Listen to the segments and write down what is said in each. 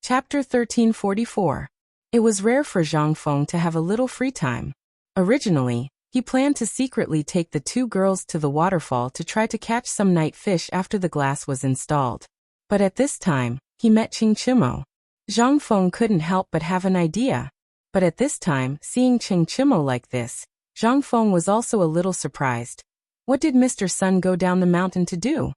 Chapter 1344. It was rare for Zhang Feng to have a little free time. Originally, he planned to secretly take the two girls to the waterfall to try to catch some night fish after the glass was installed. But at this time, he met Ching Chimo. Zhang Feng couldn't help but have an idea. But at this time, seeing Ching Chimo like this, Zhang Feng was also a little surprised. What did Mr. Sun go down the mountain to do?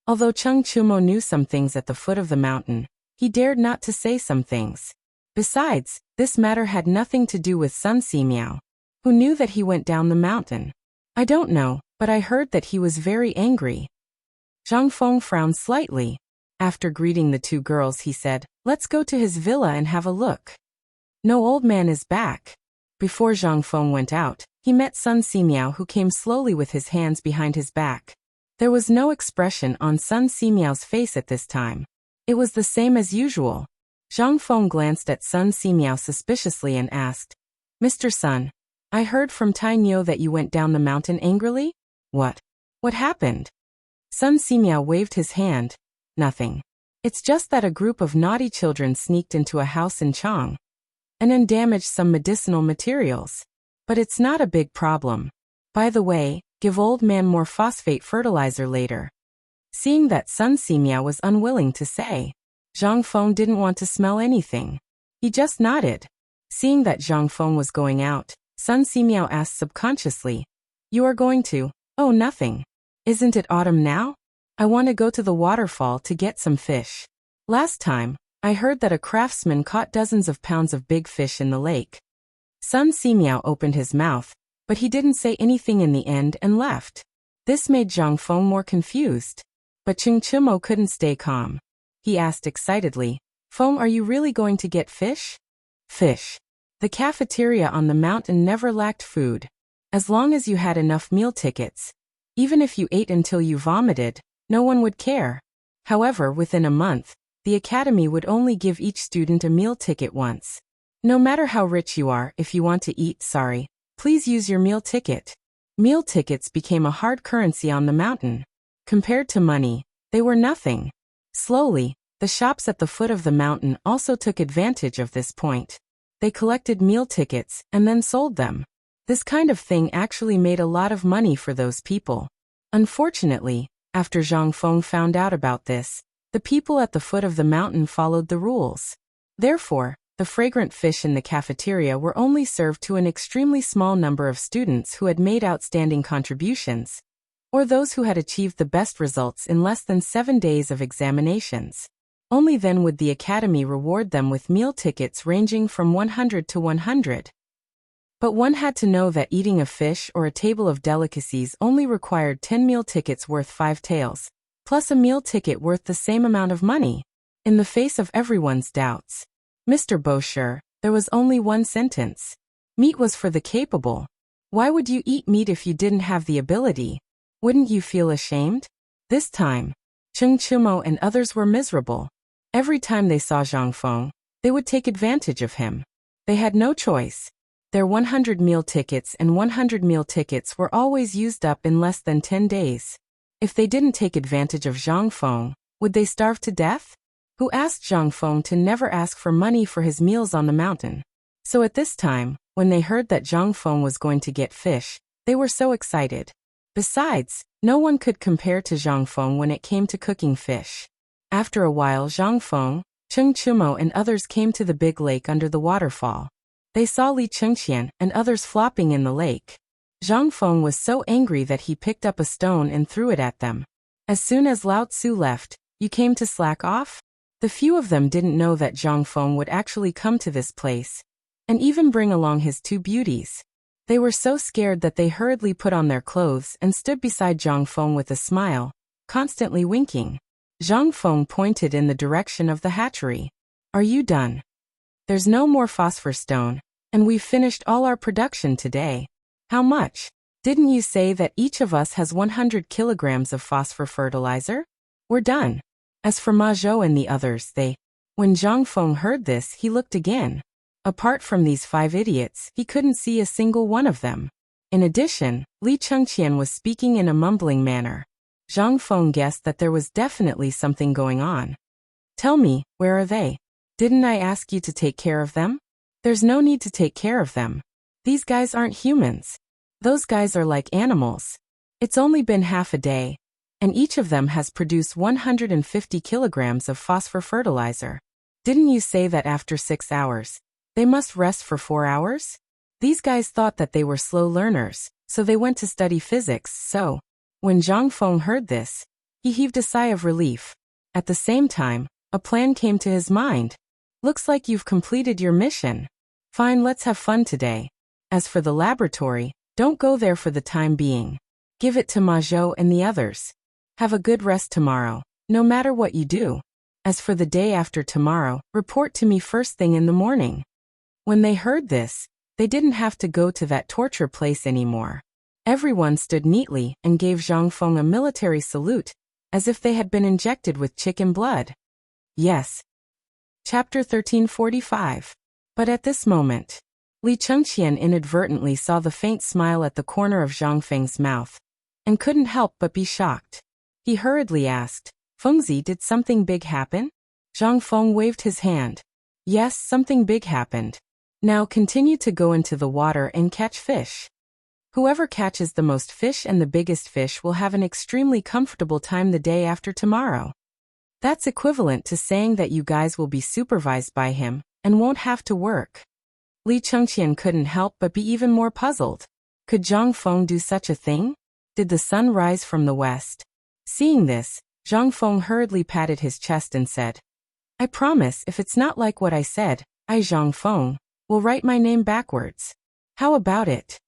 Although Ching Chimo knew some things at the foot of the mountain, he dared not to say some things. Besides, this matter had nothing to do with Sun Simiao, who knew that he went down the mountain. I don't know, but I heard that he was very angry. Zhang Feng frowned slightly. After greeting the two girls, he said, "Let's go to his villa and have a look." No old man is back. Before Zhang Feng went out, he met Sun Simiao, who came slowly with his hands behind his back. There was no expression on Sun Simiao's face at this time. It was the same as usual. Zhang Feng glanced at Sun Simiao suspiciously and asked, "Mr. Sun, I heard from Tai Niu that you went down the mountain angrily? What? What happened?" Sun Simiao waved his hand. "Nothing. It's just that a group of naughty children sneaked into a house in Chang and then damaged some medicinal materials. But it's not a big problem. By the way, give old man more phosphate fertilizer later." Seeing that Sun Simiao was unwilling to say, Zhang Feng didn't want to smell anything. He just nodded. Seeing that Zhang Feng was going out, Sun Simiao asked subconsciously, "You are going to?" "Oh, nothing. Isn't it autumn now? I want to go to the waterfall to get some fish. Last time, I heard that a craftsman caught dozens of pounds of big fish in the lake." Sun Simiao opened his mouth, but he didn't say anything in the end and left. This made Zhang Feng more confused. But Ching Chimo couldn't stay calm. He asked excitedly, "Feng, are you really going to get fish?" "Fish." The cafeteria on the mountain never lacked food. As long as you had enough meal tickets. Even if you ate until you vomited, no one would care. However, within a month, the academy would only give each student a meal ticket once. No matter how rich you are, if you want to eat, please use your meal ticket. Meal tickets became a hard currency on the mountain. Compared to money, they were nothing. Slowly, the shops at the foot of the mountain also took advantage of this point. They collected meal tickets and then sold them. This kind of thing actually made a lot of money for those people. Unfortunately, after Zhang Feng found out about this, the people at the foot of the mountain followed the rules. Therefore, the fragrant fish in the cafeteria were only served to an extremely small number of students who had made outstanding contributions, or those who had achieved the best results in less than 7 days of examinations. Only then would the academy reward them with meal tickets ranging from 100 to 100. But one had to know that eating a fish or a table of delicacies only required 10 meal tickets worth 5 taels, plus a meal ticket worth the same amount of money. In the face of everyone's doubts, Mr. Bosher, there was only one sentence. Meat was for the capable. Why would you eat meat if you didn't have the ability? Wouldn't you feel ashamed? This time, Ching Chimo and others were miserable. Every time they saw Zhang Feng, they would take advantage of him. They had no choice. Their 100 meal tickets and 100 meal tickets were always used up in less than 10 days. If they didn't take advantage of Zhang Feng, would they starve to death? Who asked Zhang Feng to never ask for money for his meals on the mountain? So at this time, when they heard that Zhang Feng was going to get fish, they were so excited. Besides, no one could compare to Zhang Feng when it came to cooking fish. After a while, Zhang Feng, Cheng Chumo and others came to the big lake under the waterfall. They saw Li Chengqian and others flopping in the lake. Zhang Feng was so angry that he picked up a stone and threw it at them. As soon as Lao Tzu left, "You came to slack off?" The few of them didn't know that Zhang Feng would actually come to this place, and even bring along his two beauties. They were so scared that they hurriedly put on their clothes and stood beside Zhang Feng with a smile, constantly winking. Zhang Feng pointed in the direction of the hatchery. "Are you done? There's no more phosphor stone, and we've finished all our production today." "How much? Didn't you say that each of us has 100 kilograms of phosphor fertilizer?" "We're done." As for Ma Zhou and the others, When Zhang Feng heard this, he looked again. Apart from these 5 idiots, he couldn't see a single one of them. In addition, Li Chengqian was speaking in a mumbling manner. Zhang Feng guessed that there was definitely something going on. "Tell me, where are they?" Didn't I ask you to take care of them? There's no need to take care of them. These guys aren't humans. Those guys are like animals. It's only been half a day, and each of them has produced 150 kilograms of phosphor fertilizer. Didn't you say that after 6 hours, they must rest for 4 hours? These guys thought that they were slow learners, so they went to study physics, so. When Zhang Feng heard this, he heaved a sigh of relief. At the same time, a plan came to his mind. Looks like you've completed your mission. Fine, let's have fun today. As for the laboratory, don't go there for the time being. Give it to Ma Zhou and the others. Have a good rest tomorrow, no matter what you do. As for the day after tomorrow, report to me first thing in the morning. When they heard this, they didn't have to go to that torture place anymore. Everyone stood neatly and gave Zhang Feng a military salute, as if they had been injected with chicken blood. Yes. Chapter 1345. But at this moment, Li Chengqian inadvertently saw the faint smile at the corner of Zhang Feng's mouth, and couldn't help but be shocked. He hurriedly asked, Fengzi, did something big happen? Zhang Feng waved his hand. Yes, something big happened. Now continue to go into the water and catch fish. Whoever catches the most fish and the biggest fish will have an extremely comfortable time the day after tomorrow. That's equivalent to saying that you guys will be supervised by him and won't have to work. Li Chengqian couldn't help but be even more puzzled. Could Zhang Feng do such a thing? Did the sun rise from the west? Seeing this, Zhang Feng hurriedly patted his chest and said, I promise if it's not like what I said, I, Zhang Feng, will write my name backwards. How about it?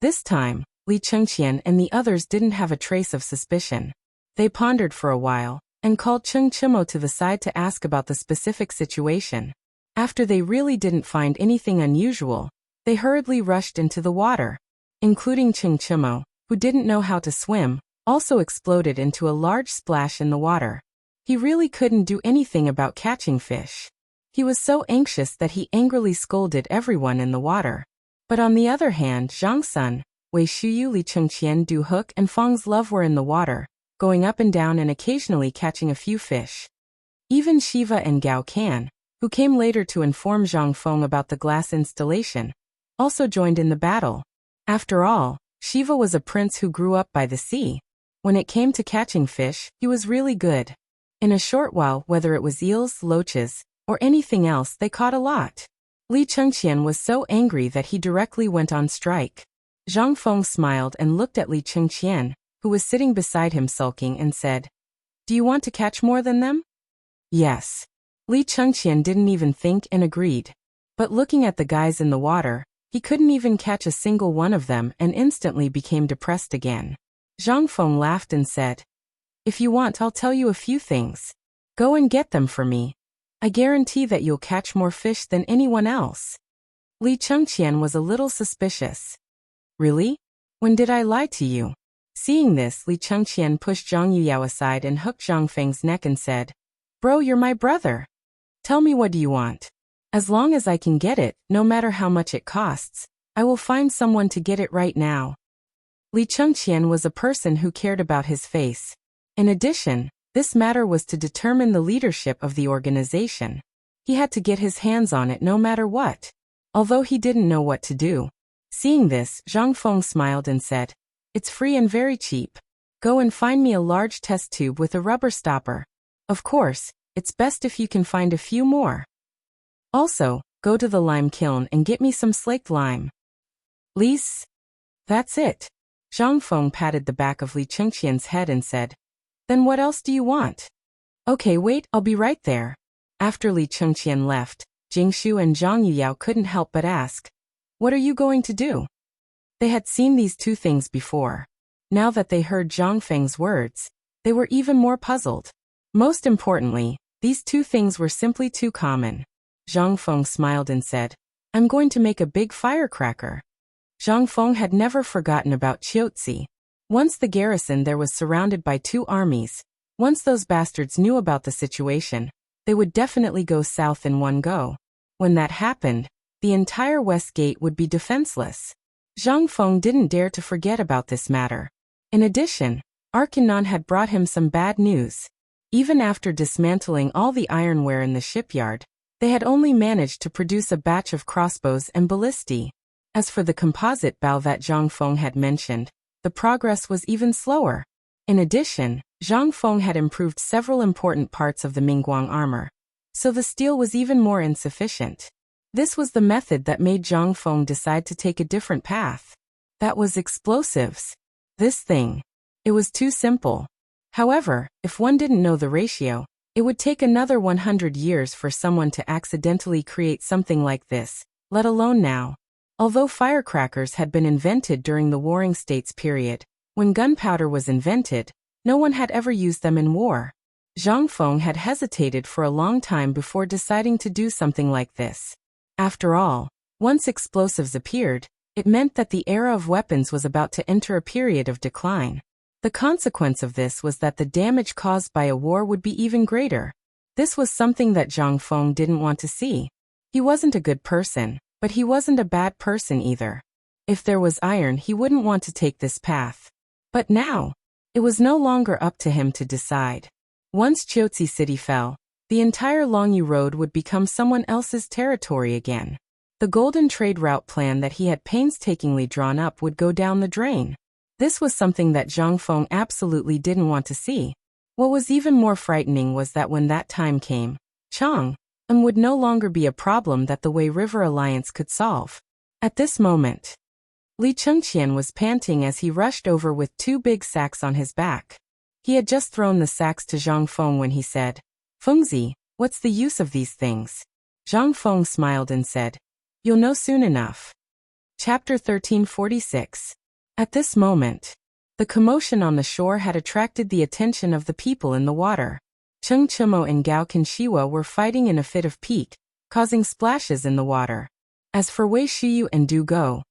This time, Li Chengqian and the others didn't have a trace of suspicion. They pondered for a while, and called Cheng Chimo to the side to ask about the specific situation. After they really didn't find anything unusual, they hurriedly rushed into the water, including Cheng Chimo, who didn't know how to swim, also exploded into a large splash in the water. He really couldn't do anything about catching fish. He was so anxious that he angrily scolded everyone in the water. But on the other hand, Zhang Sun, Wei Shuyu, Li Chengqian, Du Hook, and Feng's love were in the water, going up and down and occasionally catching a few fish. Even Shiva and Gao Can, who came later to inform Zhang Feng about the glass installation, also joined in the battle. After all, Shiva was a prince who grew up by the sea. When it came to catching fish, he was really good. In a short while, whether it was eels, loaches, or anything else, they caught a lot. Li Chengqian was so angry that he directly went on strike. Zhang Feng smiled and looked at Li Chengqian, who was sitting beside him sulking, and said, Do you want to catch more than them? Yes. Li Chengqian didn't even think and agreed. But looking at the guys in the water, he couldn't even catch a single one of them and instantly became depressed again. Zhang Feng laughed and said, If you want, I'll tell you a few things. Go and get them for me. I guarantee that you'll catch more fish than anyone else. Li Chengqian was a little suspicious. Really? When did I lie to you? Seeing this, Li Chengqian pushed Zhang Yuyao aside and hooked Zhang Feng's neck and said, Bro, you're my brother. Tell me, what do you want? As long as I can get it, no matter how much it costs, I will find someone to get it right now. Li Chengqian was a person who cared about his face. In addition, this matter was to determine the leadership of the organization. He had to get his hands on it no matter what, although he didn't know what to do. Seeing this, Zhang Feng smiled and said, It's free and very cheap. Go and find me a large test tube with a rubber stopper. Of course, it's best if you can find a few more. Also, go to the lime kiln and get me some slaked lime. Lise? That's it. Zhang Feng patted the back of Li Chengqian's head and said, Then what else do you want? Okay, wait, I'll be right there. After Li Chengqian left, Jingshu and Zhang Yuyao couldn't help but ask, What are you going to do? They had seen these two things before. Now that they heard Zhang Feng's words, they were even more puzzled. Most importantly, these two things were simply too common. Zhang Feng smiled and said, I'm going to make a big firecracker. Zhang Feng had never forgotten about Qiuzi. Once the garrison there was surrounded by two armies. Once those bastards knew about the situation, they would definitely go south in one go. When that happened, the entire west gate would be defenseless. Zhang Feng didn't dare to forget about this matter. In addition, Arkanon had brought him some bad news. Even after dismantling all the ironware in the shipyard, They had only managed to produce a batch of crossbows and ballistae. As for the composite bow that Zhang Feng had mentioned, the progress was even slower. In addition, Zhang Feng had improved several important parts of the Mingguang armor, so the steel was even more insufficient. This was the method that made Zhang Feng decide to take a different path. That was explosives. This thing. It was too simple. However, if one didn't know the ratio, it would take another 100 years for someone to accidentally create something like this, let alone now. Although firecrackers had been invented during the Warring States period, when gunpowder was invented, no one had ever used them in war. Zhang Feng had hesitated for a long time before deciding to do something like this. After all, once explosives appeared, it meant that the era of weapons was about to enter a period of decline. The consequence of this was that the damage caused by a war would be even greater. This was something that Zhang Feng didn't want to see. He wasn't a good person, but he wasn't a bad person either. If there was iron, he wouldn't want to take this path. But now, it was no longer up to him to decide. Once Chiaotzi City fell, the entire Longyu Road would become someone else's territory again. The golden trade route plan that he had painstakingly drawn up would go down the drain. This was something that Zhang Feng absolutely didn't want to see. What was even more frightening was that when that time came, Chang'an would no longer be a problem that the Wei River Alliance could solve. At this moment, Li Chengqian was panting as he rushed over with 2 big sacks on his back. He had just thrown the sacks to Zhang Feng when he said, "Fengzi, what's the use of these things?" Zhang Feng smiled and said, "You'll know soon enough." Chapter 1346. At this moment, the commotion on the shore had attracted the attention of the people in the water. Cheng Chimo and Gao Qinxiwa were fighting in a fit of pique, causing splashes in the water. As for Wei Shiyu and Du Go,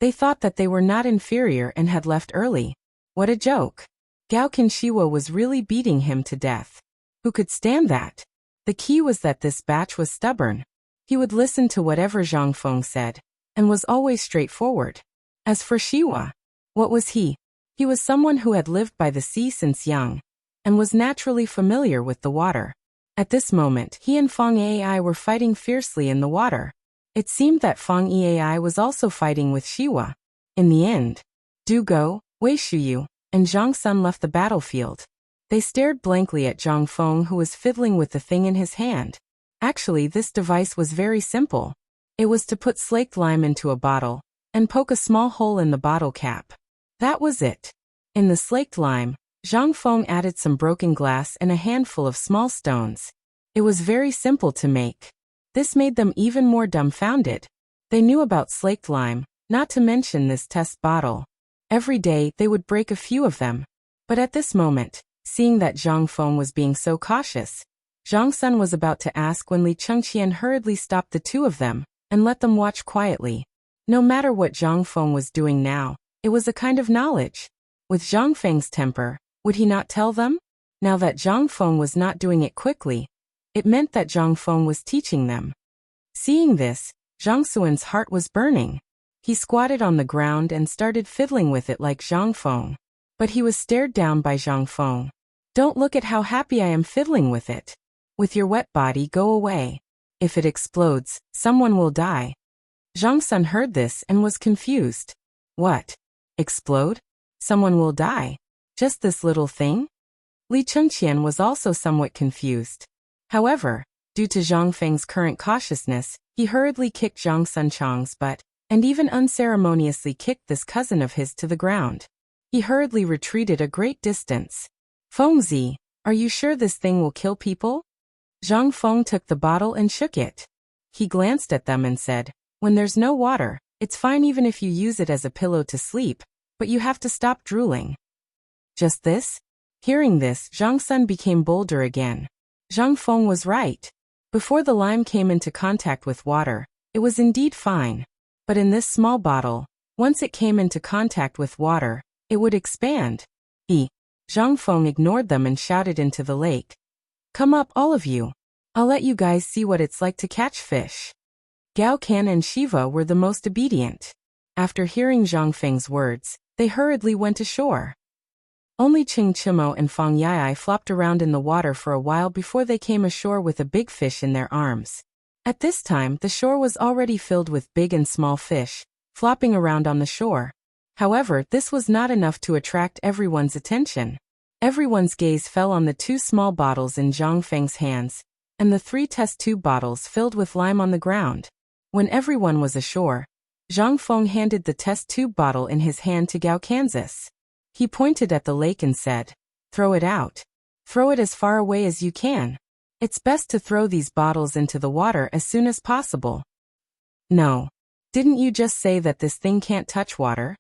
they thought that they were not inferior and had left early. What a joke. Gao Qinxiwa was really beating him to death. Who could stand that? The key was that this batch was stubborn. He would listen to whatever Zhang Feng said, and was always straightforward. As for Shiwa, what was he? He was someone who had lived by the sea since young, and was naturally familiar with the water. At this moment, he and Fang Ai were fighting fiercely in the water. It seemed that Fang Ai was also fighting with Shiwa. In the end, Du Go, Wei Shuyu, and Zhang Sun left the battlefield. They stared blankly at Zhang Feng, who was fiddling with the thing in his hand. Actually, this device was very simple. It was to put slaked lime into a bottle, and poke a small hole in the bottle cap. That was it. In the slaked lime, Zhang Feng added some broken glass and a handful of small stones. It was very simple to make. This made them even more dumbfounded. They knew about slaked lime, not to mention this test bottle. Every day they would break a few of them. But at this moment, seeing that Zhang Feng was being so cautious, Zhang Sun was about to ask when Li Chengqian hurriedly stopped the 2 of them and let them watch quietly. No matter what Zhang Feng was doing now, it was a kind of knowledge. With Zhang Feng's temper, would he not tell them? Now that Zhang Feng was not doing it quickly, it meant that Zhang Feng was teaching them. Seeing this, Zhang Xuan's heart was burning. He squatted on the ground and started fiddling with it like Zhang Feng. But he was stared down by Zhang Feng. "Don't look at how happy I am fiddling with it. With your wet body, go away. If it explodes, someone will die." Zhang Sun heard this and was confused. What? Explode? Someone will die? Just this little thing? Li Chengqian was also somewhat confused. However, due to Zhang Feng's current cautiousness, he hurriedly kicked Zhang Sun Chang's butt, and even unceremoniously kicked this cousin of his to the ground. He hurriedly retreated a great distance. "Fengzi, are you sure this thing will kill people?" Zhang Feng took the bottle and shook it. He glanced at them and said, "When there's no water, it's fine even if you use it as a pillow to sleep, but you have to stop drooling." Just this? Hearing this, Zhang Sun became bolder again. Zhang Feng was right. Before the lime came into contact with water, it was indeed fine. But in this small bottle, once it came into contact with water, it would expand. Zhang Feng ignored them and shouted into the lake. "Come up, all of you. I'll let you guys see what it's like to catch fish." Gao Kan and Shiva were the most obedient. After hearing Zhang Feng's words, they hurriedly went ashore. Only Cheng Chimo and Fang Yai flopped around in the water for a while before they came ashore with a big fish in their arms. At this time, the shore was already filled with big and small fish, flopping around on the shore. However, this was not enough to attract everyone's attention. Everyone's gaze fell on the 2 small bottles in Zhang Feng's hands, and the 3 test tube bottles filled with lime on the ground. When everyone was ashore, Zhang Feng handed the test tube bottle in his hand to Gao Kansas. He pointed at the lake and said, "Throw it out. Throw it as far away as you can. It's best to throw these bottles into the water as soon as possible." "No. Didn't you just say that this thing can't touch water?"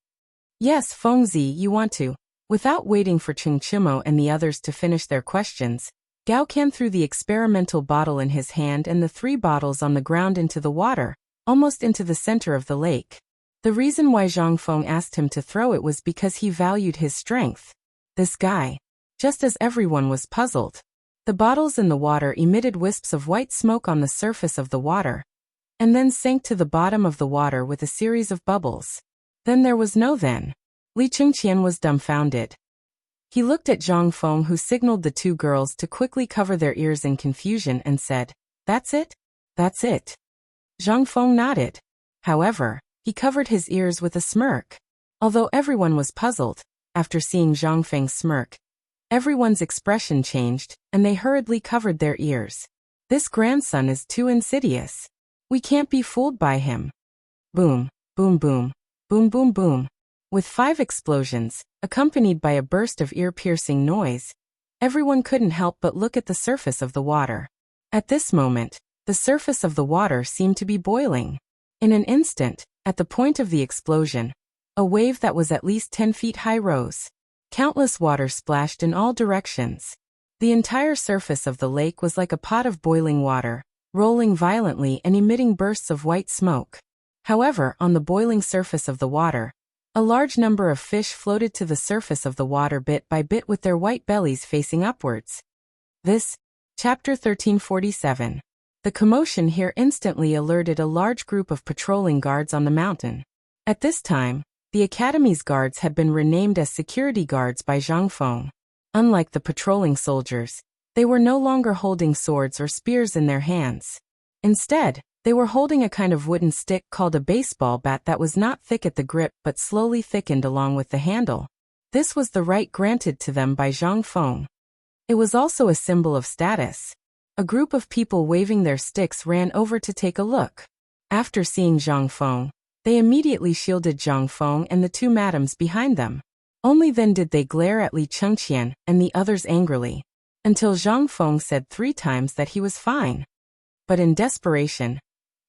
"Yes, Fengzi, you want to." Without waiting for Cheng Chimo and the others to finish their questions, Gao Kan threw the experimental bottle in his hand and the 3 bottles on the ground into the water, almost into the center of the lake. The reason why Zhang Feng asked him to throw it was because he valued his strength. This guy. Just as everyone was puzzled. The bottles in the water emitted wisps of white smoke on the surface of the water, and then sank to the bottom of the water with a series of bubbles. Then there was no then. Li Chengqian was dumbfounded. He looked at Zhang Feng, who signaled the 2 girls to quickly cover their ears in confusion, and said, "That's it? That's it." Zhang Feng nodded. However, he covered his ears with a smirk. Although everyone was puzzled, after seeing Zhang Feng's smirk, everyone's expression changed, and they hurriedly covered their ears. This grandson is too insidious. We can't be fooled by him. Boom, boom, boom, boom, boom, boom. With 5 explosions, accompanied by a burst of ear-piercing noise, everyone couldn't help but look at the surface of the water. At this moment, the surface of the water seemed to be boiling. In an instant, at the point of the explosion, a wave that was at least 10 feet high rose. Countless water splashed in all directions. The entire surface of the lake was like a pot of boiling water, rolling violently and emitting bursts of white smoke. However, on the boiling surface of the water, a large number of fish floated to the surface of the water bit by bit with their white bellies facing upwards. This, Chapter 1347. The commotion here instantly alerted a large group of patrolling guards on the mountain. At this time, the Academy's guards had been renamed as security guards by Zhang Feng. Unlike the patrolling soldiers, they were no longer holding swords or spears in their hands. Instead, they were holding a kind of wooden stick called a baseball bat that was not thick at the grip but slowly thickened along with the handle. This was the right granted to them by Zhang Feng. It was also a symbol of status. A group of people waving their sticks ran over to take a look. After seeing Zhang Feng, they immediately shielded Zhang Feng and the 2 madams behind them. Only then did they glare at Li Chengqian and the others angrily, until Zhang Feng said 3 times that he was fine. But in desperation,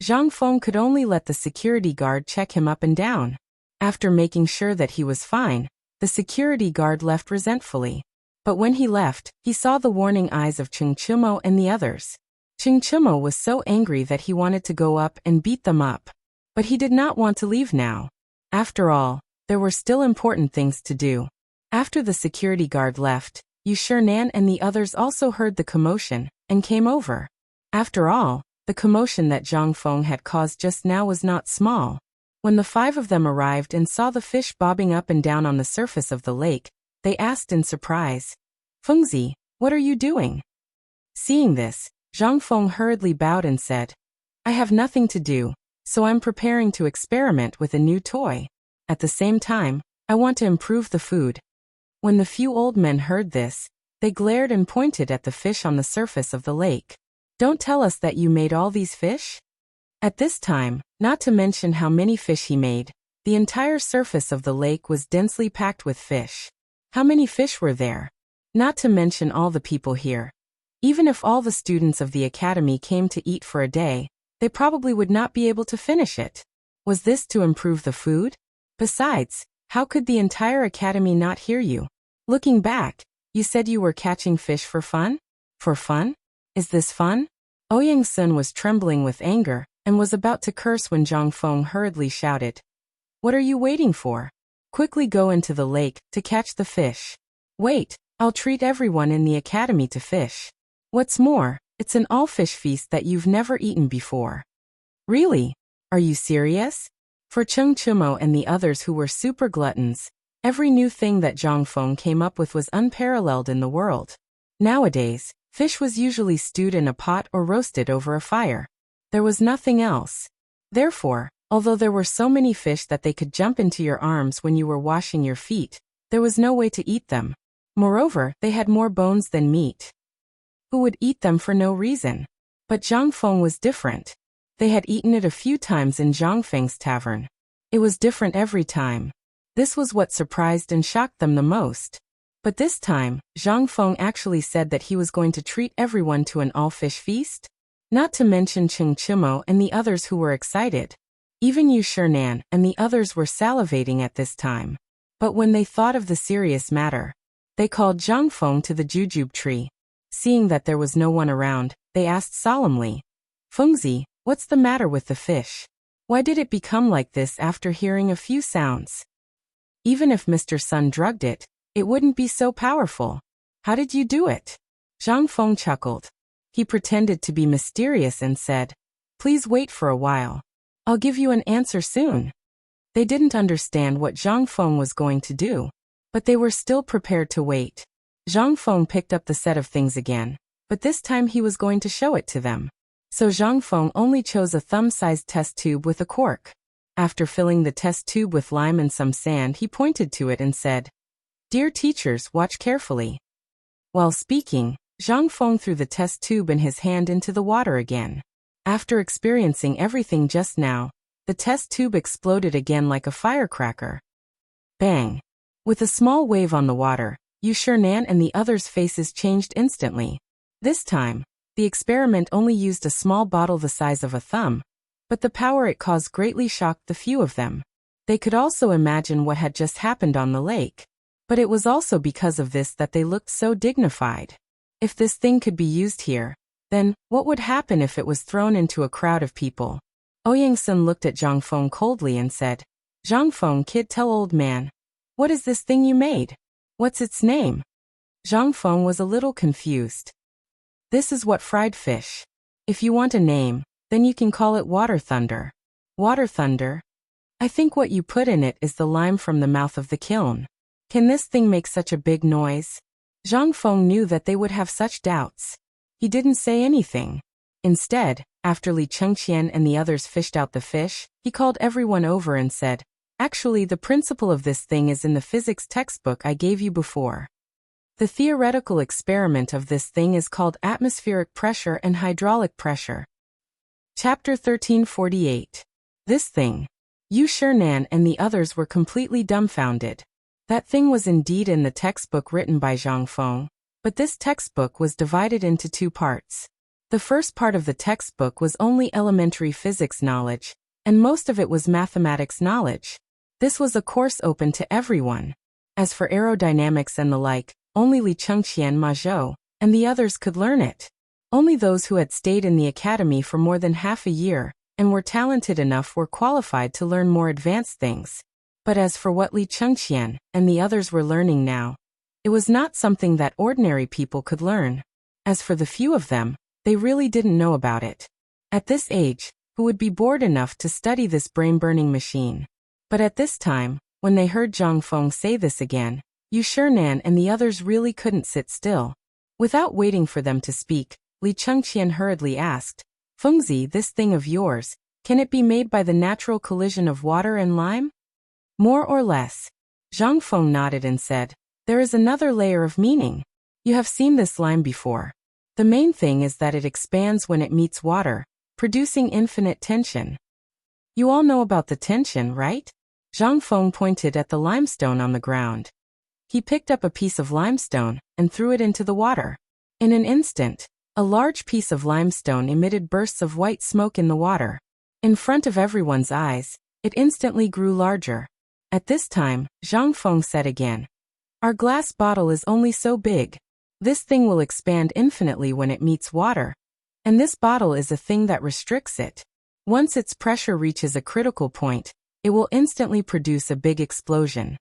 Zhang Feng could only let the security guard check him up and down. After making sure that he was fine, the security guard left resentfully. But when he left, he saw the warning eyes of Cheng Chimo and the others. Cheng Chimo was so angry that he wanted to go up and beat them up. But he did not want to leave now. After all, there were still important things to do. After the security guard left, Yu Shinan and the others also heard the commotion, and came over. After all, the commotion that Zhang Feng had caused just now was not small. When the 5 of them arrived and saw the fish bobbing up and down on the surface of the lake, they asked in surprise, "Fengzi, what are you doing?" Seeing this, Zhang Feng hurriedly bowed and said, "I have nothing to do, so I'm preparing to experiment with a new toy. At the same time, I want to improve the food." When the few old men heard this, they glared and pointed at the fish on the surface of the lake. "Don't tell us that you made all these fish?" At this time, not to mention how many fish he made, the entire surface of the lake was densely packed with fish. How many fish were there? Not to mention all the people here. Even if all the students of the academy came to eat for a day, they probably would not be able to finish it. Was this to improve the food? Besides, how could the entire academy not hear you? Looking back, you said you were catching fish for fun? For fun? Is this fun? Ouyang Sun was trembling with anger, and was about to curse when Zhang Feng hurriedly shouted, "What are you waiting for? Quickly go into the lake to catch the fish. Wait, I'll treat everyone in the academy to fish. What's more, it's an all-fish feast that you've never eaten before." "Really? Are you serious?" For Cheng Chimo and the others who were super gluttons, every new thing that Zhang Feng came up with was unparalleled in the world. Nowadays, fish was usually stewed in a pot or roasted over a fire. There was nothing else. Therefore, although there were so many fish that they could jump into your arms when you were washing your feet, there was no way to eat them. Moreover, they had more bones than meat. Who would eat them for no reason? But Zhang Feng was different. They had eaten it a few times in Zhang Feng's tavern. It was different every time. This was what surprised and shocked them the most. But this time, Zhang Feng actually said that he was going to treat everyone to an all-fish feast? Not to mention Cheng Chimo and the others who were excited. Even Yu Shinan and the others were salivating at this time. But when they thought of the serious matter, they called Zhang Feng to the jujube tree. Seeing that there was no one around, they asked solemnly, "Fengzi, what's the matter with the fish? Why did it become like this after hearing a few sounds? Even if Mr. Sun drugged it, it wouldn't be so powerful. How did you do it?" Zhang Feng chuckled. He pretended to be mysterious and said, "Please wait for a while. I'll give you an answer soon." They didn't understand what Zhang Feng was going to do, but they were still prepared to wait. Zhang Feng picked up the set of things again, but this time he was going to show it to them. So Zhang Feng only chose a thumb-sized test tube with a cork. After filling the test tube with lime and some sand, he pointed to it and said, "Dear teachers, watch carefully." While speaking, Zhang Feng threw the test tube in his hand into the water again. After experiencing everything just now, the test tube exploded again like a firecracker. Bang! With a small wave on the water, Yu Shinan and the others' faces changed instantly. This time, the experiment only used a small bottle the size of a thumb, but the power it caused greatly shocked the few of them. They could also imagine what had just happened on the lake. But it was also because of this that they looked so dignified. If this thing could be used here, then what would happen if it was thrown into a crowd of people? Ouyang-sun looked at Zhang Feng coldly and said, "Zhang Feng, kid, tell old man. What is this thing you made? What's its name?" Zhang Feng was a little confused. "This is what fried fish. If you want a name, then you can call it water thunder." Water thunder? I think what you put in it is the lime from the mouth of the kiln. Can this thing make such a big noise? Zhang Feng knew that they would have such doubts. He didn't say anything. Instead, after Li Chengqian and the others fished out the fish, he called everyone over and said, "Actually, the principle of this thing is in the physics textbook I gave you before. The theoretical experiment of this thing is called atmospheric pressure and hydraulic pressure." Chapter 1348. This thing. Yu Shinan and the others were completely dumbfounded. That thing was indeed in the textbook written by Zhang Feng, but this textbook was divided into two parts. The first part of the textbook was only elementary physics knowledge, and most of it was mathematics knowledge. This was a course open to everyone. As for aerodynamics and the like, only Li Chengqian, Ma Zhou, and the others could learn it. Only those who had stayed in the academy for more than half a year and were talented enough were qualified to learn more advanced things. But as for what Li Chengqian and the others were learning now, it was not something that ordinary people could learn. As for the few of them, they really didn't know about it. At this age, who would be bored enough to study this brain-burning machine? But at this time, when they heard Zhang Feng say this again, Yu Shinan and the others really couldn't sit still. Without waiting for them to speak, Li Chengqian hurriedly asked, "Fengzi, this thing of yours, can it be made by the natural collision of water and lime?" "More or less." Zhang Feng nodded and said, "There is another layer of meaning. You have seen this lime before. The main thing is that it expands when it meets water, producing infinite tension. You all know about the tension, right?" Zhang Feng pointed at the limestone on the ground. He picked up a piece of limestone and threw it into the water. In an instant, a large piece of limestone emitted bursts of white smoke in the water. In front of everyone's eyes, it instantly grew larger. At this time, Zhang Feng said again, "Our glass bottle is only so big. This thing will expand infinitely when it meets water. And this bottle is a thing that restricts it. Once its pressure reaches a critical point, it will instantly produce a big explosion.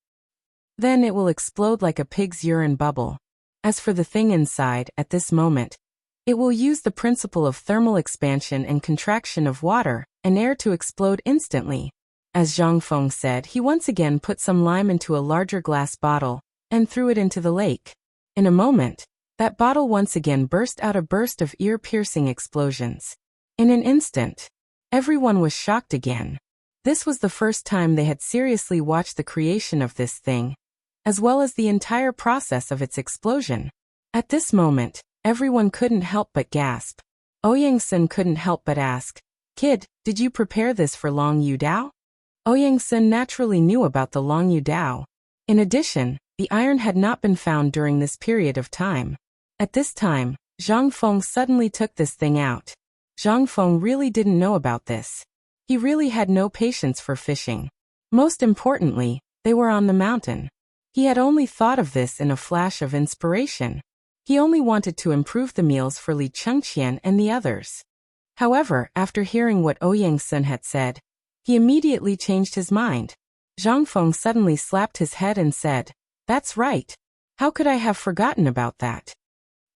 Then it will explode like a pig's urine bubble. As for the thing inside, at this moment, it will use the principle of thermal expansion and contraction of water and air to explode instantly." As Zhang Feng said, he once again put some lime into a larger glass bottle and threw it into the lake. In a moment, that bottle once again burst out a burst of ear-piercing explosions. In an instant, everyone was shocked again. This was the first time they had seriously watched the creation of this thing, as well as the entire process of its explosion. At this moment, everyone couldn't help but gasp. Ouyang-sun couldn't help but ask, "Kid, did you prepare this for Long Yu Dao?" Ouyang-sun naturally knew about the Long Yu Dao. In addition, the iron had not been found during this period of time. At this time, Zhang Feng suddenly took this thing out. Zhang Feng really didn't know about this. He really had no patience for fishing. Most importantly, they were on the mountain. He had only thought of this in a flash of inspiration. He only wanted to improve the meals for Li Chengqian and the others. However, after hearing what Ouyang-sun had said, he immediately changed his mind. Zhang Feng suddenly slapped his head and said, "That's right. How could I have forgotten about that?"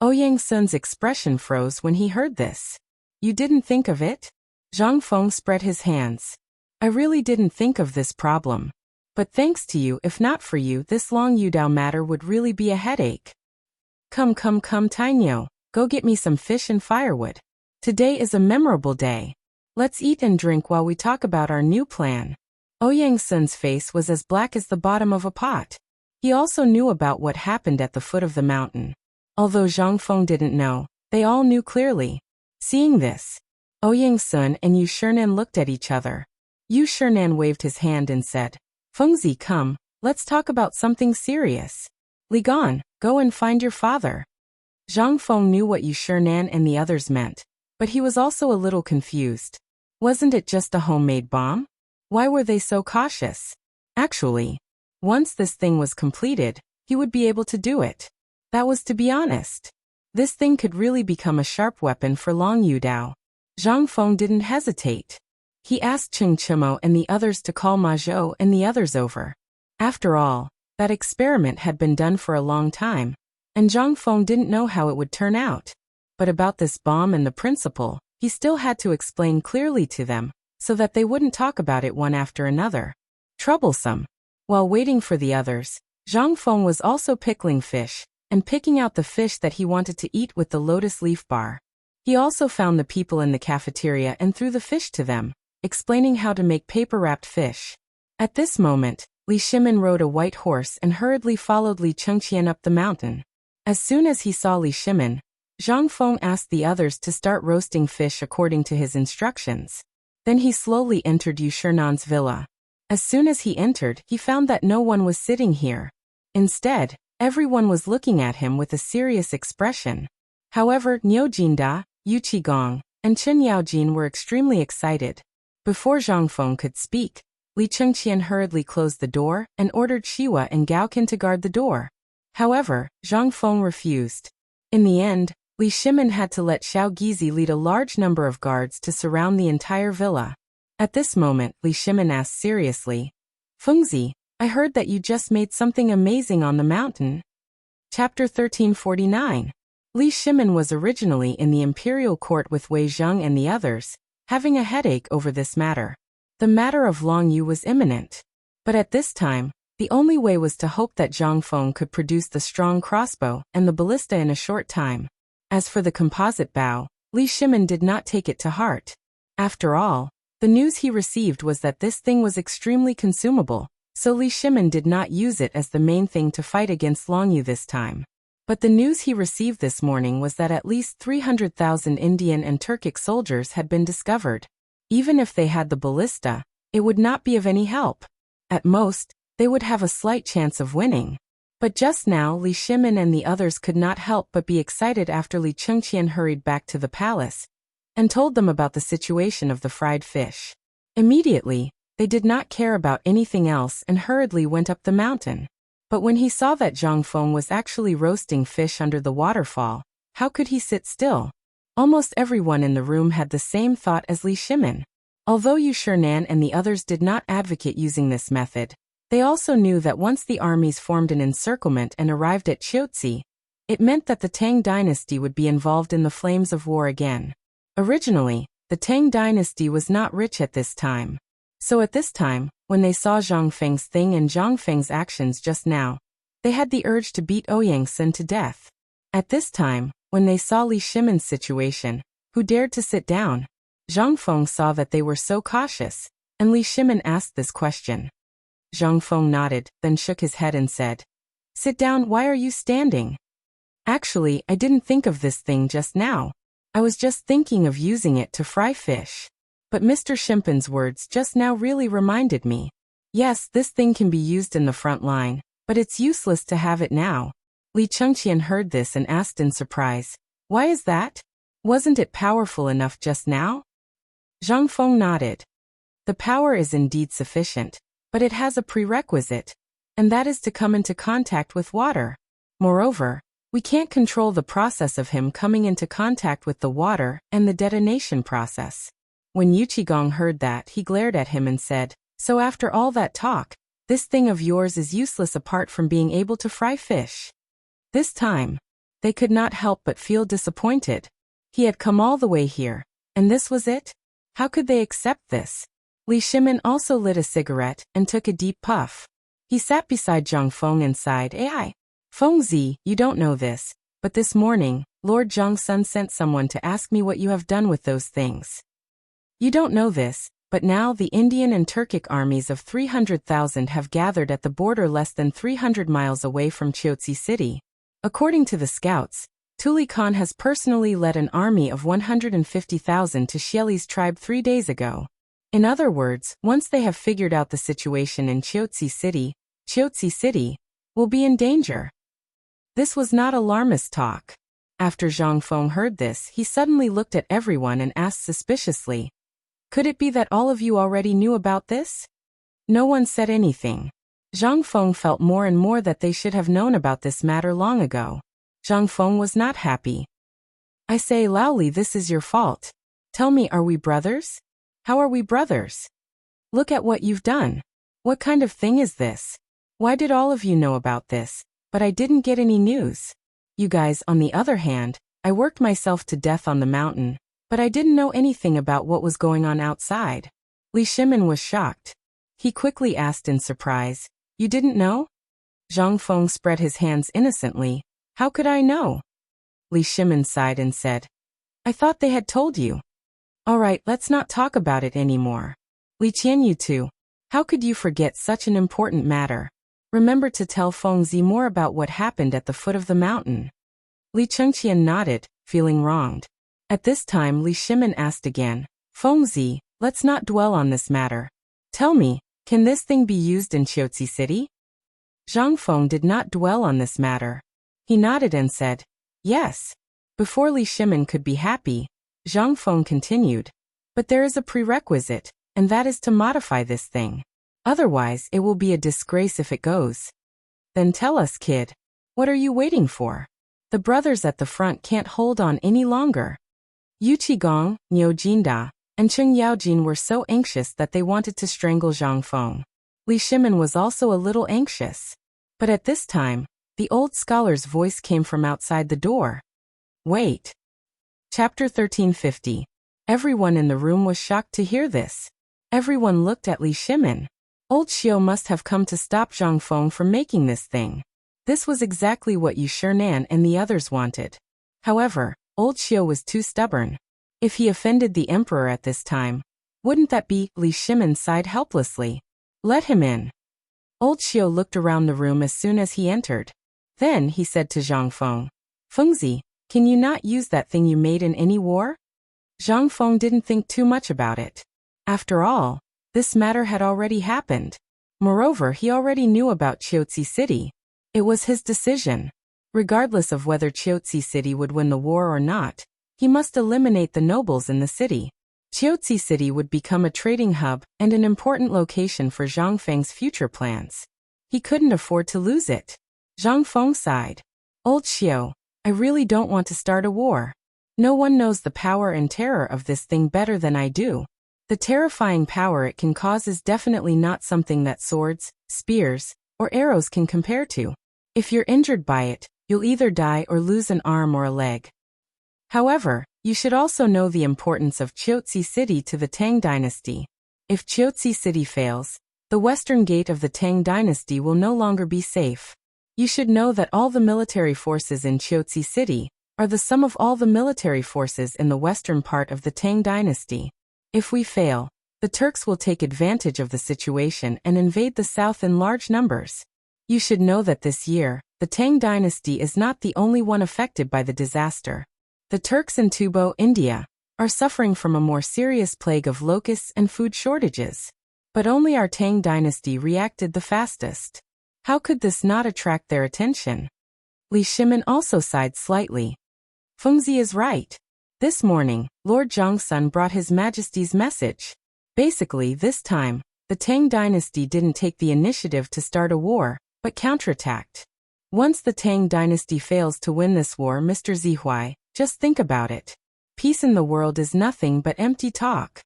Ouyang-sun's expression froze when he heard this. "You didn't think of it?" Zhang Feng spread his hands. "I really didn't think of this problem. But thanks to you, if not for you, this Long Yu Dao matter would really be a headache. Come, Tainyo, go get me some fish and firewood. Today is a memorable day. Let's eat and drink while we talk about our new plan." Ouyang-sun's face was as black as the bottom of a pot. He also knew about what happened at the foot of the mountain. Although Zhang Feng didn't know, they all knew clearly. Seeing this, Ouyang-sun and Yu Shinan looked at each other. Yu Shinan waved his hand and said, "Fengzi, come, let's talk about something serious. Li Gan, go and find your father." Zhang Feng knew what Yu Shinan and the others meant, but he was also a little confused. Wasn't it just a homemade bomb? Why were they so cautious? Actually, once this thing was completed, he would be able to do it. That was to be honest. This thing could really become a sharp weapon for Long Yu Dao. Zhang Feng didn't hesitate. He asked Cheng Chimo and the others to call Ma Zhou and the others over. After all, that experiment had been done for a long time, and Zhang Feng didn't know how it would turn out. But about this bomb and the principle, he still had to explain clearly to them, so that they wouldn't talk about it one after another. Troublesome. While waiting for the others, Zhang Feng was also pickling fish, and picking out the fish that he wanted to eat with the lotus leaf bar. He also found the people in the cafeteria and threw the fish to them, explaining how to make paper-wrapped fish. At this moment, Li Shimin rode a white horse and hurriedly followed Li Chengqian up the mountain. As soon as he saw Li Shimin, Zhang Feng asked the others to start roasting fish according to his instructions. Then he slowly entered Yu Shinan's villa. As soon as he entered, he found that no one was sitting here. Instead, everyone was looking at him with a serious expression. However, Niu Jinda, Yu Qigong, and Chen Yaojin were extremely excited. Before Zhang Feng could speak, Li Chengqian hurriedly closed the door and ordered Shiwa and Gaoqin to guard the door. However, Zhang Feng refused. In the end, Li Shimin had to let Xiao Gizi lead a large number of guards to surround the entire villa. At this moment, Li Shimin asked seriously, "Fengzi, I heard that you just made something amazing on the mountain." Chapter 1349. Li Shimin was originally in the imperial court with Wei Zheng and the others, having a headache over this matter. The matter of Long Yu was imminent. But at this time, the only way was to hope that Zhang Feng could produce the strong crossbow and the ballista in a short time. As for the composite bow, Li Shimin did not take it to heart. After all, the news he received was that this thing was extremely consumable, so Li Shimin did not use it as the main thing to fight against Long Yu this time. But the news he received this morning was that at least 300,000 Indian and Turkic soldiers had been discovered. Even if they had the ballista, it would not be of any help. At most, they would have a slight chance of winning. But just now Li Shimin and the others could not help but be excited after Li Chengqian hurried back to the palace and told them about the situation of the fried fish. Immediately, they did not care about anything else and hurriedly went up the mountain. But when he saw that Zhang Feng was actually roasting fish under the waterfall, how could he sit still? Almost everyone in the room had the same thought as Li Shimin. Although Yu Shinan and the others did not advocate using this method, they also knew that once the armies formed an encirclement and arrived at Qiuzi, it meant that the Tang dynasty would be involved in the flames of war again. Originally, the Tang dynasty was not rich at this time. So at this time, when they saw Zhang Feng's thing and Zhang Feng's actions just now, they had the urge to beat Ouyang-sun to death. At this time, when they saw Li Shimin's situation, who dared to sit down, Zhang Feng saw that they were so cautious, and Li Shimin asked this question. Zhang Feng nodded, then shook his head and said, "Sit down, why are you standing?" "Actually, I didn't think of this thing just now. I was just thinking of using it to fry fish. But Mr. Shimpin's words just now really reminded me. Yes, this thing can be used in the front line, but it's useless to have it now." Li Chengqian heard this and asked in surprise, "Why is that? Wasn't it powerful enough just now?" Zhang Feng nodded. "The power is indeed sufficient, but it has a prerequisite, and that is to come into contact with water. Moreover, we can't control the process of him coming into contact with the water and the detonation process." When Yu Qigong heard that, he glared at him and said, "So after all that talk, this thing of yours is useless apart from being able to fry fish?" This time, they could not help but feel disappointed. He had come all the way here, and this was it? How could they accept this? Li Shimin also lit a cigarette and took a deep puff. He sat beside Zhang Feng and sighed, "Ai, Fengzi, you don't know this, but this morning, Lord Zhang Sun sent someone to ask me what you have done with those things. You don't know this, but now the Indian and Turkic armies of 300,000 have gathered at the border less than 300 miles away from Chiotsi City. According to the scouts, Tuli Khan has personally led an army of 150,000 to Xieli's tribe 3 days ago. In other words, once they have figured out the situation in Chiotsi City will be in danger." This was not alarmist talk. After Zhang Feng heard this, he suddenly looked at everyone and asked suspiciously, "Could it be that all of you already knew about this?" No one said anything. Zhang Feng felt more and more that they should have known about this matter long ago. Zhang Feng was not happy. "I say, Laoli, this is your fault. Tell me, are we brothers? How are we brothers? Look at what you've done. What kind of thing is this? Why did all of you know about this, but I didn't get any news? You guys, on the other hand, I worked myself to death on the mountain, but I didn't know anything about what was going on outside." Li Shimin was shocked. He quickly asked in surprise, "You didn't know?" Zhang Feng spread his hands innocently. "How could I know?" Li Shimin sighed and said, "I thought they had told you." "All right, let's not talk about it anymore. Li Qian, you too. How could you forget such an important matter? Remember to tell Fengzi more about what happened at the foot of the mountain." Li Chengqian nodded, feeling wronged. At this time Li Shimin asked again, "Fengzi, let's not dwell on this matter. Tell me, can this thing be used in Chiotsi City?" Zhang Feng did not dwell on this matter. He nodded and said, "Yes." Before Li Shimin could be happy, Zhang Feng continued, "But there is a prerequisite, and that is to modify this thing. Otherwise, it will be a disgrace if it goes." "Then tell us, kid. What are you waiting for? The brothers at the front can't hold on any longer." Yu Qigong, Niu Jinda, and Cheng Yaojin were so anxious that they wanted to strangle Zhang Feng. Li Shimin was also a little anxious. But at this time, the old scholar's voice came from outside the door. "Wait." Chapter 1350. Everyone in the room was shocked to hear this. Everyone looked at Li Shimin. Old Xiu must have come to stop Zhang Feng from making this thing. This was exactly what Yu Shinan and the others wanted. However, Old Xiu was too stubborn. If he offended the emperor at this time, wouldn't that be? Li Shimin sighed helplessly. "Let him in." Old Xiu looked around the room as soon as he entered. Then he said to Zhang Feng, "Fengzi, can you not use that thing you made in any war?" Zhang Feng didn't think too much about it. After all, this matter had already happened. Moreover, he already knew about Chiotsi City. It was his decision. Regardless of whether Chiotsi City would win the war or not, he must eliminate the nobles in the city. Chiotsi City would become a trading hub and an important location for Zhang Feng's future plans. He couldn't afford to lose it. Zhang Feng sighed. "Old Xiu, I really don't want to start a war. No one knows the power and terror of this thing better than I do. The terrifying power it can cause is definitely not something that swords, spears, or arrows can compare to. If you're injured by it, you'll either die or lose an arm or a leg. However, you should also know the importance of Chiotsi City to the Tang dynasty. If Chiotsi City fails, the western gate of the Tang dynasty will no longer be safe. You should know that all the military forces in Chiotsi City are the sum of all the military forces in the western part of the Tang dynasty. If we fail, the Turks will take advantage of the situation and invade the south in large numbers. You should know that this year, the Tang dynasty is not the only one affected by the disaster. The Turks in Tubo, India, are suffering from a more serious plague of locusts and food shortages. But only our Tang dynasty reacted the fastest. How could this not attract their attention? Li Shimin also sighed slightly. Fengzi is right. This morning, Lord Zhongsun brought His Majesty's message. Basically, this time, the Tang dynasty didn't take the initiative to start a war, but counterattacked. Once the Tang dynasty fails to win this war, Mr. Zihuai, just think about it. Peace in the world is nothing but empty talk.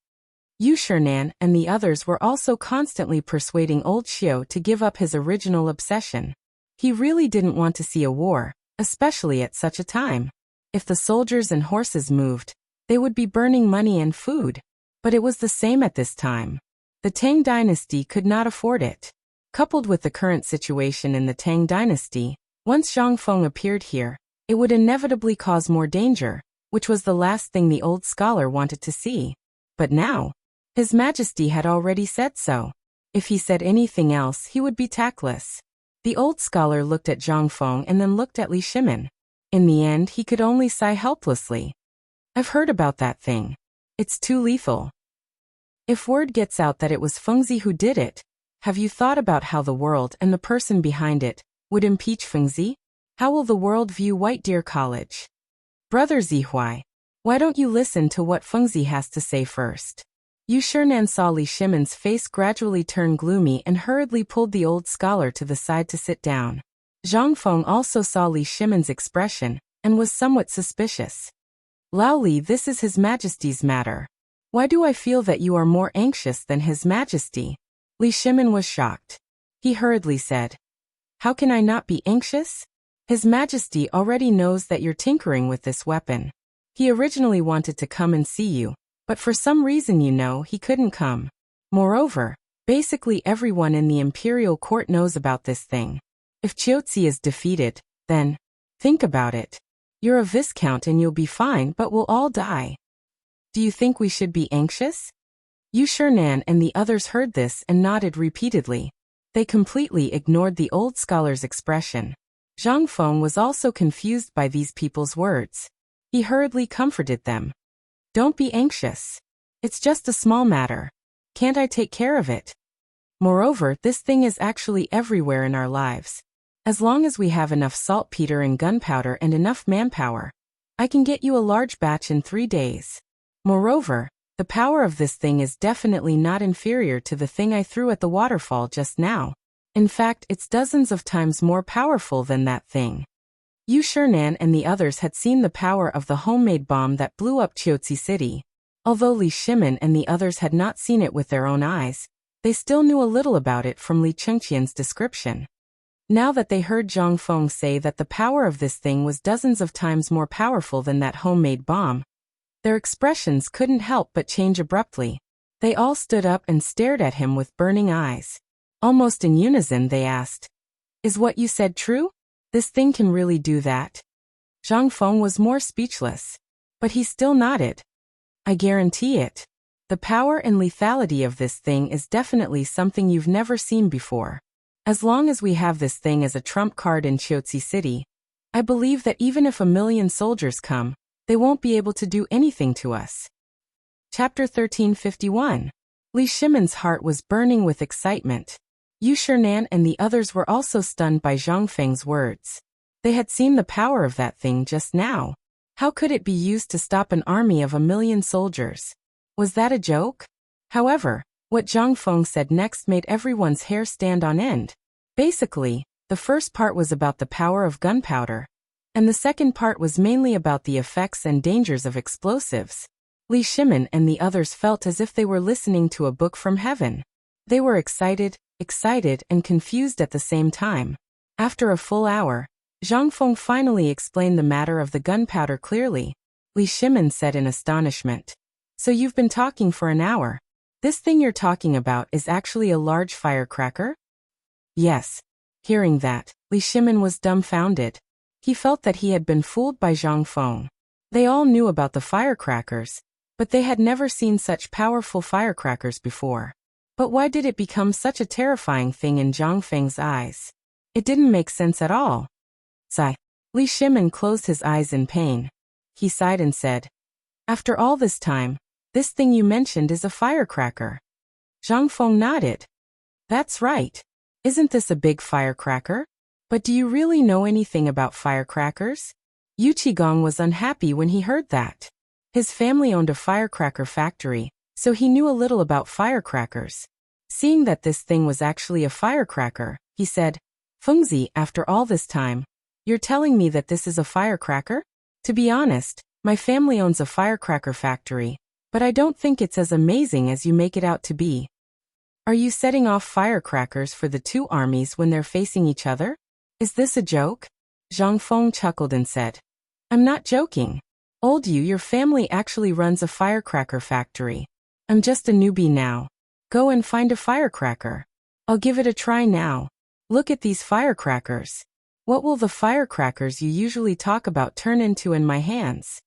Yu Shernan and the others were also constantly persuading old Xiao to give up his original obsession. He really didn't want to see a war, especially at such a time. If the soldiers and horses moved, they would be burning money and food. But it was the same at this time. The Tang dynasty could not afford it. Coupled with the current situation in the Tang dynasty, once Zhang Feng appeared here, it would inevitably cause more danger, which was the last thing the old scholar wanted to see. But now, His Majesty had already said so. If he said anything else, he would be tactless. The old scholar looked at Zhang Feng and then looked at Li Shimin. In the end, he could only sigh helplessly. I've heard about that thing. It's too lethal. If word gets out that it was Fengzi who did it, have you thought about how the world and the person behind it would impeach Fengzi? How will the world view White Deer College? Brother Zihuai, why don't you listen to what Fengzi has to say first? Yu Shernan saw Li Shimin's face gradually turn gloomy and hurriedly pulled the old scholar to the side to sit down. Zhang Feng also saw Li Shimin's expression and was somewhat suspicious. Lao Li, this is His Majesty's matter. Why do I feel that you are more anxious than His Majesty? Li Shimin was shocked. He hurriedly said, How can I not be anxious? His Majesty already knows that you're tinkering with this weapon. He originally wanted to come and see you, but for some reason he couldn't come. Moreover, basically everyone in the imperial court knows about this thing. If Chiotzi is defeated, then, think about it. You're a viscount and you'll be fine, but we'll all die. Do you think we should be anxious? Yu Shernan and the others heard this and nodded repeatedly. They completely ignored the old scholar's expression. Zhang Feng was also confused by these people's words. He hurriedly comforted them. Don't be anxious. It's just a small matter. Can't I take care of it? Moreover, this thing is actually everywhere in our lives. As long as we have enough saltpeter and gunpowder and enough manpower, I can get you a large batch in 3 days. Moreover, the power of this thing is definitely not inferior to the thing I threw at the waterfall just now. In fact, it's dozens of times more powerful than that thing. Yu Shernan and the others had seen the power of the homemade bomb that blew up Chiotzi City. Although Li Shimin and the others had not seen it with their own eyes, they still knew a little about it from Li Chengqian's description. Now that they heard Zhang Feng say that the power of this thing was dozens of times more powerful than that homemade bomb, their expressions couldn't help but change abruptly. They all stood up and stared at him with burning eyes. Almost in unison they asked, Is what you said true? This thing can really do that? Zhang Feng was more speechless. But he still nodded. I guarantee it. The power and lethality of this thing is definitely something you've never seen before. As long as we have this thing as a trump card in Chiotzi City, I believe that even if 1,000,000 soldiers come, they won't be able to do anything to us. Chapter 1351. Li Shimin's heart was burning with excitement. Yu Shernan and the others were also stunned by Zhang Feng's words. They had seen the power of that thing just now. How could it be used to stop an army of 1,000,000 soldiers? Was that a joke? However, what Zhang Feng said next made everyone's hair stand on end. Basically, the first part was about the power of gunpowder, and the second part was mainly about the effects and dangers of explosives. Li Shimin and the others felt as if they were listening to a book from heaven. They were excited and confused at the same time. After a full hour, Zhang Feng finally explained the matter of the gunpowder clearly. Li Shimin said in astonishment. So you've been talking for an hour. This thing you're talking about is actually a large firecracker? Yes. Hearing that, Li Shimin was dumbfounded. He felt that he had been fooled by Zhang Feng. They all knew about the firecrackers, But they had never seen such powerful firecrackers before. But why did it become such a terrifying thing in Zhang Feng's eyes? It didn't make sense at all. Sigh. Li Shimin closed his eyes in pain. He sighed and said, "After all this time, this thing you mentioned is a firecracker." Zhang Feng nodded. "That's right. Isn't this a big firecracker? But do you really know anything about firecrackers?" Yu Qigong was unhappy when he heard that. His family owned a firecracker factory, so he knew a little about firecrackers. Seeing that this thing was actually a firecracker, he said, "Fengzi, after all this time, you're telling me that this is a firecracker? To be honest, my family owns a firecracker factory, but I don't think it's as amazing as you make it out to be. Are you setting off firecrackers for the two armies when they're facing each other? Is this a joke?" Zhang Feng chuckled and said, "I'm not joking. Old you, your family actually runs a firecracker factory. I'm just a newbie now. Go and find a firecracker. I'll give it a try now. Look at these firecrackers. What will the firecrackers you usually talk about turn into in my hands?"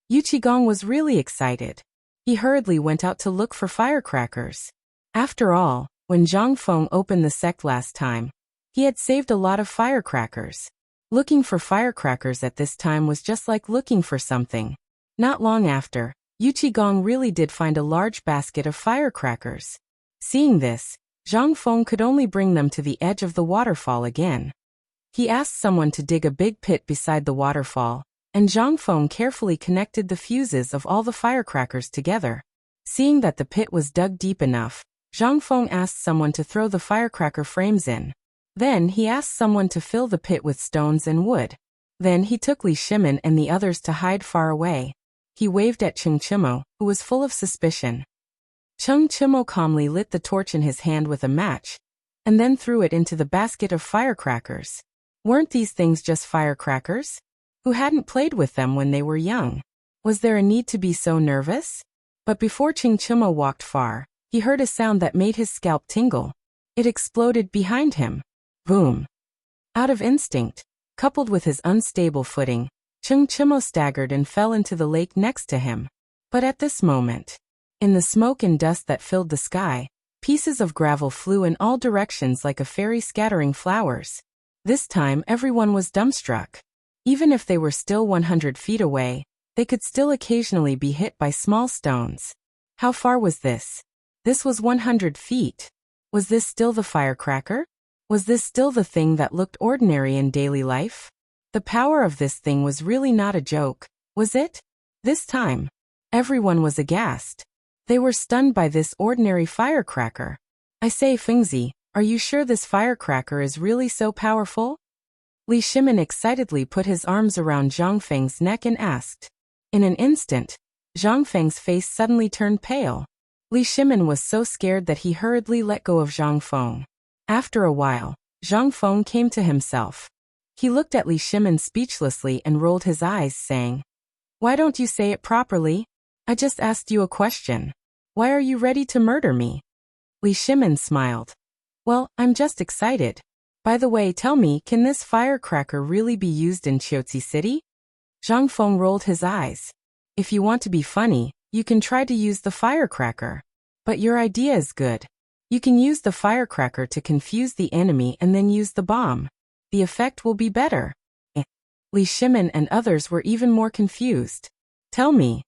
Yu Qigong was really excited. He hurriedly went out to look for firecrackers. After all, when Zhang Feng opened the sect last time, he had saved a lot of firecrackers. Looking for firecrackers at this time was just like looking for something. Not long after, Yu Qigong really did find a large basket of firecrackers. Seeing this, Zhang Feng could only bring them to the edge of the waterfall again. He asked someone to dig a big pit beside the waterfall, and Zhang Feng carefully connected the fuses of all the firecrackers together. Seeing that the pit was dug deep enough, Zhang Feng asked someone to throw the firecracker frames in. Then he asked someone to fill the pit with stones and wood. Then he took Li Shimin and the others to hide far away. He waved at Cheng Chimo, who was full of suspicion. Cheng Chimo calmly lit the torch in his hand with a match, and then threw it into the basket of firecrackers. Weren't these things just firecrackers? Who hadn't played with them when they were young? Was there a need to be so nervous? But before Cheng Chimo walked far, he heard a sound that made his scalp tingle. It exploded behind him. Boom! Out of instinct, coupled with his unstable footing, Cheng Chimo staggered and fell into the lake next to him. But at this moment, in the smoke and dust that filled the sky, pieces of gravel flew in all directions like a fairy scattering flowers. This time everyone was dumbstruck. Even if they were still 100 feet away, they could still occasionally be hit by small stones. How far was this? This was 100 feet. Was this still the firecracker? Was this still the thing that looked ordinary in daily life? The power of this thing was really not a joke, was it? This time, everyone was aghast. They were stunned by this ordinary firecracker. "I say, Fengzi, are you sure this firecracker is really so powerful?" Li Shimin excitedly put his arms around Zhang Feng's neck and asked. In an instant, Zhang Feng's face suddenly turned pale. Li Shimin was so scared that he hurriedly let go of Zhang Feng. After a while, Zhang Feng came to himself. He looked at Li Shimin speechlessly and rolled his eyes, saying, "Why don't you say it properly? I just asked you a question. Why are you ready to murder me?" Li Shimin smiled. "Well, I'm just excited. By the way, tell me, can this firecracker really be used in Qiuzi City?" Zhang Feng rolled his eyes. "If you want to be funny, you can try to use the firecracker. But your idea is good. You can use the firecracker to confuse the enemy and then use the bomb. The effect will be better." Li Shimin and others were even more confused. "Tell me.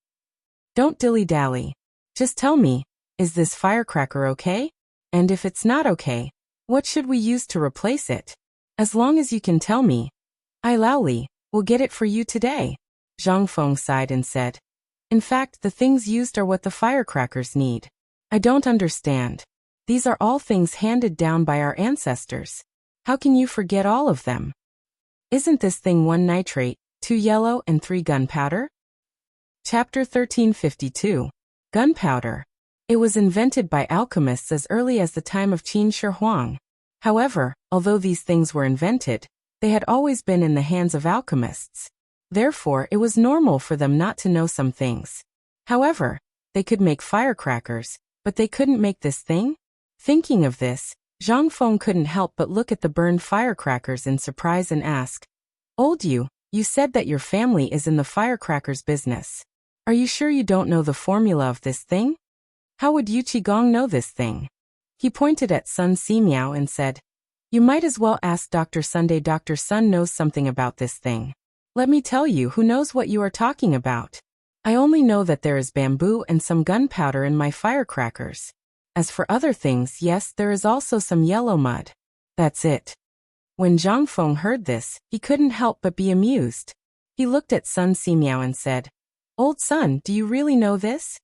Don't dilly-dally. Just tell me, is this firecracker okay? And if it's not okay, what should we use to replace it? As long as you can tell me, I Laoli will get it for you today." Zhang Feng sighed and said, "In fact, the things used are what the firecrackers need. I don't understand. These are all things handed down by our ancestors. How can you forget all of them? Isn't this thing 1 nitrate, 2 yellow and 3 gunpowder?" Chapter 1352. Gunpowder. It was invented by alchemists as early as the time of Qin Shi Huang. However, although these things were invented, they had always been in the hands of alchemists. Therefore, it was normal for them not to know some things. However, they could make firecrackers, but they couldn't make this thing? Thinking of this, Zhang Feng couldn't help but look at the burned firecrackers in surprise and ask, "Old you said that your family is in the firecrackers business. Are you sure you don't know the formula of this thing? How would Yu Qigong know this thing? He pointed at Sun Simiao and said, You might as well ask Dr. Sunday. Dr. Sun knows something about this thing. Let me tell you who knows what you are talking about. I only know that there is bamboo and some gunpowder in my firecrackers. As for other things, yes, there is also some yellow mud. That's it. When Zhang Feng heard this, he couldn't help but be amused. He looked at Sun Simiao and said, Old Sun, do you really know this?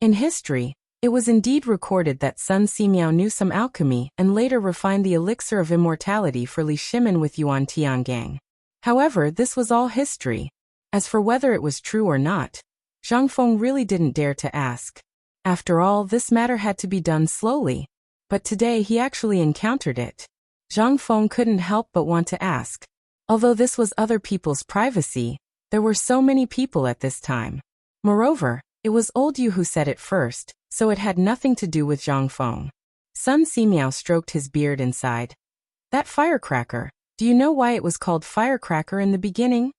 In history, it was indeed recorded that Sun Simiao knew some alchemy and later refined the elixir of immortality for Li Shimin with Yuan Tiangang. However, this was all history. As for whether it was true or not, Zhang Feng really didn't dare to ask. After all, this matter had to be done slowly. But today he actually encountered it. Zhang Feng couldn't help but want to ask. Although this was other people's privacy, there were so many people at this time. Moreover, it was old Yu who said it first, so it had nothing to do with Zhang Feng. Sun Simiao stroked his beard and sighed. That firecracker, do you know why it was called firecracker in the beginning?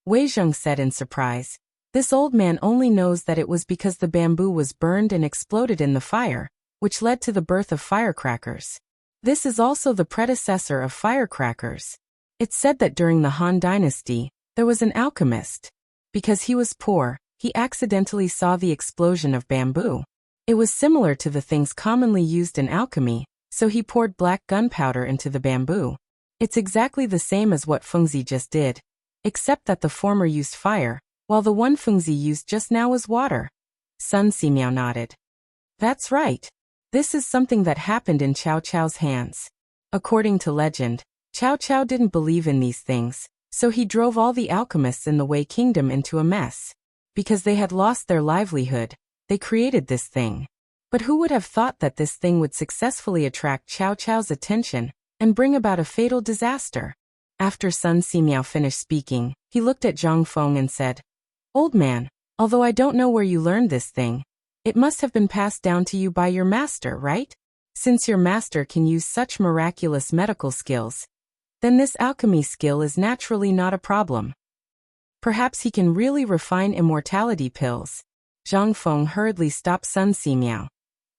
Wei Zheng said in surprise. This old man only knows that it was because the bamboo was burned and exploded in the fire, which led to the birth of firecrackers. This is also the predecessor of firecrackers. It's said that during the Han Dynasty, there was an alchemist. Because he was poor, he accidentally saw the explosion of bamboo. It was similar to the things commonly used in alchemy, so he poured black gunpowder into the bamboo. It's exactly the same as what Fengzi just did, except that the former used fire, while the one Fengzi used just now was water. Sun Simiao nodded. That's right. This is something that happened in Cao Cao's hands. According to legend, Cao Cao didn't believe in these things, so he drove all the alchemists in the Wei Kingdom into a mess. Because they had lost their livelihood, they created this thing. But who would have thought that this thing would successfully attract Cao Cao's attention and bring about a fatal disaster? After Sun Simiao finished speaking, he looked at Zhang Feng and said, Old man, although I don't know where you learned this thing, it must have been passed down to you by your master, right? Since your master can use such miraculous medical skills, then this alchemy skill is naturally not a problem. Perhaps he can really refine immortality pills. Zhang Feng hurriedly stopped Sun Simiao.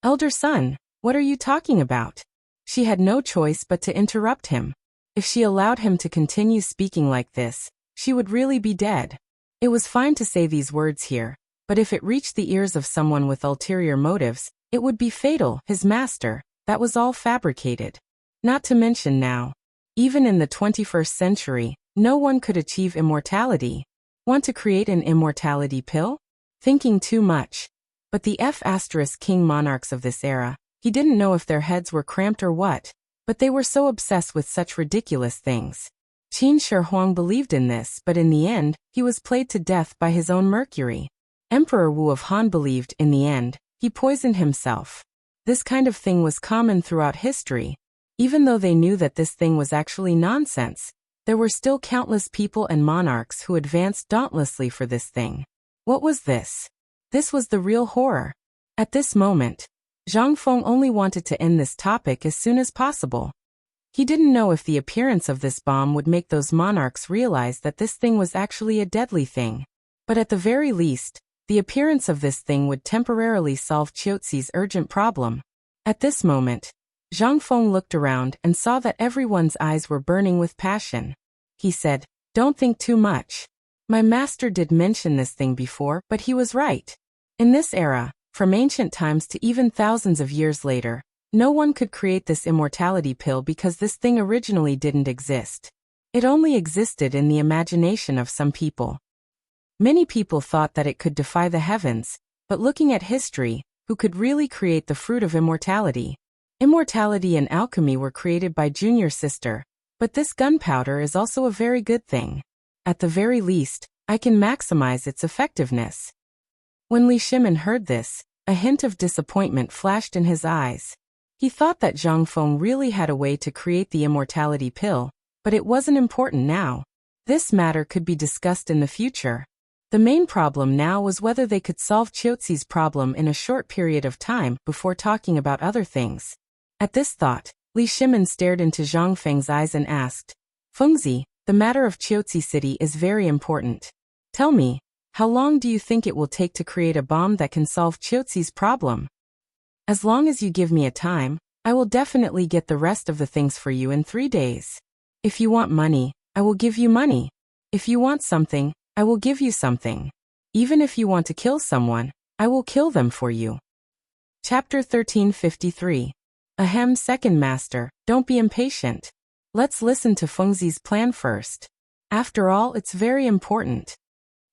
Elder son, what are you talking about? She had no choice but to interrupt him. If she allowed him to continue speaking like this, she would really be dead. It was fine to say these words here, but if it reached the ears of someone with ulterior motives, it would be fatal. His master, that was all fabricated. Not to mention now, even in the 21st century, no one could achieve immortality. Want to create an immortality pill? Thinking too much. But the King monarchs of this era, he didn't know if their heads were cramped or what, but they were so obsessed with such ridiculous things. Qin Shi Huang believed in this, but in the end, he was played to death by his own mercury. Emperor Wu of Han believed, in the end, he poisoned himself. This kind of thing was common throughout history. Even though they knew that this thing was actually nonsense, there were still countless people and monarchs who advanced dauntlessly for this thing. What was this? This was the real horror. At this moment, Zhang Feng only wanted to end this topic as soon as possible. He didn't know if the appearance of this bomb would make those monarchs realize that this thing was actually a deadly thing. But at the very least, the appearance of this thing would temporarily solve Qiuzi's urgent problem. At this moment, Zhang Feng looked around and saw that everyone's eyes were burning with passion. He said, Don't think too much. My master did mention this thing before, but he was right. In this era, from ancient times to even thousands of years later, no one could create this immortality pill because this thing originally didn't exist. It only existed in the imagination of some people. Many people thought that it could defy the heavens, but looking at history, who could really create the fruit of immortality? Immortality and alchemy were created by Junior Sister, but this gunpowder is also a very good thing. At the very least, I can maximize its effectiveness. When Li Shimin heard this, a hint of disappointment flashed in his eyes. He thought that Zhang Feng really had a way to create the immortality pill, but it wasn't important now. This matter could be discussed in the future. The main problem now was whether they could solve Qiuzi's problem in a short period of time before talking about other things. At this thought, Li Shimin stared into Zhang Feng's eyes and asked, Fengzi, the matter of Qiuzi City is very important. Tell me, How long do you think it will take to create a bomb that can solve Chiotzi's problem? As long as you give me a time, I will definitely get the rest of the things for you in 3 days. If you want money, I will give you money. If you want something, I will give you something. Even if you want to kill someone, I will kill them for you. Chapter 1353. Ahem, second master, don't be impatient. Let's listen to Fengzi's plan first. After all, it's very important.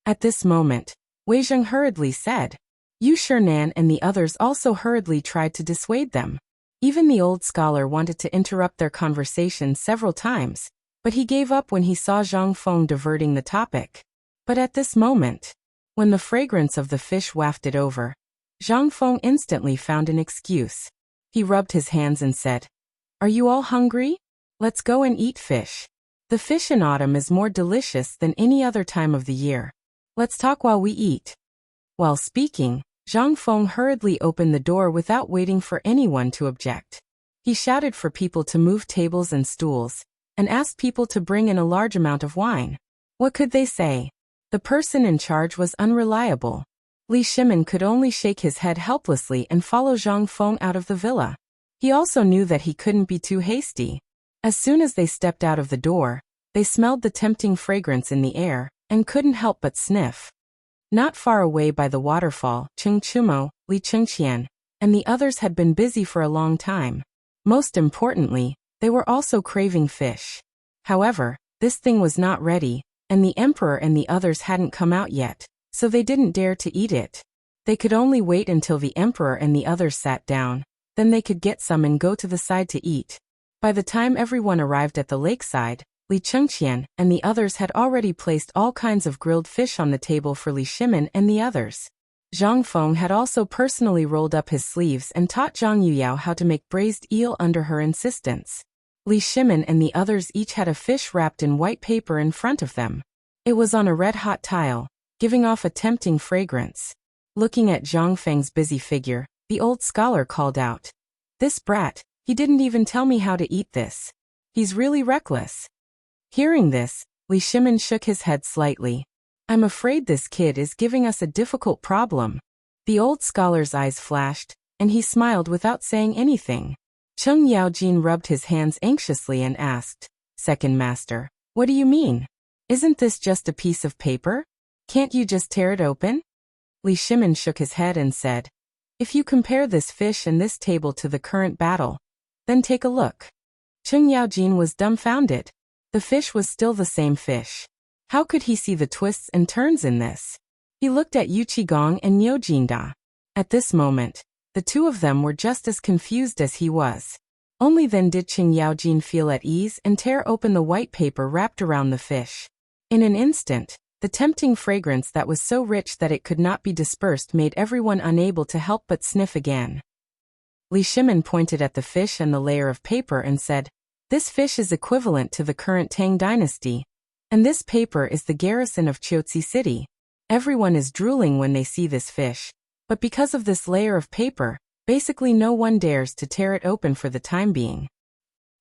At this moment, Wei Zheng hurriedly said. Yu Shinan and the others also hurriedly tried to dissuade them. Even the old scholar wanted to interrupt their conversation several times, but he gave up when he saw Zhang Feng diverting the topic. But at this moment, when the fragrance of the fish wafted over, Zhang Feng instantly found an excuse. He rubbed his hands and said, "Are you all hungry? Let's go and eat fish. The fish in autumn is more delicious than any other time of the year. Let's talk while we eat." While speaking, Zhang Feng hurriedly opened the door without waiting for anyone to object. He shouted for people to move tables and stools, and asked people to bring in a large amount of wine. What could they say? The person in charge was unreliable. Li Shimin could only shake his head helplessly and follow Zhang Feng out of the villa. He also knew that he couldn't be too hasty. As soon as they stepped out of the door, they smelled the tempting fragrance in the air, and couldn't help but sniff. Not far away by the waterfall, Cheng Chumo, Li Chengqian, and the others had been busy for a long time. Most importantly, they were also craving fish. However, this thing was not ready, and the emperor and the others hadn't come out yet, so they didn't dare to eat it. They could only wait until the emperor and the others sat down, then they could get some and go to the side to eat. By the time everyone arrived at the lakeside, Li Chengqian and the others had already placed all kinds of grilled fish on the table for Li Shimin and the others. Zhang Feng had also personally rolled up his sleeves and taught Zhang Yuyao how to make braised eel under her insistence. Li Shimin and the others each had a fish wrapped in white paper in front of them. It was on a red-hot tile, giving off a tempting fragrance. Looking at Zhang Feng's busy figure, the old scholar called out, "This brat, he didn't even tell me how to eat this. He's really reckless." Hearing this, Li Shimin shook his head slightly. "I'm afraid this kid is giving us a difficult problem." The old scholar's eyes flashed, and he smiled without saying anything. Cheng Yaojin rubbed his hands anxiously and asked, "Second master, what do you mean? Isn't this just a piece of paper? Can't you just tear it open?" Li Shimin shook his head and said, "If you compare this fish and this table to the current battle, then take a look." Cheng Yaojin was dumbfounded. The fish was still the same fish. How could he see the twists and turns in this? He looked at Yu Qigong and Niu Jinda. At this moment, the two of them were just as confused as he was. Only then did Cheng Yaojin feel at ease and tear open the white paper wrapped around the fish. In an instant, the tempting fragrance that was so rich that it could not be dispersed made everyone unable to help but sniff again. Li Shimin pointed at the fish and the layer of paper and said, "This fish is equivalent to the current Tang dynasty, and this paper is the garrison of Chiotzi City. Everyone is drooling when they see this fish, but because of this layer of paper, basically no one dares to tear it open for the time being.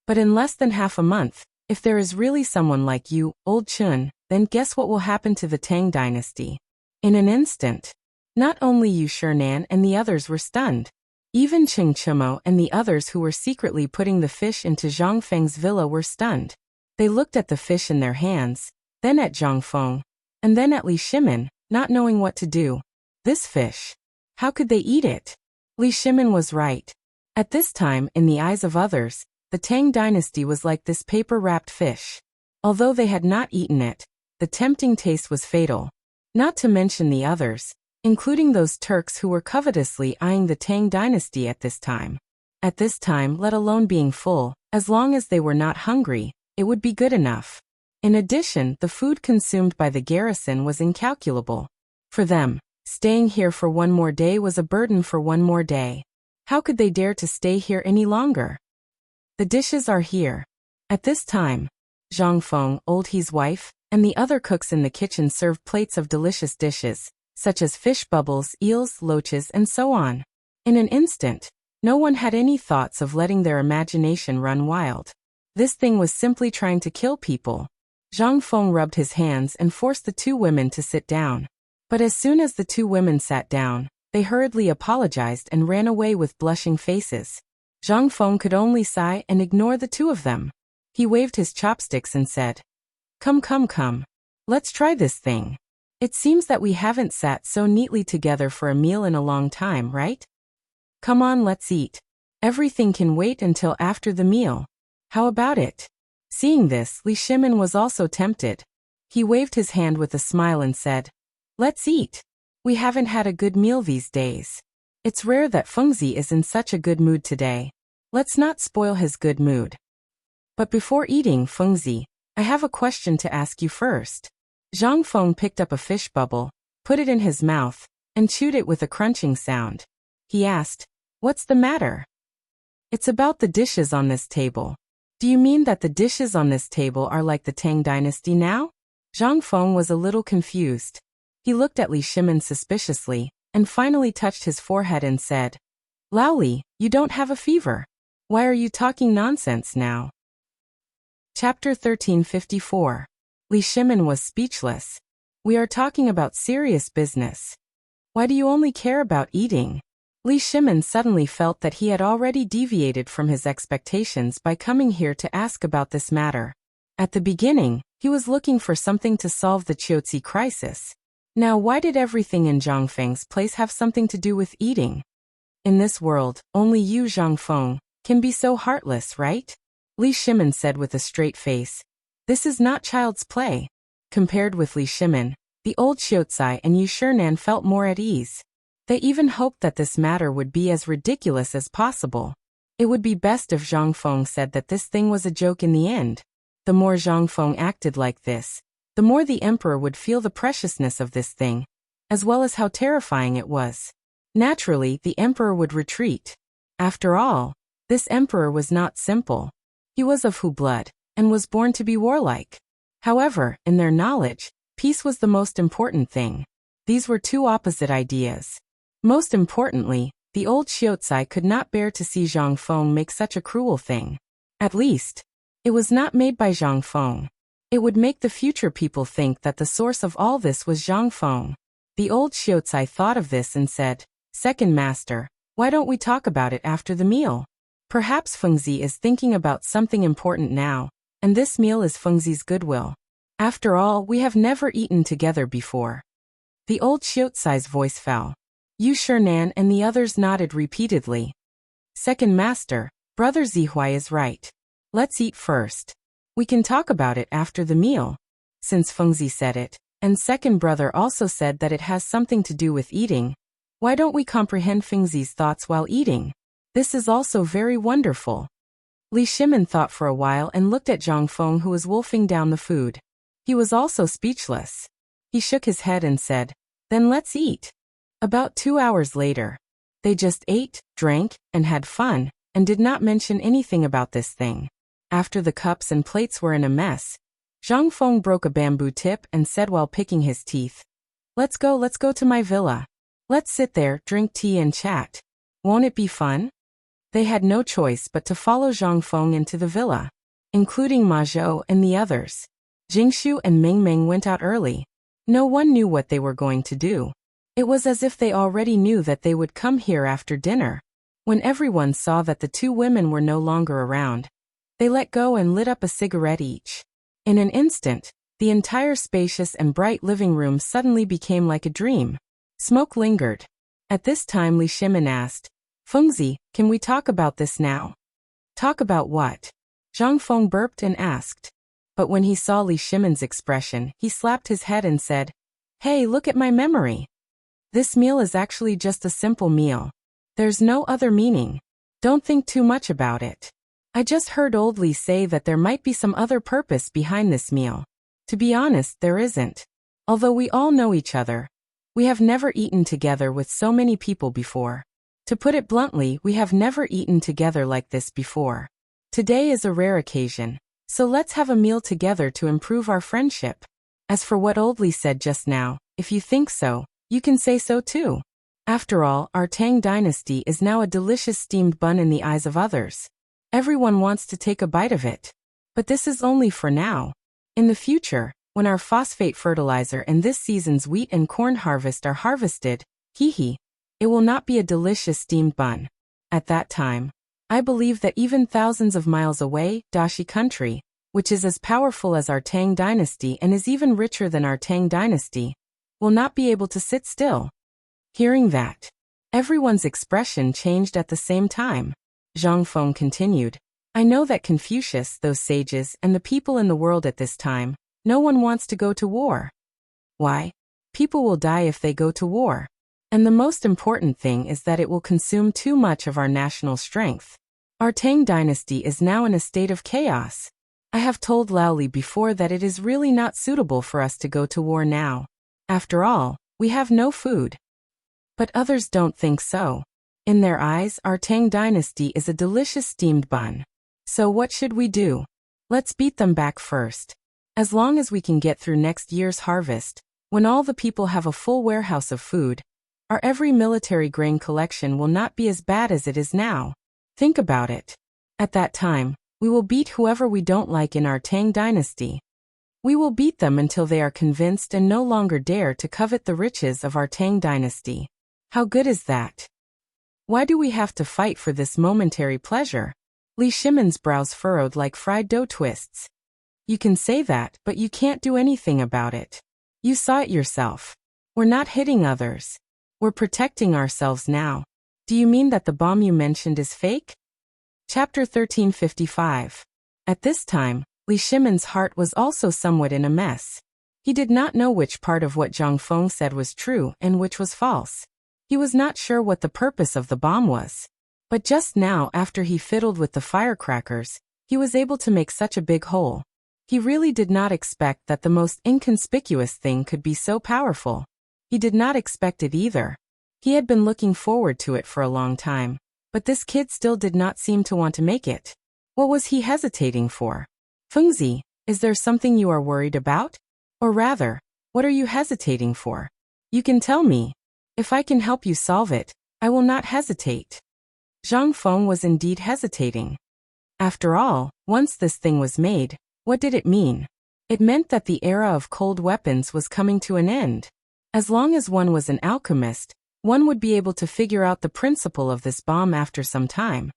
But in less than half a month, if there is really someone like you, Old Chun, then guess what will happen to the Tang dynasty?" In an instant, not only Yu Shinan and the others were stunned. Even Cheng Chumo and the others who were secretly putting the fish into Zhang Feng's villa were stunned. They looked at the fish in their hands, then at Zhang Feng, and then at Li Shimin, not knowing what to do. This fish. How could they eat it? Li Shimin was right. At this time, in the eyes of others, the Tang dynasty was like this paper-wrapped fish. Although they had not eaten it, the tempting taste was fatal. Not to mention the others, including those Turks who were covetously eyeing the Tang dynasty at this time. At this time, let alone being full, as long as they were not hungry, it would be good enough. In addition, the food consumed by the garrison was incalculable. For them, staying here for one more day was a burden for one more day. How could they dare to stay here any longer? The dishes are here. At this time, Zhang Feng, Old He's wife, and the other cooks in the kitchen served plates of delicious dishes, such as fish bubbles, eels, loaches, and so on. In an instant, no one had any thoughts of letting their imagination run wild. This thing was simply trying to kill people. Zhang Feng rubbed his hands and forced the two women to sit down. But as soon as the two women sat down, they hurriedly apologized and ran away with blushing faces. Zhang Feng could only sigh and ignore the two of them. He waved his chopsticks and said, "Come, come, come. Let's try this thing. It seems that we haven't sat so neatly together for a meal in a long time, right? Come on, let's eat. Everything can wait until after the meal. How about it?" Seeing this, Li Shimin was also tempted. He waved his hand with a smile and said, "Let's eat. We haven't had a good meal these days. It's rare that Fengzi is in such a good mood today. Let's not spoil his good mood. But before eating, Fengzi, I have a question to ask you first." Zhang Feng picked up a fish bubble, put it in his mouth, and chewed it with a crunching sound. He asked, "What's the matter?" "It's about the dishes on this table. Do you mean that the dishes on this table are like the Tang dynasty now?" Zhang Feng was a little confused. He looked at Li Shimin suspiciously, and finally touched his forehead and said, "Lao Li, you don't have a fever. Why are you talking nonsense now?" Chapter 1354. Li Shimin was speechless. "We are talking about serious business. Why do you only care about eating?" Li Shimin suddenly felt that he had already deviated from his expectations by coming here to ask about this matter. At the beginning, he was looking for something to solve the Qiuzi crisis. Now why did everything in Zhang Feng's place have something to do with eating? In this world, only you, Zhang Feng, can be so heartless, right? Li Shimin said with a straight face. This is not child's play. Compared with Li Shimin, the old Qiuzi and Yu Shinan felt more at ease. They even hoped that this matter would be as ridiculous as possible. It would be best if Zhang Feng said that this thing was a joke in the end. The more Zhang Feng acted like this, the more the emperor would feel the preciousness of this thing, as well as how terrifying it was. Naturally, the emperor would retreat. After all, this emperor was not simple. He was of Hu blood, and was born to be warlike. However, in their knowledge, peace was the most important thing. These were two opposite ideas. Most importantly, the old Qiuzi could not bear to see Zhang Feng make such a cruel thing. At least, it was not made by Zhang Feng. It would make the future people think that the source of all this was Zhang Feng. The old Qiuzi thought of this and said, "Second master, why don't we talk about it after the meal? Perhaps Fengzi is thinking about something important now, and this meal is Fengzi's goodwill. After all, we have never eaten together before." The old Qiuzi's voice fell. Yu Shinan and the others nodded repeatedly. "Second master, Brother Zihuai is right. Let's eat first. We can talk about it after the meal." Since Fengzi said it, and second brother also said that it has something to do with eating, why don't we comprehend Fengzi's thoughts while eating? This is also very wonderful. Li Shimin thought for a while and looked at Zhang Feng, who was wolfing down the food. He was also speechless. He shook his head and said, "Then let's eat." About 2 hours later, they just ate, drank, and had fun, and did not mention anything about this thing. After the cups and plates were in a mess, Zhang Feng broke a bamboo tip and said while picking his teeth, let's go to my villa. Let's sit there, drink tea and chat. Won't it be fun?" They had no choice but to follow Zhang Feng into the villa, including Ma Zhou and the others. Jingshu and Ming Ming went out early. No one knew what they were going to do. It was as if they already knew that they would come here after dinner. When everyone saw that the two women were no longer around, they let go and lit up a cigarette each. In an instant, the entire spacious and bright living room suddenly became like a dream. Smoke lingered. At this time Li Shimin asked, "Fengzi, can we talk about this now?" "Talk about what?" Zhang Feng burped and asked. But when he saw Li Shimin's expression, he slapped his head and said, "Hey, look at my memory. This meal is actually just a simple meal. There's no other meaning. Don't think too much about it. I just heard old Li say that there might be some other purpose behind this meal. To be honest, there isn't. Although we all know each other, we have never eaten together with so many people before. To put it bluntly, we have never eaten together like this before. Today is a rare occasion, so let's have a meal together to improve our friendship. As for what old Li said just now, if you think so, you can say so too. After all, our Tang dynasty is now a delicious steamed bun in the eyes of others. Everyone wants to take a bite of it. But this is only for now. In the future, when our phosphate fertilizer and this season's wheat and corn harvest are harvested, it will not be a delicious steamed bun. At that time, I believe that even thousands of miles away, Dashi country, which is as powerful as our Tang dynasty and is even richer than our Tang dynasty, will not be able to sit still. Hearing that, everyone's expression changed at the same time. Zhang Feng continued, I know that Confucius, those sages, and the people in the world at this time, no one wants to go to war. Why? People will die if they go to war. And the most important thing is that it will consume too much of our national strength. Our Tang dynasty is now in a state of chaos. I have told Laoli before that it is really not suitable for us to go to war now. After all, we have no food. But others don't think so. In their eyes, our Tang dynasty is a delicious steamed bun. So what should we do? Let's beat them back first. As long as we can get through next year's harvest, when all the people have a full warehouse of food, our every military grain collection will not be as bad as it is now. Think about it. At that time, we will beat whoever we don't like in our Tang dynasty. We will beat them until they are convinced and no longer dare to covet the riches of our Tang dynasty. How good is that? Why do we have to fight for this momentary pleasure? Li Shimon's brows furrowed like fried dough twists. You can say that, but you can't do anything about it. You saw it yourself. We're not hitting others. We're protecting ourselves now. Do you mean that the bomb you mentioned is fake? Chapter 1355. At this time, Li Shimon's heart was also somewhat in a mess. He did not know which part of what Zhang Feng said was true and which was false. He was not sure what the purpose of the bomb was. But just now, after he fiddled with the firecrackers, he was able to make such a big hole. He really did not expect that the most inconspicuous thing could be so powerful. He did not expect it either. He had been looking forward to it for a long time, but this kid still did not seem to want to make it. What was he hesitating for? Fengzi, is there something you are worried about? Or rather, what are you hesitating for? You can tell me. If I can help you solve it, I will not hesitate. Zhang Feng was indeed hesitating. After all, once this thing was made, what did it mean? It meant that the era of cold weapons was coming to an end. As long as one was an alchemist, one would be able to figure out the principle of this bomb after some time.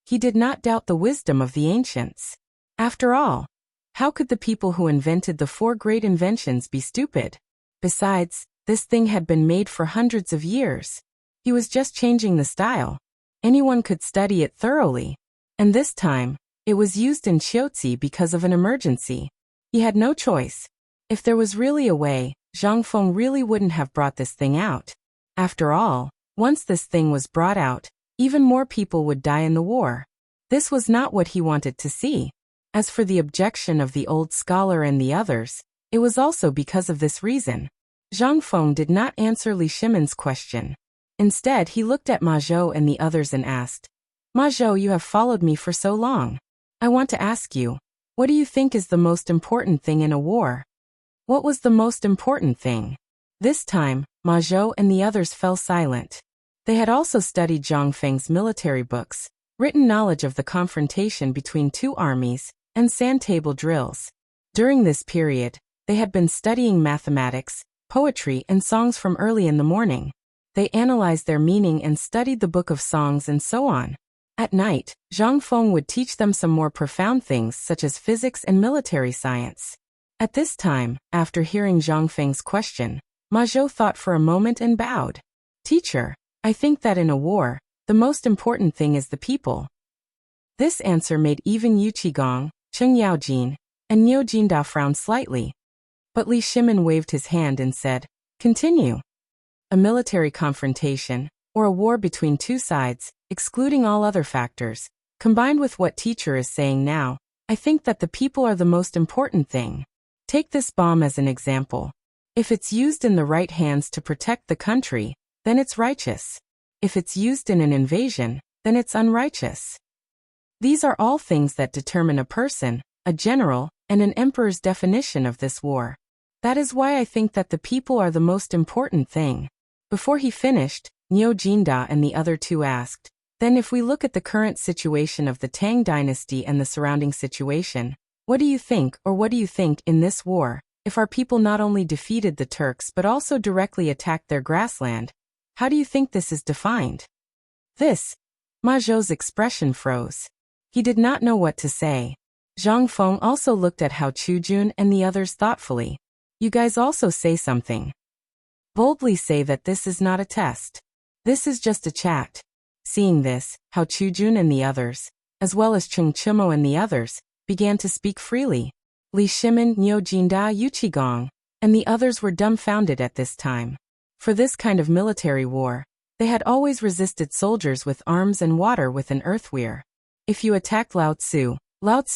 He did not doubt the wisdom of the ancients. After all, how could the people who invented the 4 great inventions be stupid? Besides, this thing had been made for hundreds of years. He was just changing the style. Anyone could study it thoroughly. And this time, it was used in Qiuzi because of an emergency. He had no choice. If there was really a way, Zhang Feng really wouldn't have brought this thing out. After all, once this thing was brought out, even more people would die in the war. This was not what he wanted to see. As for the objection of the old scholar and the others, it was also because of this reason. Zhang Feng did not answer Li Shimon's question. Instead, he looked at Ma Zhou and the others and asked, Ma Zhou, you have followed me for so long. I want to ask you, what do you think is the most important thing in a war? What was the most important thing? This time, Ma Zhou and the others fell silent. They had also studied Zhang Feng's military books, written knowledge of the confrontation between 2 armies, and sand table drills. During this period, they had been studying mathematics, poetry, and songs from early in the morning. They analyzed their meaning and studied the book of songs and so on. At night, Zhang Feng would teach them some more profound things such as physics and military science. At this time, after hearing Zhang Feng's question, Ma Zhou thought for a moment and bowed. Teacher, I think that in a war, the most important thing is the people. This answer made even Yu Qigong, Cheng Yaojin, and Niu Jindao frown slightly. But Li Shimon waved his hand and said, Continue. A military confrontation, or a war between 2 sides, excluding all other factors, combined with what teacher is saying now, I think that the people are the most important thing. Take this bomb as an example. If it's used in the right hands to protect the country, then it's righteous. If it's used in an invasion, then it's unrighteous. These are all things that determine a person, a general, and an emperor's definition of this war. That is why I think that the people are the most important thing. Before he finished, Niu Jinda and the other 2 asked, Then if we look at the current situation of the Tang dynasty and the surrounding situation, what do you think in this war, If our people not only defeated the Turks but also directly attacked their grassland, how do you think this is defined? This. Ma Zhou's expression froze. He did not know what to say. Zhang Feng also looked at Hao Chujun and the others thoughtfully. You guys also say something. Boldly say that this is not a test. This is just a chat. Seeing this, Hao Chujun and the others, as well as Cheng Chimo and the others, began to speak freely. Li Shimin, Niu Jinda, Yuqigong, and the others were dumbfounded at this time. For this kind of military war, they had always resisted soldiers with arms and water with an earthweir. If you attacked Lao Tzu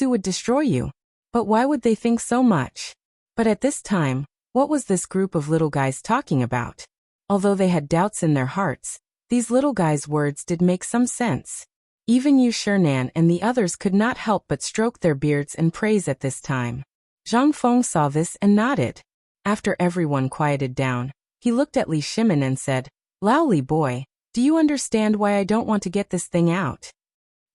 would destroy you. But why would they think so much? But at this time, what was this group of little guys talking about? Although they had doubts in their hearts, these little guys' words did make some sense. Even Yu Shernan and the others could not help but stroke their beards and praise at this time. Zhang Feng saw this and nodded. After everyone quieted down, he looked at Li Shimin and said, Lao Li boy, do you understand why I don't want to get this thing out?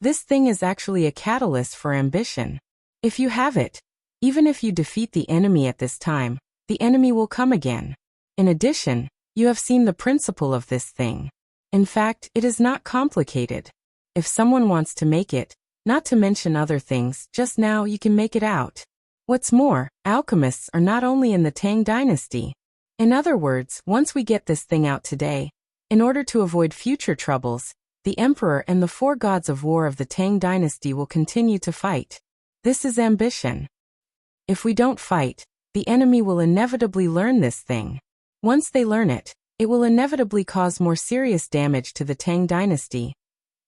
This thing is actually a catalyst for ambition. If you have it, even if you defeat the enemy at this time, the enemy will come again. In addition, you have seen the principle of this thing. In fact, it is not complicated. If someone wants to make it, not to mention other things, just now you can make it out. What's more, alchemists are not only in the Tang dynasty. In other words, once we get this thing out today, in order to avoid future troubles, the emperor and the 4 gods of war of the Tang dynasty will continue to fight. This is ambition. If we don't fight, the enemy will inevitably learn this thing. Once they learn it, it will inevitably cause more serious damage to the Tang dynasty.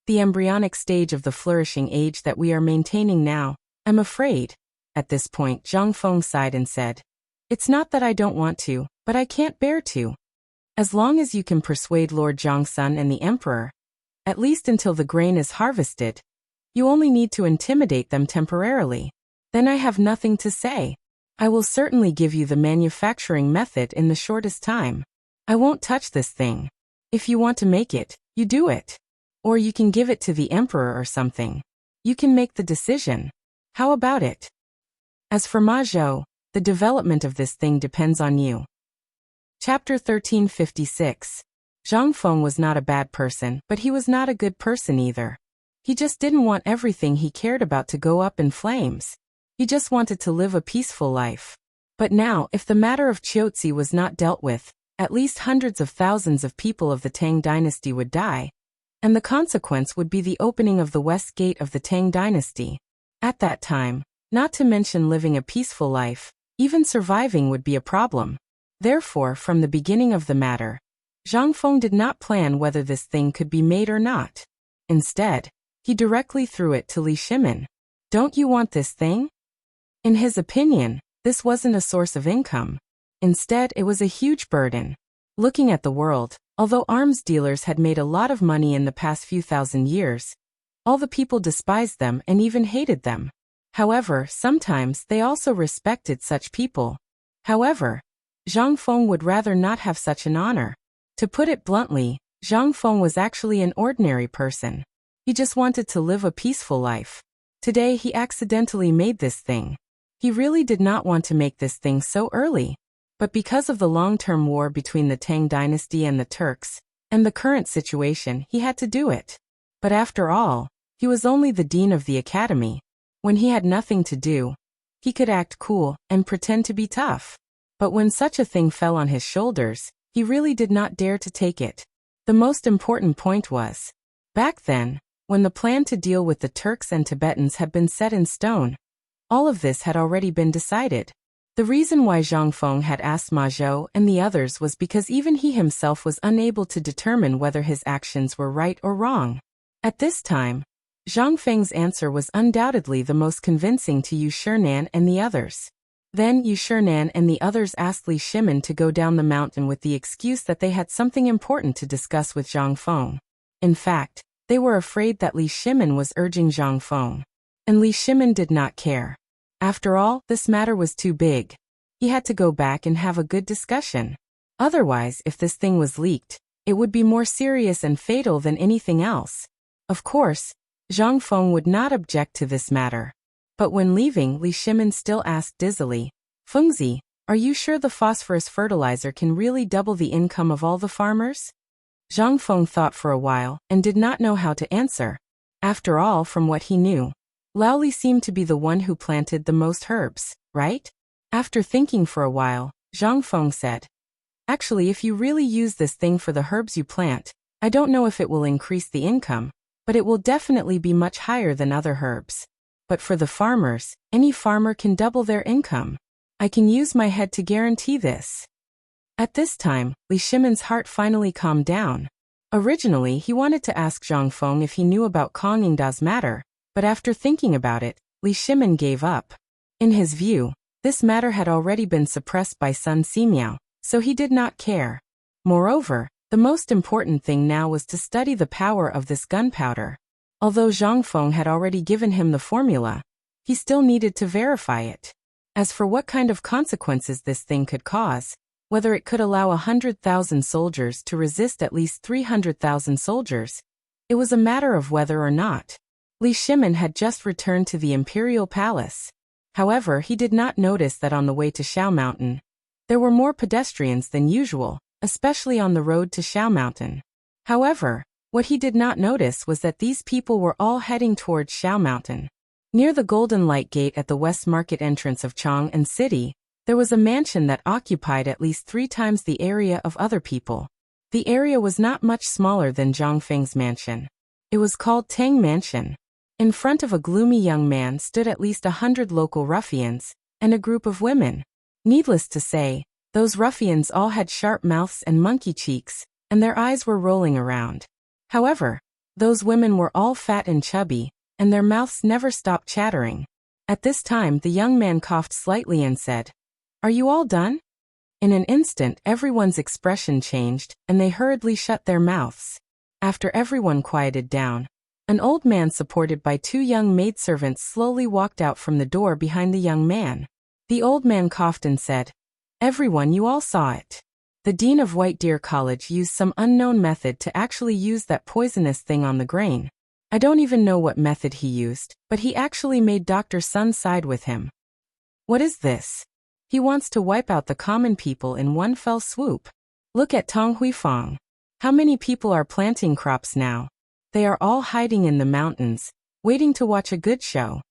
The embryonic stage of the flourishing age that we are maintaining now, I'm afraid. At this point, Zhang Feng sighed and said, It's not that I don't want to, but I can't bear to. As long as you can persuade Lord Zhongsun and the emperor, at least until the grain is harvested, you only need to intimidate them temporarily. Then I have nothing to say. I will certainly give you the manufacturing method in the shortest time. I won't touch this thing. If you want to make it, you do it. Or you can give it to the emperor or something. You can make the decision. How about it? As for Ma Zhou, the development of this thing depends on you. Chapter 1356. Zhang Feng was not a bad person, but he was not a good person either. He just didn't want everything he cared about to go up in flames. He just wanted to live a peaceful life. But now, if the matter of Qiuzi was not dealt with, at least hundreds of thousands of people of the Tang dynasty would die, and the consequence would be the opening of the west gate of the Tang dynasty. At that time, not to mention living a peaceful life, even surviving would be a problem. Therefore, from the beginning of the matter, Zhang Feng did not plan whether this thing could be made or not. Instead, he directly threw it to Li Shimin. Don't you want this thing? In his opinion, this wasn't a source of income. Instead, it was a huge burden. Looking at the world, although arms dealers had made a lot of money in the past few thousand years, all the people despised them and even hated them. However, sometimes they also respected such people. However, Zhang Feng would rather not have such an honor. To put it bluntly, Zhang Feng was actually an ordinary person. He just wanted to live a peaceful life. Today he accidentally made this thing. He really did not want to make this thing so early. But because of the long-term war between the Tang dynasty and the Turks, and the current situation, he had to do it. But after all, he was only the dean of the academy. When he had nothing to do, he could act cool and pretend to be tough. But when such a thing fell on his shoulders, he really did not dare to take it. The most important point was, back then, when the plan to deal with the Turks and Tibetans had been set in stone, all of this had already been decided. The reason why Zhang Feng had asked Ma Zhou and the others was because even he himself was unable to determine whether his actions were right or wrong. At this time, Zhang Feng's answer was undoubtedly the most convincing to Yu Shernan and the others. Then Yu Shernan and the others asked Li Shimin to go down the mountain with the excuse that they had something important to discuss with Zhang Feng. In fact, they were afraid that Li Shimin was urging Zhang Feng. And Li Shimin did not care. After all, this matter was too big. He had to go back and have a good discussion. Otherwise, if this thing was leaked, it would be more serious and fatal than anything else. Of course, Zhang Feng would not object to this matter. But when leaving, Li Shimin still asked dizzily, Fengzi, Are you sure the phosphorus fertilizer can really double the income of all the farmers? Zhang Feng thought for a while and did not know how to answer. After all, from what he knew, Lao Li seemed to be the one who planted the most herbs, right? After thinking for a while, Zhang Feng said, "Actually, if you really use this thing for the herbs you plant, I don't know if it will increase the income, but it will definitely be much higher than other herbs. But for the farmers, any farmer can double their income. I can use my head to guarantee this." At this time, Li Shimon's heart finally calmed down. Originally, he wanted to ask Zhang Feng if he knew about Kong Yingda's matter, but after thinking about it, Li Shimon gave up. In his view, this matter had already been suppressed by Sun Simiao, so he did not care. Moreover, the most important thing now was to study the power of this gunpowder. Although Zhang Feng had already given him the formula, he still needed to verify it. As for what kind of consequences this thing could cause, whether it could allow 100,000 soldiers to resist at least 300,000 soldiers, it was a matter of whether or not. Li Shimon had just returned to the imperial palace. However, he did not notice that on the way to Shao Mountain, there were more pedestrians than usual, especially on the road to Shao Mountain. However, what he did not notice was that these people were all heading towards Shao Mountain. Near the Golden Light Gate at the West Market entrance of Chang'an City, there was a mansion that occupied at least 3 times the area of other people. The area was not much smaller than Zhang Feng's mansion. It was called Tang Mansion. In front of a gloomy young man stood at least 100 local ruffians, and a group of women. Needless to say, those ruffians all had sharp mouths and monkey cheeks, and their eyes were rolling around. However, those women were all fat and chubby, and their mouths never stopped chattering. At this time, the young man coughed slightly and said, "Are you all done?" In an instant, everyone's expression changed, and they hurriedly shut their mouths. After everyone quieted down, an old man supported by 2 young maidservants slowly walked out from the door behind the young man. The old man coughed and said, "Everyone, you all saw it. The dean of White Deer College used some unknown method to actually use that poisonous thing on the grain. I don't even know what method he used, but he actually made Dr. Sun side with him. What is this? He wants to wipe out the common people in one fell swoop. Look at Tong Huifang. How many people are planting crops now? They are all hiding in the mountains, waiting to watch a good show.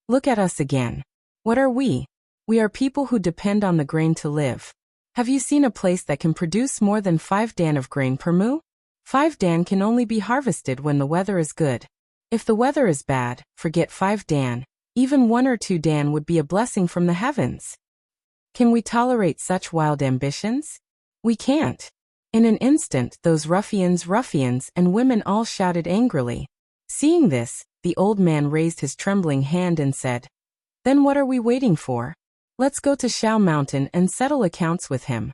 Look at us again. What are we? We are people who depend on the grain to live. Have you seen a place that can produce more than 5 dan of grain per mu? 5 dan can only be harvested when the weather is good. If the weather is bad, forget 5 dan. Even 1 or 2 dan would be a blessing from the heavens. Can we tolerate such wild ambitions? We can't." In an instant, those ruffians and women all shouted angrily. Seeing this, the old man raised his trembling hand and said, "Then what are we waiting for? Let's go to Shao Mountain and settle accounts with him."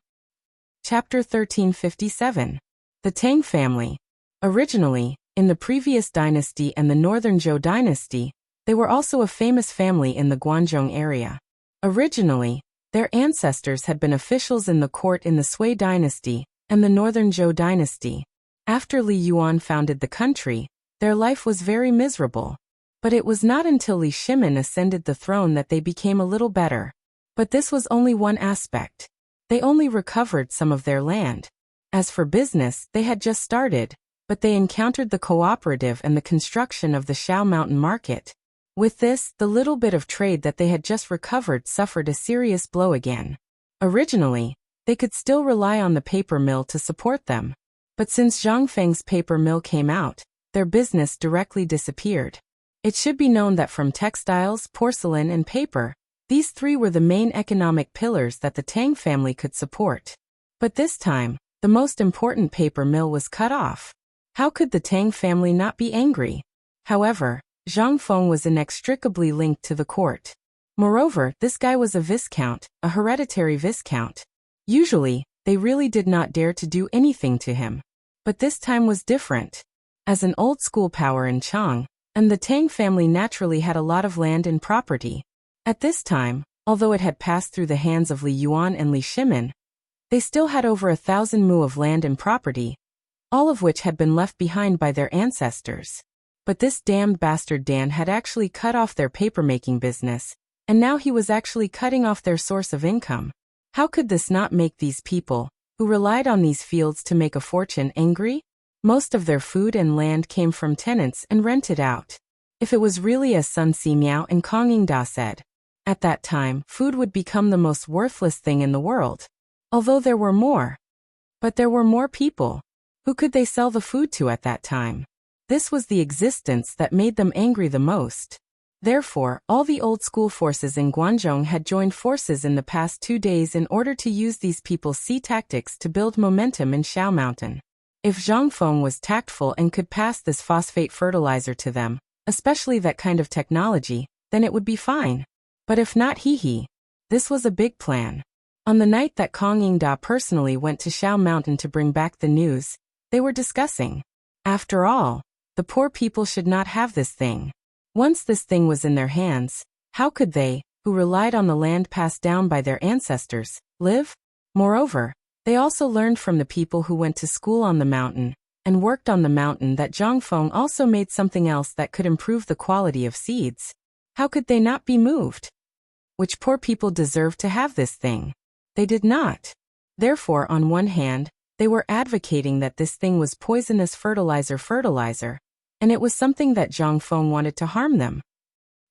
Chapter 1357. The Tang family. Originally, in the previous dynasty and the Northern Zhou dynasty, they were also a famous family in the Guangzhou area. Originally, their ancestors had been officials in the court in the Sui dynasty and the Northern Zhou dynasty. After Li Yuan founded the country, their life was very miserable. But it was not until Li Shimon ascended the throne that they became a little better. But this was only one aspect. They only recovered some of their land. As for business, they had just started, but they encountered the cooperative and the construction of the Shao Mountain market. With this, the little bit of trade that they had just recovered suffered a serious blow again. Originally, they could still rely on the paper mill to support them. But since Zhang Feng's paper mill came out, their business directly disappeared. It should be known that from textiles, porcelain, and paper, these 3 were the main economic pillars that the Tang family could support. But this time, the most important paper mill was cut off. How could the Tang family not be angry? However, Zhang Feng was inextricably linked to the court. Moreover, this guy was a viscount, a hereditary viscount. Usually, they really did not dare to do anything to him. But this time was different. As an old-school power in Chang, and the Tang family naturally had a lot of land and property. At this time, although it had passed through the hands of Li Yuan and Li Shimon, they still had over 1,000 mu of land and property, all of which had been left behind by their ancestors. But this damned bastard Dan had actually cut off their paper-making business, and now he was actually cutting off their source of income. How could this not make these people, who relied on these fields to make a fortune, angry? Most of their food and land came from tenants and rented out. If it was really as Sun Si Miao and Kong Yingda said, at that time, food would become the most worthless thing in the world. Although there were more. But there were more people. Who could they sell the food to at that time? This was the existence that made them angry the most. Therefore, all the old-school forces in Guangzhou had joined forces in the past 2 days in order to use these people's sea tactics to build momentum in Shao Mountain. If Zhang Feng was tactful and could pass this phosphate fertilizer to them, especially that kind of technology, then it would be fine. But if not, this was a big plan. On the night that Kong Yingda personally went to Shao Mountain to bring back the news, they were discussing. After all, the poor people should not have this thing. Once this thing was in their hands, how could they, who relied on the land passed down by their ancestors, live? Moreover, they also learned from the people who went to school on the mountain and worked on the mountain that Zhang Feng also made something else that could improve the quality of seeds. How could they not be moved? Which poor people deserved to have this thing? They did not. Therefore, on one hand, they were advocating that this thing was poisonous fertilizer, and it was something that Zhang Feng wanted to harm them.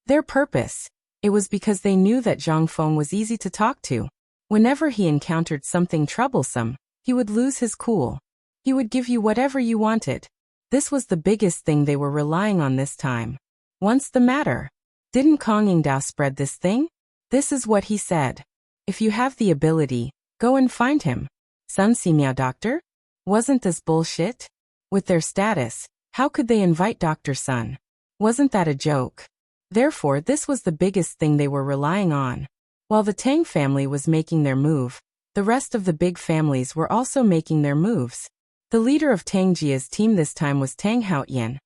Their purpose, it was because they knew that Zhang Feng was easy to talk to. Whenever he encountered something troublesome, he would lose his cool. He would give you whatever you wanted. This was the biggest thing they were relying on this time. What's the matter? Didn't Kong Yingda spread this thing? This is what he said. If you have the ability, go and find him. Sun Si Miao doctor? Wasn't this bullshit? With their status, how could they invite Dr. Sun? Wasn't that a joke? Therefore, this was the biggest thing they were relying on. While the Tang family was making their move, the rest of the big families were also making their moves. The leader of Tang Jia's team this time was Tang Haotian,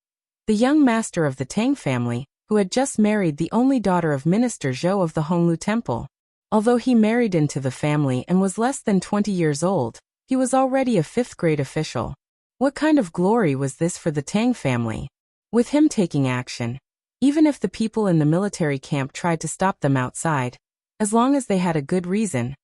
the young master of the Tang family, who had just married the only daughter of Minister Zhou of the Honglu Temple. Although he married into the family and was less than 20 years old, he was already a 5th-grade official. What kind of glory was this for the Tang family? With him taking action, even if the people in the military camp tried to stop them outside, as long as they had a good reason,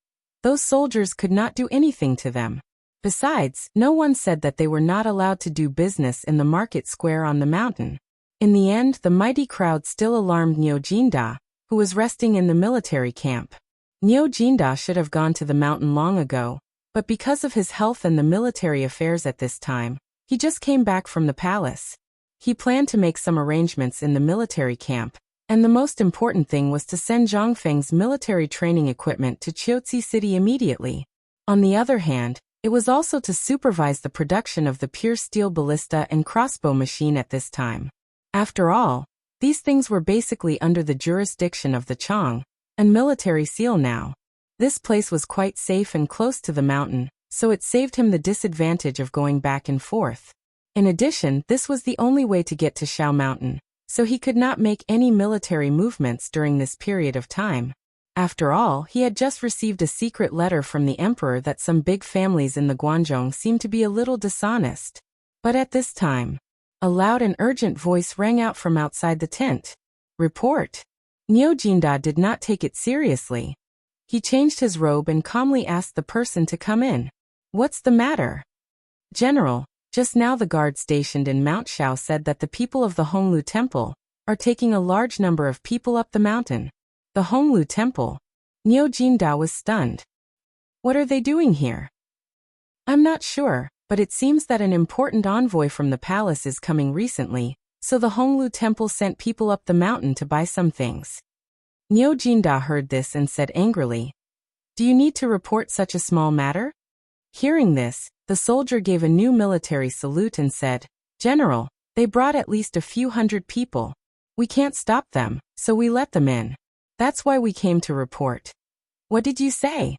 those soldiers could not do anything to them. Besides, no one said that they were not allowed to do business in the market square on the mountain. In the end, the mighty crowd still alarmed Niu Jinda, who was resting in the military camp. Niu Jinda should have gone to the mountain long ago, but because of his health and the military affairs at this time, he just came back from the palace. He planned to make some arrangements in the military camp, and the most important thing was to send Zhang Feng's military training equipment to Qiuzi City immediately. On the other hand, it was also to supervise the production of the pure steel ballista and crossbow machine at this time. After all, these things were basically under the jurisdiction of the Chang and military seal now. This place was quite safe and close to the mountain, so it saved him the disadvantage of going back and forth. In addition, this was the only way to get to Shao Mountain, so he could not make any military movements during this period of time. After all, he had just received a secret letter from the emperor that some big families in the Guangzhou seemed to be a little dishonest. But at this time, a loud and urgent voice rang out from outside the tent. Report. Niu Jinda did not take it seriously. He changed his robe and calmly asked the person to come in. What's the matter? General, just now the guard stationed in Mount Shao said that the people of the Honglu Temple are taking a large number of people up the mountain. The Honglu Temple? Niu Jinda was stunned. What are they doing here? I'm not sure, but it seems that an important envoy from the palace is coming recently, so the Honglu Temple sent people up the mountain to buy some things. Niu Jinda heard this and said angrily, Do you need to report such a small matter? Hearing this, the soldier gave a new military salute and said, General, they brought at least a few hundred people. We can't stop them, so we let them in. That's why we came to report. What did you say?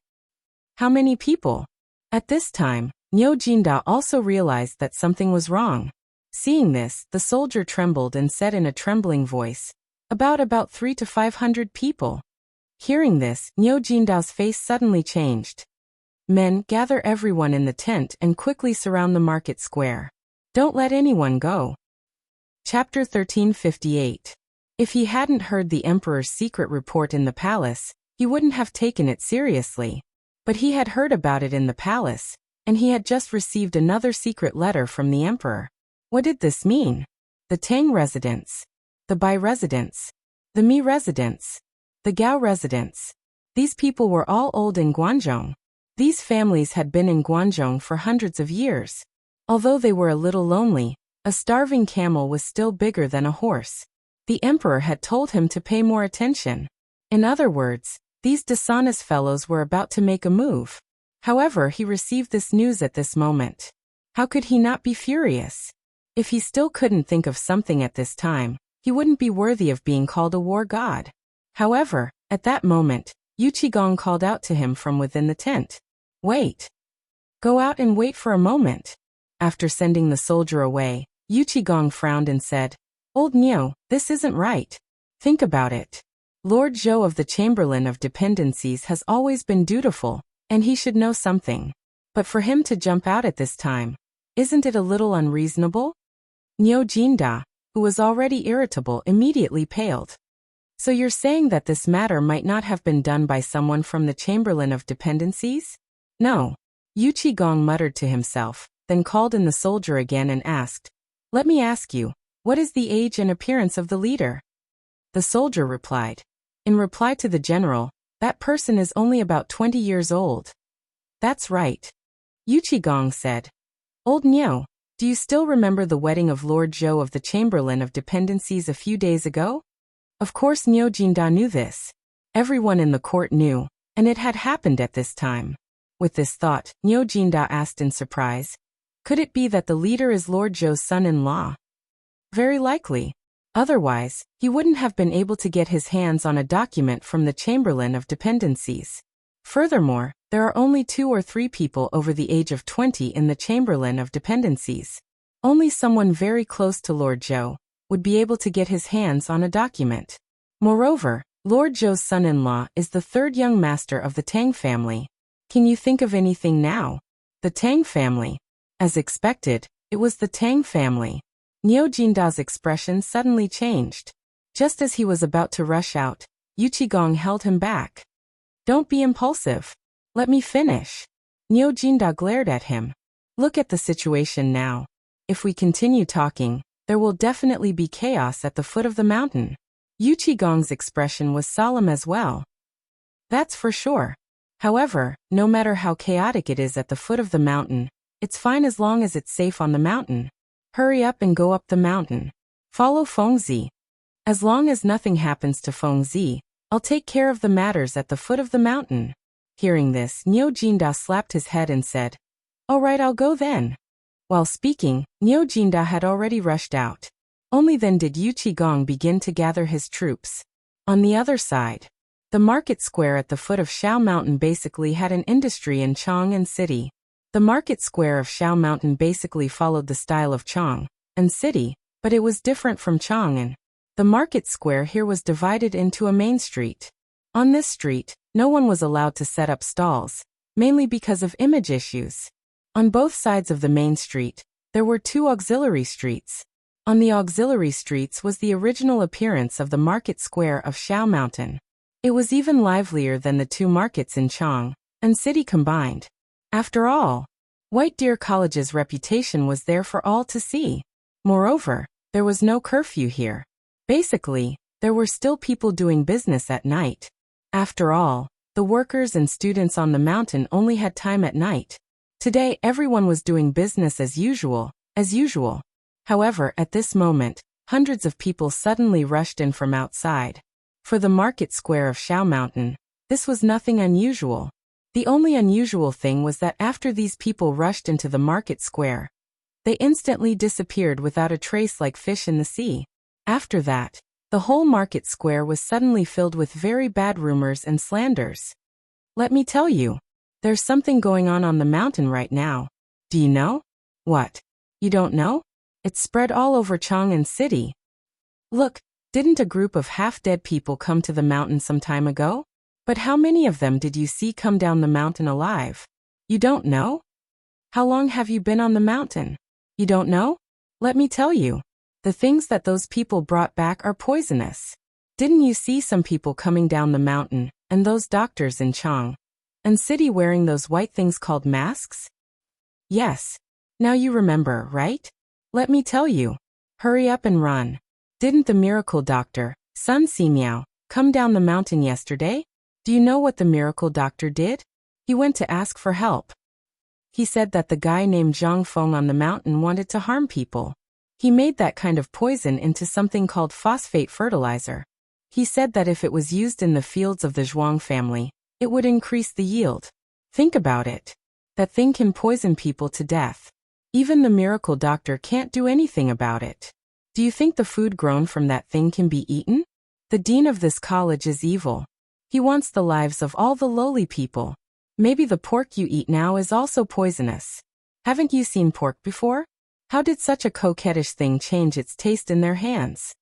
How many people? At this time, Niu Jinda also realized that something was wrong. Seeing this, the soldier trembled and said in a trembling voice, About 300 to 500 people. Hearing this, Niu Jinda's face suddenly changed. Men, gather everyone in the tent and quickly surround the market square. Don't let anyone go. Chapter 1358. If he hadn't heard the emperor's secret report in the palace, he wouldn't have taken it seriously. But he had heard about it in the palace, and he had just received another secret letter from the emperor. What did this mean? The Tang residents, the Bai residents, the Mi residents, the Gao residents. These people were all old in Guangzhou. These families had been in Guangzhou for hundreds of years. Although they were a little lonely, a starving camel was still bigger than a horse. The emperor had told him to pay more attention. In other words, these dishonest fellows were about to make a move. However, he received this news at this moment. How could he not be furious? If he still couldn't think of something at this time, he wouldn't be worthy of being called a war god. However, at that moment, Yu Qigong called out to him from within the tent. Wait. Go out and wait for a moment. After sending the soldier away, Yu Qigong frowned and said, Old Niu, this isn't right. Think about it. Lord Zhou of the Chamberlain of Dependencies has always been dutiful, and he should know something. But for him to jump out at this time, isn't it a little unreasonable? Niu Jinda, who was already irritable, immediately paled. So you're saying that this matter might not have been done by someone from the Chamberlain of Dependencies? No. Yu Qigong muttered to himself, then called in the soldier again and asked, Let me ask you, what is the age and appearance of the leader? The soldier replied. In reply to the general, that person is only about 20 years old. That's right. Yu Qigong said. Old Niu, do you still remember the wedding of Lord Zhou of the Chamberlain of Dependencies a few days ago? Of course Niu Jinda knew this. Everyone in the court knew, and it had happened at this time. With this thought, Niu Jinda asked in surprise, Could it be that the leader is Lord Zhou's son-in-law? Very likely. Otherwise, he wouldn't have been able to get his hands on a document from the Chamberlain of Dependencies. Furthermore, there are only 2 or 3 people over the age of 20 in the Chamberlain of Dependencies. Only someone very close to Lord Zhou would be able to get his hands on a document. Moreover, Lord Zhou's son-in-law is the 3rd young master of the Tang family. Can you think of anything now? The Tang family. As expected, it was the Tang family. Niu Jinda's expression suddenly changed. Just as he was about to rush out, Yu Qigong held him back. Don't be impulsive. Let me finish. Niu Jinda glared at him. Look at the situation now. If we continue talking, there will definitely be chaos at the foot of the mountain. Yu Qigong's expression was solemn as well. That's for sure. However, no matter how chaotic it is at the foot of the mountain, it's fine as long as it's safe on the mountain. Hurry up and go up the mountain. Follow Fengzi. As long as nothing happens to Fengzi, I'll take care of the matters at the foot of the mountain. Hearing this, Niu Jinda slapped his head and said, All right, I'll go then. While speaking, Niu Jinda had already rushed out. Only then did Yu Qigong begin to gather his troops. On the other side, the market square at the foot of Shao Mountain basically had an industry in Chang and City. The market square of Shao Mountain basically followed the style of Chang and City, but it was different from Chang'an. The market square here was divided into a main street. On this street, no one was allowed to set up stalls, mainly because of image issues. On both sides of the main street, there were 2 auxiliary streets. On the auxiliary streets was the original appearance of the market square of Shao Mountain. It was even livelier than the 2 markets in Chang and City combined. After all, White Deer College's reputation was there for all to see. Moreover, there was no curfew here. Basically, there were still people doing business at night. After all, the workers and students on the mountain only had time at night. Today everyone was doing business as usual. However, at this moment, hundreds of people suddenly rushed in from outside. For the market square of Shao Mountain, this was nothing unusual. The only unusual thing was that after these people rushed into the market square, they instantly disappeared without a trace like fish in the sea. After that, the whole market square was suddenly filled with very bad rumors and slanders. Let me tell you, there's something going on the mountain right now. Do you know? What? You don't know? It's spread all over Chang'an City. Look, didn't a group of half-dead people come to the mountain some time ago? But how many of them did you see come down the mountain alive? You don't know? How long have you been on the mountain? You don't know? Let me tell you. The things that those people brought back are poisonous. Didn't you see some people coming down the mountain, and those doctors in Chang And city wearing those white things called masks? Yes. Now you remember, right? Let me tell you. Hurry up and run. Didn't the miracle doctor, Sun Si Miao, come down the mountain yesterday? Do you know what the miracle doctor did? He went to ask for help. He said that the guy named Zhang Feng on the mountain wanted to harm people. He made that kind of poison into something called phosphate fertilizer. He said that if it was used in the fields of the Zhuang family, it would increase the yield. Think about it. That thing can poison people to death. Even the miracle doctor can't do anything about it. Do you think the food grown from that thing can be eaten? The dean of this college is evil. He wants the lives of all the lowly people. Maybe the pork you eat now is also poisonous. Haven't you seen pork before? How did such a coquettish thing change its taste in their hands?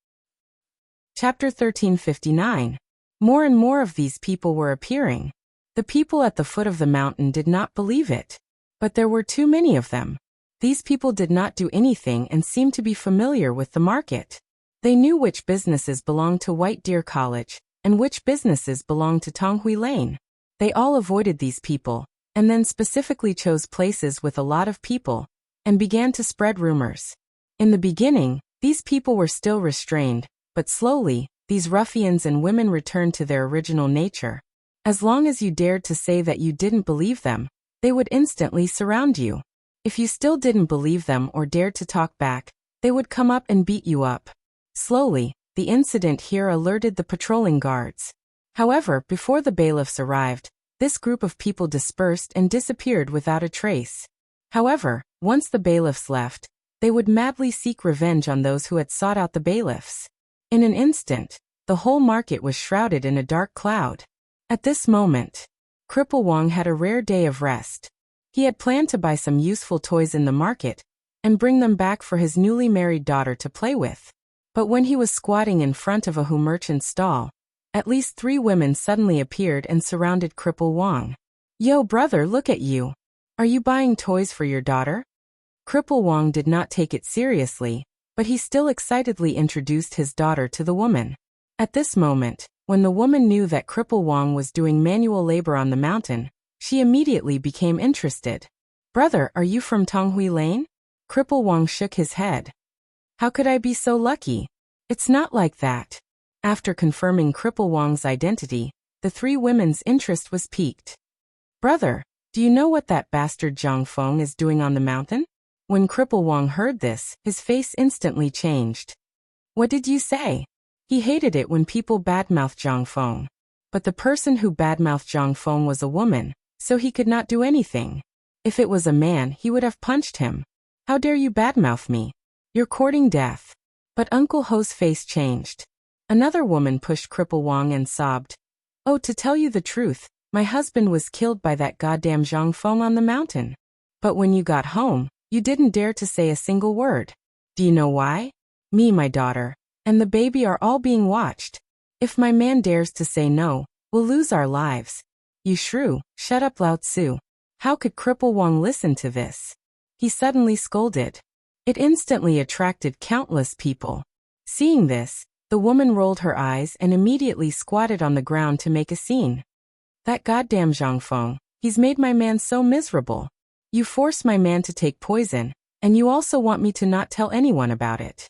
Chapter 1359. More and more of these people were appearing. The people at the foot of the mountain did not believe it. But there were too many of them. These people did not do anything and seemed to be familiar with the market. They knew which businesses belonged to White Deer College, and which businesses belonged to Tonghui Lane. They all avoided these people, and then specifically chose places with a lot of people, and began to spread rumors. In the beginning, these people were still restrained, but slowly, these ruffians and women returned to their original nature. As long as you dared to say that you didn't believe them, they would instantly surround you. If you still didn't believe them or dared to talk back, they would come up and beat you up. Slowly, the incident here alerted the patrolling guards. However, before the bailiffs arrived, this group of people dispersed and disappeared without a trace. However, once the bailiffs left, they would madly seek revenge on those who had sought out the bailiffs. In an instant, the whole market was shrouded in a dark cloud. At this moment, Cripple Wong had a rare day of rest. He had planned to buy some useful toys in the market and bring them back for his newly married daughter to play with. But when he was squatting in front of a merchant's stall, at least 3 women suddenly appeared and surrounded Cripple Wong. "Yo, brother, look at you. Are you buying toys for your daughter?" Cripple Wong did not take it seriously, but he still excitedly introduced his daughter to the woman. At this moment, when the woman knew that Cripple Wong was doing manual labor on the mountain, she immediately became interested. "Brother, are you from Tonghui Lane?" Cripple Wong shook his head. "How could I be so lucky? It's not like that." After confirming Cripple Wong's identity, the 3 women's interest was piqued. "Brother, do you know what that bastard Zhang Feng is doing on the mountain?" When Cripple Wong heard this, his face instantly changed. "What did you say?" He hated it when people badmouthed Zhang Feng. But the person who badmouthed Zhang Feng was a woman, so he could not do anything. If it was a man, he would have punched him. "How dare you badmouth me? You're courting death." But Uncle Ho's face changed. Another woman pushed Cripple Wong and sobbed, "Oh, to tell you the truth, my husband was killed by that goddamn Zhang Feng on the mountain. But when you got home, you didn't dare to say a single word. Do you know why? Me, my daughter, and the baby are all being watched. If my man dares to say no, we'll lose our lives." "You shrew, shut up, Lao Tzu." How could Cripple Wong listen to this? He suddenly scolded. It instantly attracted countless people. Seeing this, the woman rolled her eyes and immediately squatted on the ground to make a scene. "That goddamn Zhang Feng, he's made my man so miserable. You force my man to take poison, and you also want me to not tell anyone about it.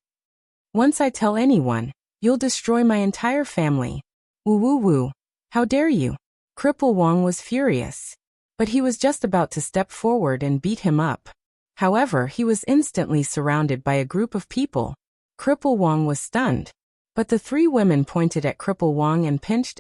Once I tell anyone, you'll destroy my entire family. Woo woo woo. How dare you?" Cripple Wong was furious. But he was just about to step forward and beat him up. However, he was instantly surrounded by a group of people. Cripple Wong was stunned. But the 3 women pointed at Cripple Wong and pinched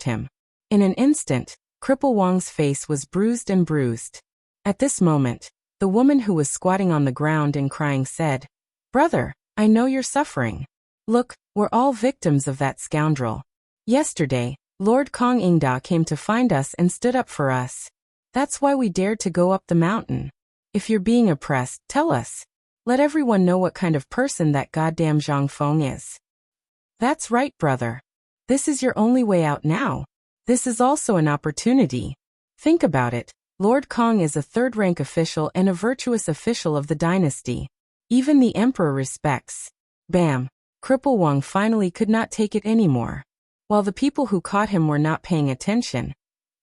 him. In an instant, Cripple Wong's face was bruised and bruised. At this moment, the woman who was squatting on the ground and crying said, "Brother, I know you're suffering. Look, we're all victims of that scoundrel. Yesterday, Lord Kong Ingda came to find us and stood up for us. That's why we dared to go up the mountain. If you're being oppressed, tell us. Let everyone know what kind of person that goddamn Zhang Feng is." "That's right, brother. This is your only way out now. This is also an opportunity. Think about it. Lord Kong is a 3rd-rank official and a virtuous official of the dynasty. Even the emperor respects." Bam! Cripple Wong finally could not take it anymore. While the people who caught him were not paying attention,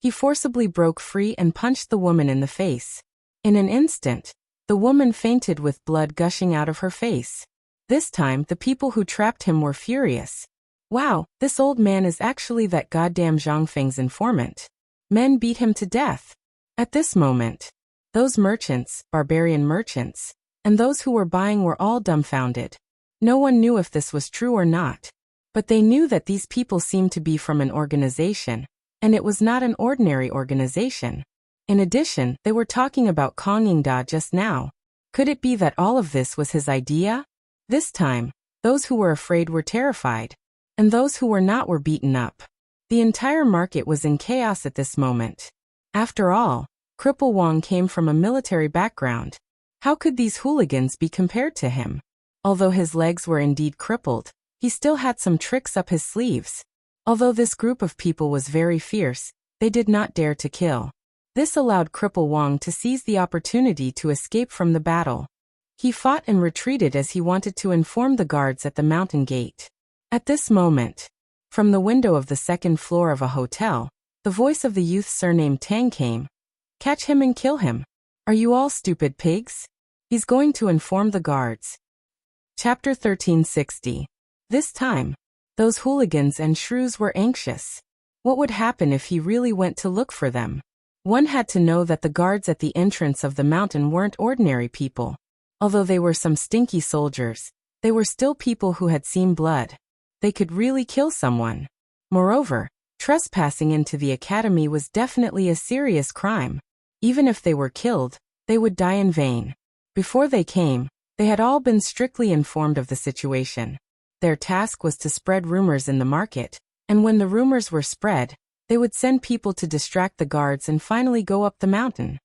He forcibly broke free and punched the woman in the face. In an instant, the woman fainted with blood gushing out of her face. This time, the people who trapped him were furious. Wow, this old man is actually that goddamn Zhang Feng's informant. Men beat him to death. At this moment, those merchants, barbarian merchants, and those who were buying were all dumbfounded. No one knew if this was true or not. But they knew that these people seemed to be from an organization, and it was not an ordinary organization. In addition, they were talking about Kang Yingda just now. Could it be that all of this was his idea? This time, those who were afraid were terrified, and those who were not were beaten up. The entire market was in chaos at this moment. After all, Cripple Wang came from a military background. How could these hooligans be compared to him? Although his legs were indeed crippled, he still had some tricks up his sleeves. Although this group of people was very fierce, they did not dare to kill. This allowed Cripple Wang to seize the opportunity to escape from the battle. He fought and retreated as he wanted to inform the guards at the mountain gate. At this moment, from the window of the second floor of a hotel, the voice of the youth surnamed Tang came. Catch him and kill him. Are you all stupid pigs? He's going to inform the guards. Chapter 1360. This time, those hooligans and shrews were anxious. What would happen if he really went to look for them? One had to know that the guards at the entrance of the mountain weren't ordinary people. Although they were some stinky soldiers, they were still people who had seen blood. They could really kill someone. Moreover, trespassing into the academy was definitely a serious crime. Even if they were killed, they would die in vain. Before they came, they had all been strictly informed of the situation. Their task was to spread rumors in the market, and when the rumors were spread, they would send people to distract the guards and finally go up the mountain.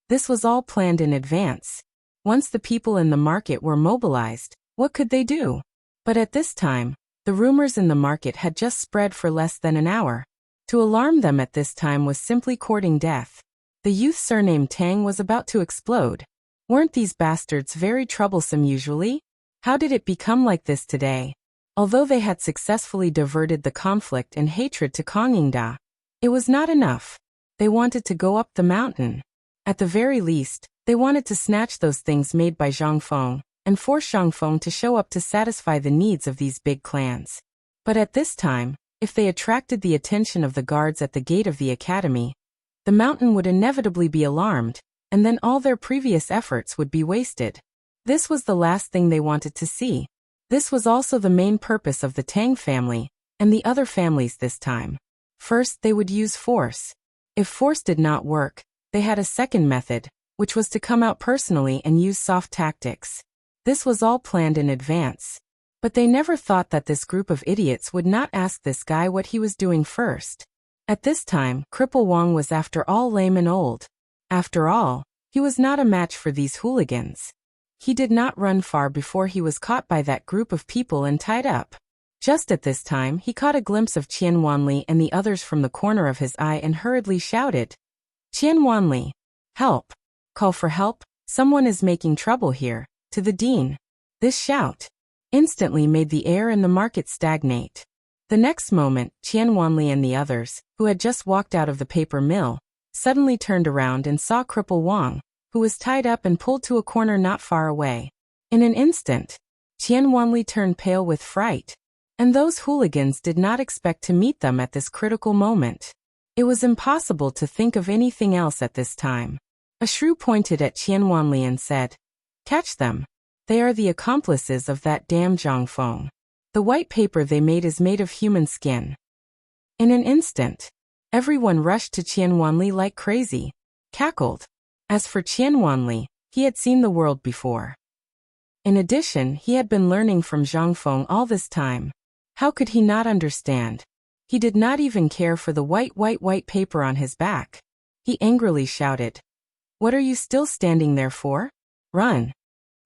This was all planned in advance. Once the people in the market were mobilized, what could they do? But at this time, the rumors in the market had just spread for less than an hour. To alarm them at this time was simply courting death. The youth surnamed Tang was about to explode. Weren't these bastards very troublesome usually? How did it become like this today? Although they had successfully diverted the conflict and hatred to Kang Yingda, it was not enough. They wanted to go up the mountain. At the very least, they wanted to snatch those things made by Zhang Feng, and force Zhang Feng to show up to satisfy the needs of these big clans. But at this time, if they attracted the attention of the guards at the gate of the academy, the mountain would inevitably be alarmed, and then all their previous efforts would be wasted. This was the last thing they wanted to see. This was also the main purpose of the Tang family, and the other families this time. First, they would use force. If force did not work, they had a second method, which was to come out personally and use soft tactics. This was all planned in advance. But they never thought that this group of idiots would not ask this guy what he was doing first. At this time, Cripple Wang was after all lame and old. After all, he was not a match for these hooligans. He did not run far before he was caught by that group of people and tied up. Just at this time, he caught a glimpse of Qian Wanli and the others from the corner of his eye and hurriedly shouted, "Qian Wanli, help! Call for help, someone is making trouble here," to the dean. This shout instantly made the air in the market stagnate. The next moment, Qian Wanli and the others, who had just walked out of the paper mill, suddenly turned around and saw Cripple Wang, who was tied up and pulled to a corner not far away. In an instant, Qian Wanli turned pale with fright, and those hooligans did not expect to meet them at this critical moment. It was impossible to think of anything else at this time. A shrew pointed at Qian Wanli and said, "Catch them. They are the accomplices of that damn Zhang Feng. The white paper they made is made of human skin." In an instant, everyone rushed to Qian Wanli like crazy, cackled. As for Qian Wanli, he had seen the world before. In addition, he had been learning from Zhang Feng all this time. How could he not understand? He did not even care for the white paper on his back. He angrily shouted, "What are you still standing there for? Run!"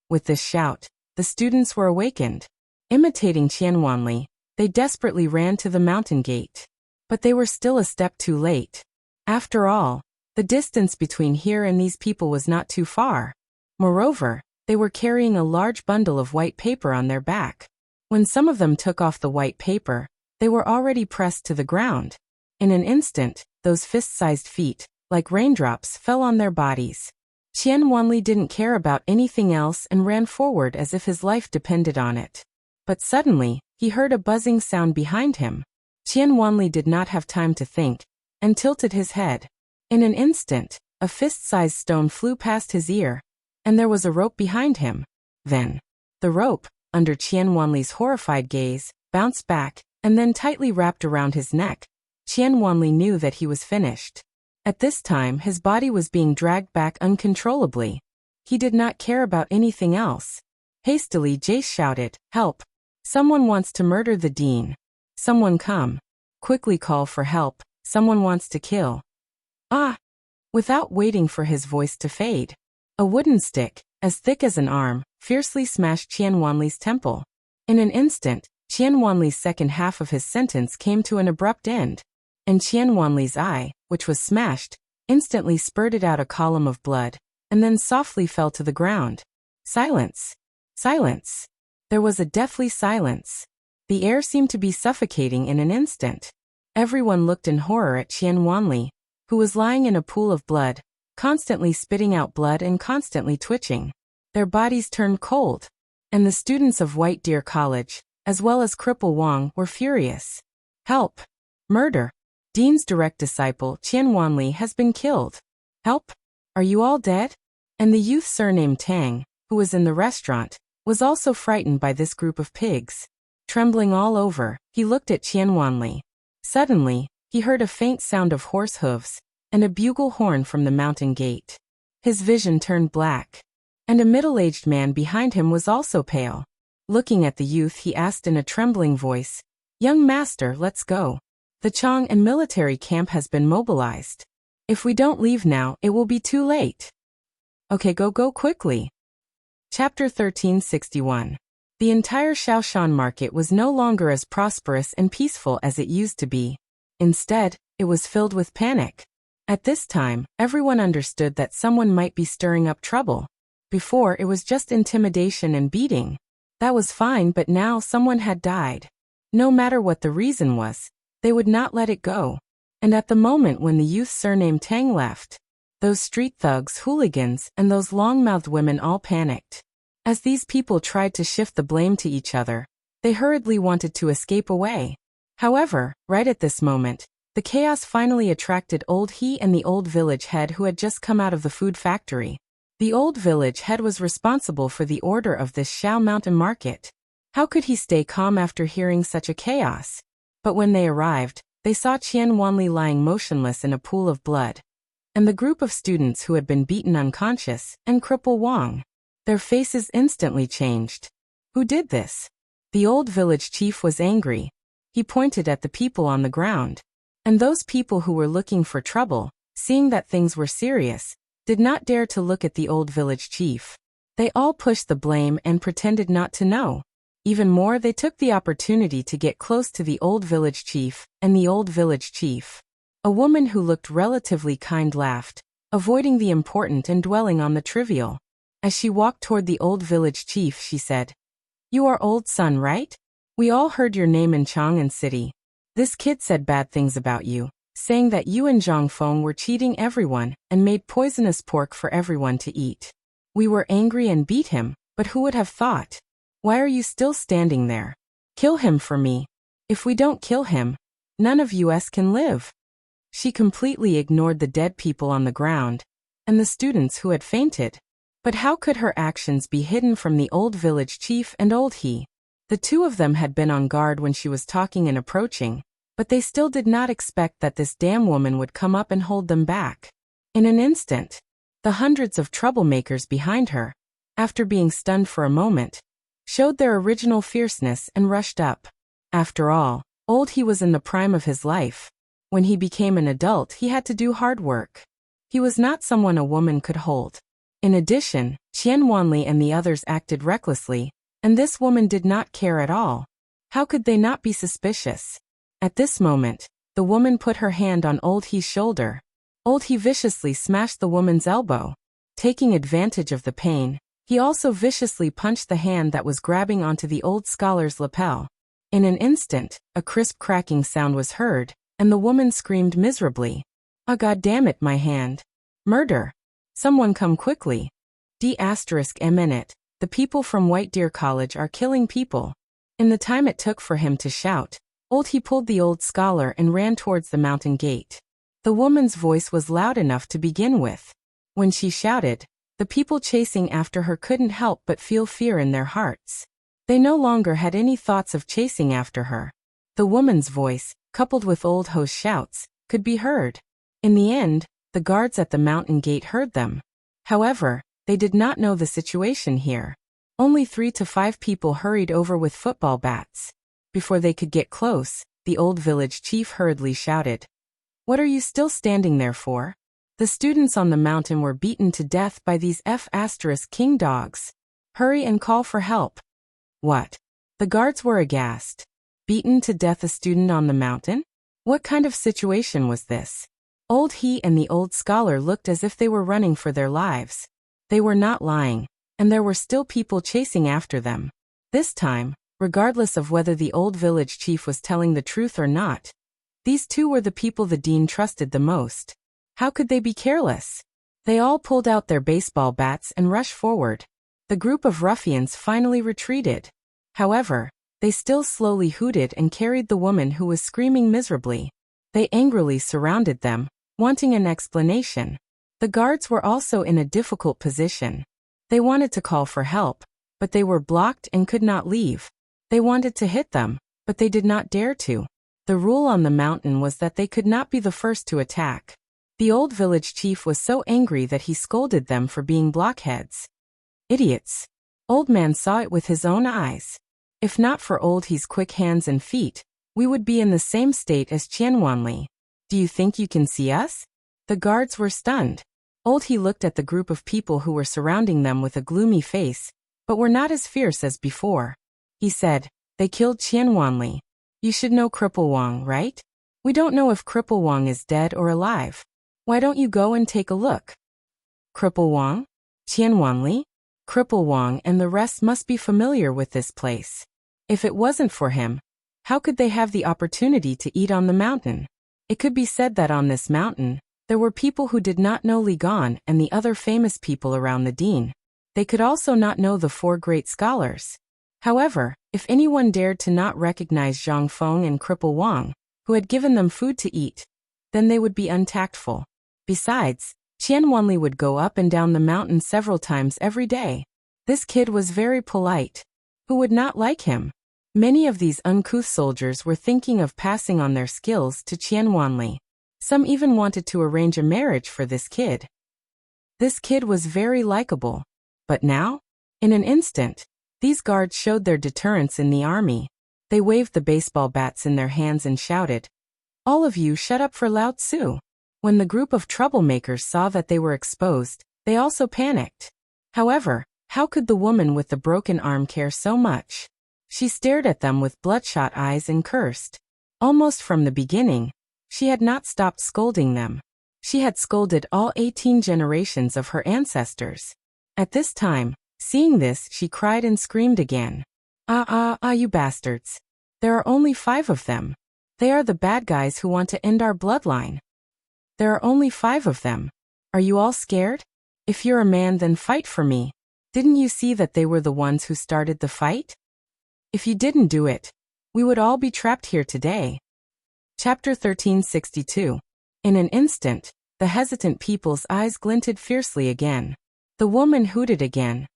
With this shout, the students were awakened. Imitating Qian Wanli, they desperately ran to the mountain gate. But they were still a step too late. After all, the distance between here and these people was not too far. Moreover, they were carrying a large bundle of white paper on their back. When some of them took off the white paper, they were already pressed to the ground. In an instant, those fist-sized feet, like raindrops, fell on their bodies. Qian Wanli didn't care about anything else and ran forward as if his life depended on it. But suddenly, he heard a buzzing sound behind him. Qian Wanli did not have time to think, and tilted his head. In an instant, a fist-sized stone flew past his ear, and there was a rope behind him. Then, the rope, under Qian Wanli's horrified gaze, bounced back, and then tightly wrapped around his neck. Qian Wanli knew that he was finished. At this time, his body was being dragged back uncontrollably. He did not care about anything else. Hastily, Jace shouted, "Help! Someone wants to murder the dean. Someone come. Quickly call for help. Someone wants to kill." Ah! Without waiting for his voice to fade, a wooden stick, as thick as an arm, fiercely smashed Qian Wanli's temple. In an instant, Qian Wanli's second half of his sentence came to an abrupt end, and Qian Wanli's eye, which was smashed, instantly spurted out a column of blood, and then softly fell to the ground. Silence. Silence. There was a deathly silence. The air seemed to be suffocating in an instant. Everyone looked in horror at Qian Wanli, who was lying in a pool of blood, constantly spitting out blood and constantly twitching. Their bodies turned cold, and the students of White Deer College, as well as Cripple Wang, were furious. "Help! Murder! Dean's direct disciple, Qian Wanli, has been killed. Help! Are you all dead?" And the youth surnamed Tang, who was in the restaurant, was also frightened by this group of pigs. Trembling all over, he looked at Qian Wanli. Suddenly, he heard a faint sound of horse hooves, and a bugle horn from the mountain gate. His vision turned black, and a middle-aged man behind him was also pale. Looking at the youth, he asked in a trembling voice, "Young master, let's go. The Chang and military camp has been mobilized. If we don't leave now, it will be too late." "Okay, go quickly." Chapter 1361. The entire Shaoshan market was no longer as prosperous and peaceful as it used to be. Instead, it was filled with panic. At this time, everyone understood that someone might be stirring up trouble. Before, it was just intimidation and beating. That was fine, but now someone had died. No matter what the reason was, they would not let it go. And at the moment when the youth surnamed Tang left, those street thugs, hooligans, and those long-mouthed women all panicked. As these people tried to shift the blame to each other, they hurriedly wanted to escape away. However, right at this moment, the chaos finally attracted Old He and the old village head who had just come out of the food factory. The old village head was responsible for the order of this Shao Mountain market. How could he stay calm after hearing such a chaos? But when they arrived, they saw Qian Wanli lying motionless in a pool of blood, and the group of students who had been beaten unconscious, and Cripple Wang. Their faces instantly changed. Who did this? The old village chief was angry. He pointed at the people on the ground. And those people who were looking for trouble, seeing that things were serious, did not dare to look at the old village chief. They all pushed the blame and pretended not to know. Even more, they took the opportunity to get close to the old village chief, and the old village chief. A woman who looked relatively kind laughed, avoiding the important and dwelling on the trivial. As she walked toward the old village chief, she said, "You are old son, right? We all heard your name in Chang'an City. This kid said bad things about you, saying that you and Zhang Feng were cheating everyone and made poisonous pork for everyone to eat. We were angry and beat him, but who would have thought? Why are you still standing there? Kill him for me. If we don't kill him, none of us can live." She completely ignored the dead people on the ground and the students who had fainted. But how could her actions be hidden from the old village chief and Old He? The two of them had been on guard when she was talking and approaching, but they still did not expect that this damn woman would come up and hold them back. In an instant, the hundreds of troublemakers behind her, after being stunned for a moment, showed their original fierceness and rushed up. After all, Old He was in the prime of his life. When he became an adult, he had to do hard work. He was not someone a woman could hold. In addition, Qian Wanli and the others acted recklessly, and this woman did not care at all. How could they not be suspicious? At this moment, the woman put her hand on Old He's shoulder. Old He viciously smashed the woman's elbow. Taking advantage of the pain, he also viciously punched the hand that was grabbing onto the old scholar's lapel. In an instant, a crisp cracking sound was heard, and the woman screamed miserably. Ah, God damn it, my hand. Murder. Someone come quickly. D***minute. The people from White Deer College are killing people. In the time it took for him to shout, he pulled the old scholar and ran towards the mountain gate. The woman's voice was loud enough to begin with. When she shouted, the people chasing after her couldn't help but feel fear in their hearts. They no longer had any thoughts of chasing after her. The woman's voice, coupled with old host shouts, could be heard. In the end, the guards at the mountain gate heard them. However, they did not know the situation here. Only 3 to 5 people hurried over with football bats. Before they could get close, the old village chief hurriedly shouted, "What are you still standing there for? The students on the mountain were beaten to death by these F***king dogs. Hurry and call for help." What? The guards were aghast. Beaten to death a student on the mountain? What kind of situation was this? He and the old scholar looked as if they were running for their lives. They were not lying, and there were still people chasing after them. This time, regardless of whether the old village chief was telling the truth or not, these two were the people the dean trusted the most. How could they be careless? They all pulled out their baseball bats and rushed forward. The group of ruffians finally retreated. However, they still slowly hooted and carried the woman who was screaming miserably. They angrily surrounded them, wanting an explanation. The guards were also in a difficult position. They wanted to call for help, but they were blocked and could not leave. They wanted to hit them, but they did not dare to. The rule on the mountain was that they could not be the first to attack. The old village chief was so angry that he scolded them for being blockheads. Idiots. Old man saw it with his own eyes. If not for He's quick hands and feet, we would be in the same state as Qianwanli. Do you think you can see us? The guards were stunned. He looked at the group of people who were surrounding them with a gloomy face, but were not as fierce as before. He said, "They killed Qianwanli. You should know Cripple Wang, right? We don't know if Cripple Wang is dead or alive. Why don't you go and take a look?" Cripple Wang? Qianwanli? Cripple Wang and the rest must be familiar with this place. If it wasn't for him, how could they have the opportunity to eat on the mountain? It could be said that on this mountain, there were people who did not know Li Gan and the other famous people around the dean. They could also not know the 4 great scholars. However, if anyone dared to not recognize Zhang Feng and Cripple Wang, who had given them food to eat, then they would be untactful. Besides, Qianwanli would go up and down the mountain several times every day. This kid was very polite. Who would not like him? Many of these uncouth soldiers were thinking of passing on their skills to Qianwanli. Some even wanted to arrange a marriage for this kid. This kid was very likable. But now? In an instant, these guards showed their deterrence in the army. They waved the baseball bats in their hands and shouted, "All of you shut up for Lao Tzu." When the group of troublemakers saw that they were exposed, they also panicked. However, how could the woman with the broken arm care so much? She stared at them with bloodshot eyes and cursed. Almost from the beginning, she had not stopped scolding them. She had scolded all 18 generations of her ancestors. At this time, seeing this, she cried and screamed again. You bastards. There are only 5 of them. They are the bad guys who want to end our bloodline. There are only 5 of them. Are you all scared? If you're a man, then fight for me. Didn't you see that they were the ones who started the fight? If you didn't do it, we would all be trapped here today. Chapter 1362. In an instant, the hesitant people's eyes glinted fiercely again. The woman hooted again.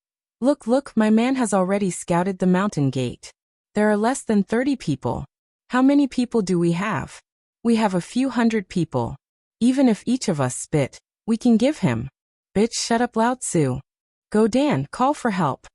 Look, my man has already scouted the mountain gate. There are less than 30 people. How many people do we have? We have a few hundred people. Even if each of us spit, we can give him. Bitch, shut up, Lao Tzu. Go Dan, call for help.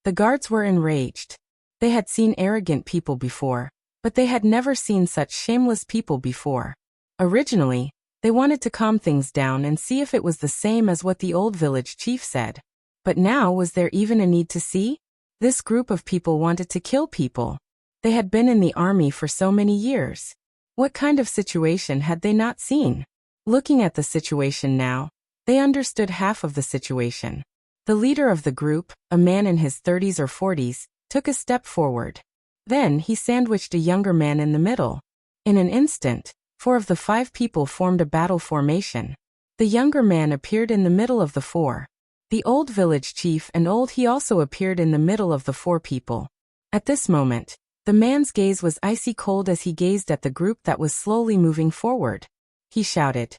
The guards were enraged. They had seen arrogant people before, but they had never seen such shameless people before. Originally, they wanted to calm things down and see if it was the same as what the old village chief said. But now, was there even a need to see? This group of people wanted to kill people. They had been in the army for so many years. What kind of situation had they not seen? Looking at the situation now, they understood half of the situation. The leader of the group, a man in his 30s or 40s, took a step forward. Then he sandwiched a younger man in the middle. In an instant, 4 of the 5 people formed a battle formation. The younger man appeared in the middle of the 4. The old village chief and he also appeared in the middle of the 4 people. At this moment, the man's gaze was icy cold as he gazed at the group that was slowly moving forward. He shouted,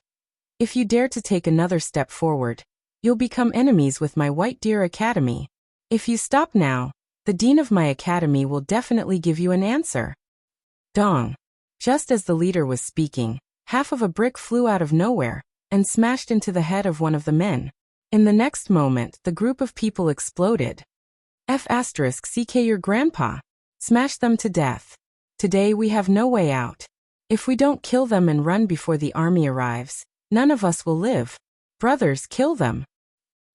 "If you dare to take another step forward, you'll become enemies with my White Deer Academy. If you stop now, the dean of my academy will definitely give you an answer." Dong. Just as the leader was speaking, half of a brick flew out of nowhere and smashed into the head of one of the men. In the next moment, the group of people exploded. *CK your grandpa. Smash them to death. Today we have no way out. If we don't kill them and run before the army arrives, none of us will live. Brothers, kill them.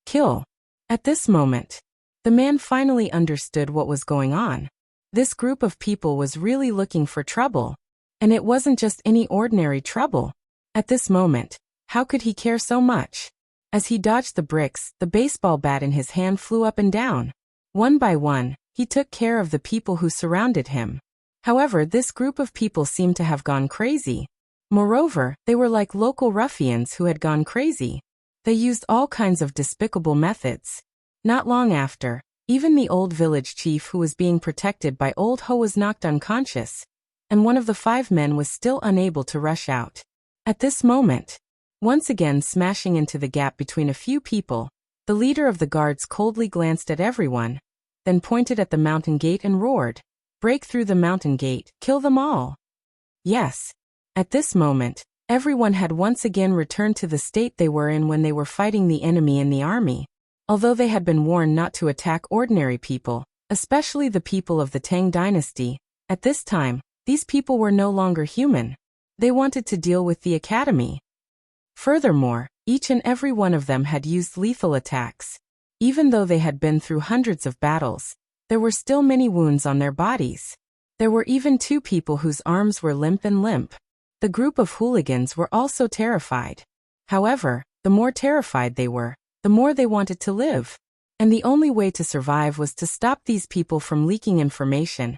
Kill. At this moment, the man finally understood what was going on. This group of people was really looking for trouble. And it wasn't just any ordinary trouble. At this moment, how could he care so much? As he dodged the bricks, the baseball bat in his hand flew up and down. One by one, he took care of the people who surrounded him. However, this group of people seemed to have gone crazy. Moreover, they were like local ruffians who had gone crazy. They used all kinds of despicable methods. Not long after, even the old village chief who was being protected by Old Ho was knocked unconscious, and one of the 5 men was still unable to rush out. At this moment, once again smashing into the gap between a few people, the leader of the guards coldly glanced at everyone, then pointed at the mountain gate and roared, "Break through the mountain gate, kill them all." Yes. At this moment, everyone had once again returned to the state they were in when they were fighting the enemy in the army. Although they had been warned not to attack ordinary people, especially the people of the Tang dynasty, at this time, these people were no longer human. They wanted to deal with the academy. Furthermore, each and every one of them had used lethal attacks. Even though they had been through hundreds of battles, there were still many wounds on their bodies. There were even 2 people whose arms were limp. The group of hooligans were also terrified. However, the more terrified they were, the more they wanted to live. And the only way to survive was to stop these people from leaking information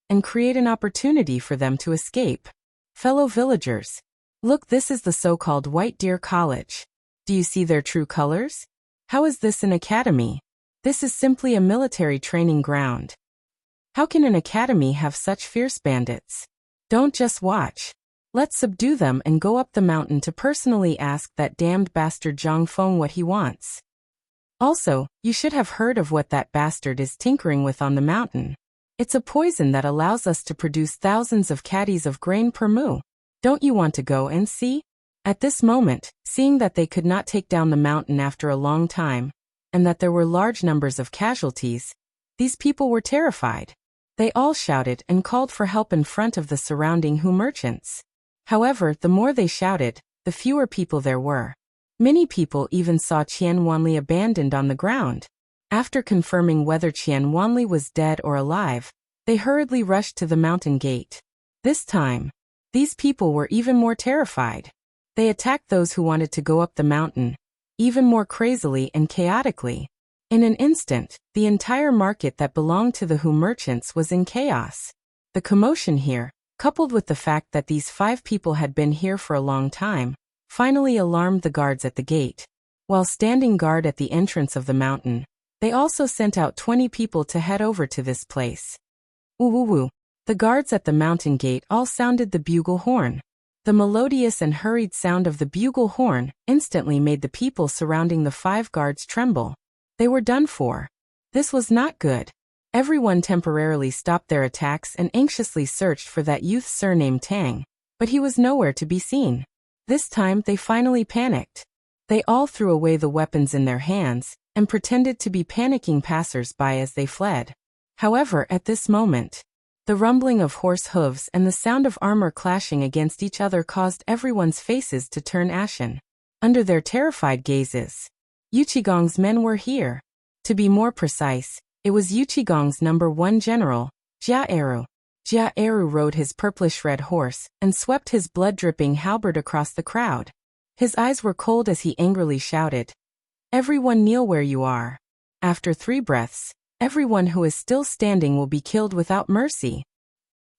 and create an opportunity for them to escape. Fellow villagers, look, this is the so-called White Deer College. Do you see their true colors? How is this an academy? This is simply a military training ground. How can an academy have such fierce bandits? Don't just watch. Let's subdue them and go up the mountain to personally ask that damned bastard Zhang Feng what he wants. Also, you should have heard of what that bastard is tinkering with on the mountain. It's a poison that allows us to produce thousands of caddies of grain per moo. Don't you want to go and see? At this moment, seeing that they could not take down the mountain after a long time, and that there were large numbers of casualties, these people were terrified. They all shouted and called for help in front of the surrounding Hu merchants. However, the more they shouted, the fewer people there were. Many people even saw Qian Wanli abandoned on the ground. After confirming whether Qian Wanli was dead or alive, they hurriedly rushed to the mountain gate. This time, these people were even more terrified. They attacked those who wanted to go up the mountain, even more crazily and chaotically. In an instant, the entire market that belonged to the Hu merchants was in chaos. The commotion here, coupled with the fact that these 5 people had been here for a long time, finally alarmed the guards at the gate. While standing guard at the entrance of the mountain, they also sent out 20 people to head over to this place. Woo. The guards at the mountain gate all sounded the bugle horn. The melodious and hurried sound of the bugle horn instantly made the people surrounding the 5 guards tremble. They were done for. This was not good. Everyone temporarily stopped their attacks and anxiously searched for that youth surnamed Tang, but he was nowhere to be seen. This time they finally panicked. They all threw away the weapons in their hands and pretended to be panicking passers-by as they fled. However, at this moment, the rumbling of horse hooves and the sound of armor clashing against each other caused everyone's faces to turn ashen. Under their terrified gazes, Yuqigong's men were here. To be more precise, it was Yuqigong's #1 general, Jia Eru. Jia Eru rode his purplish-red horse and swept his blood-dripping halberd across the crowd. His eyes were cold as he angrily shouted, "Everyone kneel where you are. After 3 breaths, everyone who is still standing will be killed without mercy."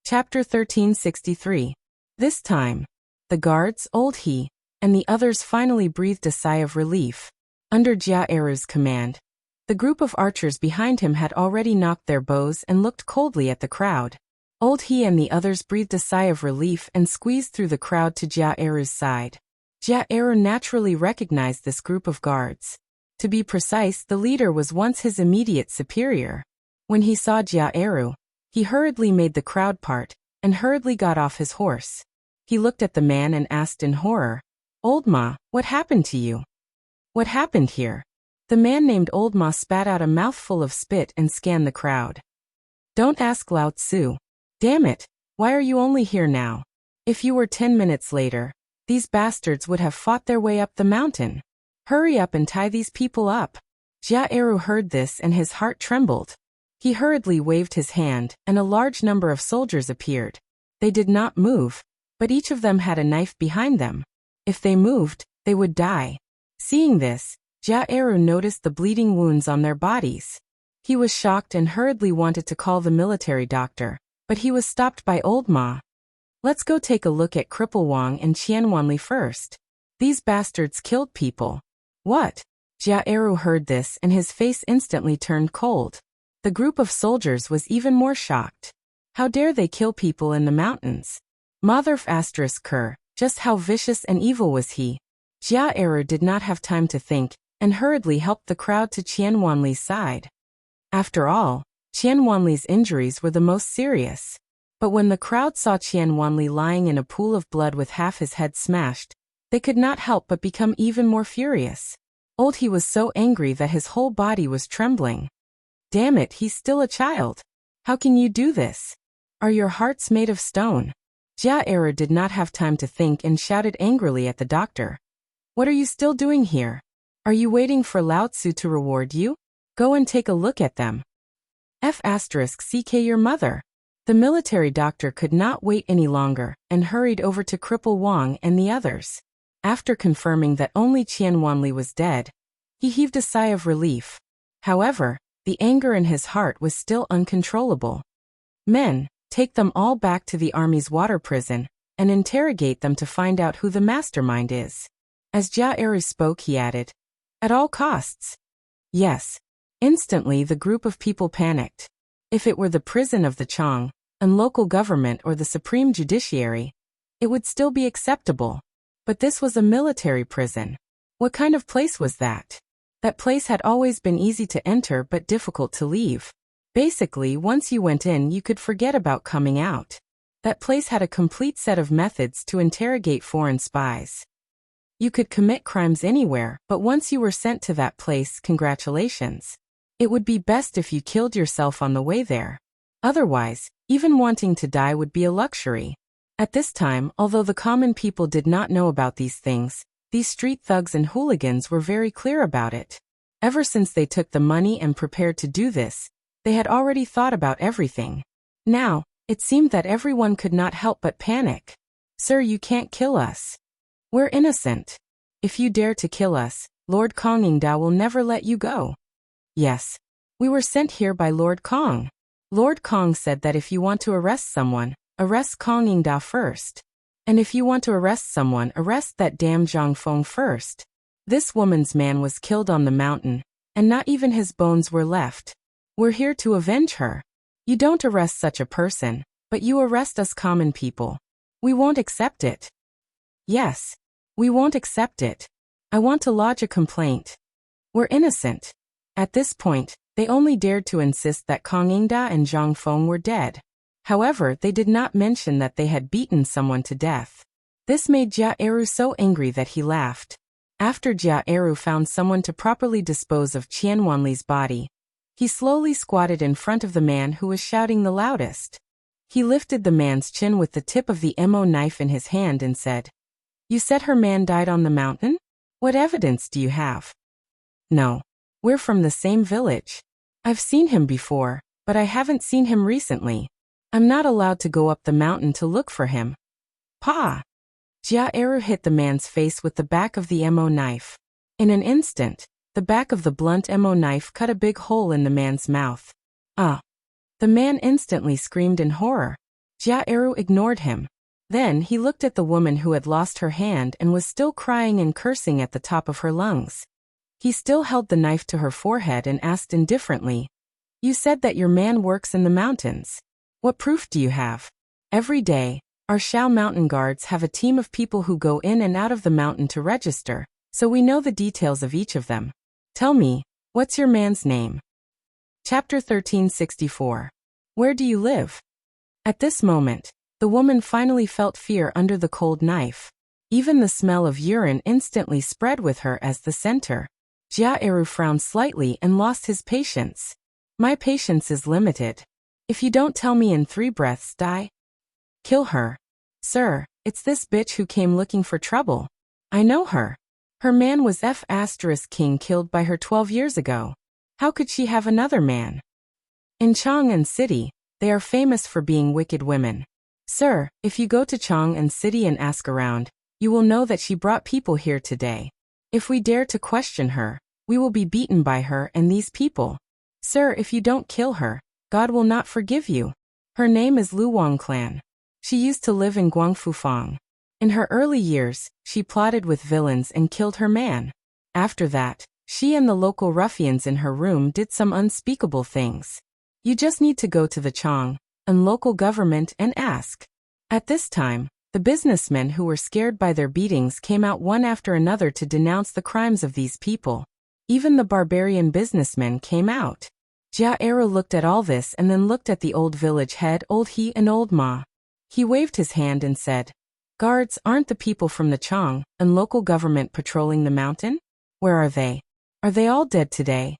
Chapter 1363. This time, The guards, Old He, and the others finally breathed a sigh of relief. Under Jia Eru's command, the group of archers behind him had already knocked their bows and looked coldly at the crowd. Old He and the others breathed a sigh of relief and squeezed through the crowd to Jia Eru's side. Jia Eru naturally recognized this group of guards. To be precise, the leader was once his immediate superior. When he saw Jia Eru, he hurriedly made the crowd part, and hurriedly got off his horse. He looked at the man and asked in horror, "Old Ma, what happened to you? What happened here?" The man named Old Ma spat out a mouthful of spit and scanned the crowd. "Don't ask, Lao Tzu. Damn it, why are you only here now? If you were 10 minutes later, these bastards would have fought their way up the mountain. Hurry up and tie these people up." Jia Eru heard this and his heart trembled. He hurriedly waved his hand, and a large number of soldiers appeared. They did not move, but each of them had a knife behind them. If they moved, they would die. Seeing this, Jia Eru noticed the bleeding wounds on their bodies. He was shocked and hurriedly wanted to call the military doctor, but he was stopped by Old Ma. "Let's go take a look at Cripple Wang and Qian Wanli first. These bastards killed people." "What?" Jia Eru heard this and his face instantly turned cold. The group of soldiers was even more shocked. How dare they kill people in the mountains? Mother****, just how vicious and evil was he? Jia Eru did not have time to think, and hurriedly helped the crowd to Qian Wanli's side. After all, Qian Wanli's injuries were the most serious. But when the crowd saw Qian Wanli lying in a pool of blood with half his head smashed, they could not help but become even more furious. Old He was so angry that his whole body was trembling. "Damn it, he's still a child. How can you do this? Are your hearts made of stone?" Jia Eru did not have time to think and shouted angrily at the doctor. "What are you still doing here? Are you waiting for Lao Tzu to reward you? Go and take a look at them. Ck your mother." The military doctor could not wait any longer and hurried over to Cripple Wang and the others. After confirming that only Qian Wanli was dead, he heaved a sigh of relief. However, the anger in his heart was still uncontrollable. "Men, take them all back to the army's water prison and interrogate them to find out who the mastermind is." As Jia Eru spoke, he added, "At all costs." Yes. Instantly the group of people panicked. If it were the prison of the Chang, and local government or the supreme judiciary, it would still be acceptable. But this was a military prison. What kind of place was that? That place had always been easy to enter but difficult to leave. Basically, once you went in, you could forget about coming out. That place had a complete set of methods to interrogate foreign spies. You could commit crimes anywhere, but once you were sent to that place, congratulations. It would be best if you killed yourself on the way there. Otherwise, even wanting to die would be a luxury. At this time, although the common people did not know about these things, these street thugs and hooligans were very clear about it. Ever since they took the money and prepared to do this, they had already thought about everything. Now, it seemed that everyone could not help but panic. "Sir, you can't kill us. We're innocent. If you dare to kill us, Lord Kongingda will never let you go." "Yes. We were sent here by Lord Kong. Lord Kong said that if you want to arrest someone, arrest Kongingda first. And if you want to arrest someone, arrest that damn Zhang Feng first. This woman's man was killed on the mountain, and not even his bones were left. We're here to avenge her. You don't arrest such a person, but you arrest us common people. We won't accept it." "Yes. We won't accept it. I want to lodge a complaint. We're innocent." At this point, they only dared to insist that Kongingda and Zhang Feng were dead. However, they did not mention that they had beaten someone to death. This made Jia Eru so angry that he laughed. After Jia Eru found someone to properly dispose of Qian Wanli's body, he slowly squatted in front of the man who was shouting the loudest. He lifted the man's chin with the tip of the mo knife in his hand and said, "You said her man died on the mountain? What evidence do you have?" "No. We're from the same village. I've seen him before, but I haven't seen him recently. I'm not allowed to go up the mountain to look for him." "Pa!" Jia Eru hit the man's face with the back of the mo knife. In an instant, the back of the blunt mo knife cut a big hole in the man's mouth. "Ah!" The man instantly screamed in horror. Jia Eru ignored him. Then he looked at the woman who had lost her hand and was still crying and cursing at the top of her lungs. He still held the knife to her forehead and asked indifferently, "You said that your man works in the mountains. What proof do you have?" Every day, our Shao mountain guards have a team of people who go in and out of the mountain to register, so we know the details of each of them. Tell me, what's your man's name? Chapter 1364. Where do you live? At this moment, the woman finally felt fear under the cold knife. Even the smell of urine instantly spread with her as the center. Jia Eru frowned slightly and lost his patience. My patience is limited. If you don't tell me in 3 breaths, die. Kill her. Sir, it's this bitch who came looking for trouble. I know her. Her man was King killed by her 12 years ago. How could she have another man? In Chang'an City, they are famous for being wicked women. Sir, if you go to Chang'an City and ask around, you will know that she brought people here today. If we dare to question her, we will be beaten by her and these people. Sir, if you don't kill her, God will not forgive you. Her name is Lu Wang Clan. She used to live in Guangfufang. In her early years, she plotted with villains and killed her man. After that, she and the local ruffians in her room did some unspeakable things. You just need to go to the Chang and local government and ask. At this time, the businessmen who were scared by their beatings came out one after another to denounce the crimes of these people. Even the barbarian businessmen came out. Jia Eru looked at all this and then looked at the old village head, Old He and Old Ma. He waved his hand and said, "Guards, aren't the people from the Chang and local government patrolling the mountain? Where are they? Are they all dead today?"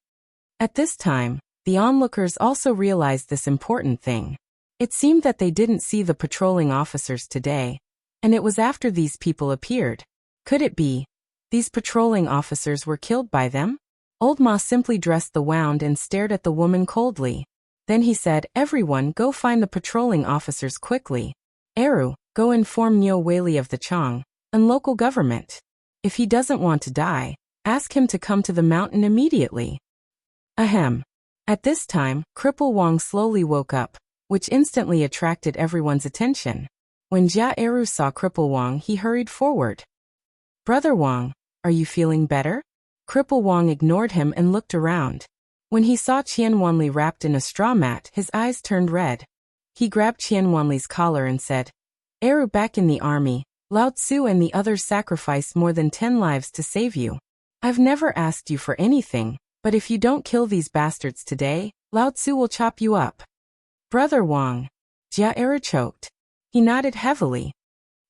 At this time, the onlookers also realized this important thing. It seemed that they didn't see the patrolling officers today, and it was after these people appeared. Could it be these patrolling officers were killed by them? Old Ma simply dressed the wound and stared at the woman coldly. Then he said, "Everyone go find the patrolling officers quickly. Eru, go inform Neo Weili of the Chang and local government. If he doesn't want to die, ask him to come to the mountain immediately." Ahem. At this time, Cripple Wang slowly woke up, which instantly attracted everyone's attention. When Jia Eru saw Cripple Wang, he hurried forward. "Brother Wang, are you feeling better?" Cripple Wang ignored him and looked around. When he saw Qian Wanli wrapped in a straw mat, his eyes turned red. He grabbed Qian Wanli's collar and said, "Eru back in the army, Lao Tzu and the others sacrificed more than 10 lives to save you. I've never asked you for anything, but if you don't kill these bastards today, Lao Tzu will chop you up." "Brother Wang." Jia Eru choked. He nodded heavily.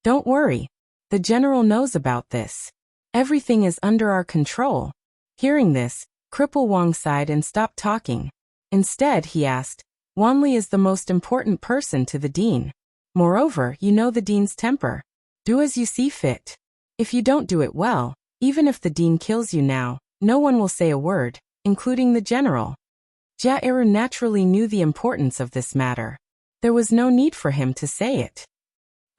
"Don't worry. The general knows about this. Everything is under our control." Hearing this, Cripple Wang sighed and stopped talking. Instead, he asked, "Wanli is the most important person to the dean. Moreover, you know the dean's temper. Do as you see fit. If you don't do it well, even if the dean kills you now, no one will say a word, including the general." Jia Eru naturally knew the importance of this matter. There was no need for him to say it.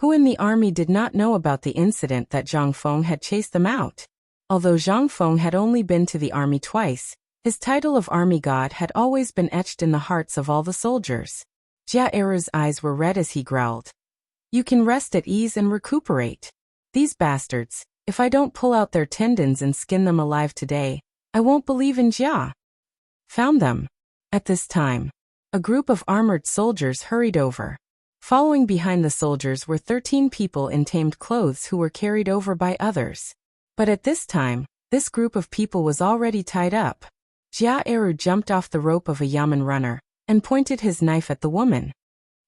Who in the army did not know about the incident that Zhang Feng had chased them out? Although Zhang Feng had only been to the army twice, his title of army god had always been etched in the hearts of all the soldiers. Jia Eru's eyes were red as he growled. "You can rest at ease and recuperate. These bastards, if I don't pull out their tendons and skin them alive today, I won't believe in Jia." Found them. At this time, a group of armored soldiers hurried over. Following behind the soldiers were 13 people in tamed clothes who were carried over by others. But at this time, this group of people was already tied up. Jia Eru jumped off the rope of a yamen runner and pointed his knife at the woman.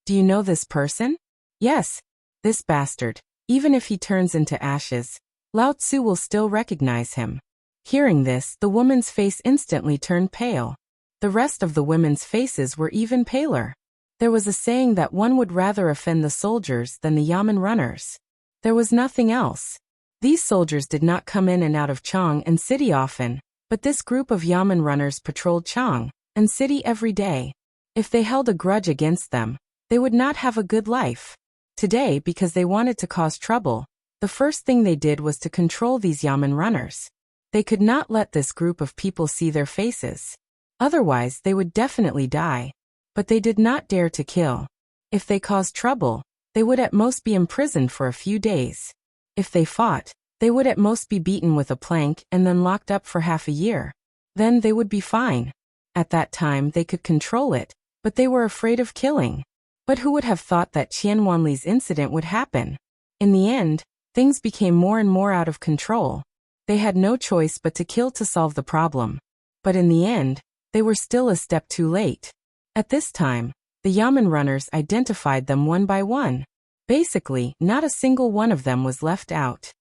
"Do you know this person?" "Yes. This bastard. Even if he turns into ashes, Lao Tzu will still recognize him." Hearing this, the woman's face instantly turned pale. The rest of the women's faces were even paler. There was a saying that one would rather offend the soldiers than the yamen runners. There was nothing else. These soldiers did not come in and out of Chang and City often, but this group of yamen runners patrolled Chang and City every day. If they held a grudge against them, they would not have a good life. Today, because they wanted to cause trouble, the first thing they did was to control these yamen runners. They could not let this group of people see their faces. Otherwise, they would definitely die. But they did not dare to kill. If they caused trouble, they would at most be imprisoned for a few days. If they fought, they would at most be beaten with a plank and then locked up for half a year. Then they would be fine. At that time they could control it, but they were afraid of killing. But who would have thought that Qian Wanli's incident would happen? In the end, things became more and more out of control. They had no choice but to kill to solve the problem. But in the end, they were still a step too late. At this time, the Yamen runners identified them one by one. Basically, not a single one of them was left out.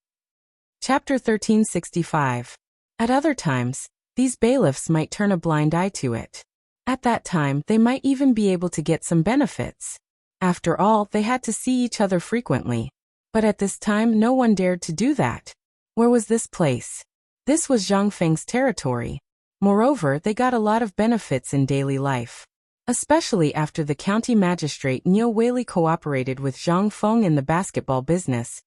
Chapter 1365. At other times, these bailiffs might turn a blind eye to it. At that time, they might even be able to get some benefits. After all, they had to see each other frequently. But at this time, no one dared to do that. Where was this place? This was Zhang Feng's territory. Moreover, they got a lot of benefits in daily life. Especially after the county magistrate Niu Weili cooperated with Zhang Feng in the basketball business.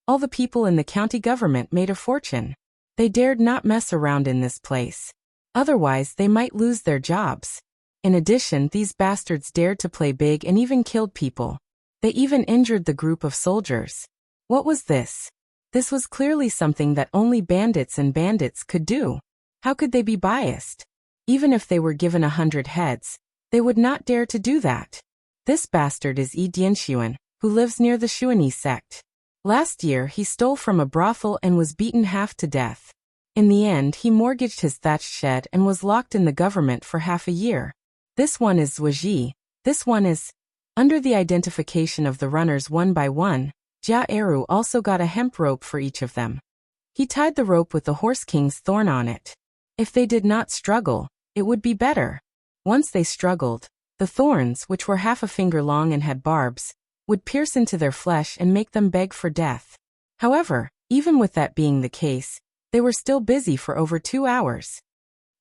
All the people in the county government made a fortune. They dared not mess around in this place. Otherwise, they might lose their jobs. In addition, these bastards dared to play big and even killed people. They even injured the group of soldiers. What was this? This was clearly something that only bandits and bandits could do. How could they be biased? Even if they were given 100 heads, they would not dare to do that. This bastard is Yi Dianxuan, who lives near the Xuanyi sect. Last year he stole from a brothel and was beaten half to death. In the end he mortgaged his thatched shed and was locked in the government for half a year. This one is Zuoji. This one is... Under the identification of the runners one by one, Jia Eru also got a hemp rope for each of them. He tied the rope with the Horse King's thorn on it. If they did not struggle, it would be better. Once they struggled, the thorns, which were half a finger long and had barbs, would pierce into their flesh and make them beg for death. However, even with that being the case, they were still busy for over 2 hours.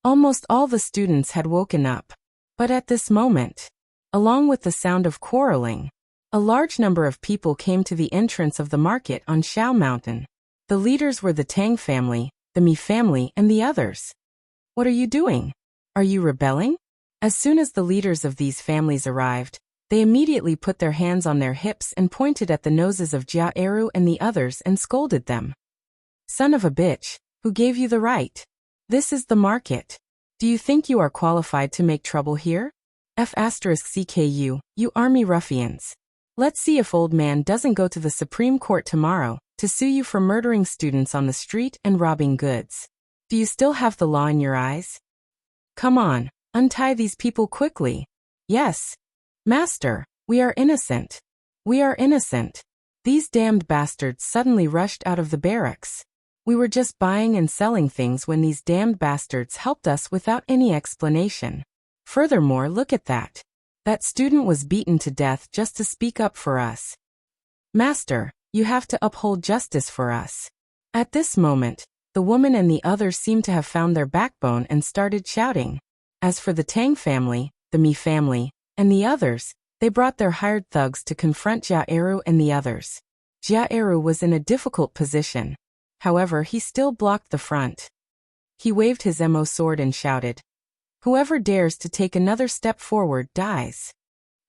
Almost all the students had woken up. But at this moment, along with the sound of quarreling, a large number of people came to the entrance of the market on Shao Mountain. The leaders were the Tang family, the Mi family, and the others. What are you doing? Are you rebelling? As soon as the leaders of these families arrived, they immediately put their hands on their hips and pointed at the noses of Jia Eru and the others and scolded them. Son of a bitch, who gave you the right? This is the market. Do you think you are qualified to make trouble here? F*CKU, you army ruffians. Let's see if old man doesn't go to the Supreme Court tomorrow to sue you for murdering students on the street and robbing goods. Do you still have the law in your eyes? Come on, untie these people quickly. Yes. Master, we are innocent. We are innocent. These damned bastards suddenly rushed out of the barracks. We were just buying and selling things when these damned bastards helped us without any explanation. Furthermore, look at that. That student was beaten to death just to speak up for us. Master, you have to uphold justice for us. At this moment, the woman and the others seemed to have found their backbone and started shouting. As for the Tang family, the Mi family, and the others, they brought their hired thugs to confront Jia Eru and the others. Jia Eru was in a difficult position. However, he still blocked the front. He waved his Mo sword and shouted, "Whoever dares to take another step forward dies."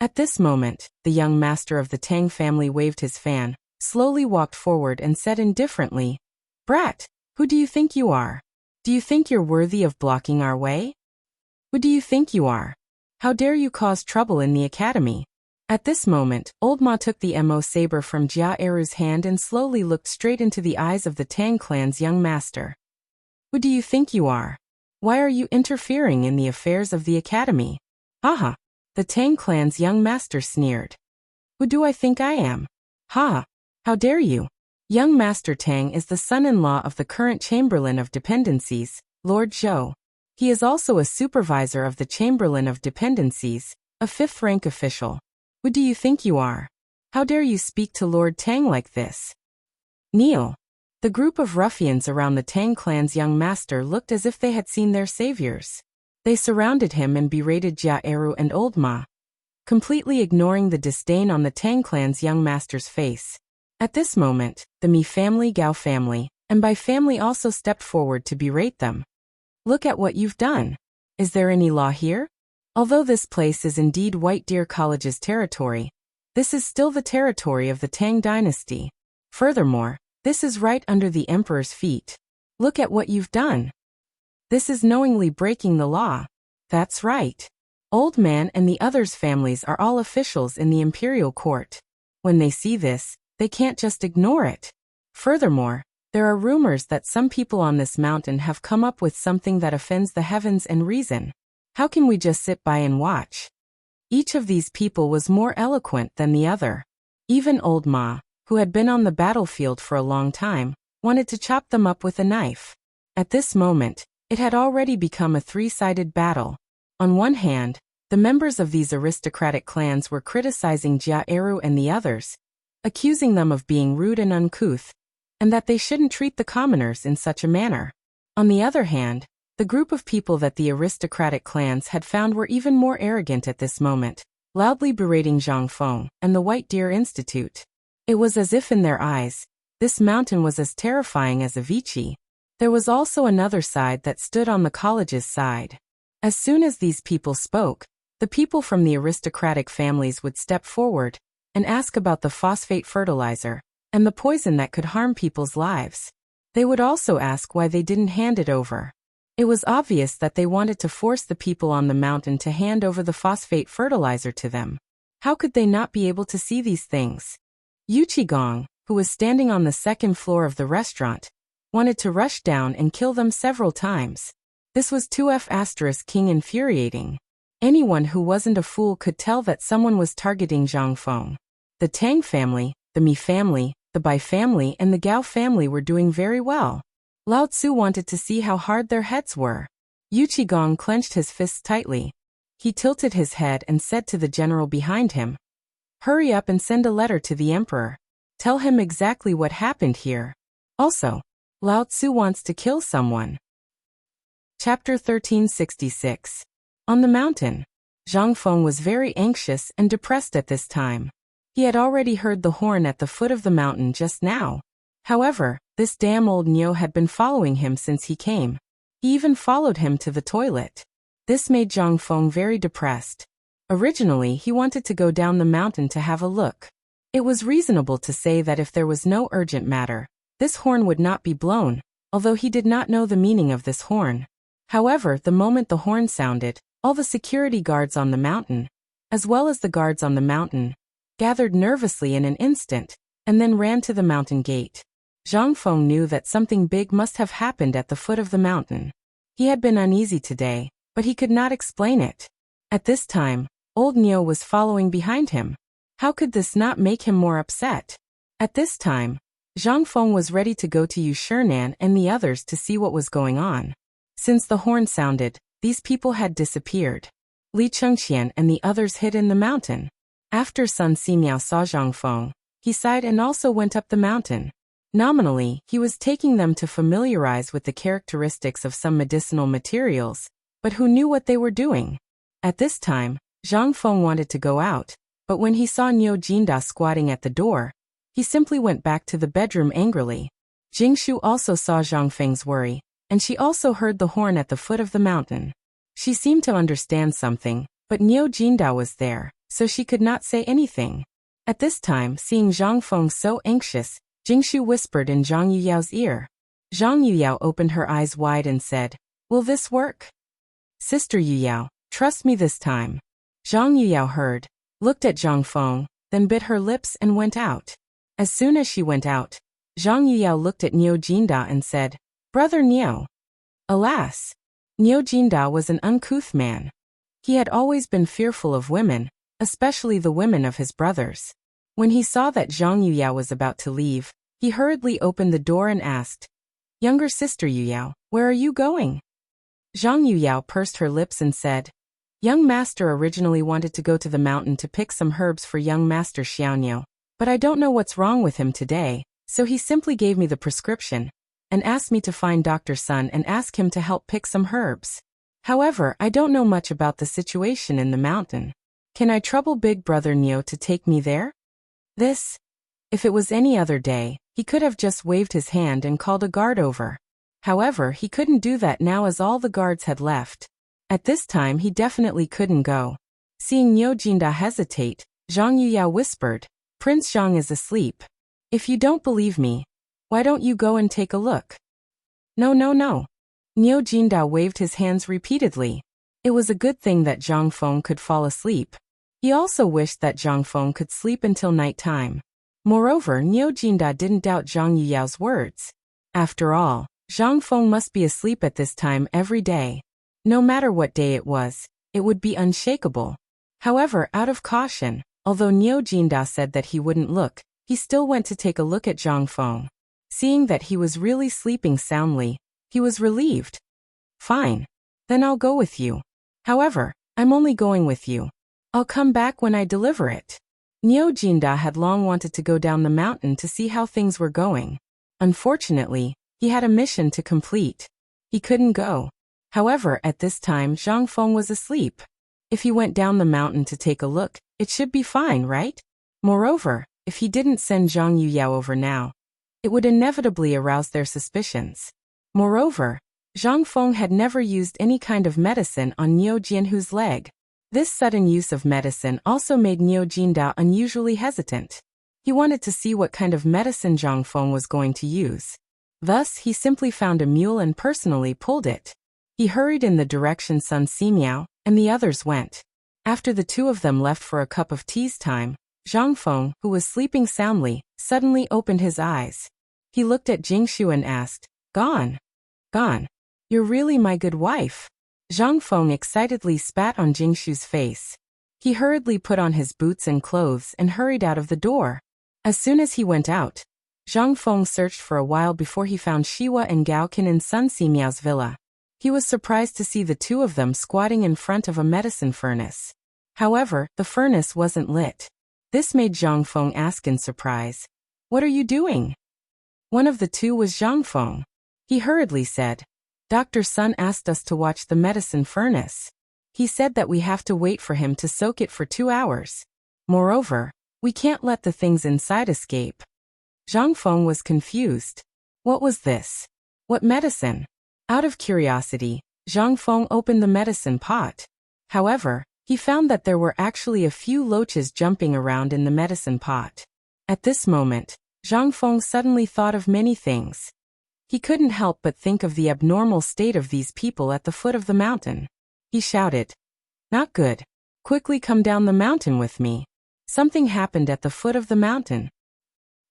At this moment, the young master of the Tang family waved his fan, slowly walked forward and said indifferently, "Brat, who do you think you are? Do you think you're worthy of blocking our way? Who do you think you are? How dare you cause trouble in the academy?" At this moment, Old Ma took the Mo saber from Jia Eru's hand and slowly looked straight into the eyes of the Tang clan's young master. "Who do you think you are? Why are you interfering in the affairs of the academy?" "Haha!" The Tang clan's young master sneered. "Who do I think I am? Ha! How dare you? Young Master Tang is the son-in-law of the current Chamberlain of Dependencies, Lord Zhou. He is also a supervisor of the Chamberlain of Dependencies, a 5th-rank official. Who do you think you are? How dare you speak to Lord Tang like this?" "Kneel." The group of ruffians around the Tang clan's young master looked as if they had seen their saviors. They surrounded him and berated Jia Eru and Old Ma, completely ignoring the disdain on the Tang clan's young master's face. At this moment, the Mi family, Gao family, and Bai family also stepped forward to berate them. "Look at what you've done. Is there any law here?" Although this place is indeed White Deer College's territory, This is still the territory of the Tang dynasty. Furthermore, this is right under the emperor's feet. Look at what you've done. This is knowingly breaking the law. That's right. Old Man and the others' families are all officials in the imperial court. When they see this, they can't just ignore it. Furthermore, there are rumors that some people on this mountain have come up with something that offends the heavens and reason. How can we just sit by and watch? Each of these people was more eloquent than the other. Even Old Ma, who had been on the battlefield for a long time, wanted to chop them up with a knife. At this moment, it had already become a three-sided battle. On one hand, the members of these aristocratic clans were criticizing Jia Eru and the others, accusing them of being rude and uncouth, and that they shouldn't treat the commoners in such a manner. On the other hand, the group of people that the aristocratic clans had found were even more arrogant at this moment, loudly berating Zhang Feng and the White Deer Institute. It was as if in their eyes, this mountain was as terrifying as a Vichy. There was also another side that stood on the college's side. As soon as these people spoke, the people from the aristocratic families would step forward and ask about the phosphate fertilizer and the poison that could harm people's lives. They would also ask why they didn't hand it over. It was obvious that they wanted to force the people on the mountain to hand over the phosphate fertilizer to them. How could they not be able to see these things? Yu Qigong, who was standing on the second floor of the restaurant, wanted to rush down and kill them several times. This was 2F** King infuriating. Anyone who wasn't a fool could tell that someone was targeting Zhang Feng. The Tang family, the Mi family, the Bai family and the Gao family were doing very well. Lao Tzu wanted to see how hard their heads were. Yu Qigong clenched his fists tightly. He tilted his head and said to the general behind him, "Hurry up and send a letter to the emperor. Tell him exactly what happened here. Also, Lao Tzu wants to kill someone." Chapter 1366. On the mountain, Zhang Feng was very anxious and depressed at this time. He had already heard the horn at the foot of the mountain just now. However, this damn old Nyo had been following him since he came. He even followed him to the toilet. This made Zhang Feng very depressed. Originally, he wanted to go down the mountain to have a look. It was reasonable to say that if there was no urgent matter, this horn would not be blown, although he did not know the meaning of this horn. However, the moment the horn sounded, all the security guards on the mountain, as well as the guards on the mountain, gathered nervously in an instant, and then ran to the mountain gate. Zhang Feng knew that something big must have happened at the foot of the mountain. He had been uneasy today, but he could not explain it. At this time, old Nyo was following behind him. How could this not make him more upset? At this time, Zhang Feng was ready to go to Yu Shinan and the others to see what was going on. Since the horn sounded, these people had disappeared. Li Chengqian and the others hid in the mountain. After Sun Simiao saw Zhang Feng, he sighed and also went up the mountain. Nominally, he was taking them to familiarize with the characteristics of some medicinal materials, but who knew what they were doing? At this time, Zhang Feng wanted to go out, but when he saw Niu Jinda squatting at the door, he simply went back to the bedroom angrily. Jingshu also saw Zhang Feng's worry, and she also heard the horn at the foot of the mountain. She seemed to understand something, but Niu Jinda was there, so she could not say anything. At this time, seeing Zhang Feng so anxious, Jingshu whispered in Zhang Yuyao's ear. Zhang Yuyao opened her eyes wide and said, "Will this work?" "Sister Yuyao, trust me this time." Zhang Yuyao heard, looked at Zhang Feng, then bit her lips and went out. As soon as she went out, Zhang Yuyao looked at Niu Jinda and said, "Brother Niu." Alas! Niu Jinda was an uncouth man. He had always been fearful of women, especially the women of his brothers. When he saw that Zhang Yuyao was about to leave, he hurriedly opened the door and asked, "Younger sister Yuyao, where are you going?" Zhang Yuyao pursed her lips and said, "Young master originally wanted to go to the mountain to pick some herbs for young master Xiaoniu, but I don't know what's wrong with him today, so he simply gave me the prescription and asked me to find Dr. Sun and ask him to help pick some herbs. However, I don't know much about the situation in the mountain. Can I trouble big brother Neo to take me there?" If it was any other day, he could have just waved his hand and called a guard over. However, he couldn't do that now as all the guards had left. At this time he definitely couldn't go. Seeing Niu Jinda hesitate, Zhang Yuyao whispered. Prince Zhang is asleep. If you don't believe me, why don't you go and take a look? No, no, no. Niu Jindao waved his hands repeatedly. It was a good thing that Zhang Feng could fall asleep. He also wished that Zhang Feng could sleep until night time. Moreover, Niu Jindao didn't doubt Zhang Yuyao's words. After all, Zhang Feng must be asleep at this time every day. No matter what day it was, it would be unshakable. However, out of caution, although Niu Jindao said that he wouldn't look, he still went to take a look at Zhang Feng. Seeing that he was really sleeping soundly, he was relieved. Fine. Then I'll go with you. However, I'm only going with you. I'll come back when I deliver it. Niu Jindao had long wanted to go down the mountain to see how things were going. Unfortunately, he had a mission to complete. He couldn't go. However, at this time Zhang Feng was asleep. If he went down the mountain to take a look, it should be fine, right? Moreover, if he didn't send Zhang Yuyao over now, it would inevitably arouse their suspicions. Moreover, Zhang Feng had never used any kind of medicine on Niu Jianhu's leg. This sudden use of medicine also made Niu Jindao unusually hesitant. He wanted to see what kind of medicine Zhang Feng was going to use. Thus, he simply found a mule and personally pulled it. He hurried in the direction Sun Simiao and the others went. After the two of them left for a cup of tea's time, Zhang Feng, who was sleeping soundly, suddenly opened his eyes. He looked at Jingshu and asked, "Gone? Gone? You're really my good wife." Zhang Feng excitedly spat on Jingshu's face. He hurriedly put on his boots and clothes and hurried out of the door. As soon as he went out, Zhang Feng searched for a while before he found Shiwa and Gaokin in Sun Simiao's villa. He was surprised to see the two of them squatting in front of a medicine furnace. However, the furnace wasn't lit. This made Zhang Feng ask in surprise, "What are you doing?" One of the two was Zhang Feng. He hurriedly said, "Dr. Sun asked us to watch the medicine furnace. He said that we have to wait for him to soak it for 2 hours. Moreover, we can't let the things inside escape." Zhang Feng was confused. What was this? What medicine? Out of curiosity, Zhang Feng opened the medicine pot. However, he found that there were actually a few loaches jumping around in the medicine pot. At this moment, Zhang Feng suddenly thought of many things. He couldn't help but think of the abnormal state of these people at the foot of the mountain. He shouted, "Not good. Quickly come down the mountain with me." Something happened at the foot of the mountain.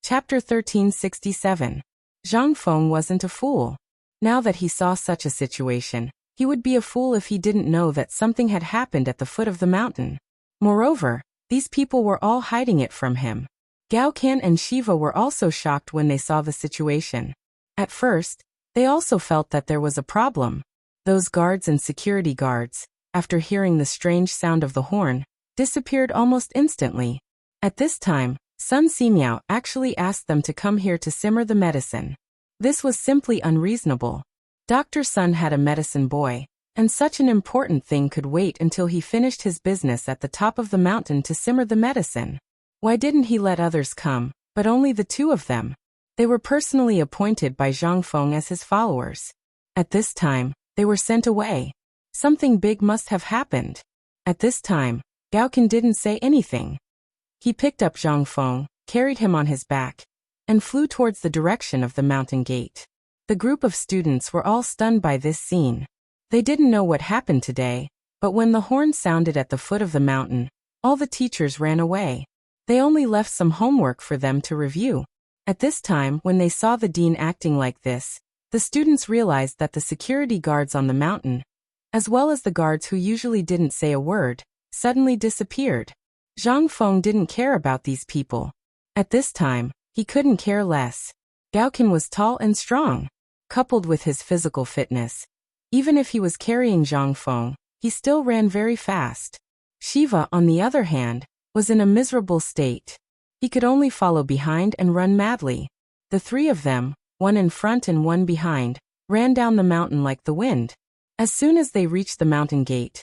Chapter 1367. Zhang Feng wasn't a fool. Now that he saw such a situation, he would be a fool if he didn't know that something had happened at the foot of the mountain. Moreover, these people were all hiding it from him. Gao Qian and Shiva were also shocked when they saw the situation. At first, they also felt that there was a problem. Those guards and security guards, after hearing the strange sound of the horn, disappeared almost instantly. At this time, Sun Simiao actually asked them to come here to simmer the medicine. This was simply unreasonable. Dr. Sun had a medicine boy, and such an important thing could wait until he finished his business at the top of the mountain to simmer the medicine. Why didn't he let others come, but only the two of them? They were personally appointed by Zhang Feng as his followers. At this time, they were sent away. Something big must have happened. At this time, Gaokin didn't say anything. He picked up Zhang Feng, carried him on his back, and flew towards the direction of the mountain gate. The group of students were all stunned by this scene. They didn't know what happened today, but when the horn sounded at the foot of the mountain, all the teachers ran away. They only left some homework for them to review. At this time, when they saw the dean acting like this, the students realized that the security guards on the mountain, as well as the guards who usually didn't say a word, suddenly disappeared. Zhang Feng didn't care about these people. At this time, he couldn't care less. Gaokin was tall and strong, coupled with his physical fitness. Even if he was carrying Zhang Feng, he still ran very fast. Shiva, on the other hand, was in a miserable state. He could only follow behind and run madly. The three of them, one in front and one behind, ran down the mountain like the wind. As soon as they reached the mountain gate,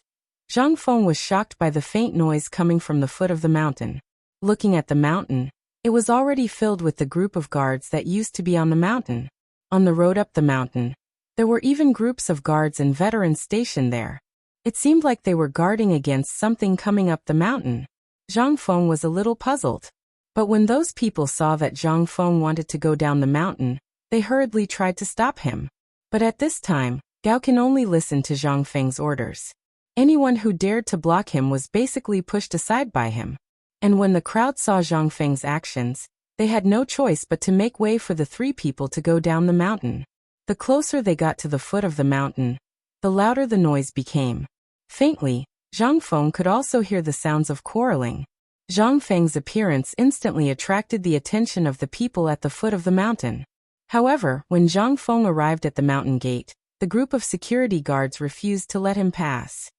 Zhang Feng was shocked by the faint noise coming from the foot of the mountain. Looking at the mountain, it was already filled with the group of guards that used to be on the mountain. On the road up the mountain, there were even groups of guards and veterans stationed there. It seemed like they were guarding against something coming up the mountain. Zhang Feng was a little puzzled. But when those people saw that Zhang Feng wanted to go down the mountain, they hurriedly tried to stop him. But at this time, Gao can only listen to Zhang Feng's orders. Anyone who dared to block him was basically pushed aside by him. And when the crowd saw Zhang Feng's actions, they had no choice but to make way for the three people to go down the mountain. The closer they got to the foot of the mountain, the louder the noise became. Faintly, Zhang Feng could also hear the sounds of quarreling. Zhang Feng's appearance instantly attracted the attention of the people at the foot of the mountain. However, when Zhang Feng arrived at the mountain gate, the group of security guards refused to let him pass.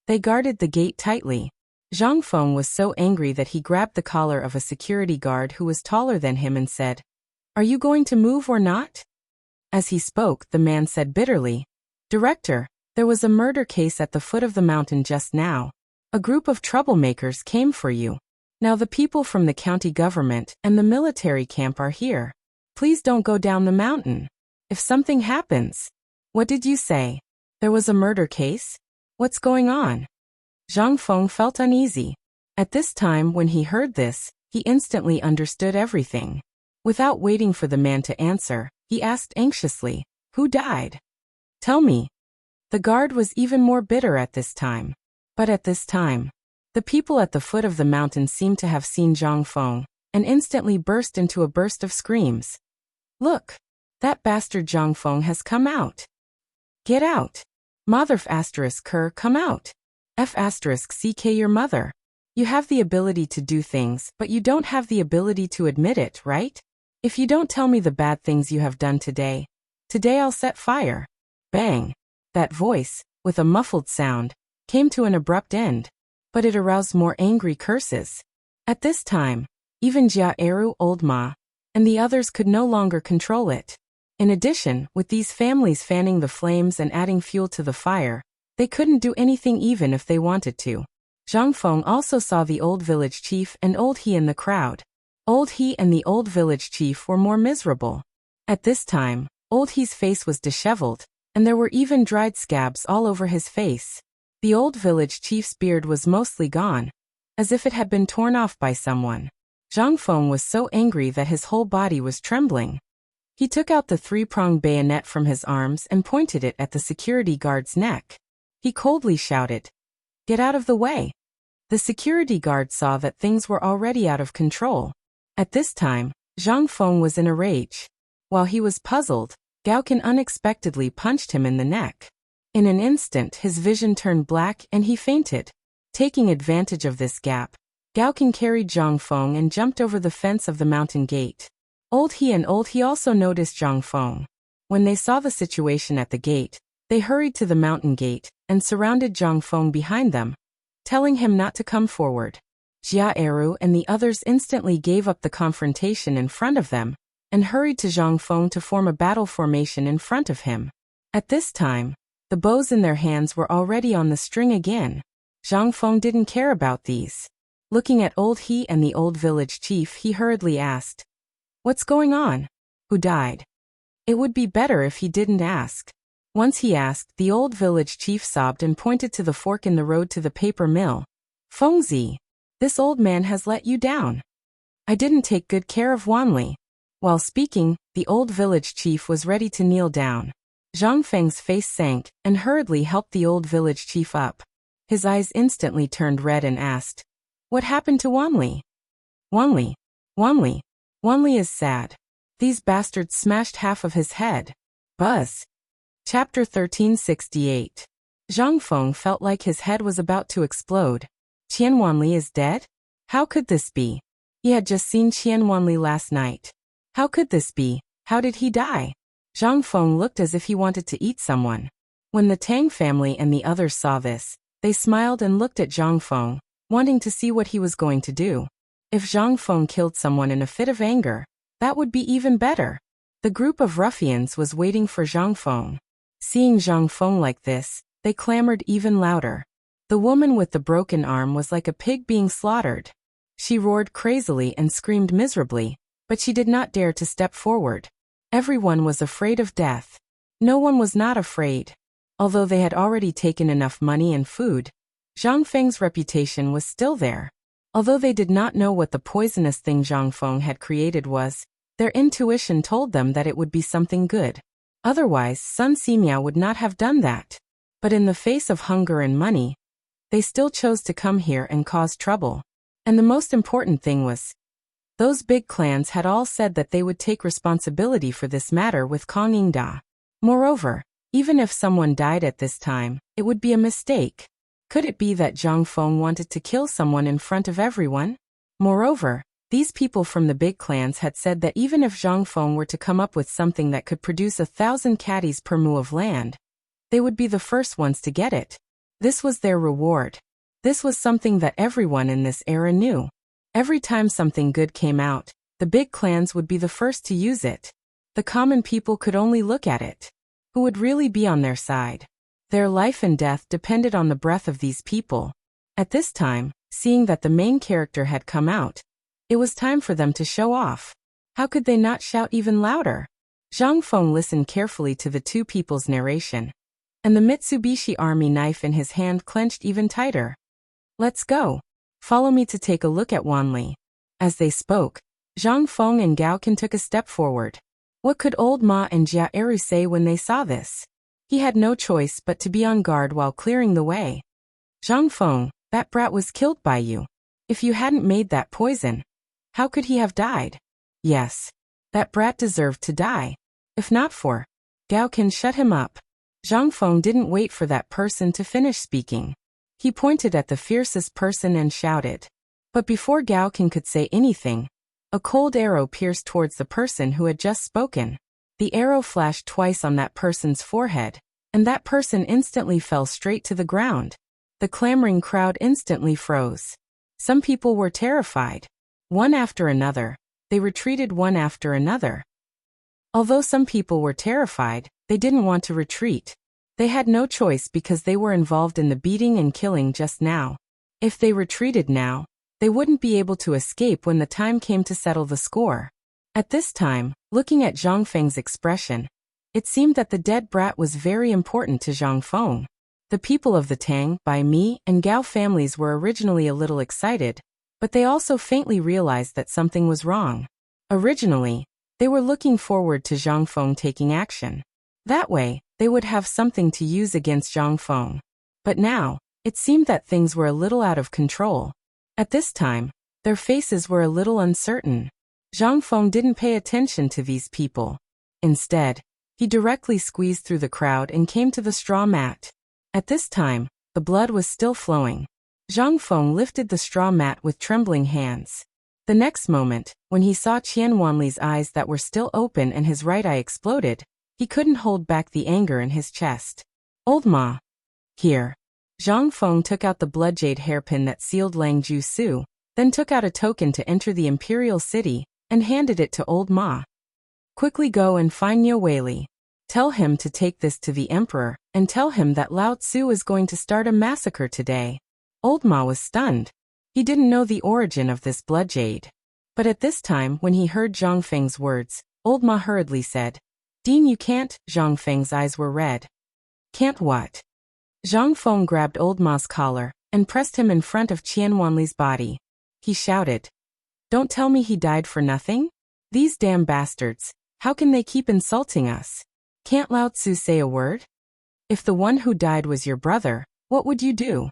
They guarded the gate tightly. Zhang Feng was so angry that he grabbed the collar of a security guard who was taller than him and said, "Are you going to move or not?" As he spoke, the man said bitterly, "Director, there was a murder case at the foot of the mountain just now. A group of troublemakers came for you. Now the people from the county government and the military camp are here. Please don't go down the mountain. If something happens." "What did you say? There was a murder case? What's going on?" Zhang Feng felt uneasy. At this time, when he heard this, he instantly understood everything. Without waiting for the man to answer, he asked anxiously, "Who died? Tell me." The guard was even more bitter at this time. But at this time, the people at the foot of the mountain seemed to have seen Zhang Feng, and instantly burst into a burst of screams. "Look! That bastard Zhang Feng has come out! Get out! Mother ****, come out! ****, your mother! You have the ability to do things, but you don't have the ability to admit it, right? If you don't tell me the bad things you have done today I'll set fire." Bang! That voice, with a muffled sound, came to an abrupt end, but it aroused more angry curses. At this time, even Jia Eru, Old Ma, and the others could no longer control it. In addition, with these families fanning the flames and adding fuel to the fire, they couldn't do anything even if they wanted to. Zhang Feng also saw the old village chief and Old He in the crowd. Old He and the old village chief were more miserable. At this time, Old He's face was disheveled, and there were even dried scabs all over his face. The old village chief's beard was mostly gone, as if it had been torn off by someone. Zhang Feng was so angry that his whole body was trembling. He took out the three-pronged bayonet from his arms and pointed it at the security guard's neck. He coldly shouted, "Get out of the way!" The security guard saw that things were already out of control. At this time, Zhang Feng was in a rage. While he was puzzled, Gao Can unexpectedly punched him in the neck. In an instant, his vision turned black and he fainted. Taking advantage of this gap, Gao Can carried Zhang Feng and jumped over the fence of the mountain gate. Old He and Old He also noticed Zhang Feng. When they saw the situation at the gate, they hurried to the mountain gate and surrounded Zhang Feng behind them, telling him not to come forward. Jia Eru and the others instantly gave up the confrontation in front of them and hurried to Zhang Feng to form a battle formation in front of him. At this time, the bows in their hands were already on the string again. Zhang Feng didn't care about these. Looking at Old He and the old village chief, he hurriedly asked, "What's going on? Who died?" It would be better if he didn't ask. Once he asked, the old village chief sobbed and pointed to the fork in the road to the paper mill. "Fengzi, this old man has let you down. I didn't take good care of Wanli." While speaking, the old village chief was ready to kneel down. Zhang Feng's face sank and hurriedly helped the old village chief up. His eyes instantly turned red and asked, "What happened to Wanli?" Wanli. Wanli is sad. These bastards smashed half of his head." Buzz. Chapter 1368. Zhang Feng felt like his head was about to explode. Qian Wanli is dead? How could this be? He had just seen Qian Wanli last night. How could this be? How did he die? Zhang Feng looked as if he wanted to eat someone. When the Tang family and the others saw this, they smiled and looked at Zhang Feng, wanting to see what he was going to do. If Zhang Feng killed someone in a fit of anger, that would be even better. The group of ruffians was waiting for Zhang Feng. Seeing Zhang Feng like this, they clamored even louder. The woman with the broken arm was like a pig being slaughtered. She roared crazily and screamed miserably, but she did not dare to step forward. Everyone was afraid of death. No one was not afraid. Although they had already taken enough money and food, Zhang Feng's reputation was still there. Although they did not know what the poisonous thing Zhang Feng had created was, their intuition told them that it would be something good. Otherwise, Sun Simiao would not have done that. But in the face of hunger and money, they still chose to come here and cause trouble. And the most important thing was, those big clans had all said that they would take responsibility for this matter with Kong Yingda. Moreover, even if someone died at this time, it would be a mistake. Could it be that Zhang Feng wanted to kill someone in front of everyone? Moreover, these people from the big clans had said that even if Zhang Feng were to come up with something that could produce 1,000 caddies per mu of land, they would be the first ones to get it. This was their reward. This was something that everyone in this era knew. Every time something good came out, the big clans would be the first to use it. The common people could only look at it. Who would really be on their side? Their life and death depended on the breath of these people. At this time, seeing that the main character had come out, it was time for them to show off. How could they not shout even louder? Zhang Feng listened carefully to the two people's narration, and the Mitsubishi Army knife in his hand clenched even tighter. Let's go. Follow me to take a look at Wanli. As they spoke, Zhang Feng and Gao Qin took a step forward. What could old Ma and Jia Eru say when they saw this? He had no choice but to be on guard while clearing the way. Zhang Feng, that brat was killed by you. If you hadn't made that poison, how could he have died? Yes, that brat deserved to die. If not for Gao Qin, shut him up. Zhang Feng didn't wait for that person to finish speaking. He pointed at the fiercest person and shouted. But before Gao Qin could say anything, a cold arrow pierced towards the person who had just spoken. The arrow flashed twice on that person's forehead, and that person instantly fell straight to the ground. The clamoring crowd instantly froze. Some people were terrified. One after another, they retreated one after another. Although some people were terrified, they didn't want to retreat. They had no choice because they were involved in the beating and killing just now. If they retreated now, they wouldn't be able to escape when the time came to settle the score. At this time, looking at Zhang Feng's expression, it seemed that the dead brat was very important to Zhang Feng. The people of the Tang, Bai Mi, and Gao families were originally a little excited, but they also faintly realized that something was wrong. Originally, they were looking forward to Zhang Feng taking action. That way, they would have something to use against Zhang Feng. But now, it seemed that things were a little out of control. At this time, their faces were a little uncertain. Zhang Feng didn't pay attention to these people. Instead, he directly squeezed through the crowd and came to the straw mat. At this time, the blood was still flowing. Zhang Feng lifted the straw mat with trembling hands. The next moment, when he saw Qian Wanli's eyes that were still open and his right eye exploded, he couldn't hold back the anger in his chest. Old Ma. Here. Zhang Feng took out the bloodjade hairpin that sealed Lang Ju Su, then took out a token to enter the imperial city, and handed it to Old Ma. Quickly go and find Niu Weili. Tell him to take this to the emperor, and tell him that Lao Tzu is going to start a massacre today. Old Ma was stunned. He didn't know the origin of this bloodjade. But at this time, when he heard Zhang Feng's words, Old Ma hurriedly said, Dean, you can't. Zhang Feng's eyes were red. Can't what? Zhang Feng grabbed Old Ma's collar and pressed him in front of Qian Wanli's body. He shouted, Don't tell me he died for nothing? These damn bastards, how can they keep insulting us? Can't Lao Tzu say a word? If the one who died was your brother, what would you do?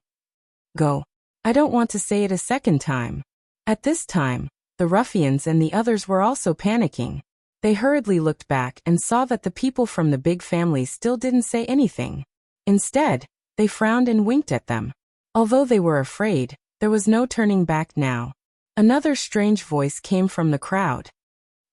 Go. I don't want to say it a second time. At this time, the ruffians and the others were also panicking. They hurriedly looked back and saw that the people from the big family still didn't say anything. Instead, they frowned and winked at them. Although they were afraid, there was no turning back now. Another strange voice came from the crowd.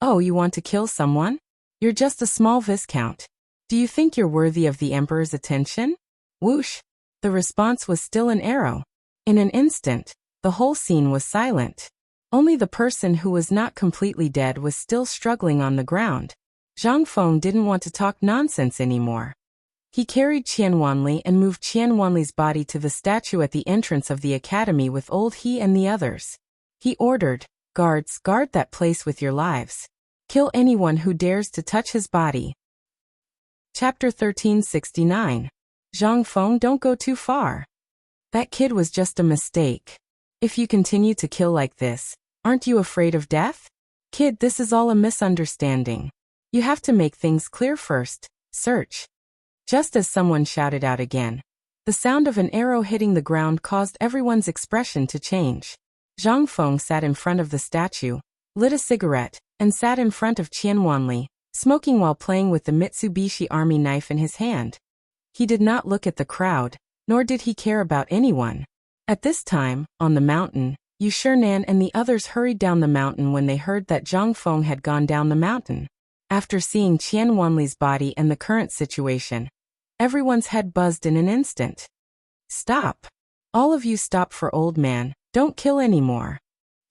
Oh, you want to kill someone? You're just a small viscount. Do you think you're worthy of the emperor's attention? Whoosh! The response was still an arrow. In an instant, the whole scene was silent. Only the person who was not completely dead was still struggling on the ground. Zhang Feng didn't want to talk nonsense anymore. He carried Qian Wanli and moved Qian Wanli's body to the statue at the entrance of the academy with old he and the others. He ordered, Guards, guard that place with your lives. Kill anyone who dares to touch his body. Chapter 1369. Zhang Feng, don't go too far. That kid was just a mistake. If you continue to kill like this, aren't you afraid of death? Kid, this is all a misunderstanding. You have to make things clear first. Search. Just as someone shouted out again, the sound of an arrow hitting the ground caused everyone's expression to change. Zhang Feng sat in front of the statue, lit a cigarette, and sat in front of Qian Wanli, smoking while playing with the Mitsubishi Army knife in his hand. He did not look at the crowd, nor did he care about anyone. At this time, on the mountain, Yu Shinan and the others hurried down the mountain when they heard that Zhang Feng had gone down the mountain. After seeing Qian Wanli's body and the current situation, everyone's head buzzed in an instant. Stop. All of you stop for old man, don't kill anymore.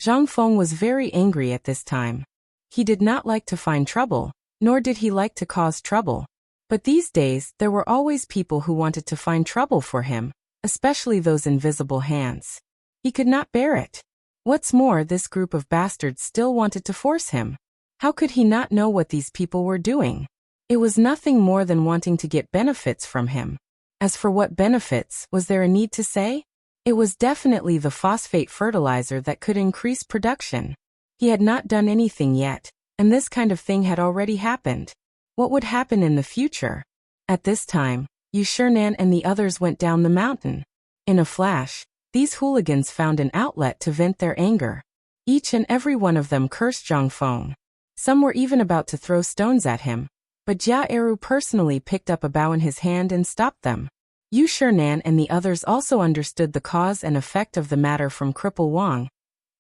Zhang Feng was very angry at this time. He did not like to find trouble, nor did he like to cause trouble. But these days, there were always people who wanted to find trouble for him, especially those invisible hands. He could not bear it. What's more, this group of bastards still wanted to force him. How could he not know what these people were doing? It was nothing more than wanting to get benefits from him. As for what benefits, was there a need to say? It was definitely the phosphate fertilizer that could increase production. He had not done anything yet, and this kind of thing had already happened. What would happen in the future? At this time, Yu Shinan and the others went down the mountain. In a flash, these hooligans found an outlet to vent their anger. Each and every one of them cursed Zhang Feng. Some were even about to throw stones at him, but Jia Eru personally picked up a bow in his hand and stopped them. Yu Shinan and the others also understood the cause and effect of the matter from Cripple Wang,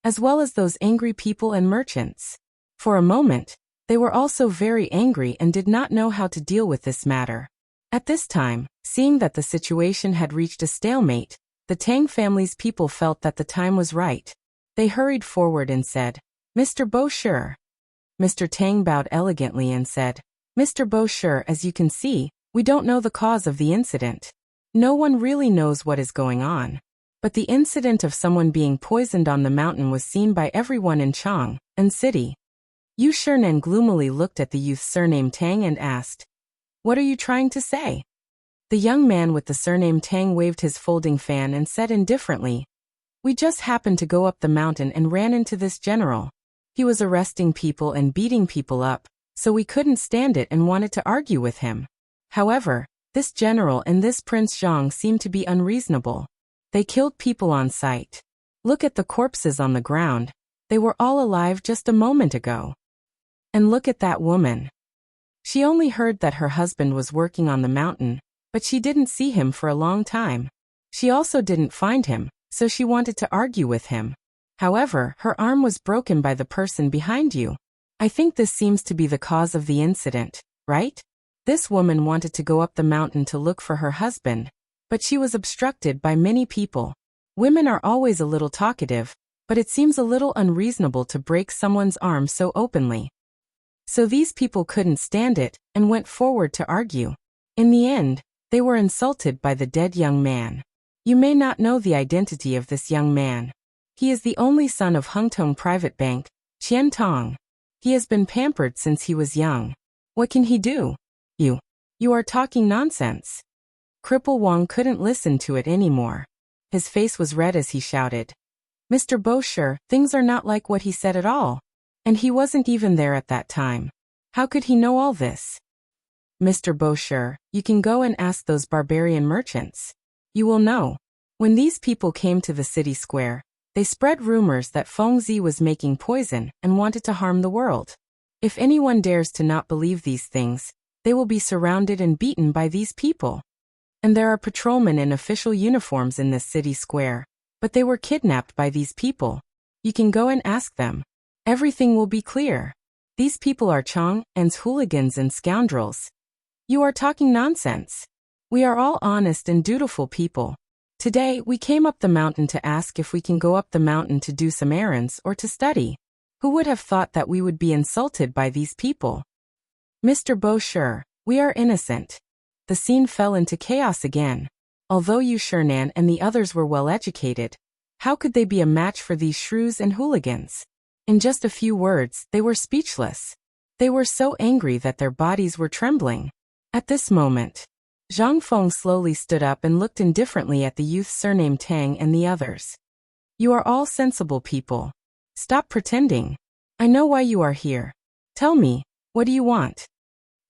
as well as those angry people and merchants. For a moment, they were also very angry and did not know how to deal with this matter. At this time, seeing that the situation had reached a stalemate, the Tang family's people felt that the time was right. They hurried forward and said, "Mr. Bosher." Mr. Tang bowed elegantly and said, "Mr. Bosher, as you can see, we don't know the cause of the incident. No one really knows what is going on. But the incident of someone being poisoned on the mountain was seen by everyone in Chang and city." Yu Shinan gloomily looked at the youth's surname Tang and asked, "What are you trying to say?" The young man with the surname Tang waved his folding fan and said indifferently, "We just happened to go up the mountain and ran into this general. He was arresting people and beating people up, so we couldn't stand it and wanted to argue with him. However, this general and this Prince Zhang seemed to be unreasonable. They killed people on sight. Look at the corpses on the ground. They were all alive just a moment ago. And look at that woman. She only heard that her husband was working on the mountain, but she didn't see him for a long time. She also didn't find him, so she wanted to argue with him. However, her arm was broken by the person behind you. I think this seems to be the cause of the incident, right? This woman wanted to go up the mountain to look for her husband, but she was obstructed by many people. Women are always a little talkative, but it seems a little unreasonable to break someone's arm so openly. So these people couldn't stand it and went forward to argue. In the end, they were insulted by the dead young man. You may not know the identity of this young man. He is the only son of Hengtong Private Bank, Qian Tong. He has been pampered since he was young. What can he do? You are talking nonsense." Cripple Wang couldn't listen to it anymore. His face was red as he shouted, "Mr. Bosher, things are not like what he said at all. And he wasn't even there at that time. How could he know all this?" "Mr. Bosher, you can go and ask those barbarian merchants. You will know. When these people came to the city square, they spread rumors that Feng Zi was making poison and wanted to harm the world. If anyone dares to not believe these things, they will be surrounded and beaten by these people. And there are patrolmen in official uniforms in this city square, but they were kidnapped by these people. You can go and ask them. Everything will be clear. These people are Chang and's hooligans and scoundrels. You are talking nonsense. We are all honest and dutiful people. Today, we came up the mountain to ask if we can go up the mountain to do some errands or to study. Who would have thought that we would be insulted by these people? Mr. Bosher, we are innocent." The scene fell into chaos again. Although Yu Shinan and the others were well educated, how could they be a match for these shrews and hooligans? In just a few words, they were speechless. They were so angry that their bodies were trembling. At this moment, Zhang Feng slowly stood up and looked indifferently at the youth's surname Tang and the others. You are all sensible people. Stop pretending. I know why you are here. Tell me, what do you want?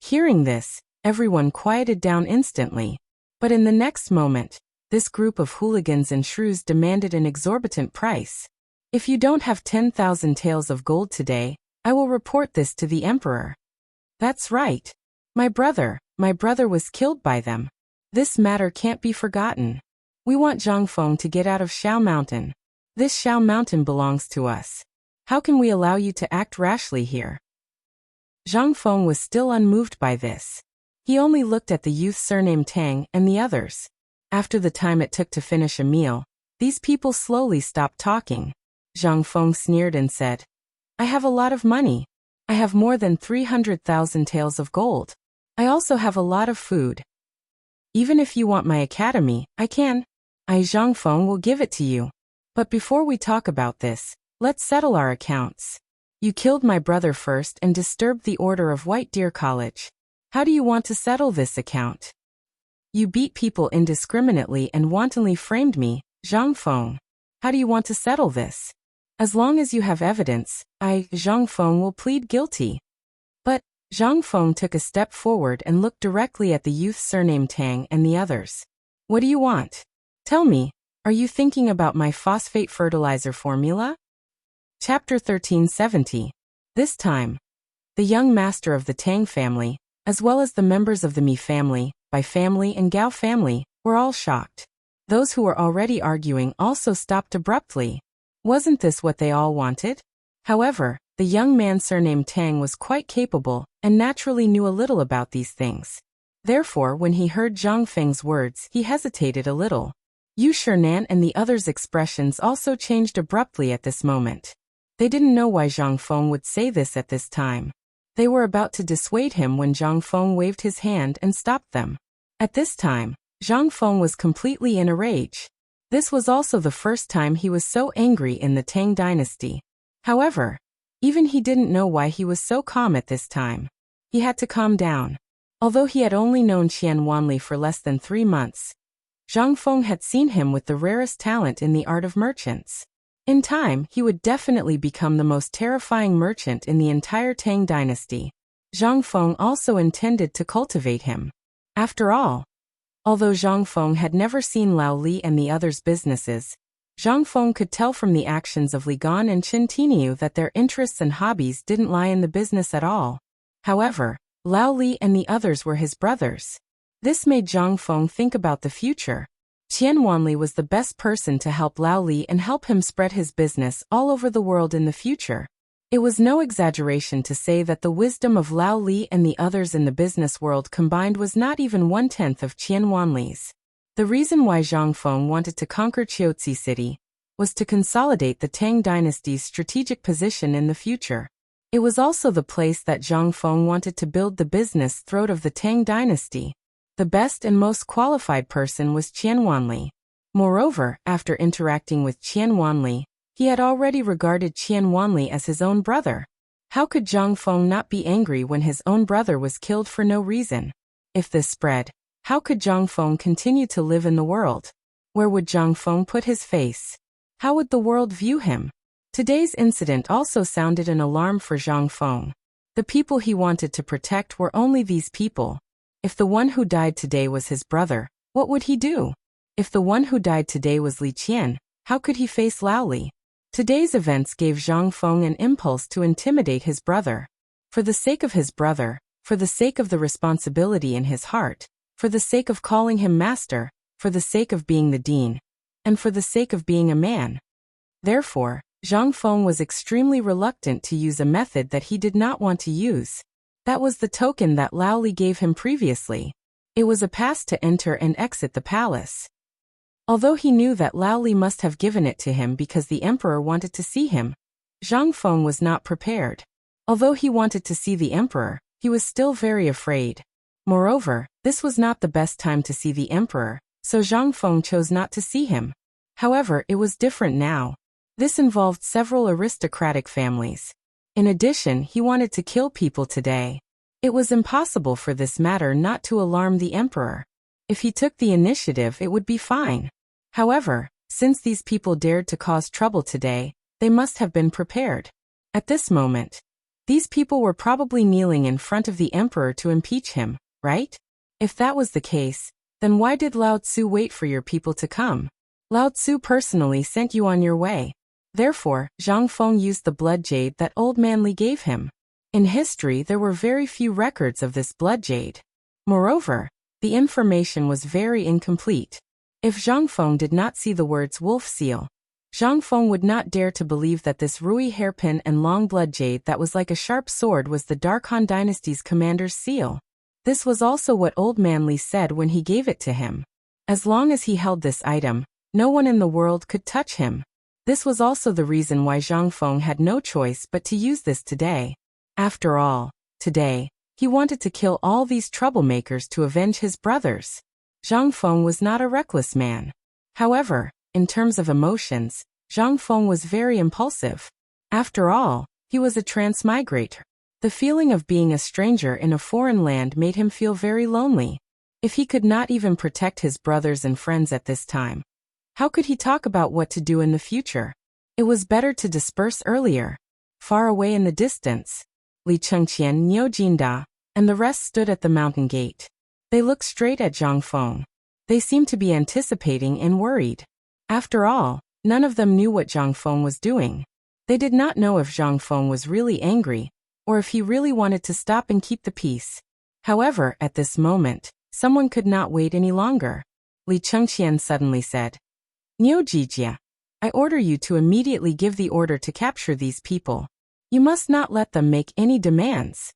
Hearing this, everyone quieted down instantly. But in the next moment, this group of hooligans and shrews demanded an exorbitant price. If you don't have 10,000 taels of gold today, I will report this to the emperor. That's right. My brother was killed by them. This matter can't be forgotten. We want Zhang Feng to get out of Shao Mountain. This Shao Mountain belongs to us. How can we allow you to act rashly here? Zhang Feng was still unmoved by this. He only looked at the youth surnamed Tang and the others. After the time it took to finish a meal, these people slowly stopped talking. Zhang Feng sneered and said, I have a lot of money. I have more than 300,000 taels of gold. I also have a lot of food. Even if you want my academy, I can. Zhang Feng will give it to you. But before we talk about this, let's settle our accounts. You killed my brother first and disturbed the order of White Deer College. How do you want to settle this account? You beat people indiscriminately and wantonly framed me, Zhang Feng. How do you want to settle this? As long as you have evidence, Zhang Feng, will plead guilty. But Zhang Feng took a step forward and looked directly at the youth surnamed Tang and the others. What do you want? Tell me, are you thinking about my phosphate fertilizer formula? Chapter 1370. This time, the young master of the Tang family, as well as the members of the Mi family, Bai family and Gao family, were all shocked. Those who were already arguing also stopped abruptly. Wasn't this what they all wanted? However, the young man surnamed Tang was quite capable and naturally knew a little about these things. Therefore, when he heard Zhang Feng's words, he hesitated a little. Yu Shernan and the others' expressions also changed abruptly at this moment. They didn't know why Zhang Feng would say this at this time. They were about to dissuade him when Zhang Feng waved his hand and stopped them. At this time, Zhang Feng was completely in a rage. This was also the first time he was so angry in the Tang dynasty. However, even he didn't know why he was so calm at this time. He had to calm down. Although he had only known Qian Wanli for less than 3 months, Zhang Feng had seen him with the rarest talent in the art of merchants. In time, he would definitely become the most terrifying merchant in the entire Tang dynasty. Zhang Feng also intended to cultivate him. After all, although Zhang Feng had never seen Lao Li and the others' businesses, Zhang Feng could tell from the actions of Li Gan and Chen Tiniu that their interests and hobbies didn't lie in the business at all. However, Lao Li and the others were his brothers. This made Zhang Feng think about the future. Qian Wanli was the best person to help Lao Li and help him spread his business all over the world in the future. It was no exaggeration to say that the wisdom of Lao Li and the others in the business world combined was not even 1/10 of Qian Wanli's. The reason why Zhang Feng wanted to conquer Qiuzi City was to consolidate the Tang dynasty's strategic position in the future. It was also the place that Zhang Feng wanted to build the business throat of the Tang dynasty. The best and most qualified person was Qian Wanli. Moreover, after interacting with Qian Wanli, he had already regarded Qian Wanli as his own brother. How could Zhang Feng not be angry when his own brother was killed for no reason? If this spread, how could Zhang Feng continue to live in the world? Where would Zhang Feng put his face? How would the world view him? Today's incident also sounded an alarm for Zhang Feng. The people he wanted to protect were only these people. If the one who died today was his brother, what would he do? If the one who died today was Li Qian, how could he face Lao Li? Today's events gave Zhang Feng an impulse to intimidate his brother. For the sake of his brother, for the sake of the responsibility in his heart, for the sake of calling him master, for the sake of being the dean, and for the sake of being a man. Therefore, Zhang Feng was extremely reluctant to use a method that he did not want to use. That was the token that Lao Li gave him previously. It was a pass to enter and exit the palace. Although he knew that Lao Li must have given it to him because the emperor wanted to see him, Zhang Feng was not prepared. Although he wanted to see the emperor, he was still very afraid. Moreover, this was not the best time to see the emperor, so Zhang Feng chose not to see him. However, it was different now. This involved several aristocratic families. In addition, he wanted to kill people today. It was impossible for this matter not to alarm the emperor. If he took the initiative, it would be fine. However, Since these people dared to cause trouble today, they must have been prepared. At this moment, these people were probably kneeling in front of the emperor to impeach him, right? If that was the case, then why did Lao Tzu wait for your people to come? Lao Tzu personally sent you on your way. Therefore, Zhang Feng used the blood jade that old man Li gave him. In history, there were very few records of this blood jade. Moreover, the information was very incomplete. If Zhang Feng did not see the words wolf seal, Zhang Feng would not dare to believe that this Rui hairpin and long blood jade that was like a sharp sword was the Dark Han Dynasty's commander's seal. This was also what old man Li said when he gave it to him. As long as he held this item, no one in the world could touch him. This was also the reason why Zhang Feng had no choice but to use this today. After all, today, he wanted to kill all these troublemakers to avenge his brothers. Zhang Feng was not a reckless man. However, in terms of emotions, Zhang Feng was very impulsive. After all, he was a transmigrator. The feeling of being a stranger in a foreign land made him feel very lonely. If he could not even protect his brothers and friends at this time, how could he talk about what to do in the future? It was better to disperse earlier. Far away in the distance, Li Chengqian, Niu Jinda, and the rest stood at the mountain gate. They looked straight at Zhang Feng. They seemed to be anticipating and worried. After all, none of them knew what Zhang Feng was doing. They did not know if Zhang Feng was really angry, or if he really wanted to stop and keep the peace. However, at this moment, someone could not wait any longer. Li Chengqian suddenly said, Niu Jijia, I order you to immediately give the order to capture these people. You must not let them make any demands.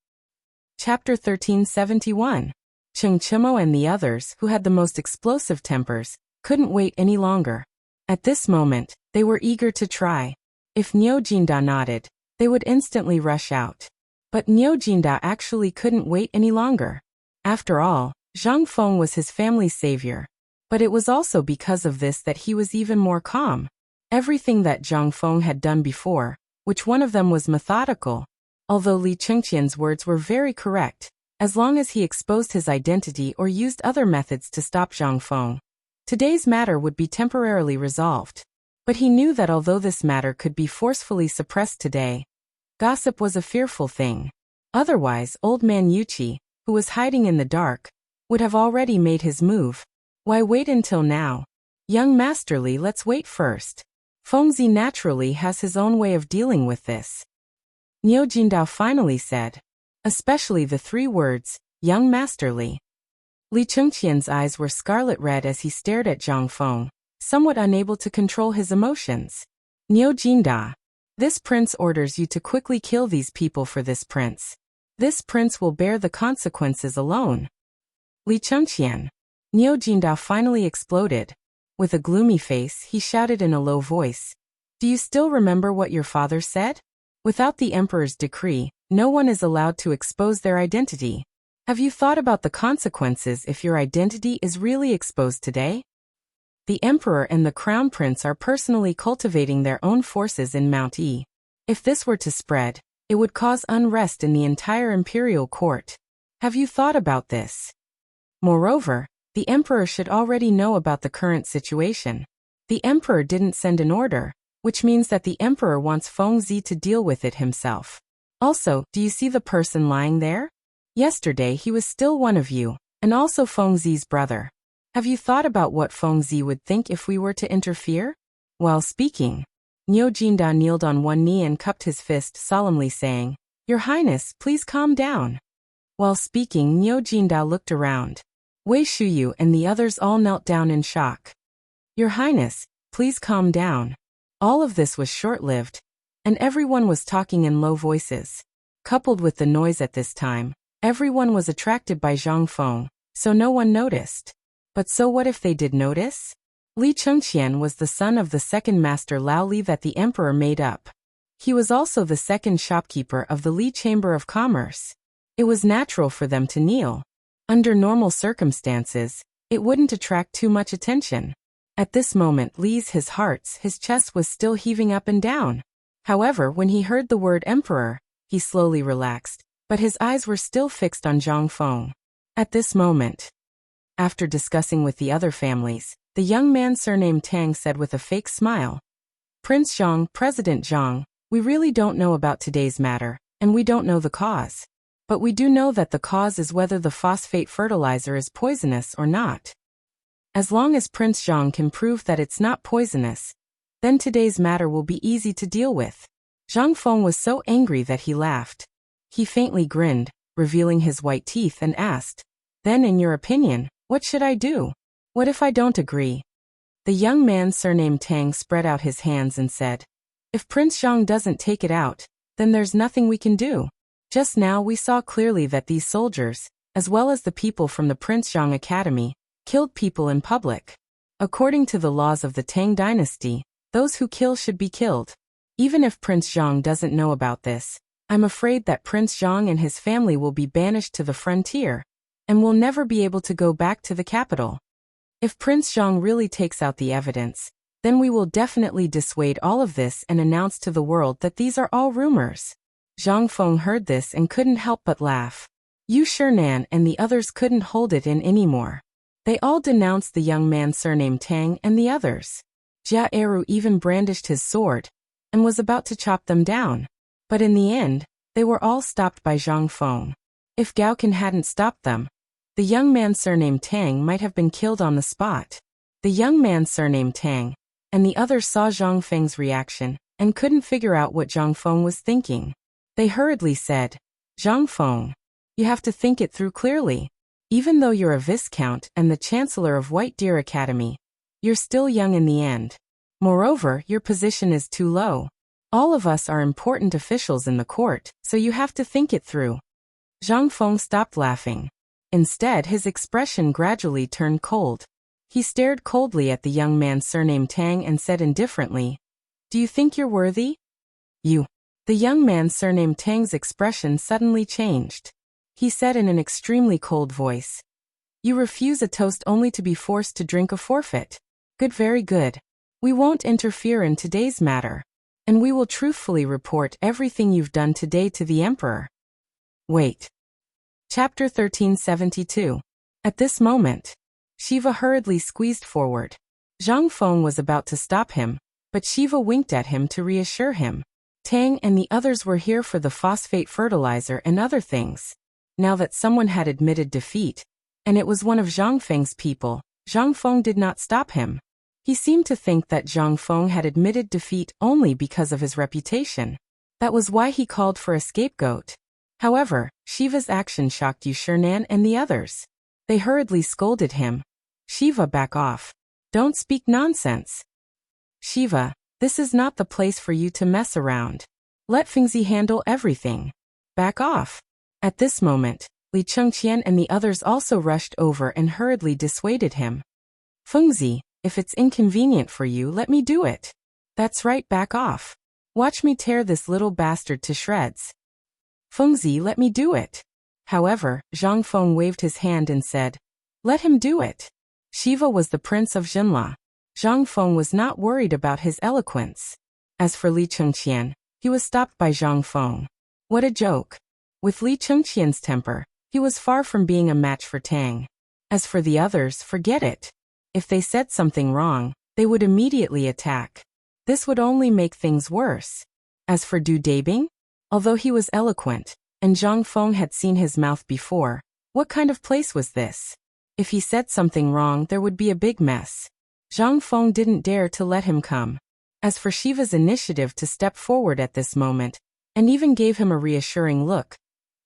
Chapter 1371. Cheng Chimo and the others, who had the most explosive tempers, couldn't wait any longer. At this moment, they were eager to try. If Niu Jinda nodded, they would instantly rush out. But Niu Jinda actually couldn't wait any longer. After all, Zhang Feng was his family's savior. But it was also because of this that he was even more calm. Everything that Zhang Feng had done before, which one of them was methodical. Although Li Chengqian's words were very correct, as long as he exposed his identity or used other methods to stop Zhang Feng, today's matter would be temporarily resolved. But he knew that although this matter could be forcefully suppressed today, gossip was a fearful thing. Otherwise, old man Yuqi, who was hiding in the dark, would have already made his move. Why wait until now? Young Masterly, let's wait first. Fengzi naturally has his own way of dealing with this. Niu Jindao finally said. Especially the three words, young Masterly. Li Chengqian's eyes were scarlet red as he stared at Zhang Feng, somewhat unable to control his emotions. Niu Jinda. This prince orders you to quickly kill these people for this prince. This prince will bear the consequences alone. Li Chengqian. Niu Jindao finally exploded. With a gloomy face, he shouted in a low voice. Do you still remember what your father said? Without the emperor's decree, no one is allowed to expose their identity. Have you thought about the consequences if your identity is really exposed today? The emperor and the crown prince are personally cultivating their own forces in Mount E. If this were to spread, it would cause unrest in the entire imperial court. Have you thought about this? Moreover, the emperor should already know about the current situation. The emperor didn't send an order, which means that the emperor wants Fengzi to deal with it himself. Also, do you see the person lying there? Yesterday he was still one of you, and also Fengzi's brother. Have you thought about what Fengzi would think if we were to interfere? While speaking, Niu Jinda kneeled on one knee and cupped his fist solemnly saying, Your Highness, please calm down. While speaking, Niu Jinda looked around. Wei Shuyu and the others all knelt down in shock. Your Highness, please calm down. All of this was short-lived, and everyone was talking in low voices. Coupled with the noise at this time, everyone was attracted by Zhang Feng, so no one noticed. But so what if they did notice? Li Chengqian was the son of the second master Lao Li that the emperor made up. He was also the second shopkeeper of the Li Chamber of Commerce. It was natural for them to kneel. Under normal circumstances, it wouldn't attract too much attention. At this moment his chest was still heaving up and down. However, when he heard the word emperor, he slowly relaxed, but his eyes were still fixed on Zhang Feng. At this moment, after discussing with the other families, The young man surnamed Tang said with a fake smile. Prince Zhang, President Zhang, we really don't know about today's matter, and we don't know the cause. But we do know that the cause is whether the phosphate fertilizer is poisonous or not. As long as Prince Zhang can prove that it's not poisonous, then today's matter will be easy to deal with. Zhang Feng was so angry that he laughed. He faintly grinned, revealing his white teeth, and asked, "Then in your opinion, what should I do? What if I don't agree?" The young man surnamed Tang spread out his hands and said, "If Prince Zhang doesn't take it out, then there's nothing we can do. Just now we saw clearly that these soldiers, as well as the people from the Prince Zhang Academy, killed people in public. According to the laws of the Tang dynasty, those who kill should be killed. Even if Prince Zhang doesn't know about this, I'm afraid that Prince Zhang and his family will be banished to the frontier, and will never be able to go back to the capital. If Prince Zhang really takes out the evidence, then we will definitely dissuade all of this and announce to the world that these are all rumors." Zhang Feng heard this and couldn't help but laugh. Yu Shinan and the others couldn't hold it in anymore. They all denounced the young man surnamed Tang and the others. Jia Eru even brandished his sword, and was about to chop them down. But in the end, they were all stopped by Zhang Feng. If Gaokan hadn't stopped them, the young man surnamed Tang might have been killed on the spot. The young man surnamed Tang and the others saw Zhang Feng's reaction and couldn't figure out what Zhang Feng was thinking. They hurriedly said, "Zhang Feng, you have to think it through clearly. Even though you're a viscount and the chancellor of White Deer Academy, you're still young in the end. Moreover, your position is too low. All of us are important officials in the court, so you have to think it through." Zhang Feng stopped laughing. Instead, his expression gradually turned cold. He stared coldly at the young man surnamed Tang and said indifferently, "Do you think you're worthy?" "You." The young man surnamed Tang's expression suddenly changed. He said in an extremely cold voice, "You refuse a toast only to be forced to drink a forfeit. Good, very good. We won't interfere in today's matter, and we will truthfully report everything you've done today to the emperor." Wait. Chapter 1372. At this moment, Shiva hurriedly squeezed forward. Zhang Feng was about to stop him, but Shiva winked at him to reassure him. Tang and the others were here for the phosphate fertilizer and other things. Now that someone had admitted defeat, and it was one of Zhang Feng's people, Zhang Feng did not stop him. He seemed to think that Zhang Feng had admitted defeat only because of his reputation. That was why he called for a scapegoat. However, Shiva's action shocked Yu Shinan and the others. They hurriedly scolded him. "Shiva, back off. Don't speak nonsense. Shiva, this is not the place for you to mess around. Let Fengzi handle everything. Back off." At this moment, Li Chengqian and the others also rushed over and hurriedly dissuaded him. "Fengzi, if it's inconvenient for you, let me do it. That's right, back off. Watch me tear this little bastard to shreds." "Fengzi, let me do it." However, Zhang Feng waved his hand and said, "Let him do it." Shiva was the prince of Jinla. Zhang Feng was not worried about his eloquence. As for Li Chengqian, he was stopped by Zhang Feng. What a joke. With Li Chengqian's temper, he was far from being a match for Tang. As for the others, forget it. If they said something wrong, they would immediately attack. This would only make things worse. As for Du Dabing, although he was eloquent, and Zhang Feng had seen his mouth before, what kind of place was this? If he said something wrong, there would be a big mess. Zhang Feng didn't dare to let him come. As for Shiva's initiative to step forward at this moment, and even gave him a reassuring look,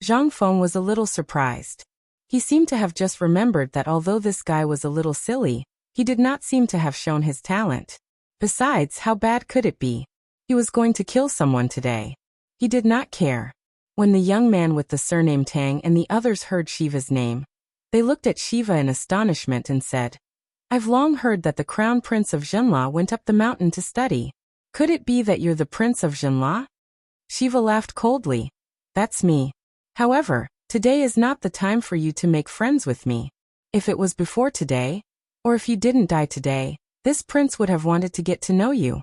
Zhang Feng was a little surprised. He seemed to have just remembered that although this guy was a little silly, he did not seem to have shown his talent. Besides, how bad could it be? He was going to kill someone today. He did not care. When the young man with the surname Tang and the others heard Shiva's name, they looked at Shiva in astonishment and said, "I've long heard that the crown prince of Jinla went up the mountain to study. Could it be that you're the prince of Jinla?" Shiva laughed coldly. "That's me. However, today is not the time for you to make friends with me. If it was before today, or if you didn't die today, this prince would have wanted to get to know you."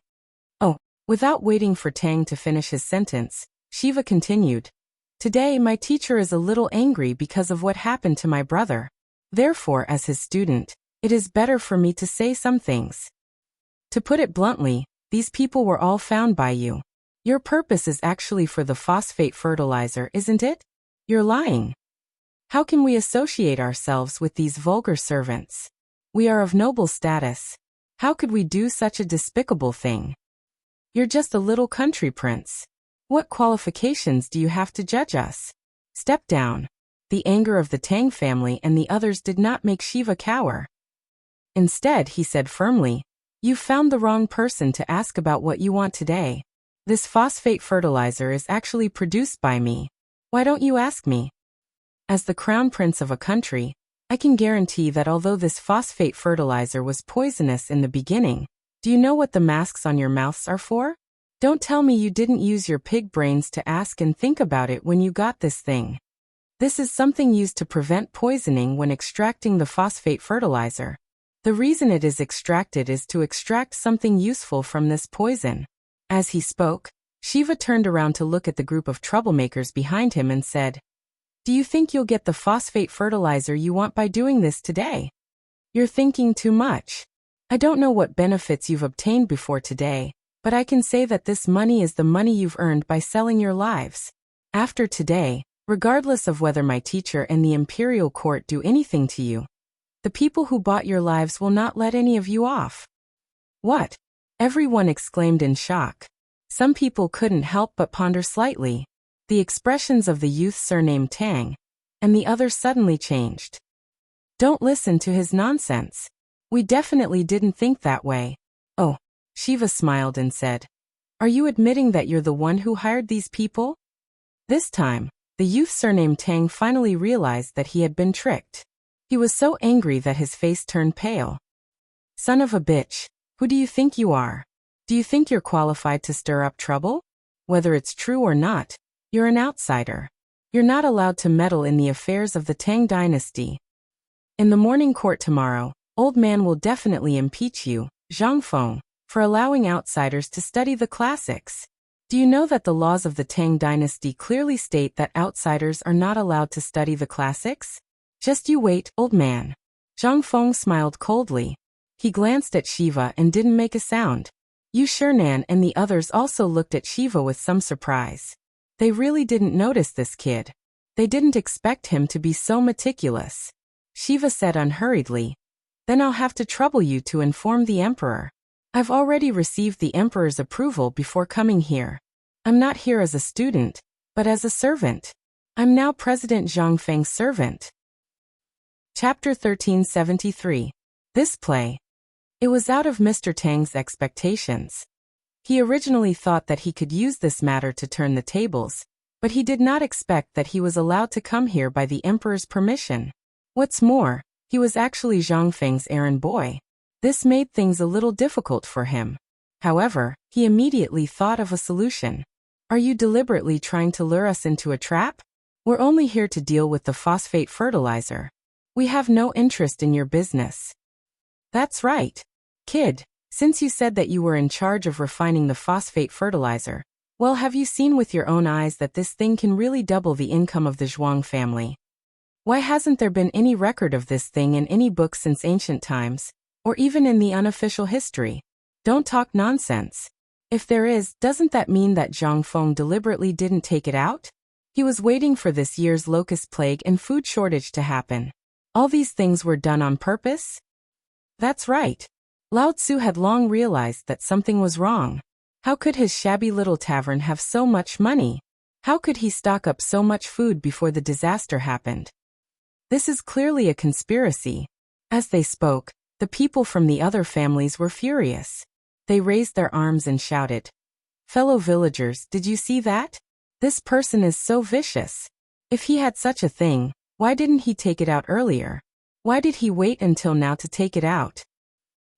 Oh, without waiting for Tang to finish his sentence, Shiva continued, "Today my teacher is a little angry because of what happened to my brother. Therefore, as his student, it is better for me to say some things. To put it bluntly, these people were all found by you. Your purpose is actually for the phosphate fertilizer, isn't it? You're lying. How can we associate ourselves with these vulgar servants? We are of noble status. How could we do such a despicable thing? You're just a little country prince. What qualifications do you have to judge us? Step down. The anger of the Tang family and the others did not make Shiva cower. Instead, he said firmly, "You found the wrong person to ask about what you want today. This phosphate fertilizer is actually produced by me. Why don't you ask me?" As the crown prince of a country, I can guarantee that although this phosphate fertilizer was poisonous in the beginning, do you know what the masks on your mouths are for? Don't tell me you didn't use your pig brains to ask and think about it when you got this thing. This is something used to prevent poisoning when extracting the phosphate fertilizer. The reason it is extracted is to extract something useful from this poison. As he spoke, Shiva turned around to look at the group of troublemakers behind him and said, "Do you think you'll get the phosphate fertilizer you want by doing this today? You're thinking too much. I don't know what benefits you've obtained before today, but I can say that this money is the money you've earned by selling your lives. After today, regardless of whether my teacher and the imperial court do anything to you, the people who bought your lives will not let any of you off." "What?" everyone exclaimed in shock. Some people couldn't help but ponder slightly. The expressions of the youth surnamed Tang, and the others suddenly changed. "Don't listen to his nonsense. We definitely didn't think that way." "Oh," Shiva smiled and said, "are you admitting that you're the one who hired these people?" This time, the youth surnamed Tang finally realized that he had been tricked. He was so angry that his face turned pale. "Son of a bitch, who do you think you are? Do you think you're qualified to stir up trouble? Whether it's true or not, you're an outsider. You're not allowed to meddle in the affairs of the Tang dynasty. In the morning court tomorrow, old man will definitely impeach you, Zhang Feng, for allowing outsiders to study the classics. Do you know that the laws of the Tang dynasty clearly state that outsiders are not allowed to study the classics? Just you wait, old man." Zhang Feng smiled coldly. He glanced at Shiva and didn't make a sound. Yu Shernan and the others also looked at Shiva with some surprise. They really didn't notice this kid. They didn't expect him to be so meticulous. Shiva said unhurriedly, "Then I'll have to trouble you to inform the emperor. I've already received the emperor's approval before coming here. I'm not here as a student, but as a servant. I'm now President Zhang Feng's servant." Chapter 1373. This play. It was out of Mr. Tang's expectations. He originally thought that he could use this matter to turn the tables, but he did not expect that he was allowed to come here by the emperor's permission. What's more, he was actually Zhang Feng's errand boy. This made things a little difficult for him. However, he immediately thought of a solution. "Are you deliberately trying to lure us into a trap? We're only here to deal with the phosphate fertilizer. We have no interest in your business." "That's right. Kid, since you said that you were in charge of refining the phosphate fertilizer, well, have you seen with your own eyes that this thing can really double the income of the Zhuang family? Why hasn't there been any record of this thing in any book since ancient times, or even in the unofficial history? Don't talk nonsense. If there is, doesn't that mean that Zhang Feng deliberately didn't take it out? He was waiting for this year's locust plague and food shortage to happen. All these things were done on purpose?" That's right. Lao Tzu had long realized that something was wrong. How could his shabby little tavern have so much money? How could he stock up so much food before the disaster happened? This is clearly a conspiracy. As they spoke, the people from the other families were furious. They raised their arms and shouted, "Fellow villagers, did you see that? This person is so vicious. If he had such a thing, why didn't he take it out earlier? Why did he wait until now to take it out?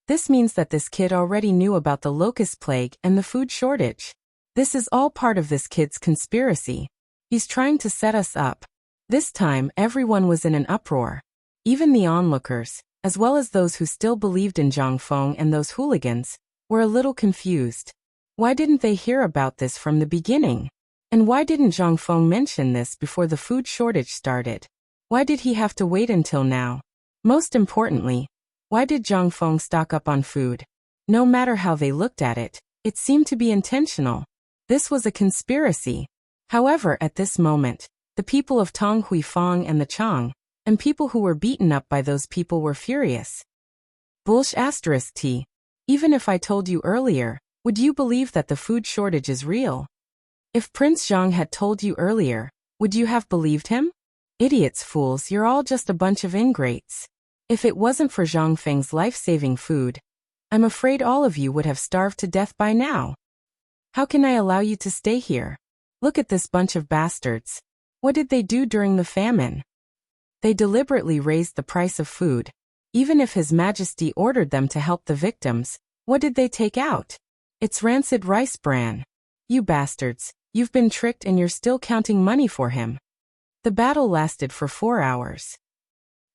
This means that this kid already knew about the locust plague and the food shortage. This is all part of this kid's conspiracy. He's trying to set us up." This time, everyone was in an uproar. Even the onlookers, as well as those who still believed in Zhang Feng and those hooligans, were a little confused. Why didn't they hear about this from the beginning? And why didn't Zhang Feng mention this before the food shortage started? Why did he have to wait until now? Most importantly, Why did Zhang Feng stock up on food? No matter how they looked at it, it seemed to be intentional. This was a conspiracy. However, at this moment, the people of Tong Huifang and the Chang, and people who were beaten up by those people were furious. T. Even if I told you earlier, would you believe that the food shortage is real? If Prince Zhang had told you earlier, would you have believed him? Idiots, fools, you're all just a bunch of ingrates. If it wasn't for Zhang Feng's life-saving food, I'm afraid all of you would have starved to death by now. How can I allow you to stay here? Look at this bunch of bastards. What did they do during the famine? They deliberately raised the price of food. Even if His Majesty ordered them to help the victims, what did they take out? It's rancid rice bran. You bastards, you've been tricked and you're still counting money for him. The battle lasted for 4 hours.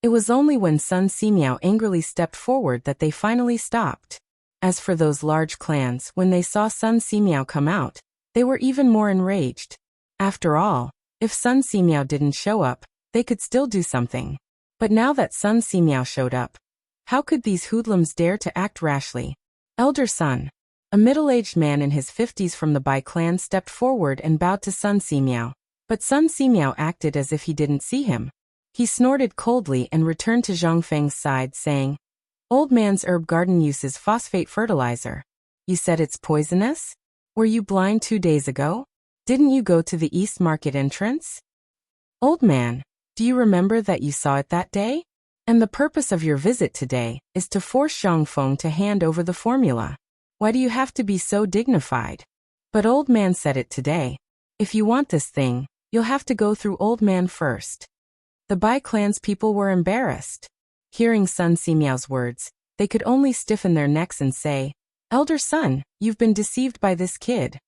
It was only when Sun Simiao angrily stepped forward that they finally stopped. As for those large clans, when they saw Sun Simiao come out, they were even more enraged. After all, if Sun Simiao didn't show up, they could still do something. But now that Sun Simiao showed up, how could these hoodlums dare to act rashly? Elder Sun, a middle-aged man in his 50s from the Bai clan, stepped forward and bowed to Sun Simiao. But Sun Simiao acted as if he didn't see him. He snorted coldly and returned to Zhang Feng's side, saying, "Old man's herb garden uses phosphate fertilizer. You said it's poisonous? Were you blind 2 days ago? Didn't you go to the East Market entrance? Old man, do you remember that you saw it that day? And the purpose of your visit today is to force Zhang Feng to hand over the formula. Why do you have to be so dignified? But old man said it today. If you want this thing, you'll have to go through old man first." The Bai clan's people were embarrassed. Hearing Sun Simiao's words, they could only stiffen their necks and say, "Elder Sun, you've been deceived by this kid.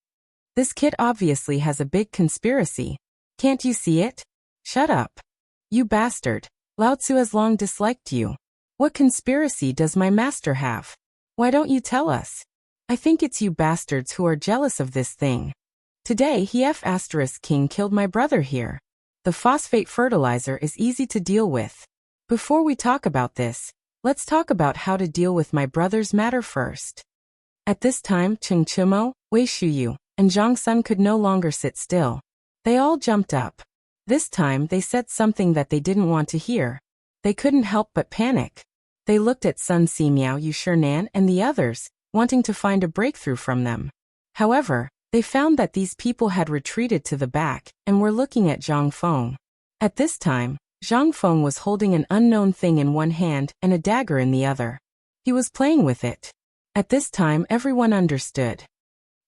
This kid obviously has a big conspiracy. Can't you see it? Shut up. You bastard. Lao Tzu has long disliked you. What conspiracy does my master have? Why don't you tell us? I think it's you bastards who are jealous of this thing. Today King killed my brother here. The phosphate fertilizer is easy to deal with. Before we talk about this, let's talk about how to deal with my brother's matter first." At this time, Cheng Chimo, Wei Shuyu, and Zhang Sun could no longer sit still. They all jumped up. This time they said something that they didn't want to hear. They couldn't help but panic. They looked at Sun Simiao, Yu Shernan, and the others, wanting to find a breakthrough from them. However, they found that these people had retreated to the back and were looking at Zhang Feng. At this time, Zhang Feng was holding an unknown thing in one hand and a dagger in the other. He was playing with it. At this time everyone understood.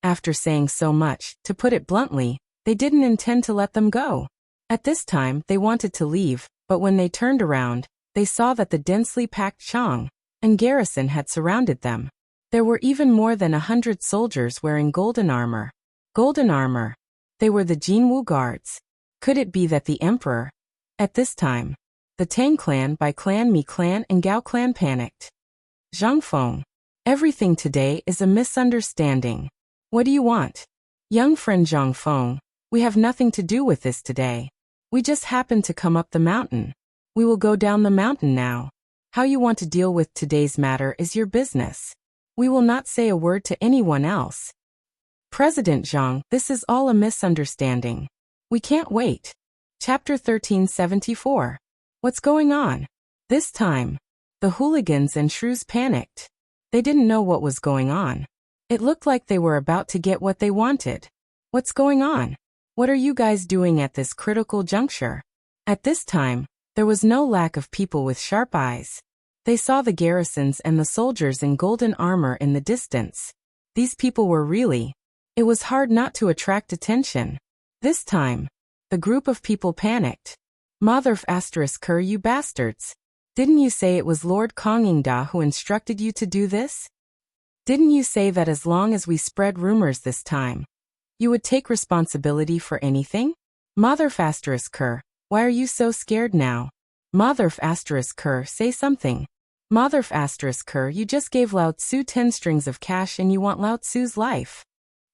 After saying so much, to put it bluntly, they didn't intend to let them go. At this time they wanted to leave, but when they turned around, they saw that the densely packed Chang and garrison had surrounded them. There were even more than 100 soldiers wearing golden armor. Golden armor. They were the Jinwu guards. Could it be that the emperor? At this time, the Tang clan, Bai clan, Mi clan, and Gao clan panicked. Zhang Feng. Everything today is a misunderstanding. What do you want? Young friend Zhang Feng, we have nothing to do with this today. We just happened to come up the mountain. We will go down the mountain now. How you want to deal with today's matter is your business. We will not say a word to anyone else. President Zhang, this is all a misunderstanding. We can't wait. Chapter 1374. What's going on? This time, the hooligans and shrews panicked. They didn't know what was going on. It looked like they were about to get what they wanted. What's going on? What are you guys doing at this critical juncture? At this time, there was no lack of people with sharp eyes. They saw the garrisons and the soldiers in golden armor in the distance. These people were really... It was hard not to attract attention. This time, the group of people panicked. Mother****, you bastards. Didn't you say it was Lord Kongingda who instructed you to do this? Didn't you say that as long as we spread rumors this time, you would take responsibility for anything? Mother****, why are you so scared now? Mother****, say something. Mother****, you just gave Lao Tzu 10 strings of cash and you want Lao Tzu's life.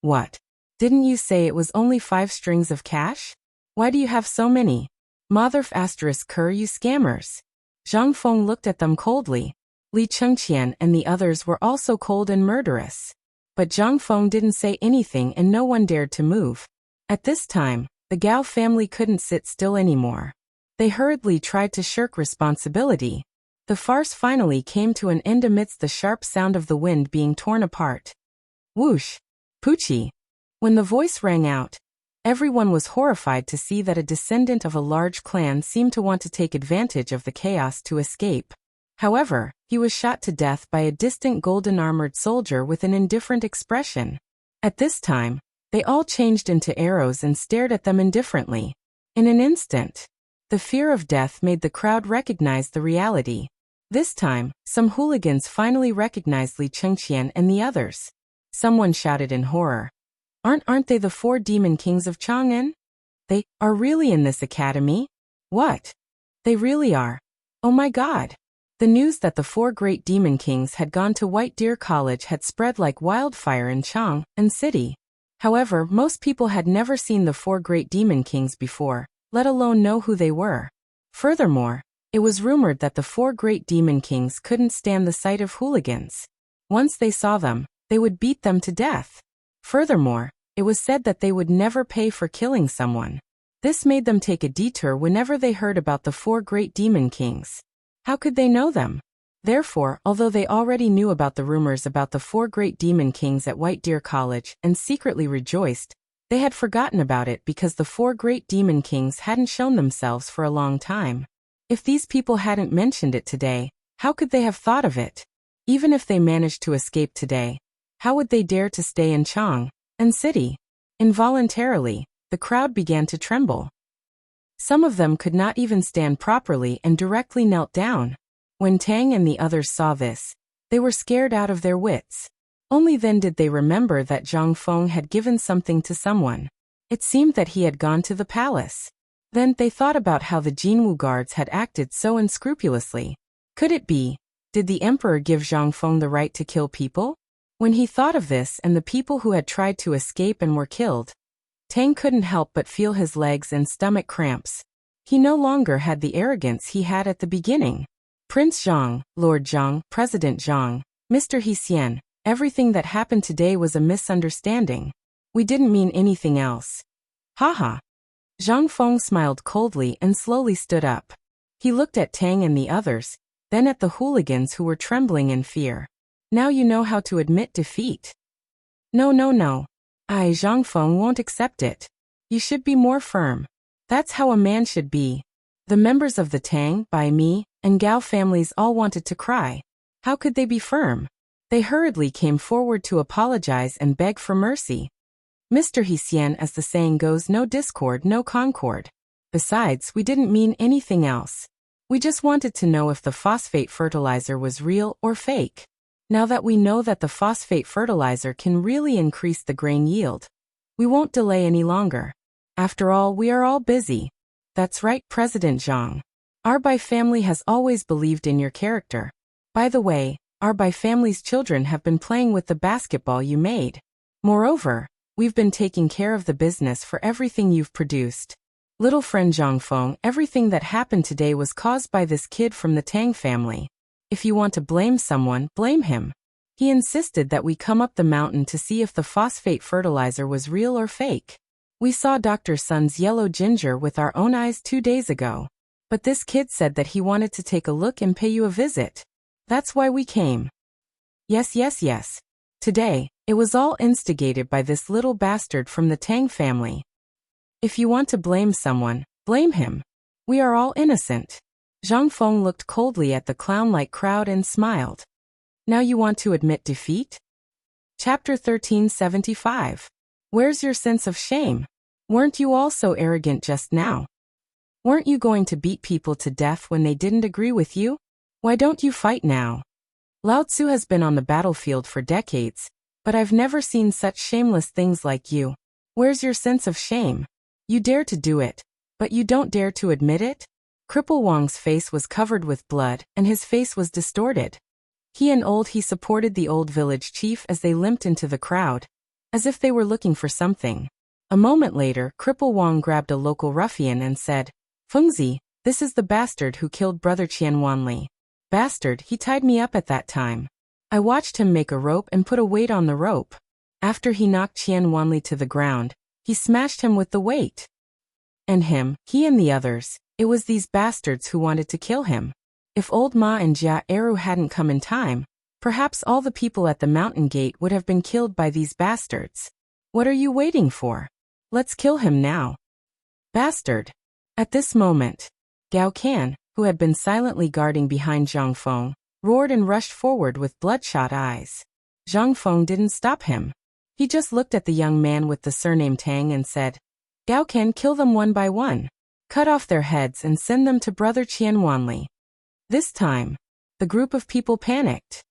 What? Didn't you say it was only 5 strings of cash? Why do you have so many? Mother****, you scammers. Zhang Feng looked at them coldly. Li Chengqian and the others were also cold and murderous. But Zhang Feng didn't say anything and no one dared to move. At this time, the Gao family couldn't sit still anymore. They hurriedly tried to shirk responsibility. The farce finally came to an end amidst the sharp sound of the wind being torn apart. Whoosh! Poochie! When the voice rang out, everyone was horrified to see that a descendant of a large clan seemed to want to take advantage of the chaos to escape. However, he was shot to death by a distant golden-armored soldier with an indifferent expression. At this time, they all changed into arrows and stared at them indifferently. In an instant, the fear of death made the crowd recognize the reality. This time, some hooligans finally recognized Li Chengqian and the others. Someone shouted in horror. Aren't they the 4 demon kings of Chang'an? They are really in this academy? What? They really are. Oh my God. The news that the 4 great demon kings had gone to White Deer College had spread like wildfire in Chang'an City. However, most people had never seen the 4 great demon kings before, let alone know who they were. Furthermore, it was rumored that the 4 great demon kings couldn't stand the sight of hooligans. Once they saw them, they would beat them to death. Furthermore, it was said that they would never pay for killing someone. This made them take a detour whenever they heard about the 4 great demon kings. How could they know them? Therefore, although they already knew about the rumors about the 4 great demon kings at White Deer College and secretly rejoiced, they had forgotten about it because the 4 great demon kings hadn't shown themselves for a long time. If these people hadn't mentioned it today, how could they have thought of it? Even if they managed to escape today, how would they dare to stay in Chang'an City? Involuntarily, the crowd began to tremble. Some of them could not even stand properly and directly knelt down. When Tang and the others saw this, they were scared out of their wits. Only then did they remember that Zhang Feng had given something to someone. It seemed that he had gone to the palace. Then they thought about how the Jinwu guards had acted so unscrupulously. Could it be? Did the emperor give Zhang Feng the right to kill people? When he thought of this and the people who had tried to escape and were killed, Tang couldn't help but feel his legs and stomach cramps. He no longer had the arrogance he had at the beginning. Prince Zhang, Lord Zhang, President Zhang, Mr. Hsian, everything that happened today was a misunderstanding. We didn't mean anything else. Haha. Zhang Feng smiled coldly and slowly stood up. He looked at Tang and the others, then at the hooligans who were trembling in fear. Now you know how to admit defeat. No. Zhang Feng won't accept it. You should be more firm. That's how a man should be. The members of the Tang, Bai Mi, and Gao families all wanted to cry. How could they be firm? They hurriedly came forward to apologize and beg for mercy. Mr. Hsian, as the saying goes, no discord, no concord. Besides, we didn't mean anything else. We just wanted to know if the phosphate fertilizer was real or fake. Now that we know that the phosphate fertilizer can really increase the grain yield, we won't delay any longer. After all, we are all busy. That's right, President Zhang. Our Bai family has always believed in your character. By the way, our Bai family's children have been playing with the basketball you made. Moreover, we've been taking care of the business for everything you've produced. Little friend Zhang Feng, everything that happened today was caused by this kid from the Tang family. If you want to blame someone, blame him. He insisted that we come up the mountain to see if the phosphate fertilizer was real or fake. We saw Dr. Sun's yellow ginger with our own eyes 2 days ago. But this kid said that he wanted to take a look and pay you a visit. That's why we came. Yes. Today, it was all instigated by this little bastard from the Tang family. If you want to blame someone, blame him. We are all innocent. Zhang Feng looked coldly at the clown-like crowd and smiled. Now you want to admit defeat? Chapter 1375. Where's your sense of shame? Weren't you all so arrogant just now? Weren't you going to beat people to death when they didn't agree with you? Why don't you fight now? Lao Tzu has been on the battlefield for decades, but I've never seen such shameless things like you. Where's your sense of shame? You dare to do it, but you don't dare to admit it? Cripple Wang's face was covered with blood, and his face was distorted. He supported the old village chief as they limped into the crowd, as if they were looking for something. A moment later, Cripple Wang grabbed a local ruffian and said, Fengzi, this is the bastard who killed brother Qian Wanli. Bastard, he tied me up at that time. I watched him make a rope and put a weight on the rope. After he knocked Qian Wanli to the ground, he smashed him with the weight. And he and the others, it was these bastards who wanted to kill him. If old Ma and Jia Eru hadn't come in time, perhaps all the people at the mountain gate would have been killed by these bastards. What are you waiting for? Let's kill him now. Bastard. At this moment, Gao Can, who had been silently guarding behind Zhang Feng, roared and rushed forward with bloodshot eyes. Zhang Feng didn't stop him. He just looked at the young man with the surname Tang and said, Gao Can, kill them one by one. Cut off their heads and send them to Brother Qian Wanli. This time, the group of people panicked.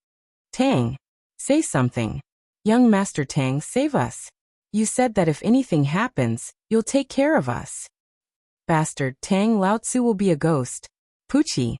Tang, say something. Young Master Tang, save us. You said that if anything happens, you'll take care of us. Bastard, Tang, Lao Tzu will be a ghost. Poochie.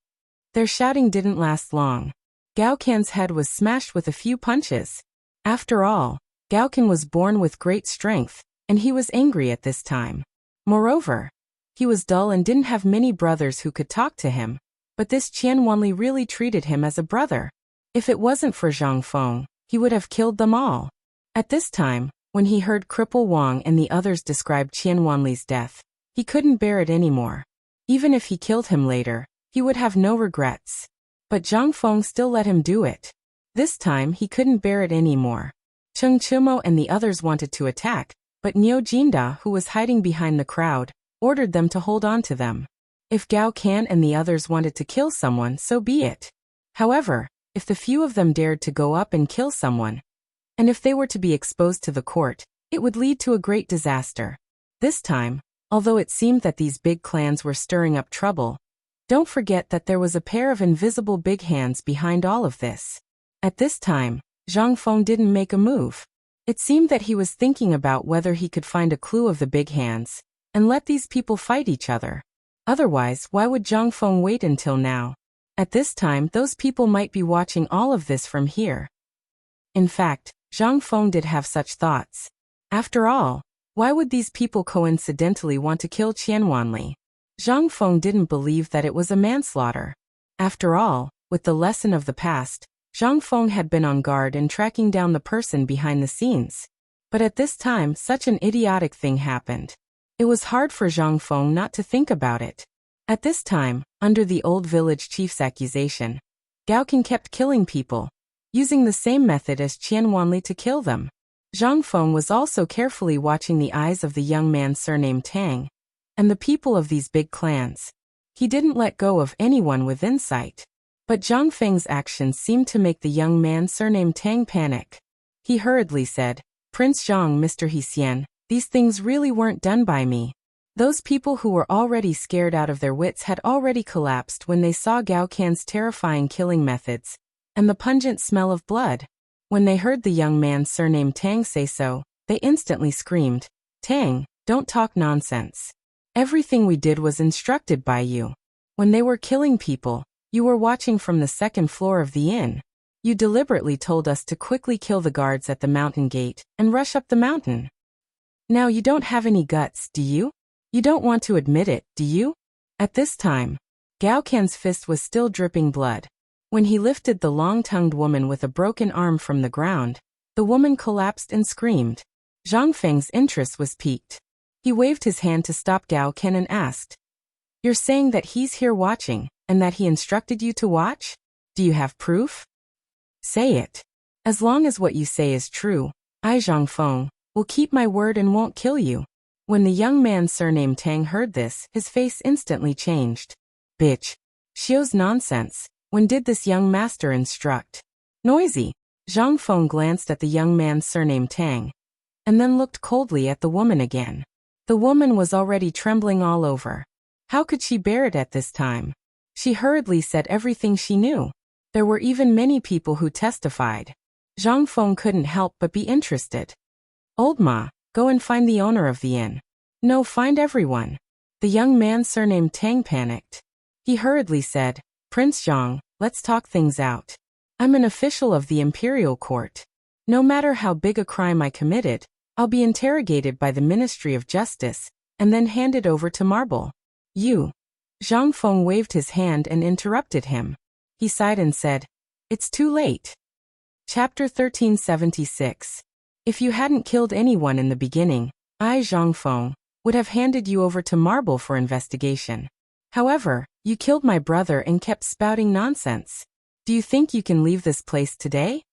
Their shouting didn't last long. Gao Can's head was smashed with a few punches. After all, Gao Can was born with great strength, and he was angry at this time. Moreover, he was dull and didn't have many brothers who could talk to him, but this Qian Wanli really treated him as a brother. If it wasn't for Zhang Feng, he would have killed them all. At this time, when he heard Cripple Wang and the others describe Qian Wanli's death, he couldn't bear it anymore. Even if he killed him later, he would have no regrets. But Zhang Feng still let him do it. This time he couldn't bear it anymore. Cheng Chimo and the others wanted to attack, but Niu Jinda, who was hiding behind the crowd, ordered them to hold on to them. If Gao Can and the others wanted to kill someone, so be it. However, if the few of them dared to go up and kill someone, and if they were to be exposed to the court, it would lead to a great disaster. This time, although it seemed that these big clans were stirring up trouble, don't forget that there was a pair of invisible big hands behind all of this. At this time, Zhang Feng didn't make a move. It seemed that he was thinking about whether he could find a clue of the big hands, and let these people fight each other. Otherwise, why would Zhang Feng wait until now? At this time, those people might be watching all of this from here. In fact, Zhang Feng did have such thoughts. After all, why would these people coincidentally want to kill Qian Wanli? Zhang Feng didn't believe that it was a manslaughter. After all, with the lesson of the past, Zhang Feng had been on guard and tracking down the person behind the scenes. But at this time, such an idiotic thing happened. It was hard for Zhang Feng not to think about it. At this time, under the old village chief's accusation, Gao Can kept killing people, using the same method as Qian Wanli to kill them. Zhang Feng was also carefully watching the eyes of the young man surnamed Tang, and the people of these big clans. He didn't let go of anyone within sight. But Zhang Feng's actions seemed to make the young man surnamed Tang panic. He hurriedly said, Prince Zhang, Mr. Hsian, these things really weren't done by me. Those people who were already scared out of their wits had already collapsed when they saw Gao Can's terrifying killing methods, and the pungent smell of blood. When they heard the young man surnamed Tang say so, they instantly screamed, Tang, don't talk nonsense. Everything we did was instructed by you. When they were killing people, you were watching from the second floor of the inn. You deliberately told us to quickly kill the guards at the mountain gate and rush up the mountain. Now you don't have any guts, do you? You don't want to admit it, do you? At this time, Gao Can's fist was still dripping blood. When he lifted the long-tongued woman with a broken arm from the ground, the woman collapsed and screamed. Zhang Feng's interest was piqued. He waved his hand to stop Gao Can and asked, You're saying that he's here watching, and that he instructed you to watch? Do you have proof? Say it. As long as what you say is true, I, Zhang Feng, will keep my word and won't kill you. When the young man surnamed Tang heard this, his face instantly changed. Bitch. Xiu's nonsense. When did this young master instruct? Noisy. Zhang Feng glanced at the young man surnamed Tang, and then looked coldly at the woman again. The woman was already trembling all over. How could she bear it at this time? She hurriedly said everything she knew. There were even many people who testified. Zhang Feng couldn't help but be interested. Old Ma, go and find the owner of the inn. No, find everyone. The young man surnamed Tang panicked. He hurriedly said, Prince Zhang, let's talk things out. I'm an official of the imperial court. No matter how big a crime I committed, I'll be interrogated by the Ministry of Justice, and then handed over to Marble. You. Zhang Feng waved his hand and interrupted him. He sighed and said, "It's too late." Chapter 1376. If you hadn't killed anyone in the beginning, I, Zhang Feng, would have handed you over to Marble for investigation. However, you killed my brother and kept spouting nonsense. Do you think you can leave this place today?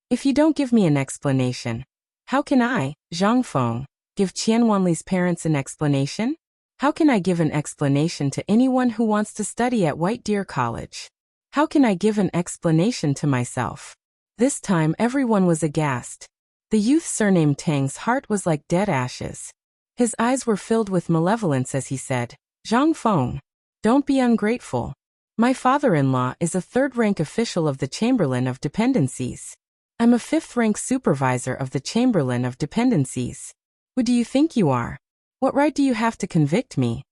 If you don't give me an explanation, how can I, Zhang Feng, give Qian Wanli's parents an explanation? How can I give an explanation to anyone who wants to study at White Deer College? How can I give an explanation to myself? This time everyone was aghast. The youth surnamed Tang's heart was like dead ashes. His eyes were filled with malevolence as he said, "Zhang Feng, don't be ungrateful. My father-in-law is a third-rank official of the Chamberlain of Dependencies. I'm a fifth-rank supervisor of the Chamberlain of Dependencies. Who do you think you are? What right do you have to convict me?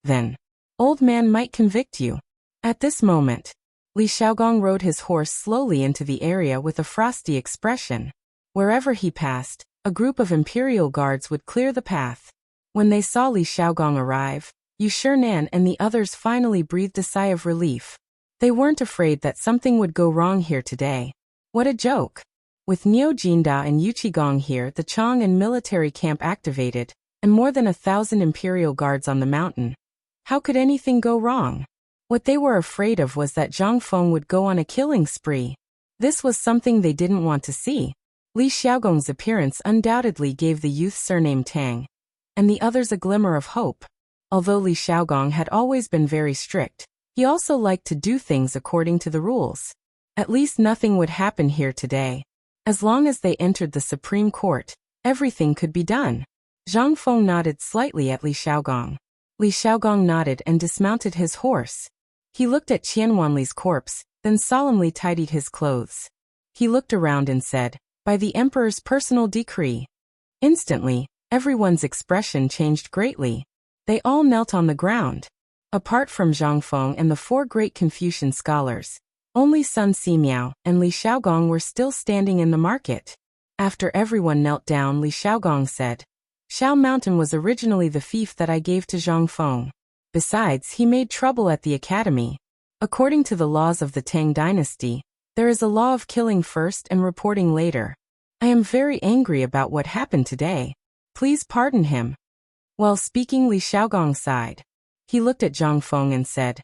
Then, old man might convict you." At this moment, Li Xiaogong rode his horse slowly into the area with a frosty expression. Wherever he passed, a group of imperial guards would clear the path. When they saw Li Xiaogong arrive, Yu Shinan and the others finally breathed a sigh of relief. They weren't afraid that something would go wrong here today. What a joke! With Niu Jinda and Yu Qigong here, the Chang and military camp activated, and more than 1,000 imperial guards on the mountain. How could anything go wrong? What they were afraid of was that Zhang Feng would go on a killing spree. This was something they didn't want to see. Li Xiaogong's appearance undoubtedly gave the youth surnamed Tang and the others a glimmer of hope. Although Li Xiaogong had always been very strict, he also liked to do things according to the rules. At least nothing would happen here today. As long as they entered the Supreme Court, everything could be done. Zhang Feng nodded slightly at Li Xiaogong. Li Xiaogong nodded and dismounted his horse. He looked at Qian Wanli's corpse, then solemnly tidied his clothes. He looked around and said, "By the Emperor's personal decree." Instantly, everyone's expression changed greatly. They all knelt on the ground. Apart from Zhang Feng and the 4 great Confucian scholars, only Sun Simiao and Li Xiaogong were still standing in the market. After everyone knelt down, Li Xiaogong said, "Shao Mountain was originally the fief that I gave to Zhang Feng. Besides, he made trouble at the academy. According to the laws of the Tang dynasty, there is a law of killing first and reporting later. I am very angry about what happened today. Please pardon him." While speaking, Li Xiaogong sighed. He looked at Zhang Feng and said,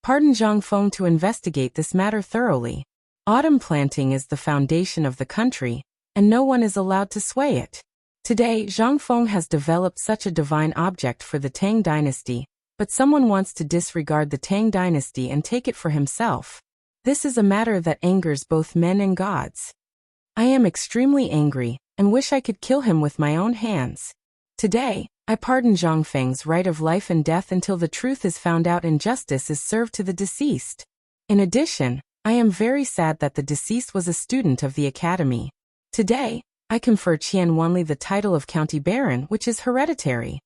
"Pardon Zhang Feng to investigate this matter thoroughly. Autumn planting is the foundation of the country, and no one is allowed to sway it. Today, Zhang Feng has developed such a divine object for the Tang dynasty, but someone wants to disregard the Tang dynasty and take it for himself. This is a matter that angers both men and gods. I am extremely angry, and wish I could kill him with my own hands. Today, I pardon Zhang Feng's right of life and death until the truth is found out and justice is served to the deceased. In addition, I am very sad that the deceased was a student of the academy. Today, I confer Qian Wanli the title of County Baron, which is hereditary."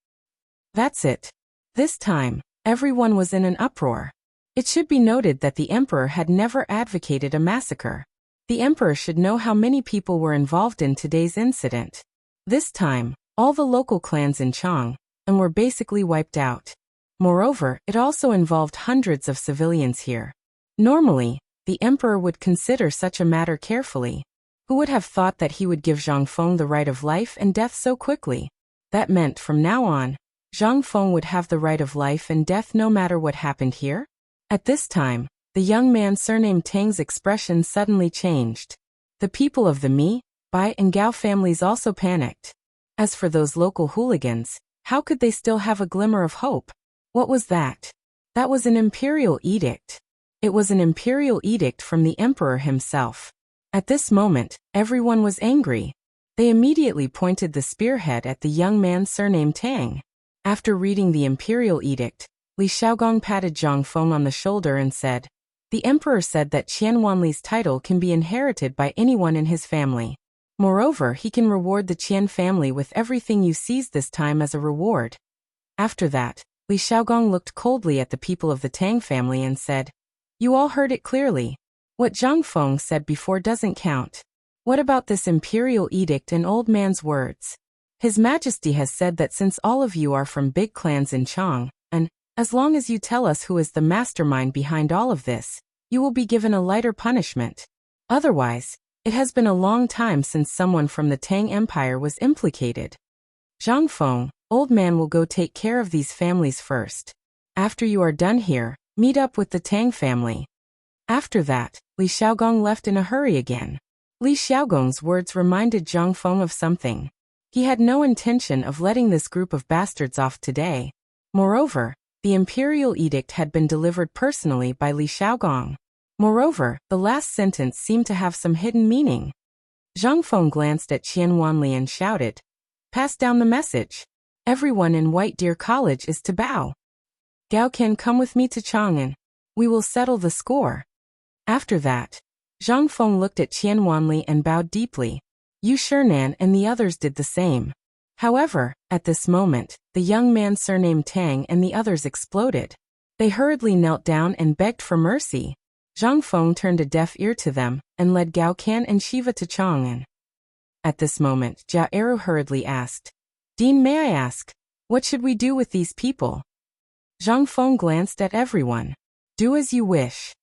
That's it. This time, everyone was in an uproar. It should be noted that the emperor had never advocated a massacre. The emperor should know how many people were involved in today's incident. This time, all the local clans in Chang and were basically wiped out. Moreover, it also involved hundreds of civilians here. Normally, the emperor would consider such a matter carefully. Who would have thought that he would give Zhang Feng the right of life and death so quickly? That meant from now on, Zhang Feng would have the right of life and death no matter what happened here? At this time, the young man surnamed Tang's expression suddenly changed. The people of the Mi, Bai and Gao families also panicked. As for those local hooligans, how could they still have a glimmer of hope? What was that? That was an imperial edict. It was an imperial edict from the emperor himself. At this moment, everyone was angry. They immediately pointed the spearhead at the young man surnamed Tang. After reading the imperial edict, Li Xiaogong patted Zhang Feng on the shoulder and said, "The emperor said that Qian Wanli's title can be inherited by anyone in his family. Moreover, he can reward the Qian family with everything you seize this time as a reward." After that, Li Xiaogong looked coldly at the people of the Tang family and said, "You all heard it clearly. What Zhang Feng said before doesn't count. What about this imperial edict and old man's words? His Majesty has said that since all of you are from big clans in Chang, and as long as you tell us who is the mastermind behind all of this, you will be given a lighter punishment. Otherwise, it has been a long time since someone from the Tang Empire was implicated. Zhang Feng, old man will go take care of these families first. After you are done here, meet up with the Tang family. After that, Li Xiaogong left in a hurry again. Li Xiaogong's words reminded Zhang Feng of something. He had no intention of letting this group of bastards off today. Moreover, the imperial edict had been delivered personally by Li Xiaogong. Moreover, the last sentence seemed to have some hidden meaning. Zhang Feng glanced at Qian Wanli and shouted, "Pass down the message. Everyone in White Deer College is to bow. Gao can come with me to Chang'an. We will settle the score." After that, Zhang Feng looked at Qian Wanli and bowed deeply. Yu Shernan and the others did the same. However, at this moment, the young man surnamed Tang and the others exploded. They hurriedly knelt down and begged for mercy. Zhang Feng turned a deaf ear to them and led Gao Can and Shiva to Chang'an. At this moment, Jia Eru hurriedly asked, "Dean, may I ask, what should we do with these people?" Zhang Feng glanced at everyone. "Do as you wish."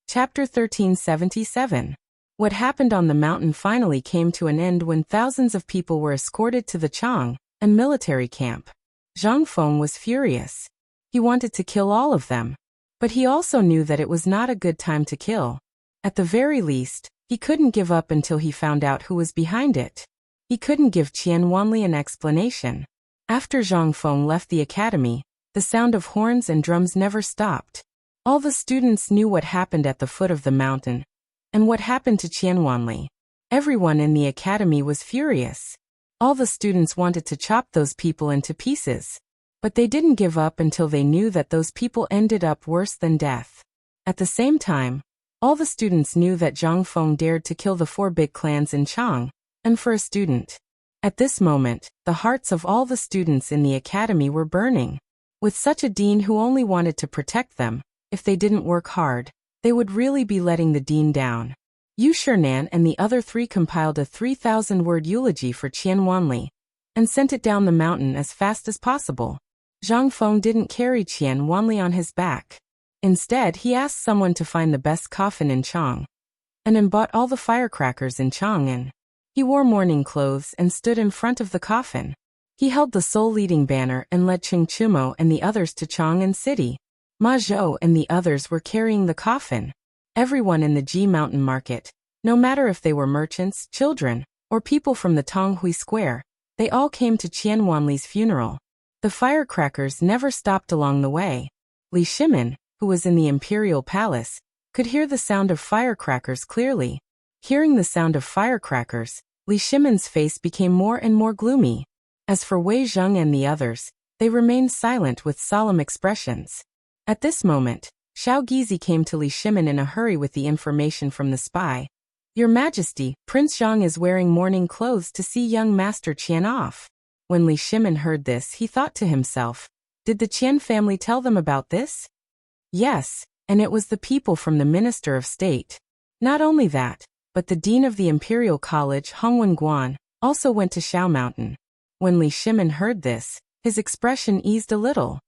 Chapter 1377. What happened on the mountain finally came to an end when thousands of people were escorted to the Chang and military camp. Zhang Feng was furious. He wanted to kill all of them. But he also knew that it was not a good time to kill. At the very least, he couldn't give up until he found out who was behind it. He couldn't give Qian Wanli an explanation. After Zhang Feng left the academy, the sound of horns and drums never stopped. All the students knew what happened at the foot of the mountain, and what happened to Qian Wanli. Everyone in the academy was furious. All the students wanted to chop those people into pieces. But they didn't give up until they knew that those people ended up worse than death. At the same time, all the students knew that Zhang Feng dared to kill the 4 big clans in Chang, and for a student. At this moment, the hearts of all the students in the academy were burning. With such a dean who only wanted to protect them, if they didn't work hard, they would really be letting the dean down. Yu Shernan and the other 3 compiled a 3,000-word eulogy for Qian Wanli, and sent it down the mountain as fast as possible. Zhang Feng didn't carry Qian Wanli on his back. Instead, he asked someone to find the best coffin in Chang, and bought all the firecrackers in Chang'an. He wore mourning clothes and stood in front of the coffin. He held the sole leading banner and led Cheng Chumo and the others to Chang'an City. Ma Zhou and the others were carrying the coffin. Everyone in the Ji Mountain Market, no matter if they were merchants, children, or people from the Tonghui Square, they all came to Qian Wanli's funeral. The firecrackers never stopped along the way. Li Shimin, who was in the imperial palace, could hear the sound of firecrackers clearly. Hearing the sound of firecrackers, Li Shimin's face became more and more gloomy. As for Wei Zheng and the others, they remained silent with solemn expressions. At this moment, Xiao Gizi came to Li Shimin in a hurry with the information from the spy. "Your Majesty, Prince Zhang is wearing mourning clothes to see young Master Qian off." When Li Shimin heard this, he thought to himself, "Did the Qian family tell them about this?" Yes, and it was the people from the Minister of State. Not only that, but the Dean of the Imperial College, Hongwen Guan, also went to Shao Mountain. When Li Shimin heard this, his expression eased a little.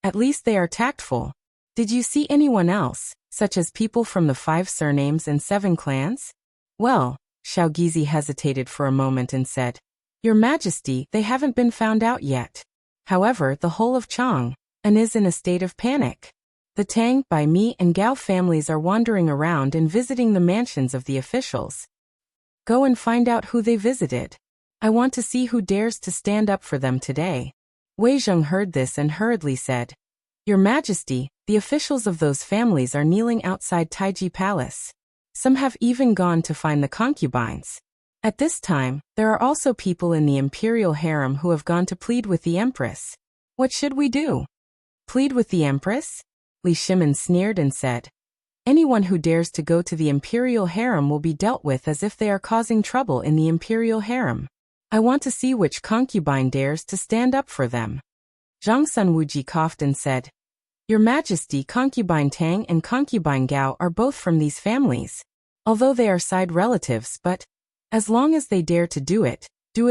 At least they are tactful. Did you see anyone else, such as people from the 5 surnames and 7 clans? Well, Xiao Gizi hesitated for a moment and said, "Your Majesty, they haven't been found out yet. However, the whole of Chang'an is in a state of panic. The Tang, Bai Mi and Gao families are wandering around and visiting the mansions of the officials. Go and find out who they visited. I want to see who dares to stand up for them today." Wei Zheng heard this and hurriedly said, "Your Majesty, the officials of those families are kneeling outside Taiji Palace. Some have even gone to find the concubines. At this time, there are also people in the imperial harem who have gone to plead with the Empress. What should we do?" "Plead with the Empress?" Li Shimin sneered and said, "Anyone who dares to go to the imperial harem will be dealt with as if they are causing trouble in the imperial harem. I want to see which concubine dares to stand up for them." Zhang Sunwuji coughed and said, "Your Majesty, concubine Tang and concubine Gao are both from these families, although they are side relatives, but as long as they dare to do it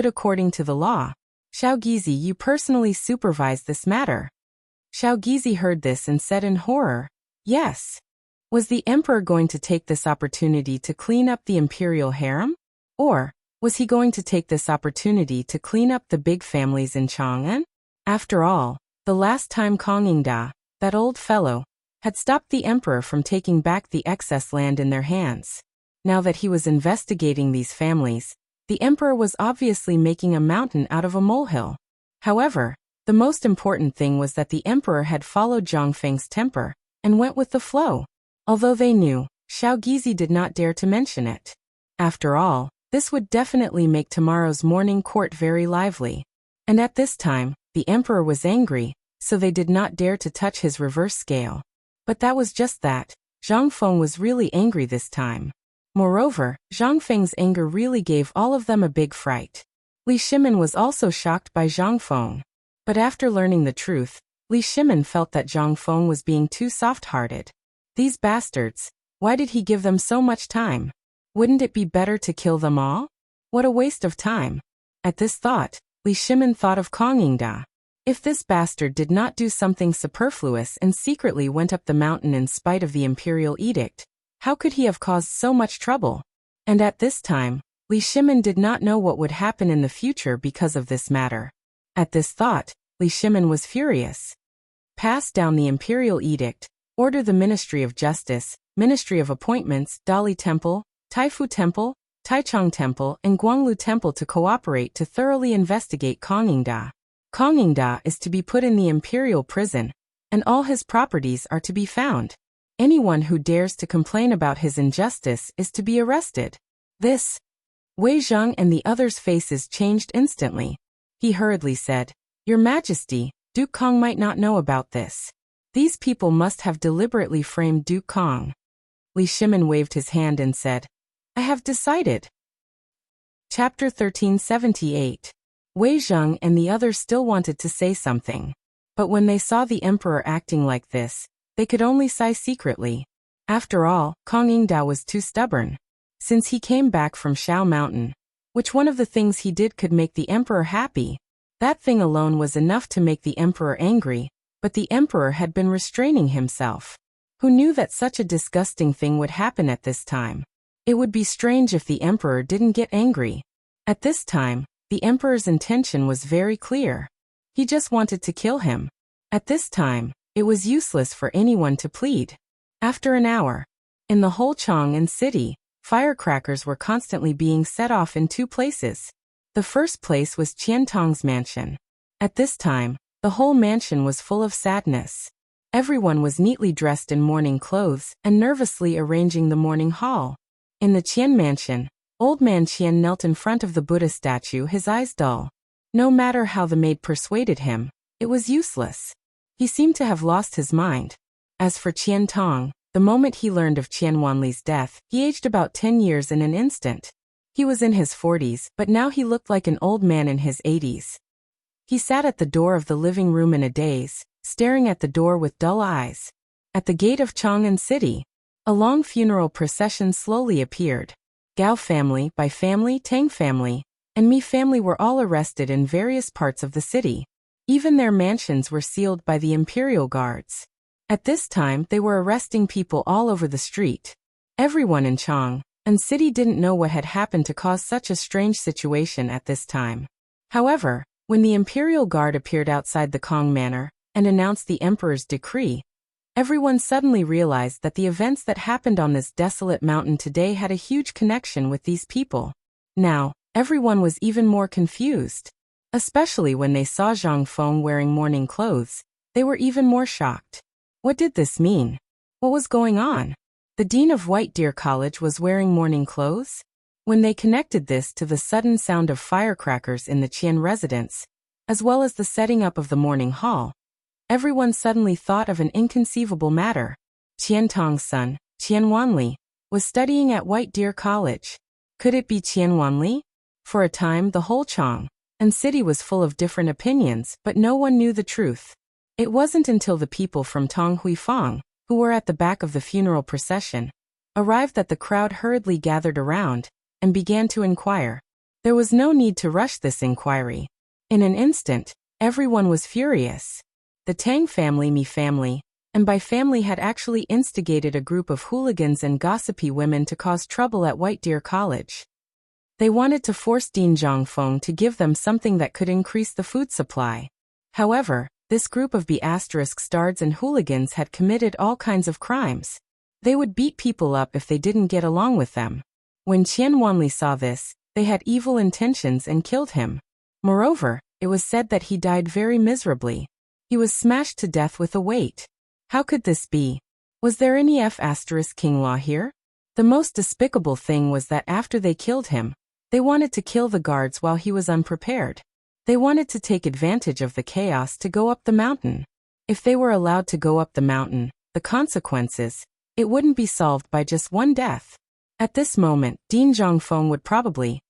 according to the law. Xiao Gizi, you personally supervise this matter." Xiao Gizi heard this and said in horror, "Yes. Was the emperor going to take this opportunity to clean up the imperial harem? Or was he going to take this opportunity to clean up the big families in Chang'an? After all, the last time Kong Ingda, that old fellow, had stopped the emperor from taking back the excess land in their hands. Now that he was investigating these families, the emperor was obviously making a mountain out of a molehill. However, the most important thing was that the emperor had followed Zhang Feng's temper and went with the flow. Although they knew, Xiao Gizi did not dare to mention it. After all, this would definitely make tomorrow's morning court very lively. And at this time, the emperor was angry, so they did not dare to touch his reverse scale. But that was just that. Zhang Feng was really angry this time. Moreover, Zhang Feng's anger really gave all of them a big fright. Li Shimin was also shocked by Zhang Feng. But after learning the truth, Li Shimin felt that Zhang Feng was being too soft-hearted. These bastards, why did he give them so much time? Wouldn't it be better to kill them all? What a waste of time. At this thought, Li Shimin thought of Kong Ingda. If this bastard did not do something superfluous and secretly went up the mountain in spite of the imperial edict, how could he have caused so much trouble? And at this time, Li Shimin did not know what would happen in the future because of this matter. At this thought, Li Shimin was furious. Pass down the imperial edict, order the Ministry of Justice, Ministry of Appointments, Dali Temple, Taifu Temple, Taichung Temple, and Guanglu Temple to cooperate to thoroughly investigate Kong Ingda. Kong Ingda is to be put in the imperial prison, and all his properties are to be found. Anyone who dares to complain about his injustice is to be arrested. This. Wei Zheng and the others' faces changed instantly. He hurriedly said, "Your Majesty, Duke Kong might not know about this. These people must have deliberately framed Duke Kong." Li Shimin waved his hand and said, "I have decided." Chapter 1378. Wei Zheng and the others still wanted to say something. But when they saw the emperor acting like this, they could only sigh secretly. After all, Kong Ingda was too stubborn. Since he came back from Shao Mountain, which one of the things he did could make the emperor happy? That thing alone was enough to make the emperor angry, but the emperor had been restraining himself. Who knew that such a disgusting thing would happen at this time? It would be strange if the emperor didn't get angry. At this time, the emperor's intention was very clear. He just wanted to kill him. At this time, it was useless for anyone to plead. After an hour, in the whole Chang'an city, firecrackers were constantly being set off in two places. The first place was Qian Tong's mansion. At this time, the whole mansion was full of sadness. Everyone was neatly dressed in mourning clothes and nervously arranging the mourning hall. In the Qian mansion, old man Qian knelt in front of the Buddha statue, his eyes dull. No matter how the maid persuaded him, it was useless. He seemed to have lost his mind. As for Qian Tong, the moment he learned of Qian Wanli's death, he aged about 10 years in an instant. He was in his 40s, but now he looked like an old man in his 80s. He sat at the door of the living room in a daze, staring at the door with dull eyes. At the gate of Chang'an City, a long funeral procession slowly appeared. Gao family, Bai family, Tang family, and Mi family were all arrested in various parts of the city. Even their mansions were sealed by the imperial guards. At this time, they were arresting people all over the street. Everyone in Chang'an City didn't know what had happened to cause such a strange situation at this time. However, when the imperial guard appeared outside the Kong Manor and announced the emperor's decree, everyone suddenly realized that the events that happened on this desolate mountain today had a huge connection with these people. Now, everyone was even more confused. Especially when they saw Zhang Feng wearing mourning clothes, they were even more shocked. What did this mean? What was going on? The dean of White Deer College was wearing mourning clothes? When they connected this to the sudden sound of firecrackers in the Qian residence, as well as the setting up of the mourning hall, everyone suddenly thought of an inconceivable matter. Qian Tong's son, Qian Wanli, was studying at White Deer College. Could it be Qian Wanli? For a time, the whole Chang'an City was full of different opinions, but no one knew the truth. It wasn't until the people from Tong Huifang, who were at the back of the funeral procession, arrived that the crowd hurriedly gathered around and began to inquire. There was no need to rush this inquiry. In an instant, everyone was furious. The Tang family, Mi family, and by family had actually instigated a group of hooligans and gossipy women to cause trouble at White Deer College. They wanted to force Dean Zhongfeng to give them something that could increase the food supply. However, this group of B***stards and hooligans had committed all kinds of crimes. They would beat people up if they didn't get along with them. When Qian Wanli saw this, they had evil intentions and killed him. Moreover, it was said that he died very miserably. He was smashed to death with a weight. How could this be? Was there any King law here? The most despicable thing was that after they killed him, they wanted to kill the guards while he was unprepared. They wanted to take advantage of the chaos to go up the mountain. If they were allowed to go up the mountain, the consequences, it wouldn't be solved by just one death. At this moment, Dean Zhongfeng would probably.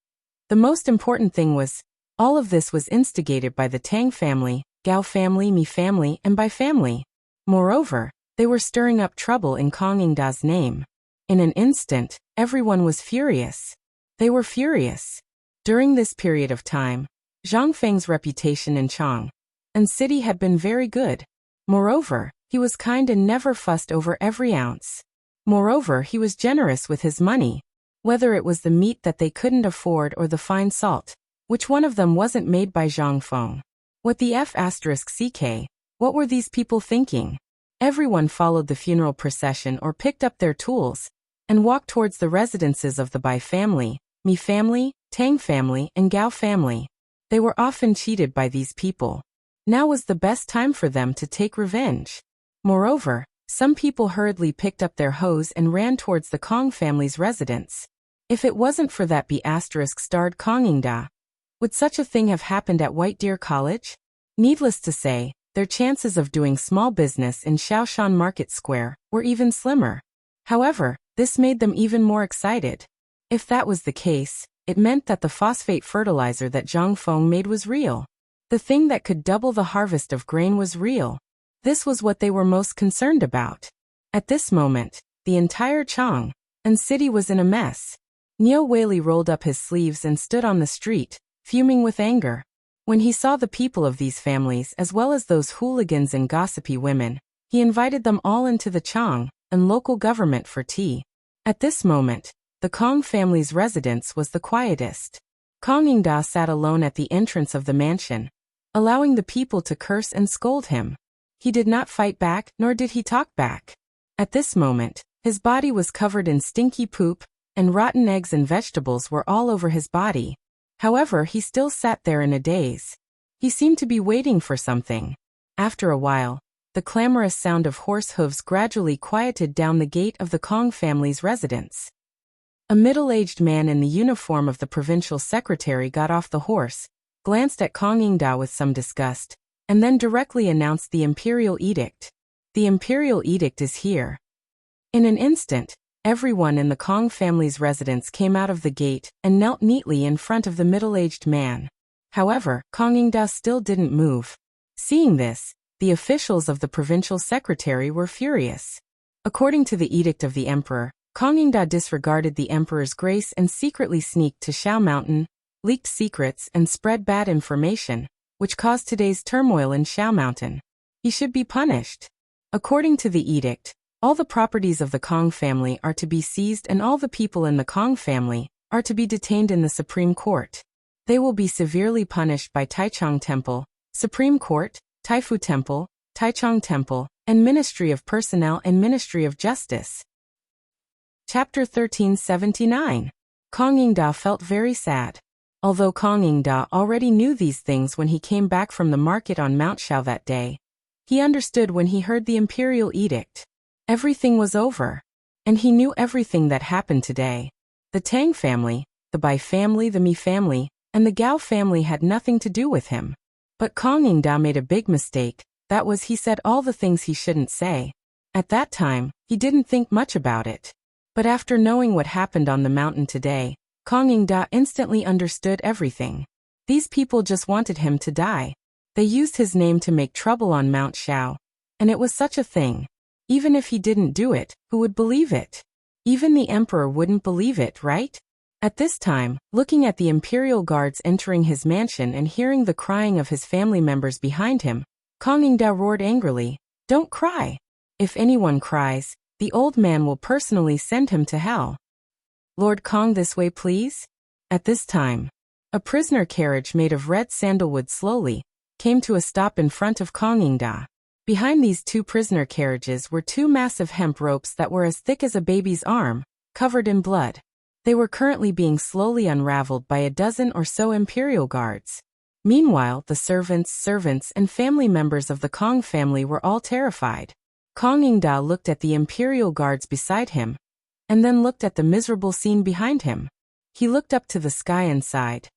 The most important thing was, all of this was instigated by the Tang family, Gao family, Mi family, and Bai family. Moreover, they were stirring up trouble in Kong Yingda's name. In an instant, everyone was furious. They were furious. During this period of time, Zhang Feng's reputation in Chang and city had been very good. Moreover, he was kind and never fussed over every ounce. Moreover, he was generous with his money. Whether it was the meat that they couldn't afford or the fine salt, which one of them wasn't made by Zhang Feng? What the F***ck? What were these people thinking? Everyone followed the funeral procession or picked up their tools and walked towards the residences of the Bai family, Mi family, Tang family, and Gao family. They were often cheated by these people. Now was the best time for them to take revenge. Moreover, some people hurriedly picked up their hoes and ran towards the Kong family's residence. If it wasn't for that B***starred Kong Yingda, would such a thing have happened at White Deer College? Needless to say, their chances of doing small business in Shaoshan Market Square were even slimmer. However, this made them even more excited. If that was the case, it meant that the phosphate fertilizer that Zhang Feng made was real. The thing that could double the harvest of grain was real. This was what they were most concerned about. At this moment, the entire Chang and city was in a mess. Niu Weili rolled up his sleeves and stood on the street, fuming with anger. When he saw the people of these families as well as those hooligans and gossipy women, he invited them all into the Chang and local government for tea. At this moment, the Kong family's residence was the quietest. Kong Yingda sat alone at the entrance of the mansion, allowing the people to curse and scold him. He did not fight back, nor did he talk back. At this moment, his body was covered in stinky poop, and rotten eggs and vegetables were all over his body. However, he still sat there in a daze. He seemed to be waiting for something. After a while, the clamorous sound of horse hooves gradually quieted down the gate of the Kong family's residence. A middle-aged man in the uniform of the provincial secretary got off the horse, glanced at Kong Yingda with some disgust, and then directly announced the imperial edict. The imperial edict is here. In an instant, everyone in the Kong family's residence came out of the gate and knelt neatly in front of the middle-aged man. However, Kong Yingda still didn't move. Seeing this, the officials of the provincial secretary were furious. According to the edict of the emperor, Kong Yingda disregarded the emperor's grace and secretly sneaked to Shao Mountain, leaked secrets and spread bad information, which caused today's turmoil in Shao Mountain. He should be punished. According to the edict, all the properties of the Kong family are to be seized and all the people in the Kong family are to be detained in the Supreme Court. They will be severely punished by Taichung Temple, Supreme Court, Taifu Temple, Taichung Temple, and Ministry of Personnel and Ministry of Justice. Chapter 1379. Kong Yingda felt very sad. Although Kong Yingda already knew these things when he came back from the market on Mount Shao that day, he understood when he heard the imperial edict. Everything was over. And he knew everything that happened today. The Tang family, the Bai family, the Mi family, and the Gao family had nothing to do with him. But Kong Yingda made a big mistake, that was he said all the things he shouldn't say. At that time, he didn't think much about it. But after knowing what happened on the mountain today, Kong Yingda instantly understood everything. These people just wanted him to die. They used his name to make trouble on Mount Shao. And it was such a thing. Even if he didn't do it, who would believe it? Even the emperor wouldn't believe it, right? At this time, looking at the imperial guards entering his mansion and hearing the crying of his family members behind him, Kong Yingda roared angrily, "Don't cry! If anyone cries, the old man will personally send him to hell. Lord Kong, this way please? At this time, a prisoner carriage made of red sandalwood slowly came to a stop in front of Kongingda. Behind these two prisoner carriages were two massive hemp ropes that were as thick as a baby's arm, covered in blood. They were currently being slowly unraveled by a dozen or so imperial guards. Meanwhile, the servants, and family members of the Kong family were all terrified. Kongingda looked at the imperial guards beside him, and then looked at the miserable scene behind him. He looked up to the sky and sighed.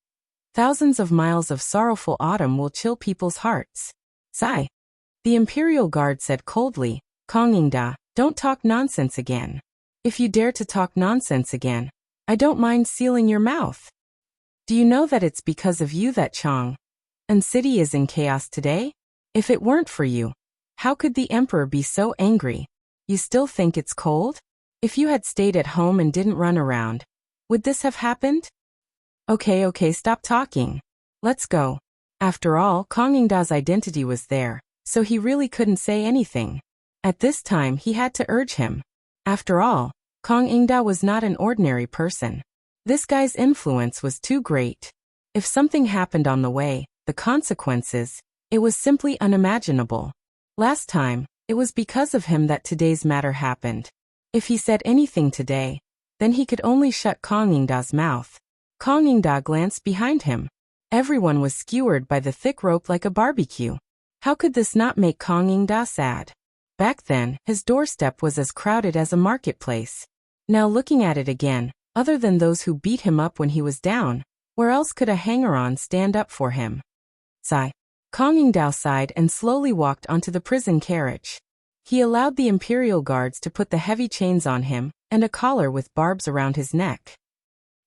Thousands of miles of sorrowful autumn will chill people's hearts. Sigh. The imperial guard said coldly, Kongingda, don't talk nonsense again. If you dare to talk nonsense again, I don't mind sealing your mouth. Do you know that it's because of you that Chang and city is in chaos today? If it weren't for you, how could the emperor be so angry? You still think it's cold? If you had stayed at home and didn't run around, would this have happened? Okay, stop talking. Let's go. After all, Kongingda's identity was there, so he really couldn't say anything. At this time he had to urge him. After all, Kongingda was not an ordinary person. This guy's influence was too great. If something happened on the way, the consequences, it was simply unimaginable. Last time, it was because of him that today's matter happened. If he said anything today, then he could only shut Kongingda's mouth. Kongingda glanced behind him. Everyone was skewered by the thick rope like a barbecue. How could this not make Kongingda sad? Back then, his doorstep was as crowded as a marketplace. Now looking at it again, other than those who beat him up when he was down, where else could a hanger-on stand up for him? Sigh. Kongingda sighed and slowly walked onto the prison carriage. He allowed the imperial guards to put the heavy chains on him and a collar with barbs around his neck.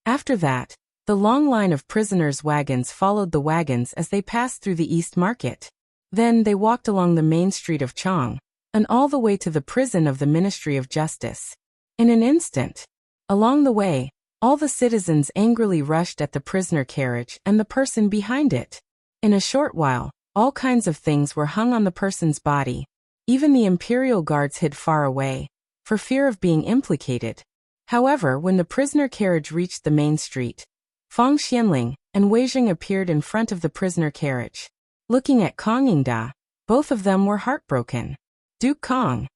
After that, the long line of prisoners' wagons followed the wagons as they passed through the East Market. Then they walked along the main street of Chang, and all the way to the prison of the Ministry of Justice. In an instant, along the way, all the citizens angrily rushed at the prisoner carriage and the person behind it. In a short while, all kinds of things were hung on the person's body. Even the imperial guards hid far away, for fear of being implicated. However, when the prisoner carriage reached the main street, Fang Xianling and Wei Jing appeared in front of the prisoner carriage. Looking at Kongingda, both of them were heartbroken. Duke Kong.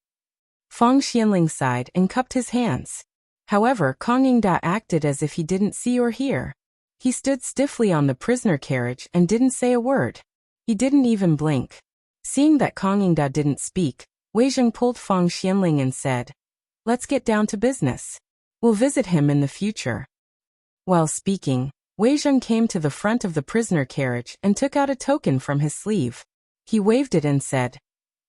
Fang Xianling sighed and cupped his hands. However, Kongingda acted as if he didn't see or hear. He stood stiffly on the prisoner carriage and didn't say a word. He didn't even blink. Seeing that Kongingda didn't speak, Wei Jing pulled Fang Xianling and said, "Let's get down to business. We'll visit him in the future." While speaking, Wei Jing came to the front of the prisoner carriage and took out a token from his sleeve. He waved it and said,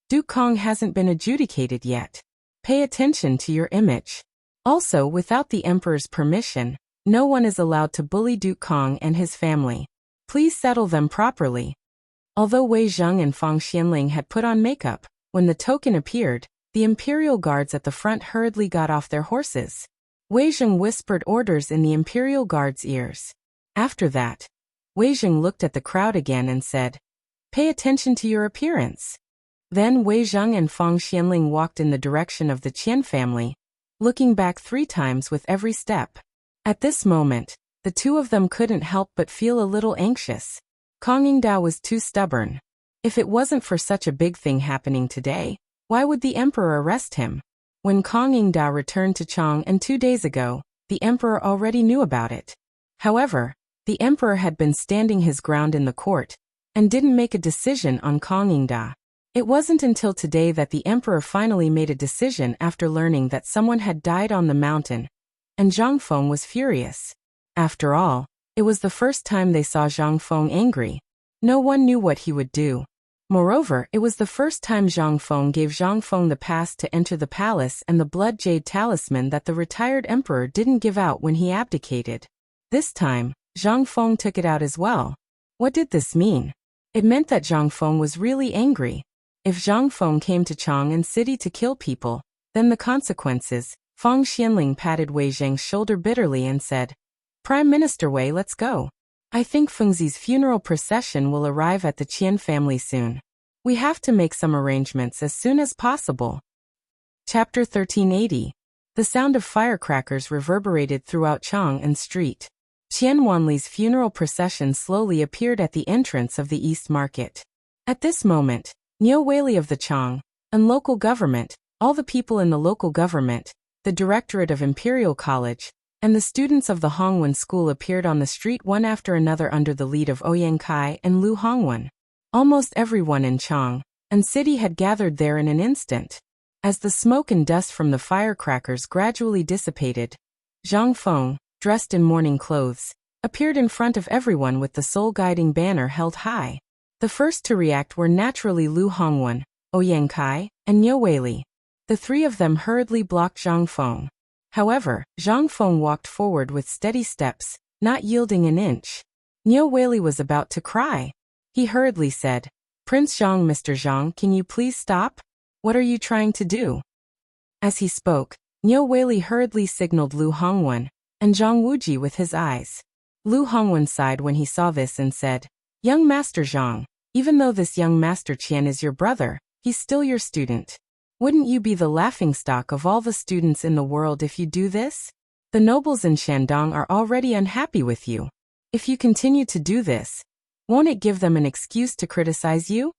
"Duke Kong hasn't been adjudicated yet. Pay attention to your image. Also, without the emperor's permission, no one is allowed to bully Duke Kong and his family. Please settle them properly." Although Wei Jing and Fang Xianling had put on makeup, when the token appeared, the imperial guards at the front hurriedly got off their horses. Wei Jing whispered orders in the imperial guards' ears. After that, Wei Jing looked at the crowd again and said, "Pay attention to your appearance." Then Wei Jing and Fang Xianling walked in the direction of the Qian family, looking back 3 times with every step. At this moment, the two of them couldn't help but feel a little anxious. Kongingda was too stubborn. If it wasn't for such a big thing happening today, why would the emperor arrest him? When Kongingda returned to Chang and 2 days ago, the emperor already knew about it. However, the emperor had been standing his ground in the court and didn't make a decision on Kongingda. It wasn't until today that the emperor finally made a decision after learning that someone had died on the mountain, and Zhang Feng was furious. After all, it was the first time they saw Zhang Feng angry. No one knew what he would do. Moreover, it was the first time Zhang Feng gave Zhang Feng the pass to enter the palace and the blood jade talisman that the retired emperor didn't give out when he abdicated. This time, Zhang Feng took it out as well. What did this mean? It meant that Zhang Feng was really angry. If Zhang Feng came to Chang and city to kill people, then the consequences. Fang Xianling patted Wei Jing's shoulder bitterly and said, "Prime Minister Wei, let's go. I think Fengzi's funeral procession will arrive at the Qian family soon. We have to make some arrangements as soon as possible." Chapter 1380. The sound of firecrackers reverberated throughout Chang'an Street. Qian Wanli's funeral procession slowly appeared at the entrance of the East Market. At this moment, Niu Weili of the Chang'an local government, all the people in the local government, the Directorate of Imperial College, and the students of the Hongwen School appeared on the street one after another under the lead of Ouyang Kai and Lu Hongwen. Almost everyone in Chang'an City had gathered there in an instant. As the smoke and dust from the firecrackers gradually dissipated, Zhang Feng, dressed in mourning clothes, appeared in front of everyone with the soul-guiding banner held high. The first to react were naturally Lu Hongwen, Ouyang Kai, and Niu Weili. The three of them hurriedly blocked Zhang Feng. However, Zhang Feng walked forward with steady steps, not yielding an inch. Niu Weili was about to cry. He hurriedly said, "Prince Zhang, Mr. Zhang, can you please stop? What are you trying to do?" As he spoke, Niu Weili hurriedly signaled Lu Hongwen and Zhang Wuji with his eyes. Lu Hongwen sighed when he saw this and said, "Young Master Zhang, even though this young Master Qian is your brother, he's still your student. Wouldn't you be the laughingstock of all the students in the world if you do this? The nobles in Shandong are already unhappy with you. If you continue to do this, won't it give them an excuse to criticize you?"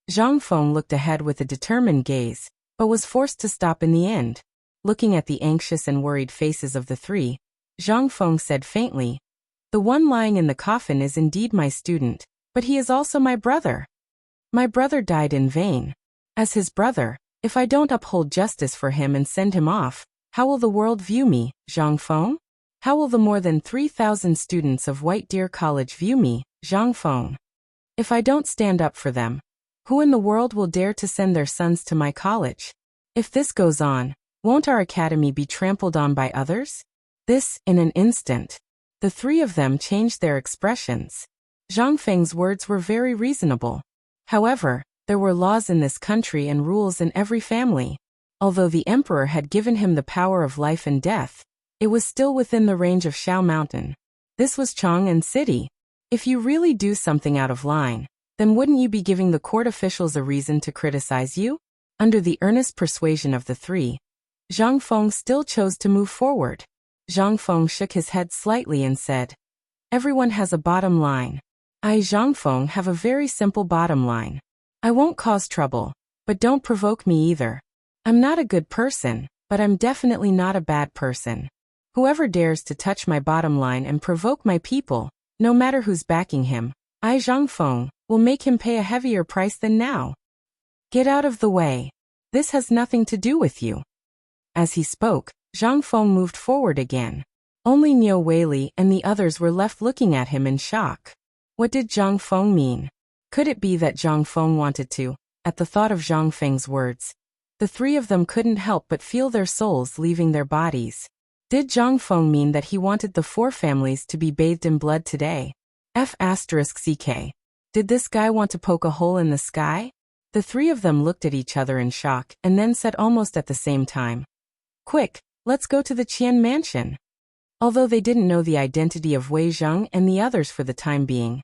Zhang Feng looked ahead with a determined gaze, but was forced to stop in the end. Looking at the anxious and worried faces of the three, Zhang Feng said faintly, "The one lying in the coffin is indeed my student, but he is also my brother. My brother died in vain. As his brother, if I don't uphold justice for him and send him off, how will the world view me, Zhang Feng? How will the more than 3,000 students of White Deer College view me, Zhang Feng? If I don't stand up for them, who in the world will dare to send their sons to my college? If this goes on, won't our academy be trampled on by others?" This, in an instant. The three of them changed their expressions. Zhang Feng's words were very reasonable. However, there were laws in this country and rules in every family. Although the emperor had given him the power of life and death, it was still within the range of Shao Mountain. This was Chang'an City. If you really do something out of line, then wouldn't you be giving the court officials a reason to criticize you? Under the earnest persuasion of the three, Zhang Feng still chose to move forward. Zhang Feng shook his head slightly and said, "Everyone has a bottom line. I, Zhang Feng, have a very simple bottom line. I won't cause trouble, but don't provoke me either. I'm not a good person, but I'm definitely not a bad person. Whoever dares to touch my bottom line and provoke my people, no matter who's backing him, I, Zhang Feng, will make him pay a heavier price than now. Get out of the way. This has nothing to do with you." As he spoke, Zhang Feng moved forward again. Only Niu Weili and the others were left looking at him in shock. What did Zhang Feng mean? Could it be that Zhang Feng wanted to? At the thought of Zhang Feng's words, the three of them couldn't help but feel their souls leaving their bodies. Did Zhang Feng mean that he wanted the four families to be bathed in blood today? F***CK. Did this guy want to poke a hole in the sky? The three of them looked at each other in shock and then said almost at the same time, "Quick, let's go to the Qian mansion." Although they didn't know the identity of Wei Zheng and the others for the time being,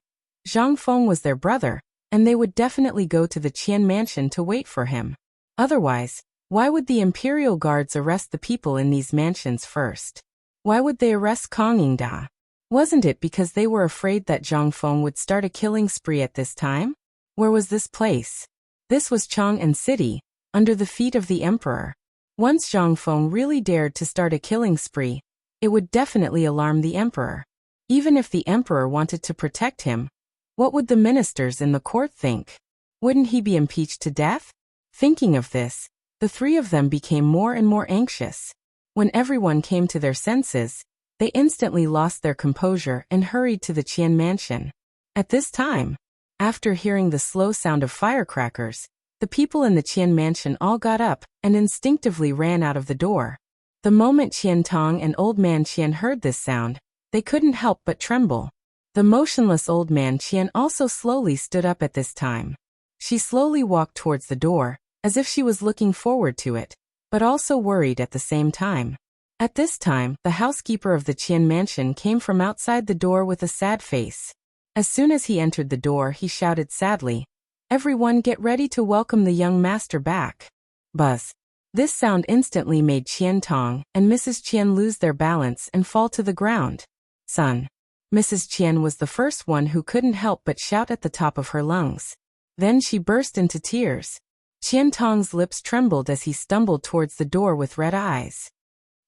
Zhang Feng was their brother, and they would definitely go to the Qian mansion to wait for him. Otherwise, why would the imperial guards arrest the people in these mansions first? Why would they arrest Kong Yingda? Wasn't it because they were afraid that Zhang Feng would start a killing spree at this time? Where was this place? This was Chang'an City, under the feet of the emperor. Once Zhang Feng really dared to start a killing spree, it would definitely alarm the emperor. Even if the emperor wanted to protect him, what would the ministers in the court think? Wouldn't he be impeached to death? Thinking of this, the three of them became more and more anxious. When everyone came to their senses, they instantly lost their composure and hurried to the Qian mansion. At this time, after hearing the slow sound of firecrackers, the people in the Qian mansion all got up and instinctively ran out of the door. The moment Qian Tong and Old Man Qian heard this sound, they couldn't help but tremble. The motionless Old Man Qian also slowly stood up at this time. She slowly walked towards the door, as if she was looking forward to it, but also worried at the same time. At this time, the housekeeper of the Qian mansion came from outside the door with a sad face. As soon as he entered the door, he shouted sadly, "Everyone get ready to welcome the young master back." Buzz. This sound instantly made Tang and Mrs. Qian lose their balance and fall to the ground. Son. Mrs. Qian was the first one who couldn't help but shout at the top of her lungs. Then she burst into tears. Tang's lips trembled as he stumbled towards the door with red eyes.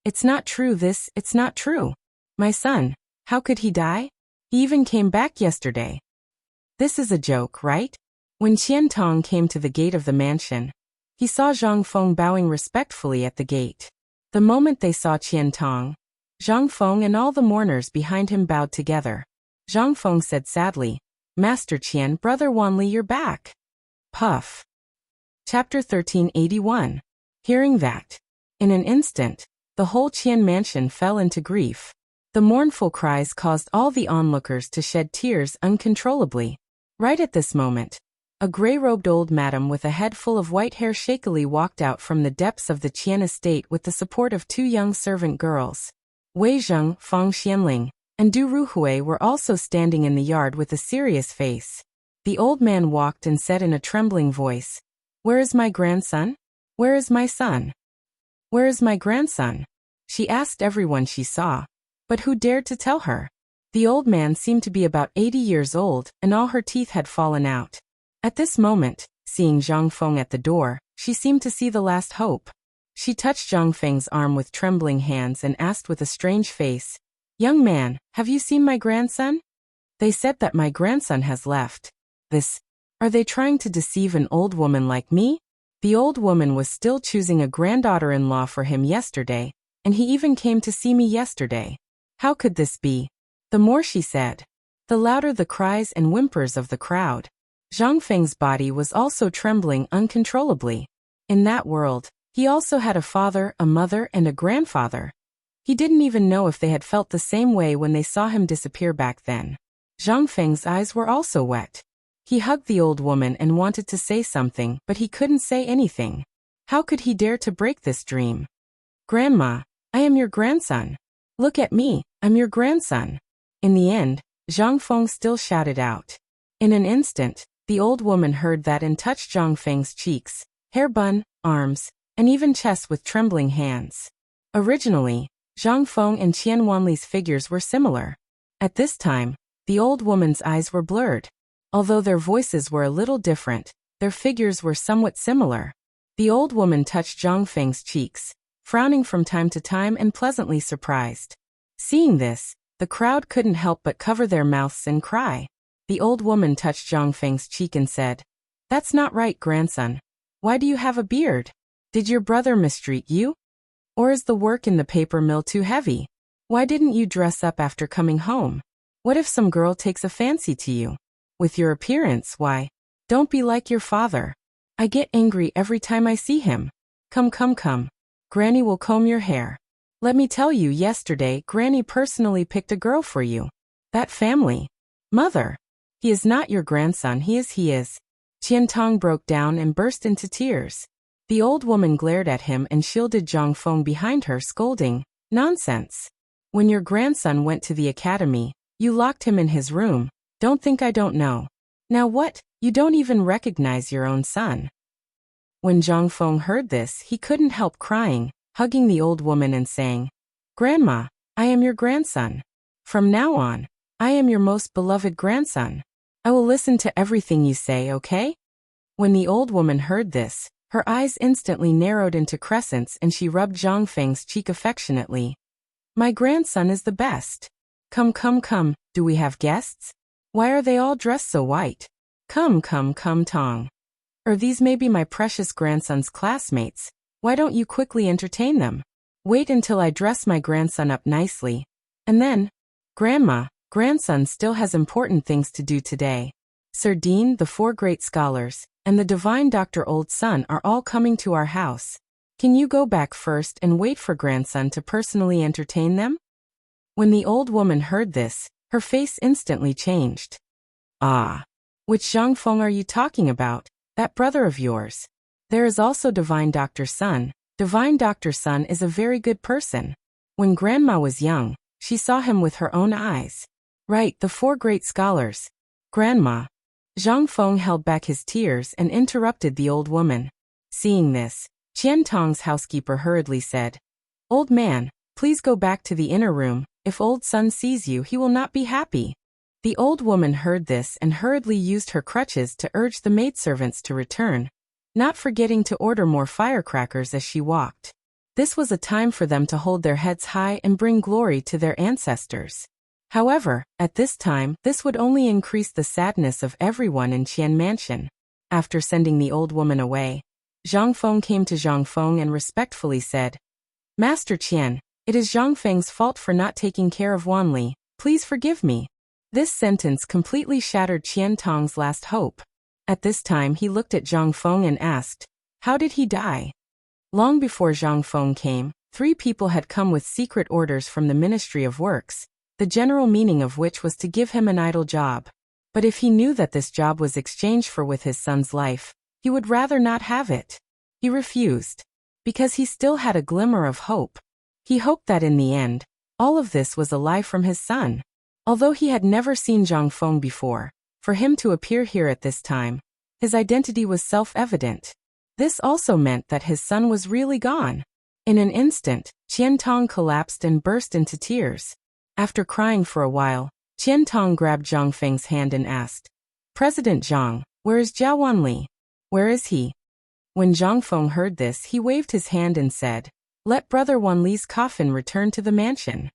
It's not true it's not true. My son, how could he die? He even came back yesterday. This is a joke, right? When Tang came to the gate of the mansion, he saw Zhang Feng bowing respectfully at the gate. The moment they saw Tang, Zhang Feng and all the mourners behind him bowed together. Zhang Feng said sadly, Master Qian, Brother Wanli, you're back. Puff. Chapter 1381. Hearing that, in an instant, the whole Qian mansion fell into grief. The mournful cries caused all the onlookers to shed tears uncontrollably. Right at this moment, a gray-robed old madam with a head full of white hair shakily walked out from the depths of the Qian estate with the support of two young servant girls. Wei Zheng, Fang Xianling, and Du Ruhui were also standing in the yard with a serious face. The old man walked and said in a trembling voice, Where is my grandson? Where is my son? Where is my grandson? She asked everyone she saw. But who dared to tell her? The old man seemed to be about 80 years old, and all her teeth had fallen out. At this moment, seeing Zhang Feng at the door, she seemed to see the last hope. She touched Zhang Feng's arm with trembling hands and asked with a strange face, Young man, have you seen my grandson? They said that my grandson has left. Are they trying to deceive an old woman like me? The old woman was still choosing a granddaughter-in-law for him yesterday, and he even came to see me yesterday. How could this be? The more she said, the louder the cries and whimpers of the crowd. Zhang Feng's body was also trembling uncontrollably. In that world, he also had a father, a mother, and a grandfather. He didn't even know if they had felt the same way when they saw him disappear back then. Zhang Feng's eyes were also wet. He hugged the old woman and wanted to say something, but he couldn't say anything. How could he dare to break this dream? Grandma, I am your grandson. Look at me, I'm your grandson. In the end, Zhang Feng still shouted out. In an instant, the old woman heard that and touched Zhang Feng's cheeks, hair bun, arms, and even chest with trembling hands. Originally, Zhang Feng and Qian Wanli's figures were similar. At this time, the old woman's eyes were blurred. Although their voices were a little different, their figures were somewhat similar. The old woman touched Zhang Feng's cheeks, frowning from time to time and pleasantly surprised. Seeing this, the crowd couldn't help but cover their mouths and cry. The old woman touched Zhang Feng's cheek and said, That's not right, grandson. Why do you have a beard? Did your brother mistreat you? Or is the work in the paper mill too heavy? Why didn't you dress up after coming home? What if some girl takes a fancy to you? With your appearance, why? Don't be like your father. I get angry every time I see him. Come. Granny will comb your hair. Let me tell you, yesterday, Granny personally picked a girl for you. That family. Mother. He is not your grandson, he is. Tang broke down and burst into tears. The old woman glared at him and shielded Zhang Feng behind her, scolding, Nonsense. When your grandson went to the academy, you locked him in his room. Don't think I don't know. Now what? You don't even recognize your own son. When Zhang Feng heard this, he couldn't help crying, hugging the old woman and saying, Grandma, I am your grandson. From now on, I am your most beloved grandson. I will listen to everything you say, okay? When the old woman heard this, her eyes instantly narrowed into crescents and she rubbed Zhang Feng's cheek affectionately. My grandson is the best. Come, do we have guests? Why are they all dressed so white? Come, Tang. These may be my precious grandson's classmates. Why don't you quickly entertain them? Wait until I dress my grandson up nicely. And then, Grandma, grandson still has important things to do today. Sir Dean, the 4 great scholars, and the divine Dr. Old Sun are all coming to our house. Can you go back first and wait for grandson to personally entertain them? When the old woman heard this, her face instantly changed. Ah. Which Zhang Feng are you talking about? That brother of yours. There is also Divine Dr. Sun. Divine Dr. Sun is a very good person. When Grandma was young, she saw him with her own eyes. Right, the 4 great scholars. Grandma. Zhang Feng held back his tears and interrupted the old woman. Seeing this, Qian Tong's housekeeper hurriedly said, "Old man, please go back to the inner room. If old son sees you, he will not be happy." The old woman heard this and hurriedly used her crutches to urge the maidservants to return, not forgetting to order more firecrackers as she walked. This was a time for them to hold their heads high and bring glory to their ancestors. However, at this time, this would only increase the sadness of everyone in Qian Mansion. After sending the old woman away, Zhang Feng came to Zhang Feng and respectfully said, "Master Qian, it is Zhang Feng's fault for not taking care of Wanli. Please forgive me." This sentence completely shattered Qian Tong's last hope. At this time he looked at Zhang Feng and asked, "How did he die?" Long before Zhang Feng came, 3 people had come with secret orders from the Ministry of Works, the general meaning of which was to give him an idle job. But if he knew that this job was exchanged for with his son's life, he would rather not have it. He refused, because he still had a glimmer of hope. He hoped that in the end, all of this was a lie from his son. Although he had never seen Zhang Feng before, for him to appear here at this time, his identity was self-evident. This also meant that his son was really gone. In an instant, Qian Tong collapsed and burst into tears. After crying for a while, Qian Tong grabbed Zhang Feng's hand and asked, "President Zhang, where is Jia Wanli? Where is he?" When Zhang Feng heard this, he waved his hand and said, "Let Brother Wanli's coffin return to the mansion."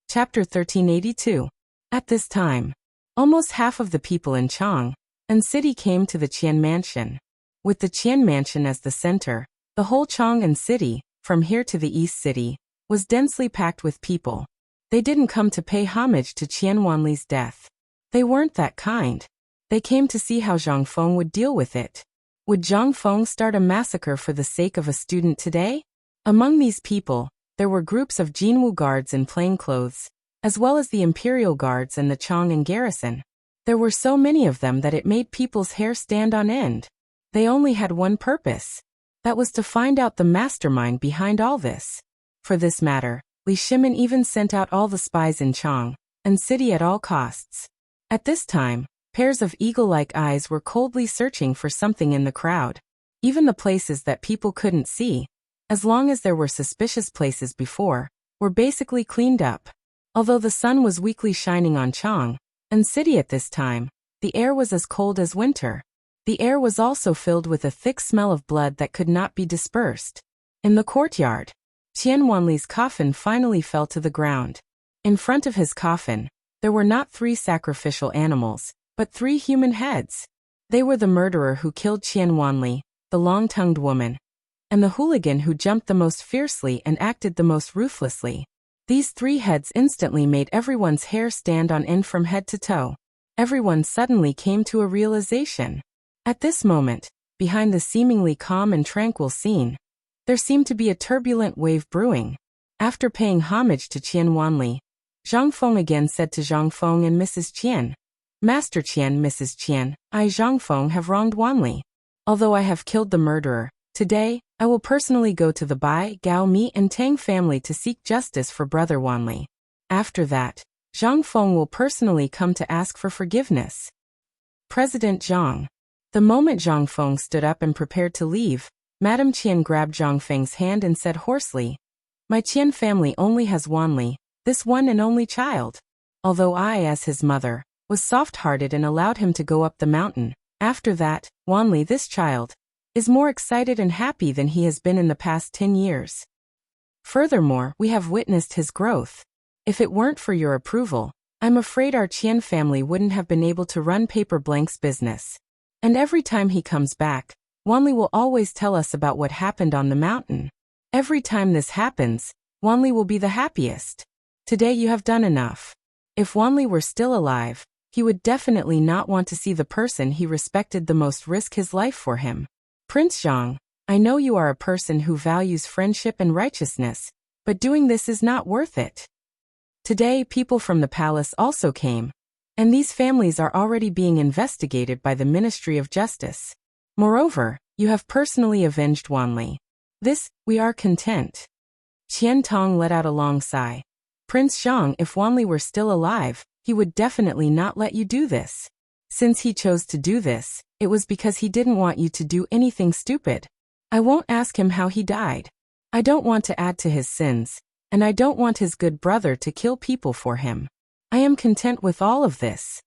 Chapter 1382. At this time, almost half of the people in Chang and city came to the Qian Mansion. With the Qian Mansion as the center, the whole Chang and city, from here to the East City, was densely packed with people. They didn't come to pay homage to Qian Wanli's death. They weren't that kind. They came to see how Zhang Feng would deal with it. Would Zhang Feng start a massacre for the sake of a student today? Among these people, there were groups of Jinwu guards in plain clothes, as well as the Imperial Guards and the Chang'an garrison. There were so many of them that it made people's hair stand on end. They only had one purpose. That was to find out the mastermind behind all this. For this matter, Li Shimin even sent out all the spies in Chang and city at all costs. At this time, pairs of eagle-like eyes were coldly searching for something in the crowd. Even the places that people couldn't see, as long as there were suspicious places before, were basically cleaned up. Although the sun was weakly shining on Chang and city at this time, the air was as cold as winter. The air was also filled with a thick smell of blood that could not be dispersed. In the courtyard, Qian Wanli's coffin finally fell to the ground. In front of his coffin, there were not 3 sacrificial animals, but 3 human heads. They were the murderer who killed Qian Wanli, the long-tongued woman, and the hooligan who jumped the most fiercely and acted the most ruthlessly. These 3 heads instantly made everyone's hair stand on end from head to toe. Everyone suddenly came to a realization. At this moment, behind the seemingly calm and tranquil scene, there seemed to be a turbulent wave brewing. After paying homage to Qian Wanli, Zhang Feng again said to Zhang Feng and Mrs. Qian, "Master Qian, Mrs. Qian, I Zhang Feng have wronged Wanli. Although I have killed the murderer, today, I will personally go to the Bai, Gao Mi and Tang family to seek justice for brother Wanli. After that, Zhang Feng will personally come to ask for forgiveness." President Zhang. The moment Zhang Feng stood up and prepared to leave, Madame Qian grabbed Zhang Feng's hand and said hoarsely, "My Qian family only has Wanli, this one and only child. Although I, as his mother, was soft-hearted and allowed him to go up the mountain, after that, Wanli, this child, is more excited and happy than he has been in the past 10 years. Furthermore, we have witnessed his growth. If it weren't for your approval, I'm afraid our Qian family wouldn't have been able to run Paper Blank's business. And every time he comes back, Wanli will always tell us about what happened on the mountain. Every time this happens, Wanli will be the happiest. Today you have done enough." If Wanli were still alive, he would definitely not want to see the person he respected the most risk his life for him. "Prince Zhang, I know you are a person who values friendship and righteousness, but doing this is not worth it." Today people from the palace also came, and these families are already being investigated by the Ministry of Justice. Moreover, you have personally avenged Wanli. This, we are content. Qian Tong let out a long sigh. "Prince Zhang, if Wanli were still alive, he would definitely not let you do this. Since he chose to do this, it was because he didn't want you to do anything stupid. I won't ask him how he died. I don't want to add to his sins, and I don't want his good brother to kill people for him. I am content with all of this.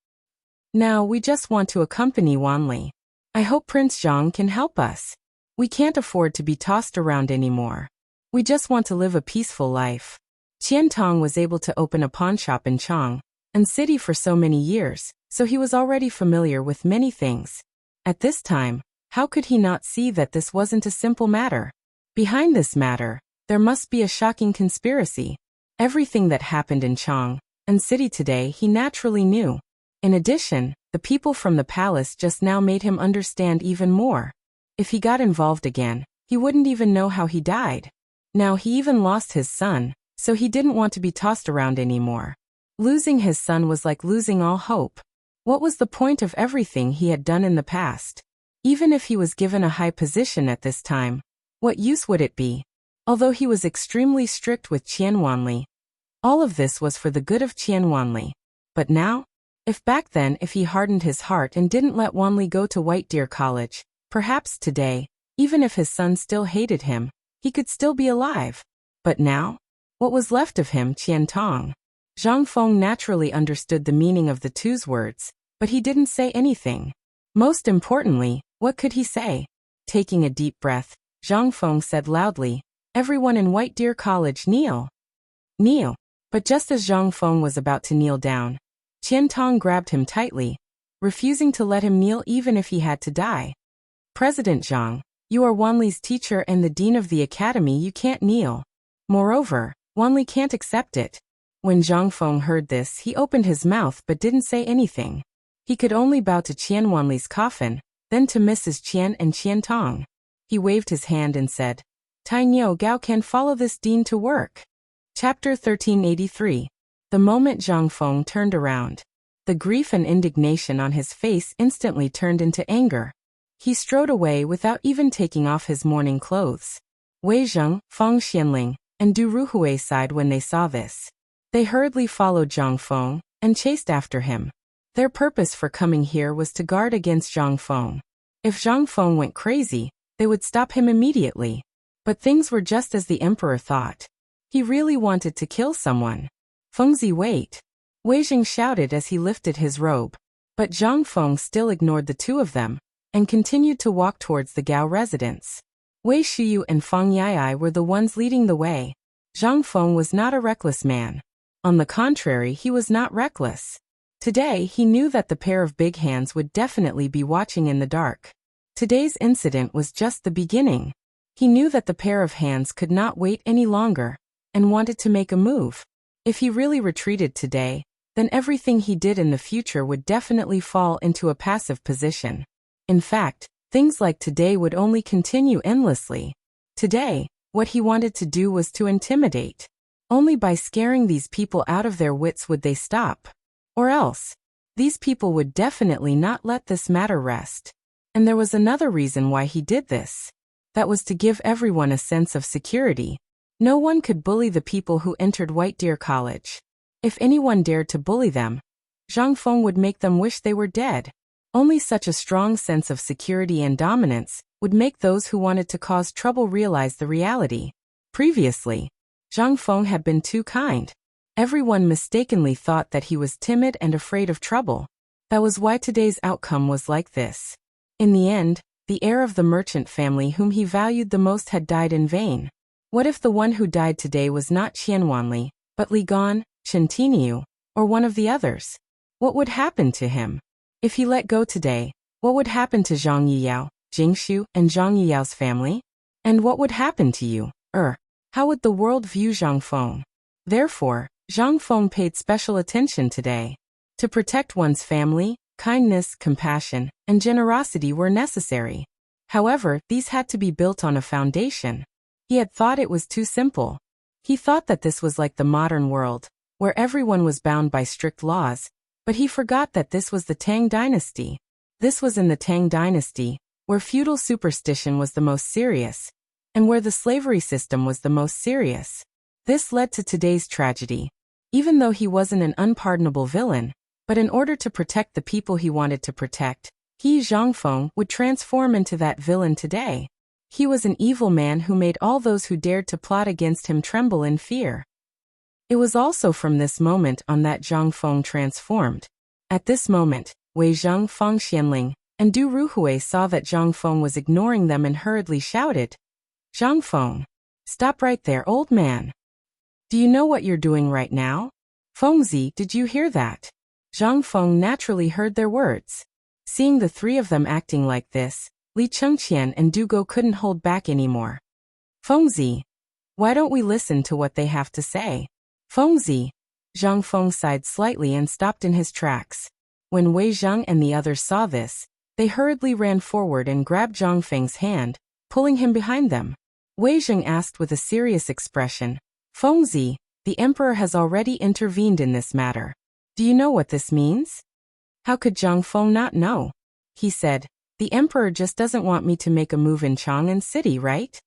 Now we just want to accompany Wanli. I hope Prince Zhang can help us. We can't afford to be tossed around anymore. We just want to live a peaceful life. Qian Tong was able to open a pawnshop in Chang and city for so many years, so he was already familiar with many things. At this time, how could he not see that this wasn't a simple matter? Behind this matter, there must be a shocking conspiracy. Everything that happened in Chang and city today he naturally knew. In addition, the people from the palace just now made him understand even more. If he got involved again, he wouldn't even know how he died. Now he even lost his son, so he didn't want to be tossed around anymore. Losing his son was like losing all hope. What was the point of everything he had done in the past? Even if he was given a high position at this time, what use would it be? Although he was extremely strict with Qian Wanli, all of this was for the good of Qian Wanli. But now? If back then if he hardened his heart and didn't let Wanli go to White Deer College, perhaps today, even if his son still hated him, he could still be alive. But now? What was left of him, Qian Tong? Zhang Feng naturally understood the meaning of the two's words, but he didn't say anything. Most importantly, what could he say? Taking a deep breath, Zhang Feng said loudly, "Everyone in White Deer College kneel." Kneel. But just as Zhang Feng was about to kneel down, Qian Tong grabbed him tightly, refusing to let him kneel even if he had to die. "President Zhang, you are Wanli's teacher and the dean of the academy, you can't kneel. Moreover, Wanli can't accept it." When Zhang Feng heard this, he opened his mouth but didn't say anything. He could only bow to Qian Wanli's coffin, then to Mrs. Qian and Qian Tong. He waved his hand and said, "Tai Niu Gao can follow this dean to work." Chapter 1383. The moment Zhang Feng turned around, the grief and indignation on his face instantly turned into anger. He strode away without even taking off his mourning clothes. Wei Zheng, Feng Xianling, and Du Ruhui sighed when they saw this. They hurriedly followed Zhang Feng and chased after him. Their purpose for coming here was to guard against Zhang Feng. If Zhang Feng went crazy, they would stop him immediately. But things were just as the emperor thought. He really wanted to kill someone. "Fengzi, wait!" Wei Zheng shouted as he lifted his robe. But Zhang Feng still ignored the two of them and continued to walk towards the Gao residence. Wei Shiyu and Feng Yai were the ones leading the way. Zhang Feng was not a reckless man. On the contrary, he was not reckless. Today, he knew that the pair of big hands would definitely be watching in the dark. Today's incident was just the beginning. He knew that the pair of hands could not wait any longer and wanted to make a move. If he really retreated today, then everything he did in the future would definitely fall into a passive position. In fact, things like today would only continue endlessly. Today, what he wanted to do was to intimidate. Only by scaring these people out of their wits would they stop. Or else, these people would definitely not let this matter rest. And there was another reason why he did this. That was to give everyone a sense of security. No one could bully the people who entered White Deer College. If anyone dared to bully them, Zhang Feng would make them wish they were dead. Only such a strong sense of security and dominance would make those who wanted to cause trouble realize the reality. Previously, Zhang Feng had been too kind. Everyone mistakenly thought that he was timid and afraid of trouble. That was why today's outcome was like this. In the end, the heir of the merchant family whom he valued the most had died in vain. What if the one who died today was not Qian Wanli, but Li Gan, Chen Tiniu, or one of the others? What would happen to him? If he let go today, what would happen to Zhang Yiyao, Jingshu, and Zhang Yiyao's family? And what would happen to you? How would the world view Zhang Feng? Therefore, Zhang Feng paid special attention today. To protect one's family, kindness, compassion, and generosity were necessary. However, these had to be built on a foundation. He had thought it was too simple. He thought that this was like the modern world, where everyone was bound by strict laws, but he forgot that this was the Tang dynasty. This was in the Tang dynasty, where feudal superstition was the most serious, and where the slavery system was the most serious. This led to today's tragedy. Even though he wasn't an unpardonable villain, but in order to protect the people he wanted to protect, he, Zhang Feng, would transform into that villain today. He was an evil man who made all those who dared to plot against him tremble in fear. It was also from this moment on that Zhang Feng transformed. At this moment, Wei Zheng, Feng Xianling, and Du Ruhui saw that Zhang Feng was ignoring them and hurriedly shouted, "Zhang Feng, stop right there, old man. Do you know what you're doing right now? Fengzi, did you hear that?" Zhang Feng naturally heard their words. Seeing the three of them acting like this, Li Chengqian and Du Go couldn't hold back anymore. "Fengzi, why don't we listen to what they have to say?" "Fengzi." Zhang Feng sighed slightly and stopped in his tracks. When Wei Zheng and the others saw this, they hurriedly ran forward and grabbed Zhang Feng's hand, pulling him behind them. Wei Zheng asked with a serious expression, "Fengzi, the emperor has already intervened in this matter. Do you know what this means?" "How could Zhang Feng not know?" He said, "The emperor just doesn't want me to make a move in Chang'an City, right?"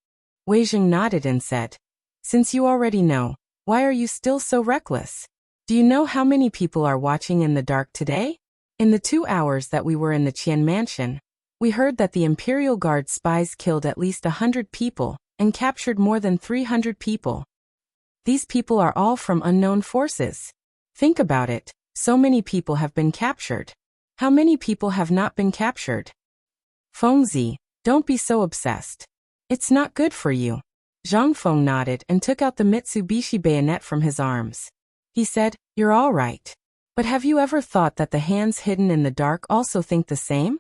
Wei Zheng nodded and said, "Since you already know, why are you still so reckless? Do you know how many people are watching in the dark today? In the 2 hours that we were in the Qian mansion, we heard that the Imperial Guard spies killed at least 100 people and captured more than 300 people. These people are all from unknown forces. Think about it, so many people have been captured. How many people have not been captured?" "Fengzi, don't be so obsessed. It's not good for you." Zhang Feng nodded and took out the Mitsubishi bayonet from his arms. He said, "You're all right. But have you ever thought that the hands hidden in the dark also think the same?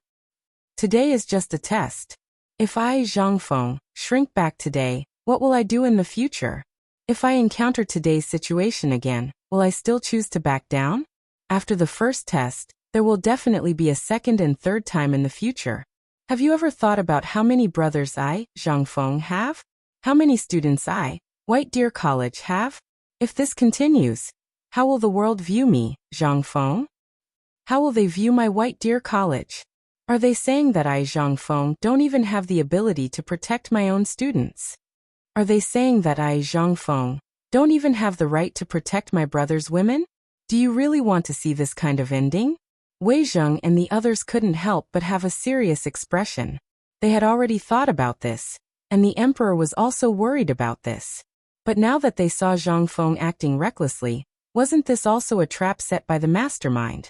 Today is just a test. If I, Zhang Feng, shrink back today, what will I do in the future? If I encounter today's situation again, will I still choose to back down? After the first test, there will definitely be a second and third time in the future. Have you ever thought about how many brothers I, Zhang Feng, have? How many students I, White Deer College, have? If this continues, how will the world view me, Zhang Feng? How will they view my White Deer College? Are they saying that I, Zhang Feng, don't even have the ability to protect my own students? Are they saying that I, Zhang Feng, don't even have the right to protect my brother's women? Do you really want to see this kind of ending?" Wei Zheng and the others couldn't help but have a serious expression. They had already thought about this, and the emperor was also worried about this. But now that they saw Zhang Feng acting recklessly, wasn't this also a trap set by the mastermind?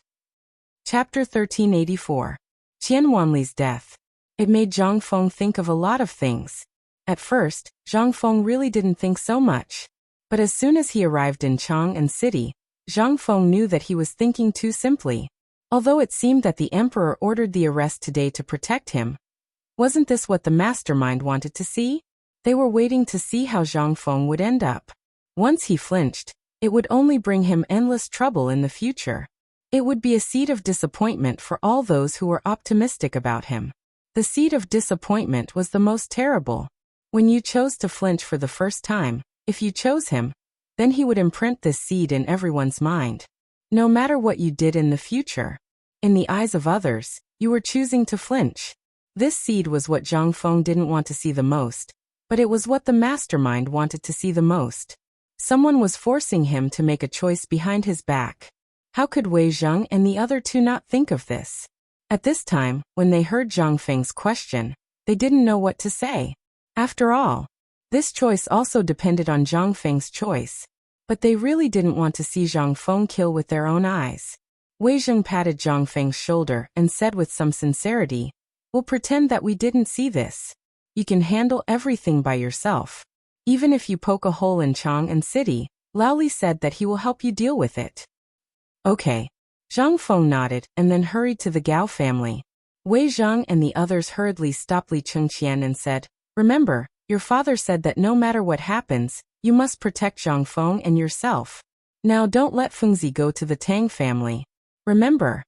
Chapter 1384. Qian Wanli's death. It made Zhang Feng think of a lot of things. At first, Zhang Feng really didn't think so much. But as soon as he arrived in Chang'an City, Zhang Feng knew that he was thinking too simply. Although it seemed that the emperor ordered the arrest today to protect him, wasn't this what the mastermind wanted to see? They were waiting to see how Zhang Feng would end up. Once he flinched, it would only bring him endless trouble in the future. It would be a seed of disappointment for all those who were optimistic about him. The seed of disappointment was the most terrible. When you chose to flinch for the first time, if you chose him, then he would imprint this seed in everyone's mind. No matter what you did in the future, in the eyes of others, you were choosing to flinch. This seed was what Zhang Feng didn't want to see the most, but it was what the mastermind wanted to see the most. Someone was forcing him to make a choice behind his back. How could Wei Zheng and the other two not think of this? At this time, when they heard Zhang Feng's question, they didn't know what to say. After all, this choice also depended on Zhang Feng's choice, but they really didn't want to see Zhang Feng kill with their own eyes. Wei Zheng patted Zhang Feng's shoulder and said with some sincerity, "We'll pretend that we didn't see this. You can handle everything by yourself. Even if you poke a hole in Chang'an City, Laoli said that he will help you deal with it." "Okay." Zhang Feng nodded and then hurried to the Gao family. Wei Zheng and the others hurriedly stopped Li Chengqian and said, "Remember, your father said that no matter what happens, you must protect Zhang Feng and yourself. Now don't let Fengzi go to the Tang family. Remember."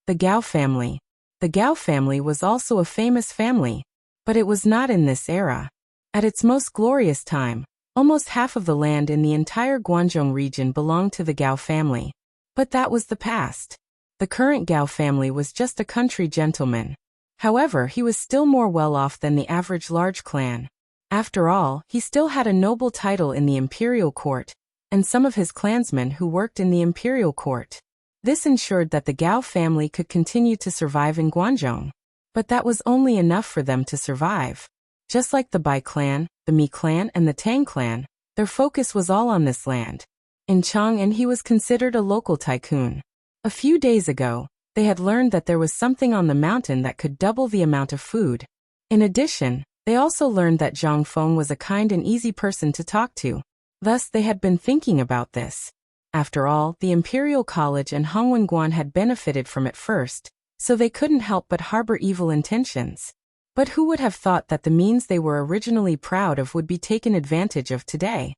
The Gao family. The Gao family was also a famous family, but it was not in this era. At its most glorious time, almost half of the land in the entire Guangzhou region belonged to the Gao family. But that was the past. The current Gao family was just a country gentleman. However, he was still more well off than the average large clan. After all, he still had a noble title in the imperial court, and some of his clansmen who worked in the imperial court. This ensured that the Gao family could continue to survive in Guangzhou. But that was only enough for them to survive. Just like the Bai clan, the Mi clan and the Tang clan, their focus was all on this land. In Chang'an he was considered a local tycoon. A few days ago, they had learned that there was something on the mountain that could double the amount of food. In addition, they also learned that Zhang Feng was a kind and easy person to talk to. Thus they had been thinking about this. After all, the Imperial College and Hongwen had benefited from it first, so they couldn't help but harbor evil intentions. But who would have thought that the means they were originally proud of would be taken advantage of today?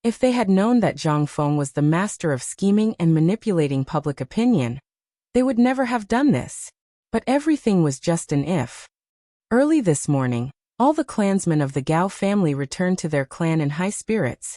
If they had known that Zhang Feng was the master of scheming and manipulating public opinion, they would never have done this. But everything was just an if. Early this morning, all the clansmen of the Gao family returned to their clan in high spirits,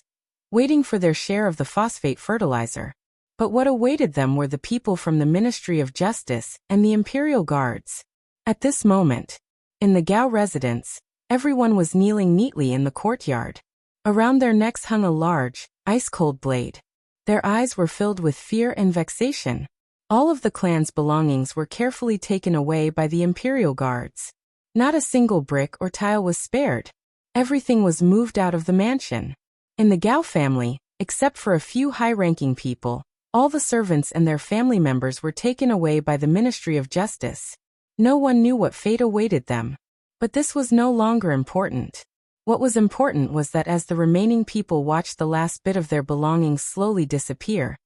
waiting for their share of the phosphate fertilizer. But what awaited them were the people from the Ministry of Justice and the Imperial Guards. At this moment, in the Gao residence, everyone was kneeling neatly in the courtyard. Around their necks hung a large, ice-cold blade. Their eyes were filled with fear and vexation. All of the clan's belongings were carefully taken away by the Imperial Guards. Not a single brick or tile was spared. Everything was moved out of the mansion. In the Gao family, except for a few high-ranking people, all the servants and their family members were taken away by the Ministry of Justice. No one knew what fate awaited them. But this was no longer important. What was important was that as the remaining people watched the last bit of their belongings slowly disappear,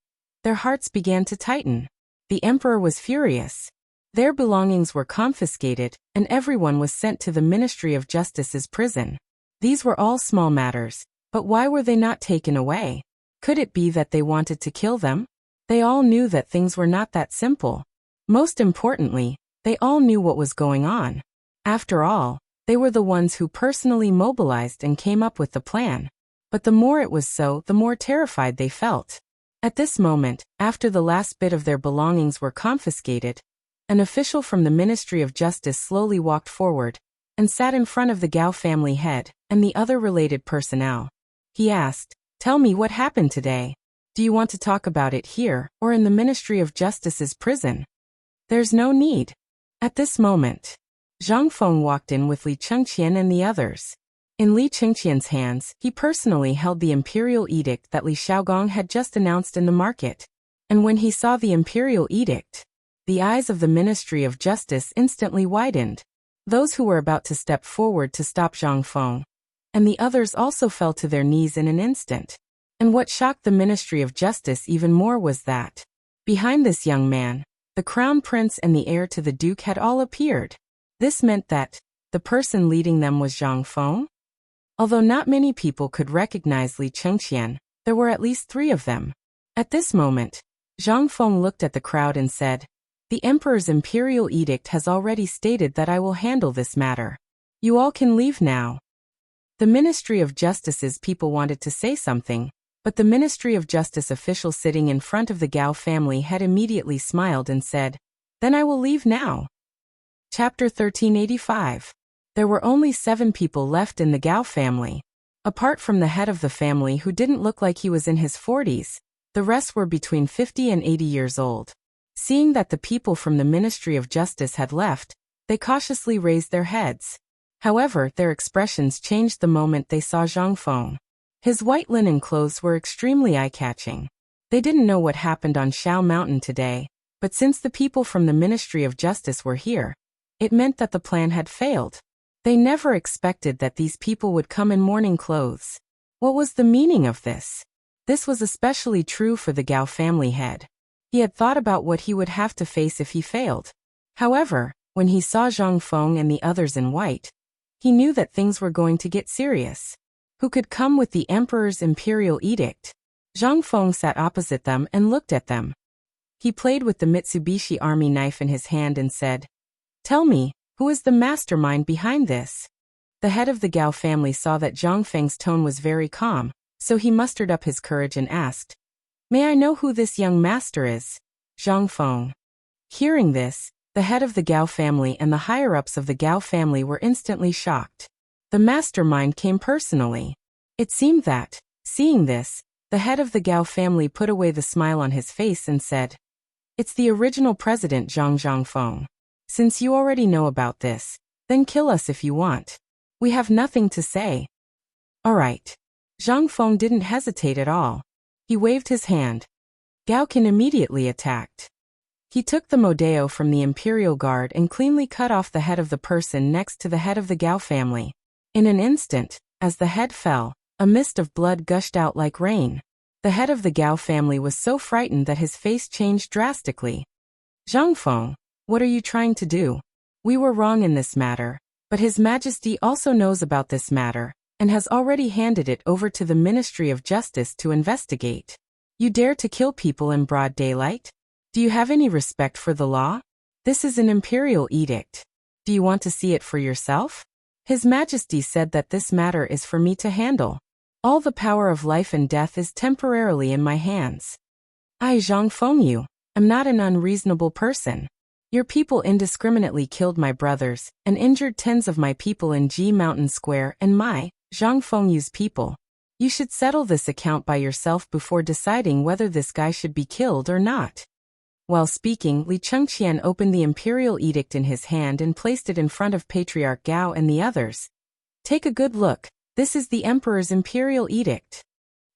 their hearts began to tighten. The emperor was furious. Their belongings were confiscated, and everyone was sent to the Ministry of Justice's prison. These were all small matters, but why were they not taken away? Could it be that they wanted to kill them? They all knew that things were not that simple. Most importantly, they all knew what was going on. After all, they were the ones who personally mobilized and came up with the plan. But the more it was so, the more terrified they felt. At this moment, after the last bit of their belongings were confiscated, an official from the Ministry of Justice slowly walked forward and sat in front of the Gao family head and the other related personnel. He asked, "Tell me what happened today. Do you want to talk about it here or in the Ministry of Justice's prison?" "There's no need." At this moment, Zhang Feng walked in with Li Chengqian and the others. In Li Chengqian's hands, he personally held the imperial edict that Li Xiaogong had just announced in the market. And when he saw the imperial edict, the eyes of the Ministry of Justice instantly widened. Those who were about to step forward to stop Zhang Feng, and the others also fell to their knees in an instant. And what shocked the Ministry of Justice even more was that, behind this young man, the crown prince and the heir to the duke had all appeared. This meant that the person leading them was Zhang Feng. Although not many people could recognize Li Chengqian, there were at least 3 of them. At this moment, Zhang Feng looked at the crowd and said, "The Emperor's imperial edict has already stated that I will handle this matter. You all can leave now." The Ministry of Justice's people wanted to say something, but the Ministry of Justice official sitting in front of the Gao family had immediately smiled and said, "Then I will leave now." Chapter 1385. There were only 7 people left in the Gao family. Apart from the head of the family who didn't look like he was in his 40s, the rest were between 50 and 80 years old. Seeing that the people from the Ministry of Justice had left, they cautiously raised their heads. However, their expressions changed the moment they saw Zhang Feng. His white linen clothes were extremely eye-catching. They didn't know what happened on Shao Mountain today, but since the people from the Ministry of Justice were here, it meant that the plan had failed. They never expected that these people would come in mourning clothes. What was the meaning of this? This was especially true for the Gao family head. He had thought about what he would have to face if he failed. However, when he saw Zhang Feng and the others in white, he knew that things were going to get serious. Who could come with the Emperor's imperial edict? Zhang Feng sat opposite them and looked at them. He played with the Mitsubishi army knife in his hand and said, "Tell me, who is the mastermind behind this?" The head of the Gao family saw that Zhang Feng's tone was very calm, so he mustered up his courage and asked, "May I know who this young master is?" Zhang Feng. Hearing this, the head of the Gao family and the higher-ups of the Gao family were instantly shocked. The mastermind came personally. It seemed that, seeing this, the head of the Gao family put away the smile on his face and said, "It's the original president Zhang Feng. Since you already know about this, then kill us if you want. We have nothing to say. All right. Zhang Feng didn't hesitate at all. He waved his hand. Gao Qin immediately attacked. He took the Modeo from the Imperial Guard and cleanly cut off the head of the person next to the head of the Gao family. In an instant, as the head fell, a mist of blood gushed out like rain. The head of the Gao family was so frightened that his face changed drastically. Zhang Feng, what are you trying to do? We were wrong in this matter, but His Majesty also knows about this matter, and has already handed it over to the Ministry of Justice to investigate. You dare to kill people in broad daylight? Do you have any respect for the law? This is an imperial edict. Do you want to see it for yourself? His Majesty said that this matter is for me to handle. All the power of life and death is temporarily in my hands. I, Zhang Fengyu, am not an unreasonable person. Your people indiscriminately killed my brothers and injured tens of my people in Ji Mountain Square and my, Zhang Fengyu's people. You should settle this account by yourself before deciding whether this guy should be killed or not. While speaking, Li Chengqian opened the imperial edict in his hand and placed it in front of Patriarch Gao and the others. Take a good look. This is the Emperor's imperial edict.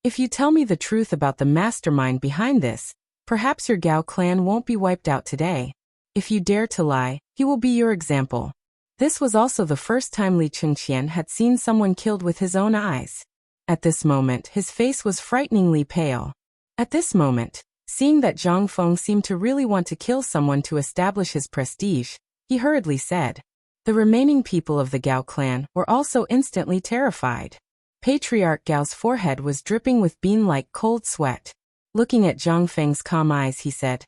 If you tell me the truth about the mastermind behind this, perhaps your Gao clan won't be wiped out today. If you dare to lie, he will be your example. This was also the first time Li Chengqian had seen someone killed with his own eyes. At this moment, his face was frighteningly pale. At this moment, seeing that Zhang Feng seemed to really want to kill someone to establish his prestige, he hurriedly said. The remaining people of the Gao clan were also instantly terrified. Patriarch Gao's forehead was dripping with bean-like cold sweat. Looking at Zhang Feng's calm eyes, he said,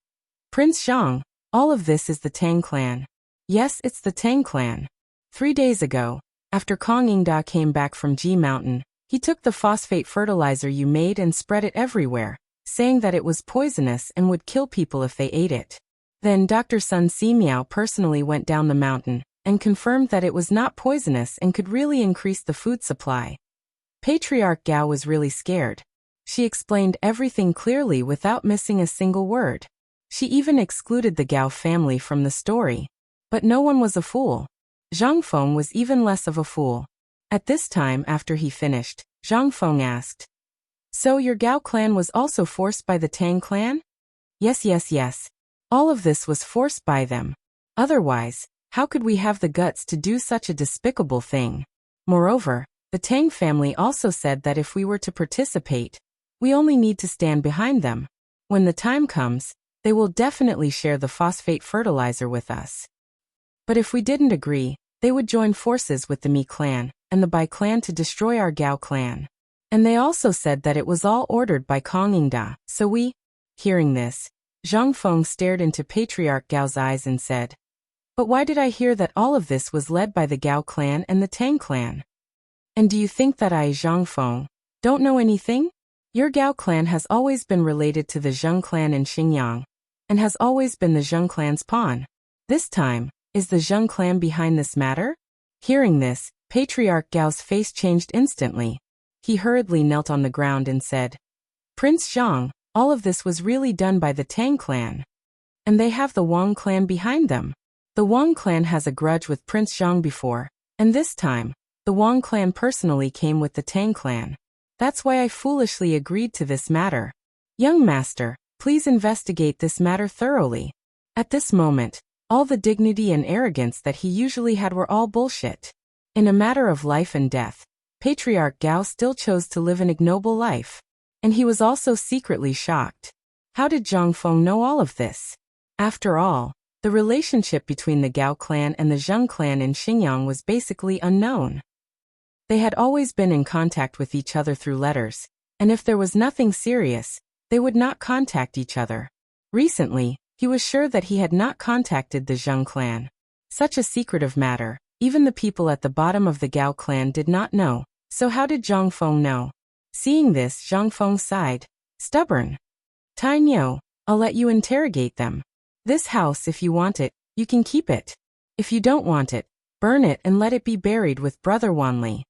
Prince Zhang, all of this is the Tang clan. Yes, it's the Tang clan. 3 days ago, after Kong Yingda came back from Ji Mountain, he took the phosphate fertilizer you made and spread it everywhere, saying that it was poisonous and would kill people if they ate it. Then Dr. Sun Simiao personally went down the mountain and confirmed that it was not poisonous and could really increase the food supply. Patriarch Gao was really scared. She explained everything clearly without missing a single word. She even excluded the Gao family from the story. But no one was a fool. Zhang Feng was even less of a fool. At this time, after he finished, Zhang Feng asked, So your Gao clan was also forced by the Tang clan? Yes. All of this was forced by them. Otherwise, how could we have the guts to do such a despicable thing? Moreover, the Tang family also said that if we were to participate, we only need to stand behind them. When the time comes, they will definitely share the phosphate fertilizer with us. But if we didn't agree, they would join forces with the Mi clan and the Bai clan to destroy our Gao clan. And they also said that it was all ordered by Kong Yingda, so we... Hearing this, Zhang Feng stared into Patriarch Gao's eyes and said, But why did I hear that all of this was led by the Gao clan and the Tang clan? And do you think that I, Zhang Feng, don't know anything? Your Gao clan has always been related to the Zheng clan in Xinjiang, and has always been the Zheng clan's pawn. This time, is the Zheng clan behind this matter? Hearing this, Patriarch Gao's face changed instantly. He hurriedly knelt on the ground and said, Prince Zhang, all of this was really done by the Tang clan. And they have the Wang clan behind them. The Wang clan has a grudge with Prince Zhang before, and this time, the Wang clan personally came with the Tang clan. That's why I foolishly agreed to this matter. Young master, please investigate this matter thoroughly. At this moment, all the dignity and arrogance that he usually had were all bullshit. In a matter of life and death, Patriarch Gao still chose to live an ignoble life. And he was also secretly shocked. How did Zhang Feng know all of this? After all, the relationship between the Gao clan and the Zheng clan in Xinjiang was basically unknown. They had always been in contact with each other through letters, and if there was nothing serious, they would not contact each other. Recently, he was sure that he had not contacted the Zheng clan. Such a secretive matter, even the people at the bottom of the Gao clan did not know, so how did Zhang Feng know? Seeing this, Zhang Feng sighed. Stubborn. Tai Niu, I'll let you interrogate them. This house, if you want it, you can keep it. If you don't want it, burn it and let it be buried with Brother Wanli.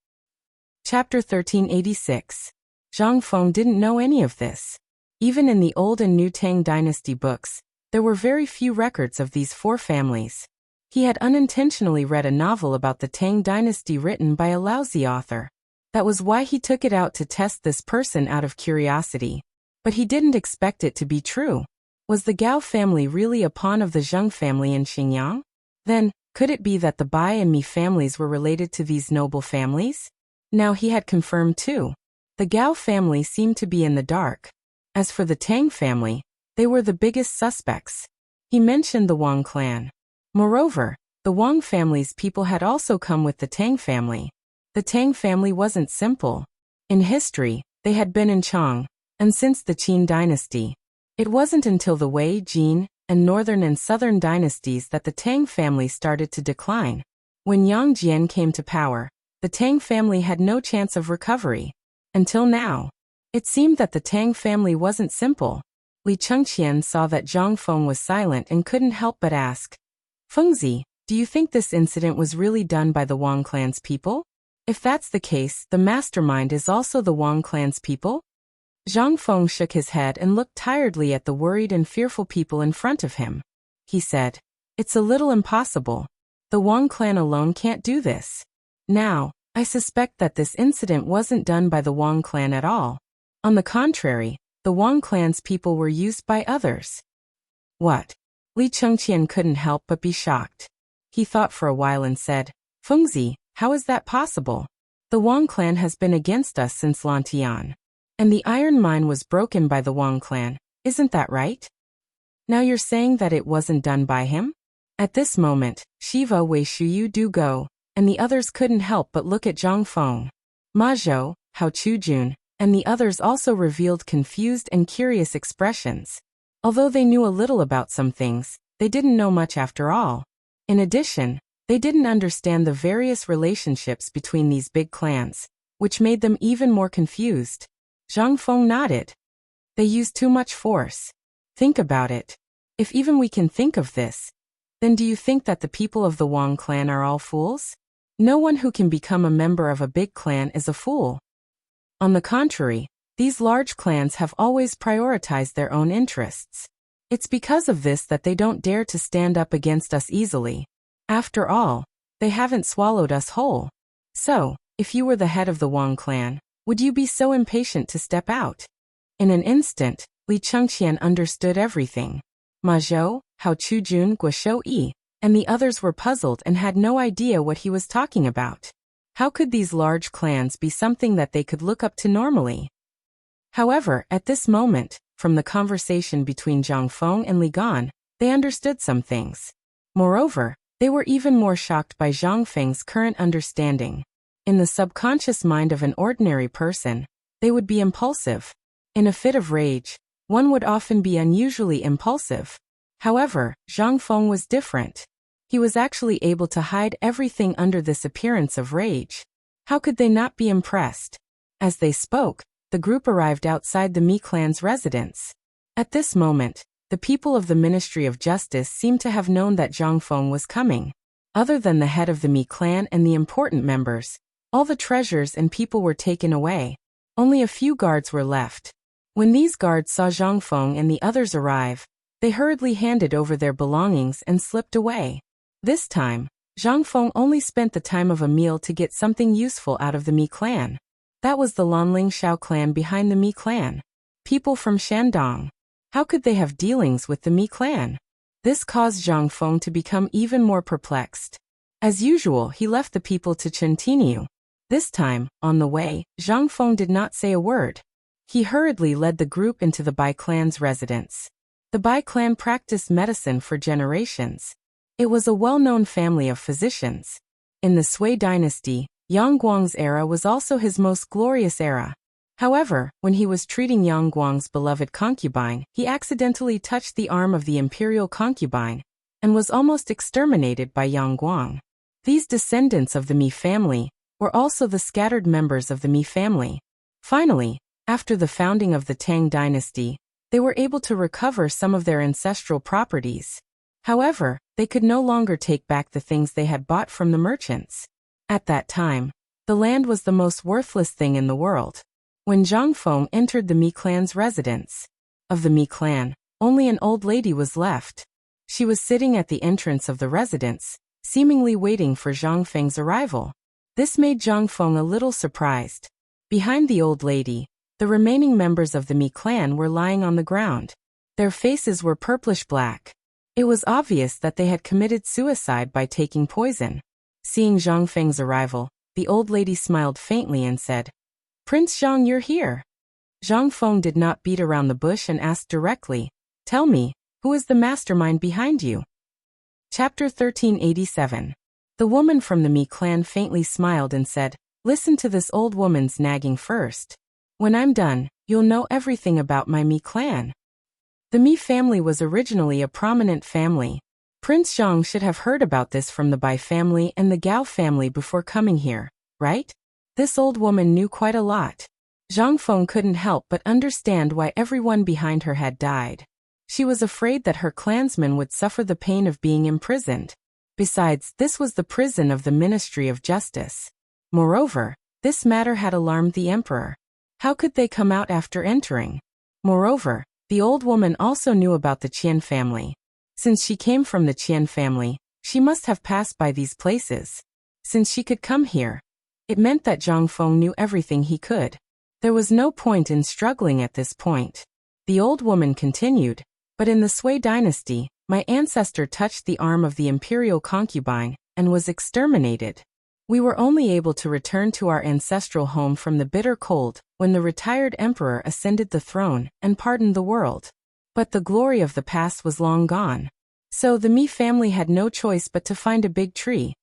Chapter 1386. Zhang Feng didn't know any of this. Even in the old and new Tang dynasty books, there were very few records of these four families. He had unintentionally read a novel about the Tang dynasty written by a lousy author. That was why he took it out to test this person out of curiosity. But he didn't expect it to be true. Was the Gao family really a pawn of the Zheng family in Xinjiang? Then, could it be that the Bai and Mi families were related to these noble families? Now he had confirmed too. The Gao family seemed to be in the dark. As for the Tang family, they were the biggest suspects. He mentioned the Wang clan. Moreover, the Wang family's people had also come with the Tang family. The Tang family wasn't simple. In history, they had been in Chang, and since the Qin dynasty. It wasn't until the Wei, Jin, and northern and southern dynasties that the Tang family started to decline. When Yang Jian came to power, the Tang family had no chance of recovery. Until now. It seemed that the Tang family wasn't simple. Li Chengqian saw that Zhang Feng was silent and couldn't help but ask, Fengzi, do you think this incident was really done by the Wang clan's people? If that's the case, the mastermind is also the Wang clan's people? Zhang Feng shook his head and looked tiredly at the worried and fearful people in front of him. He said, It's a little impossible. The Wang clan alone can't do this. Now, I suspect that this incident wasn't done by the Wang clan at all. On the contrary, the Wang clan's people were used by others. What? Li Chengqian couldn't help but be shocked. He thought for a while and said, Fengzi, how is that possible? The Wang clan has been against us since Lantian. And the iron mine was broken by the Wang clan, isn't that right? Now you're saying that it wasn't done by him? At this moment, Shiva Wei Shuyu Du Go, and the others couldn't help but look at Zhang Feng. Ma Zhou, Hao Chujun, and the others also revealed confused and curious expressions. Although they knew a little about some things, they didn't know much after all. In addition, they didn't understand the various relationships between these big clans, which made them even more confused. Zhang Feng nodded. They use too much force. Think about it. If even we can think of this, then do you think that the people of the Wang clan are all fools? No one who can become a member of a big clan is a fool. On the contrary, these large clans have always prioritized their own interests. It's because of this that they don't dare to stand up against us easily. After all, they haven't swallowed us whole. So, if you were the head of the Wang clan, would you be so impatient to step out? In an instant, Li Chengqian understood everything. Ma Zhou, Hao Chujun, Guo Yi, and the others were puzzled and had no idea what he was talking about. How could these large clans be something that they could look up to normally? However, at this moment, from the conversation between Zhang Feng and Li Gan, they understood some things. Moreover, they were even more shocked by Zhang Feng's current understanding. In the subconscious mind of an ordinary person, they would be impulsive. In a fit of rage, one would often be unusually impulsive. However, Zhang Feng was different. He was actually able to hide everything under this appearance of rage. How could they not be impressed? As they spoke, the group arrived outside the Mi clan's residence. At this moment, the people of the Ministry of Justice seemed to have known that Zhang Feng was coming. Other than the head of the Mi clan and the important members, all the treasures and people were taken away. Only a few guards were left. When these guards saw Zhang Feng and the others arrive, they hurriedly handed over their belongings and slipped away. This time, Zhang Feng only spent the time of a meal to get something useful out of the Mi clan. That was the Lanling Shao clan behind the Mi clan. People from Shandong. How could they have dealings with the Mi clan? This caused Zhang Feng to become even more perplexed. As usual, he left the people to continue. This time, on the way, Zhang Feng did not say a word. He hurriedly led the group into the Bai clan's residence. The Bai clan practiced medicine for generations. It was a well-known family of physicians. In the Sui dynasty, Yang Guang's era was also his most glorious era. However, when he was treating Yang Guang's beloved concubine, he accidentally touched the arm of the imperial concubine, and was almost exterminated by Yang Guang. These descendants of the Mi family were also the scattered members of the Mi family. Finally, after the founding of the Tang dynasty, they were able to recover some of their ancestral properties. However, they could no longer take back the things they had bought from the merchants. At that time, the land was the most worthless thing in the world. When Zhang Feng entered the Mi clan's residence, of the Mi clan, only an old lady was left. She was sitting at the entrance of the residence, seemingly waiting for Zhang Feng's arrival. This made Zhang Feng a little surprised. Behind the old lady, the remaining members of the Mi clan were lying on the ground. Their faces were purplish-black. It was obvious that they had committed suicide by taking poison. Seeing Zhang Feng's arrival, the old lady smiled faintly and said, "Prince Zhang, you're here." Zhang Feng did not beat around the bush and asked directly, "Tell me, who is the mastermind behind you?" Chapter 1387. The woman from the Mi clan faintly smiled and said, "Listen to this old woman's nagging first. When I'm done, you'll know everything about my Mi clan." The Mi family was originally a prominent family. Prince Zhang should have heard about this from the Bai family and the Gao family before coming here, right? This old woman knew quite a lot. Zhang Feng couldn't help but understand why everyone behind her had died. She was afraid that her clansmen would suffer the pain of being imprisoned. Besides, this was the prison of the Ministry of Justice. Moreover, this matter had alarmed the emperor. How could they come out after entering? Moreover, the old woman also knew about the Qian family. Since she came from the Qian family, she must have passed by these places. Since she could come here, it meant that Zhang Feng knew everything he could. There was no point in struggling at this point. The old woman continued, "But in the Sui dynasty, my ancestor touched the arm of the imperial concubine and was exterminated. We were only able to return to our ancestral home from the bitter cold when the retired emperor ascended the throne and pardoned the world. But the glory of the past was long gone. So the Mi family had no choice but to find a big tree."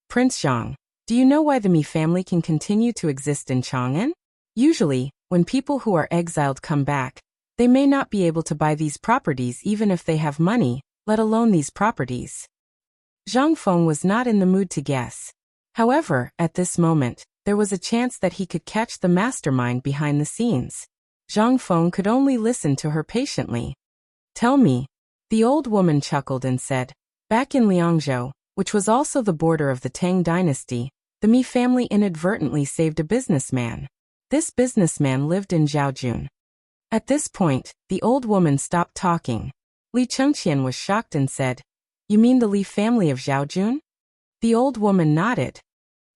Prince Zhang, do you know why the Mi family can continue to exist in Chang'an? Usually, when people who are exiled come back, they may not be able to buy these properties even if they have money, let alone these properties. Zhang Feng was not in the mood to guess. However, at this moment, there was a chance that he could catch the mastermind behind the scenes. Zhang Feng could only listen to her patiently. "Tell me." The old woman chuckled and said, "Back in Liangzhou, which was also the border of the Tang dynasty, the Mi family inadvertently saved a businessman. This businessman lived in Zhaojun." At this point, the old woman stopped talking. Li Chengqian was shocked and said, "You mean the Li family of Zhaojun?" The old woman nodded.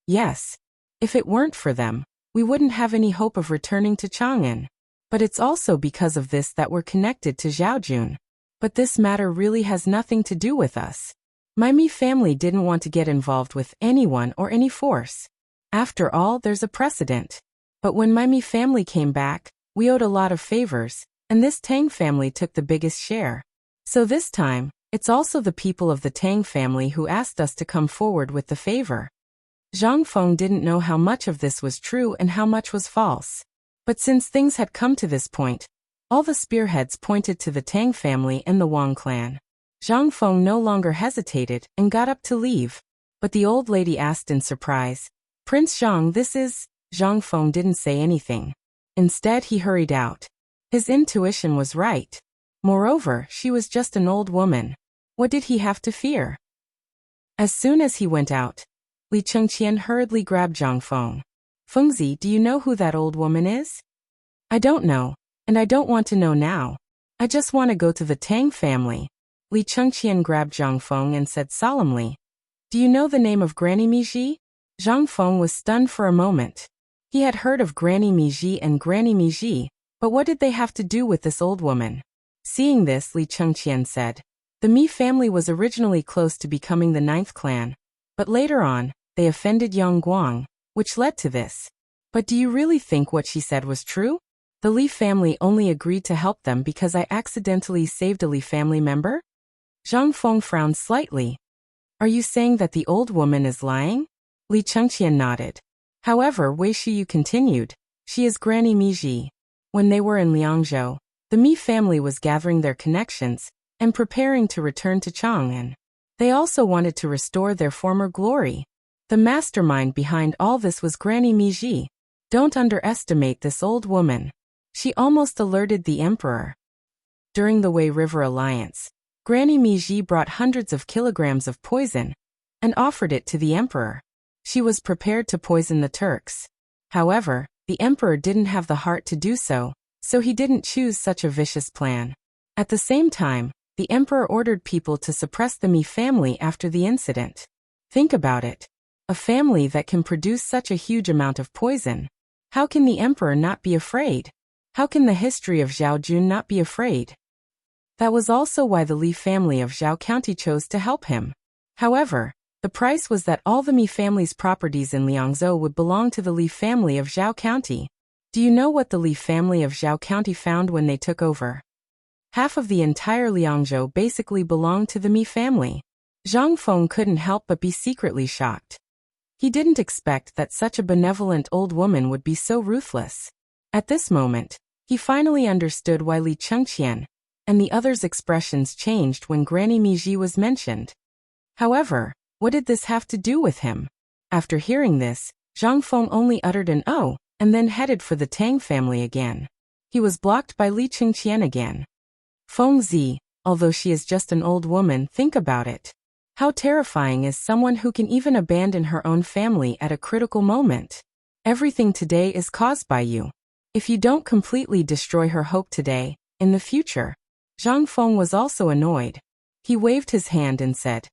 "Yes. If it weren't for them, we wouldn't have any hope of returning to Chang'an. But it's also because of this that we're connected to Zhaojun. But this matter really has nothing to do with us. My Mi family didn't want to get involved with anyone or any force. After all, there's a precedent. But when my Mi family came back, we owed a lot of favors, and this Tang family took the biggest share. So this time, it's also the people of the Tang family who asked us to come forward with the favor." Zhang Feng didn't know how much of this was true and how much was false. But since things had come to this point, all the spearheads pointed to the Tang family and the Wang clan. Zhang Feng no longer hesitated and got up to leave. But the old lady asked in surprise, "Prince Zhang, this is—" Zhang Feng didn't say anything. Instead, he hurried out. His intuition was right. Moreover, she was just an old woman. What did he have to fear? As soon as he went out, Li Chengqian hurriedly grabbed Zhang Feng. "Fengzi, do you know who that old woman is?" "I don't know, and I don't want to know now. I just want to go to the Tang family." Li Chengqian grabbed Zhang Feng and said solemnly, "Do you know the name of Granny Miji?" Zhang Feng was stunned for a moment. He had heard of Granny Miji and Granny Miji, but what did they have to do with this old woman? Seeing this, Li Chengqian said, "The Mi family was originally close to becoming the 9th clan, but later on, they offended Yang Guang, which led to this. But do you really think what she said was true? The Li family only agreed to help them because I accidentally saved a Li family member?" Zhang Feng frowned slightly. "Are you saying that the old woman is lying?" Li Chengqian nodded. However, Wei Shiyu continued, "She is Granny Miji." When they were in Liangzhou, the Mi family was gathering their connections and preparing to return to Chang'an. They also wanted to restore their former glory. The mastermind behind all this was Granny Miji. Don't underestimate this old woman. She almost alerted the emperor. During the Wei River Alliance, Granny Miji brought hundreds of kilograms of poison and offered it to the emperor. She was prepared to poison the Turks. However, the emperor didn't have the heart to do so, so he didn't choose such a vicious plan. At the same time, the emperor ordered people to suppress the Mi family after the incident. Think about it. A family that can produce such a huge amount of poison. How can the emperor not be afraid? How can the history of Zhao Jun not be afraid? That was also why the Li family of Zhao County chose to help him. However, the price was that all the Mi family's properties in Liangzhou would belong to the Li family of Zhao County. Do you know what the Li family of Zhao County found when they took over? Half of the entire Liangzhou basically belonged to the Mi family. Zhang Feng couldn't help but be secretly shocked. He didn't expect that such a benevolent old woman would be so ruthless. At this moment, he finally understood why Li Chengqian and the others' expressions changed when Granny Miji was mentioned. However, what did this have to do with him? After hearing this, Zhang Feng only uttered an "oh," and then headed for the Tang family again. He was blocked by Li Chengqian again. Feng Zi, although she is just an old woman, think about it. How terrifying is someone who can even abandon her own family at a critical moment? Everything today is caused by you. If you don't completely destroy her hope today, in the future. Zhang Feng was also annoyed. He waved his hand and said,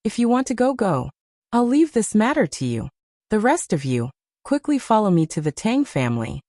"If you want to go, go. I'll leave this matter to you. The rest of you, quickly follow me to the Tang family."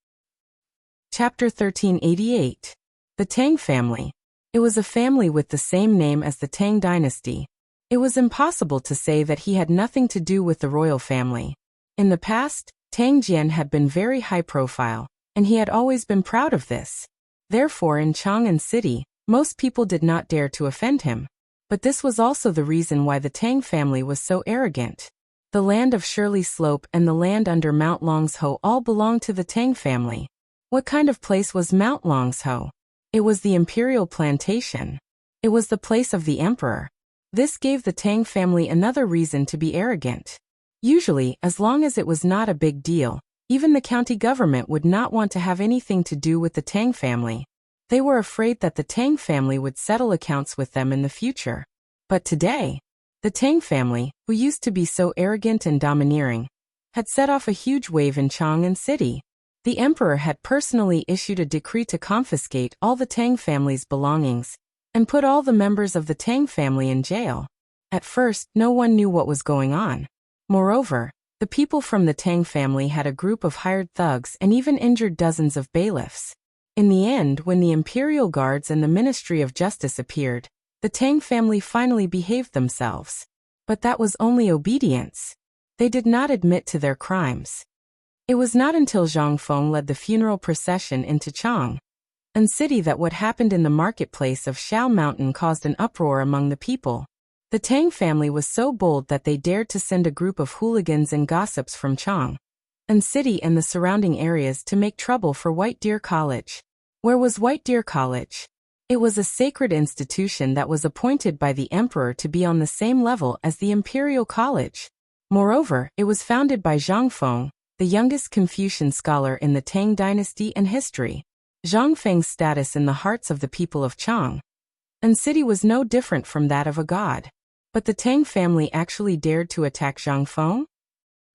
Chapter 1388. The Tang family. It was a family with the same name as the Tang dynasty. It was impossible to say that he had nothing to do with the royal family. In the past, Tang Jian had been very high profile, and he had always been proud of this. Therefore in Chang'an City, most people did not dare to offend him. But this was also the reason why the Tang family was so arrogant. The land of Shirley Slope and the land under Mount Longsho all belonged to the Tang family. What kind of place was Mount Longsho? It was the imperial plantation. It was the place of the emperor. This gave the Tang family another reason to be arrogant. Usually, as long as it was not a big deal, even the county government would not want to have anything to do with the Tang family. They were afraid that the Tang family would settle accounts with them in the future. But today, the Tang family, who used to be so arrogant and domineering, had set off a huge wave in Chang'an City. The emperor had personally issued a decree to confiscate all the Tang family's belongings and put all the members of the Tang family in jail. At first, no one knew what was going on. Moreover, the people from the Tang family had a group of hired thugs and even injured dozens of bailiffs. In the end, when the imperial guards and the Ministry of Justice appeared, the Tang family finally behaved themselves. But that was only obedience. They did not admit to their crimes. It was not until Zhang Feng led the funeral procession into Chang'an City that what happened in the marketplace of Shao Mountain caused an uproar among the people. The Tang family was so bold that they dared to send a group of hooligans and gossips from Chang'an City and the surrounding areas to make trouble for White Deer College. Where was White Deer College? It was a sacred institution that was appointed by the emperor to be on the same level as the imperial college. Moreover, it was founded by Zhang Feng, the youngest Confucian scholar in the Tang dynasty and history. Zhang Feng's status in the hearts of the people of Chang'an City was no different from that of a god. But the Tang family actually dared to attack Zhang Feng?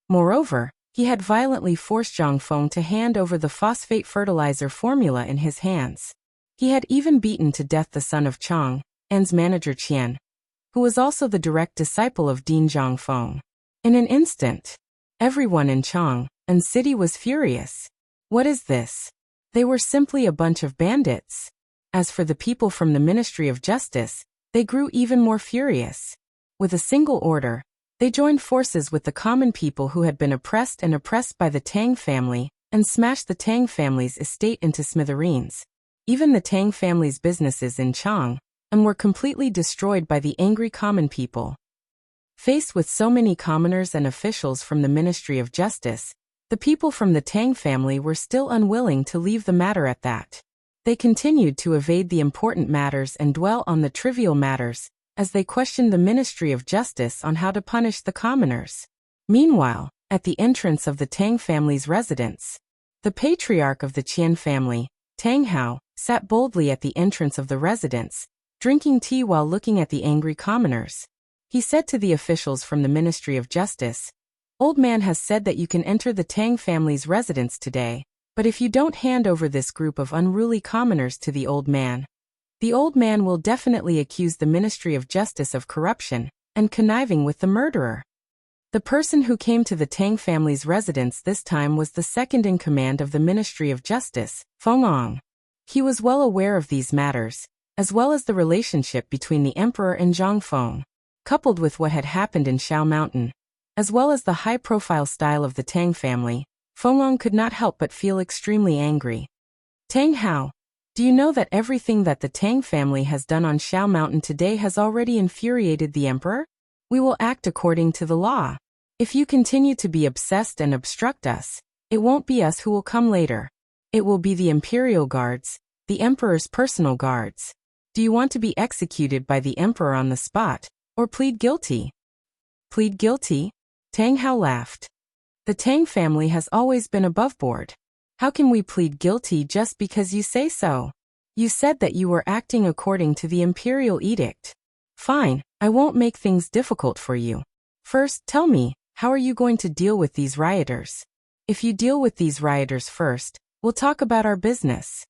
Moreover, he had violently forced Zhang Feng to hand over the phosphate fertilizer formula in his hands. He had even beaten to death the son of Chang'an's manager Qian, who was also the direct disciple of Dean Zhang Feng. In an instant, everyone in Chang'an City was furious. What is this? They were simply a bunch of bandits. As for the people from the Ministry of Justice, they grew even more furious. With a single order, they joined forces with the common people who had been oppressed by the Tang family and smashed the Tang family's estate into smithereens. Even the Tang family's businesses in Chang'an were completely destroyed by the angry common people. Faced with so many commoners and officials from the Ministry of Justice, the people from the Tang family were still unwilling to leave the matter at that. They continued to evade the important matters and dwell on the trivial matters, as they questioned the Ministry of Justice on how to punish the commoners. Meanwhile, at the entrance of the Tang family's residence, the patriarch of the Qian family, Tang Hao, sat boldly at the entrance of the residence, drinking tea while looking at the angry commoners. He said to the officials from the Ministry of Justice, "Old man has said that you can enter the Tang family's residence today, but if you don't hand over this group of unruly commoners to the old man will definitely accuse the Ministry of Justice of corruption and conniving with the murderer." The person who came to the Tang family's residence this time was the second in command of the Ministry of Justice, Feng Ang. He was well aware of these matters, as well as the relationship between the emperor and Zhang Feng, coupled with what had happened in Shao Mountain, as well as the high-profile style of the Tang family. Feng Ang could not help but feel extremely angry. Tang Hao, do you know that everything that the Tang family has done on Shao Mountain today has already infuriated the emperor? We will act according to the law. If you continue to be obsessed and obstruct us, it won't be us who will come later. It will be the imperial guards, the emperor's personal guards. Do you want to be executed by the emperor on the spot, or plead guilty? Plead guilty? Tang Hao laughed. The Tang family has always been above board. How can we plead guilty just because you say so? You said that you were acting according to the imperial edict. Fine, I won't make things difficult for you. First, tell me, how are you going to deal with these rioters? If you deal with these rioters first, we'll talk about our business.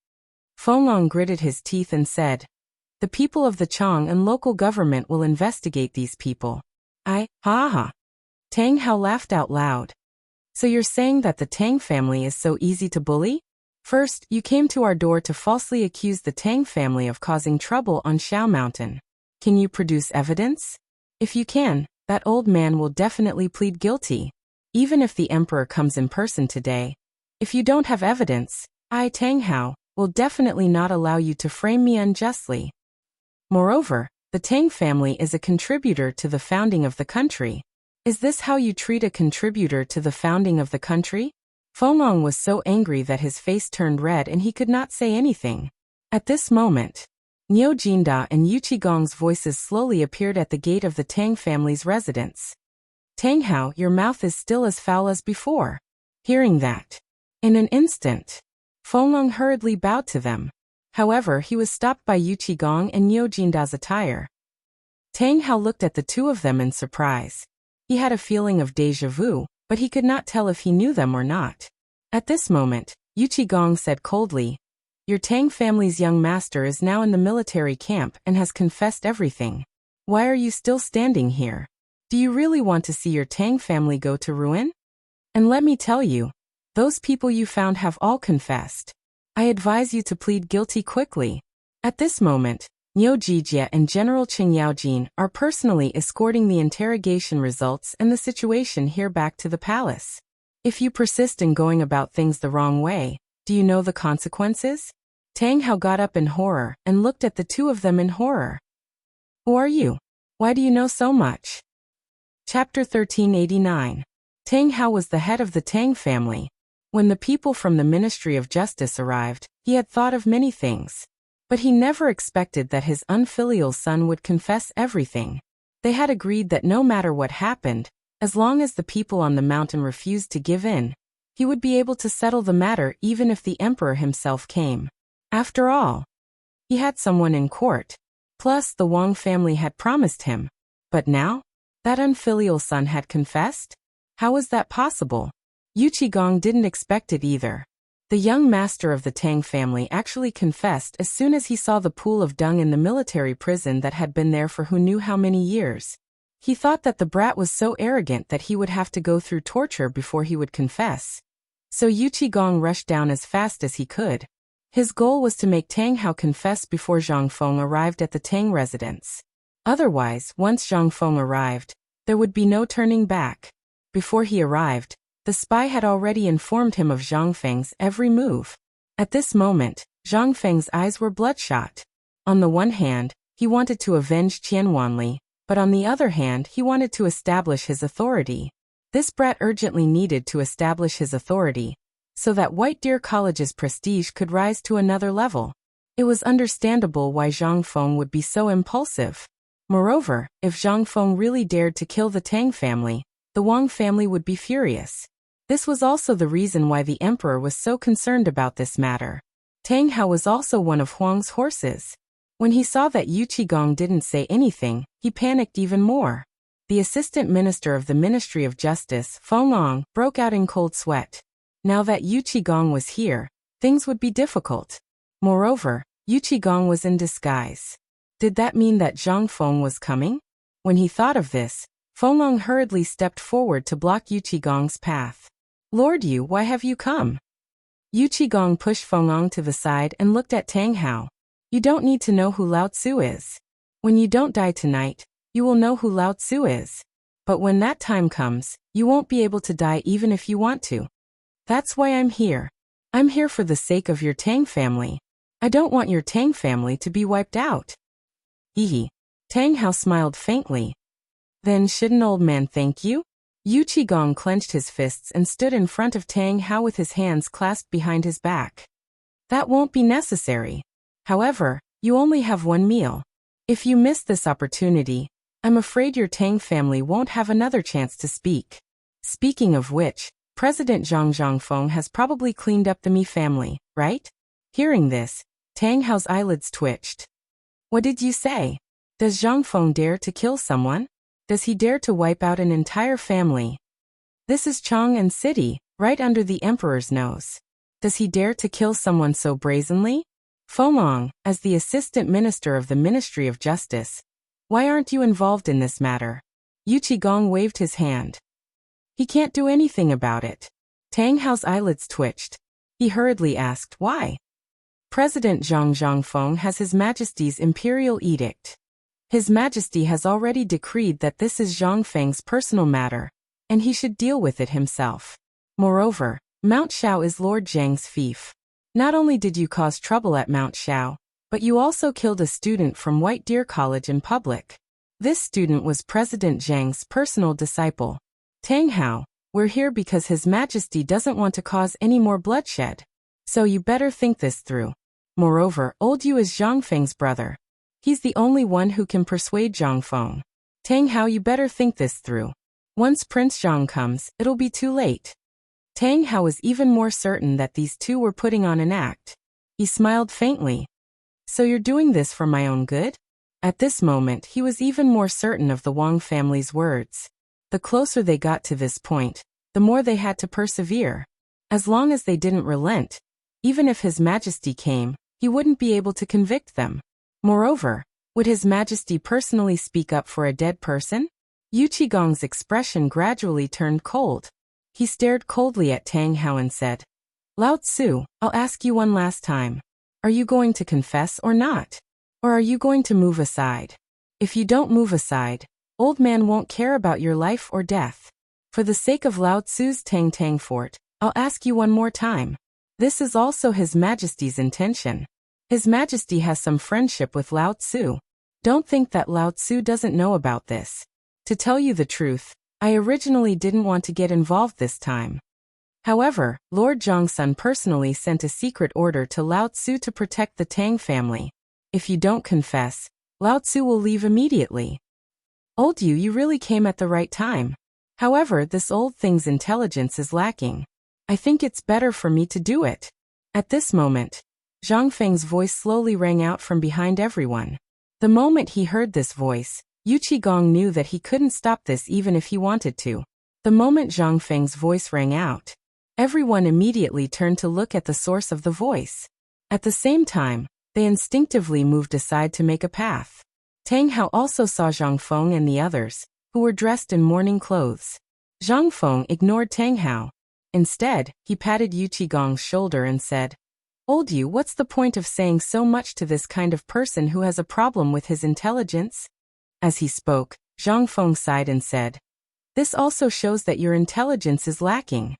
Feng Ang gritted his teeth and said, the people of the Chang and local government will investigate these people. Ha. Tang Hao laughed out loud. So you're saying that the Tang family is so easy to bully? First, you came to our door to falsely accuse the Tang family of causing trouble on Shao Mountain. Can you produce evidence? If you can, that old man will definitely plead guilty, even if the emperor comes in person today. If you don't have evidence, I, Tang Hao, will definitely not allow you to frame me unjustly. Moreover, the Tang family is a contributor to the founding of the country. Is this how you treat a contributor to the founding of the country? Feng Ang was so angry that his face turned red and he could not say anything. At this moment, Niu Jinda and Yu Qigong's voices slowly appeared at the gate of the Tang family's residence. Tang Hao, your mouth is still as foul as before. Hearing that, in an instant, Feng Ang hurriedly bowed to them. However, he was stopped by Yu Qigong and Niu Jinda's attire. Tang Hao looked at the two of them in surprise. He had a feeling of déjà vu, but he could not tell if he knew them or not. At this moment, Yu Qigong said coldly, your Tang family's young master is now in the military camp and has confessed everything. Why are you still standing here? Do you really want to see your Tang family go to ruin? And let me tell you, those people you found have all confessed. I advise you to plead guilty quickly. At this moment, Niu Jijia and General Qing Yaojin are personally escorting the interrogation results and the situation here back to the palace. If you persist in going about things the wrong way, do you know the consequences? Tang Hao got up in horror and looked at the two of them in horror. Who are you? Why do you know so much? Chapter 1389. Tang Hao was the head of the Tang family. When the people from the Ministry of Justice arrived, he had thought of many things. But he never expected that his unfilial son would confess everything. They had agreed that no matter what happened, as long as the people on the mountain refused to give in, he would be able to settle the matter even if the emperor himself came. After all, he had someone in court. Plus, the Wang family had promised him. But now, that unfilial son had confessed? How was that possible? Yu Qigong didn't expect it either. The young master of the Tang family actually confessed as soon as he saw the pool of dung in the military prison that had been there for who knew how many years. He thought that the brat was so arrogant that he would have to go through torture before he would confess. So Yu Qigong rushed down as fast as he could. His goal was to make Tang Hao confess before Zhang Feng arrived at the Tang residence. Otherwise, once Zhang Feng arrived, there would be no turning back. Before he arrived, the spy had already informed him of Zhang Feng's every move. At this moment, Zhang Feng's eyes were bloodshot. On the one hand, he wanted to avenge Qian Wanli, but on the other hand he wanted to establish his authority. This brat urgently needed to establish his authority, so that White Deer College's prestige could rise to another level. It was understandable why Zhang Feng would be so impulsive. Moreover, if Zhang Feng really dared to kill the Tang family, the Wang family would be furious. This was also the reason why the emperor was so concerned about this matter. Tang Hao was also one of Huang's horses. When he saw that Yu Qigong didn't say anything, he panicked even more. The assistant minister of the Ministry of Justice, Feng Ang, broke out in cold sweat. Now that Yu Qigong was here, things would be difficult. Moreover, Yu Qigong was in disguise. Did that mean that Zhang Feng was coming? When he thought of this, Fenglong hurriedly stepped forward to block Yu Qigong's path. Lord Yu, why have you come? Yu Qigong pushed Fenglong to the side and looked at Tang Hao. You don't need to know who Lao Tzu is. When you don't die tonight, you will know who Lao Tzu is. But when that time comes, you won't be able to die even if you want to. That's why I'm here. I'm here for the sake of your Tang family. I don't want your Tang family to be wiped out. Hee. Tang Hao smiled faintly. Then shouldn't old man thank you? Yu Qigong clenched his fists and stood in front of Tang Hao with his hands clasped behind his back. That won't be necessary. However, you only have one meal. If you miss this opportunity, I'm afraid your Tang family won't have another chance to speak. Speaking of which, President Zhang Zhangfeng has probably cleaned up the Mi family, right? Hearing this, Tang Hao's eyelids twitched. What did you say? Does Zhangfeng dare to kill someone? Does he dare to wipe out an entire family? This is Chang'an City, right under the emperor's nose. Does he dare to kill someone so brazenly? Fenglong, as the assistant minister of the Ministry of Justice, why aren't you involved in this matter? Yu Qigong waved his hand. He can't do anything about it. Tang Hao's eyelids twitched. He hurriedly asked, why? President Zhang Zhangfeng has His Majesty's imperial edict. His Majesty has already decreed that this is Zhang Feng's personal matter, and he should deal with it himself. Moreover, Mount Shao is Lord Zhang's fief. Not only did you cause trouble at Mount Shao, but you also killed a student from White Deer College in public. This student was President Zhang's personal disciple. Tang Hao, we're here because His Majesty doesn't want to cause any more bloodshed. So you better think this through. Moreover, old Yu is Zhang Feng's brother. He's the only one who can persuade Zhang Feng. Tang Hao, you better think this through. Once Prince Zhang comes, it'll be too late. Tang Hao was even more certain that these two were putting on an act. He smiled faintly. So you're doing this for my own good? At this moment, he was even more certain of the Wang family's words. The closer they got to this point, the more they had to persevere. As long as they didn't relent, even if His Majesty came, he wouldn't be able to convict them. Moreover, would His Majesty personally speak up for a dead person? Yu Qigong's expression gradually turned cold. He stared coldly at Tang Hao and said, Lao Tzu, I'll ask you one last time. Are you going to confess or not? Or are you going to move aside? If you don't move aside, old man won't care about your life or death. For the sake of Lao Tzu's Tang Tang Fort, I'll ask you one more time. This is also His Majesty's intention. His Majesty has some friendship with Lao Tzu. Don't think that Lao Tzu doesn't know about this. To tell you the truth, I originally didn't want to get involved this time. However, Lord Zhongsun personally sent a secret order to Lao Tzu to protect the Tang family. If you don't confess, Lao Tzu will leave immediately. Old Yu, you really came at the right time. However, this old thing's intelligence is lacking. I think it's better for me to do it. At this moment, Zhang Feng's voice slowly rang out from behind everyone. The moment he heard this voice, Yu Qigong knew that he couldn't stop this even if he wanted to. The moment Zhang Feng's voice rang out, everyone immediately turned to look at the source of the voice. At the same time, they instinctively moved aside to make a path. Tang Hao also saw Zhang Feng and the others, who were dressed in mourning clothes. Zhang Feng ignored Tang Hao. Instead, he patted Yu Qigong's shoulder and said, Old Yu, what's the point of saying so much to this kind of person who has a problem with his intelligence? As he spoke, Zhang Feng sighed and said, This also shows that your intelligence is lacking.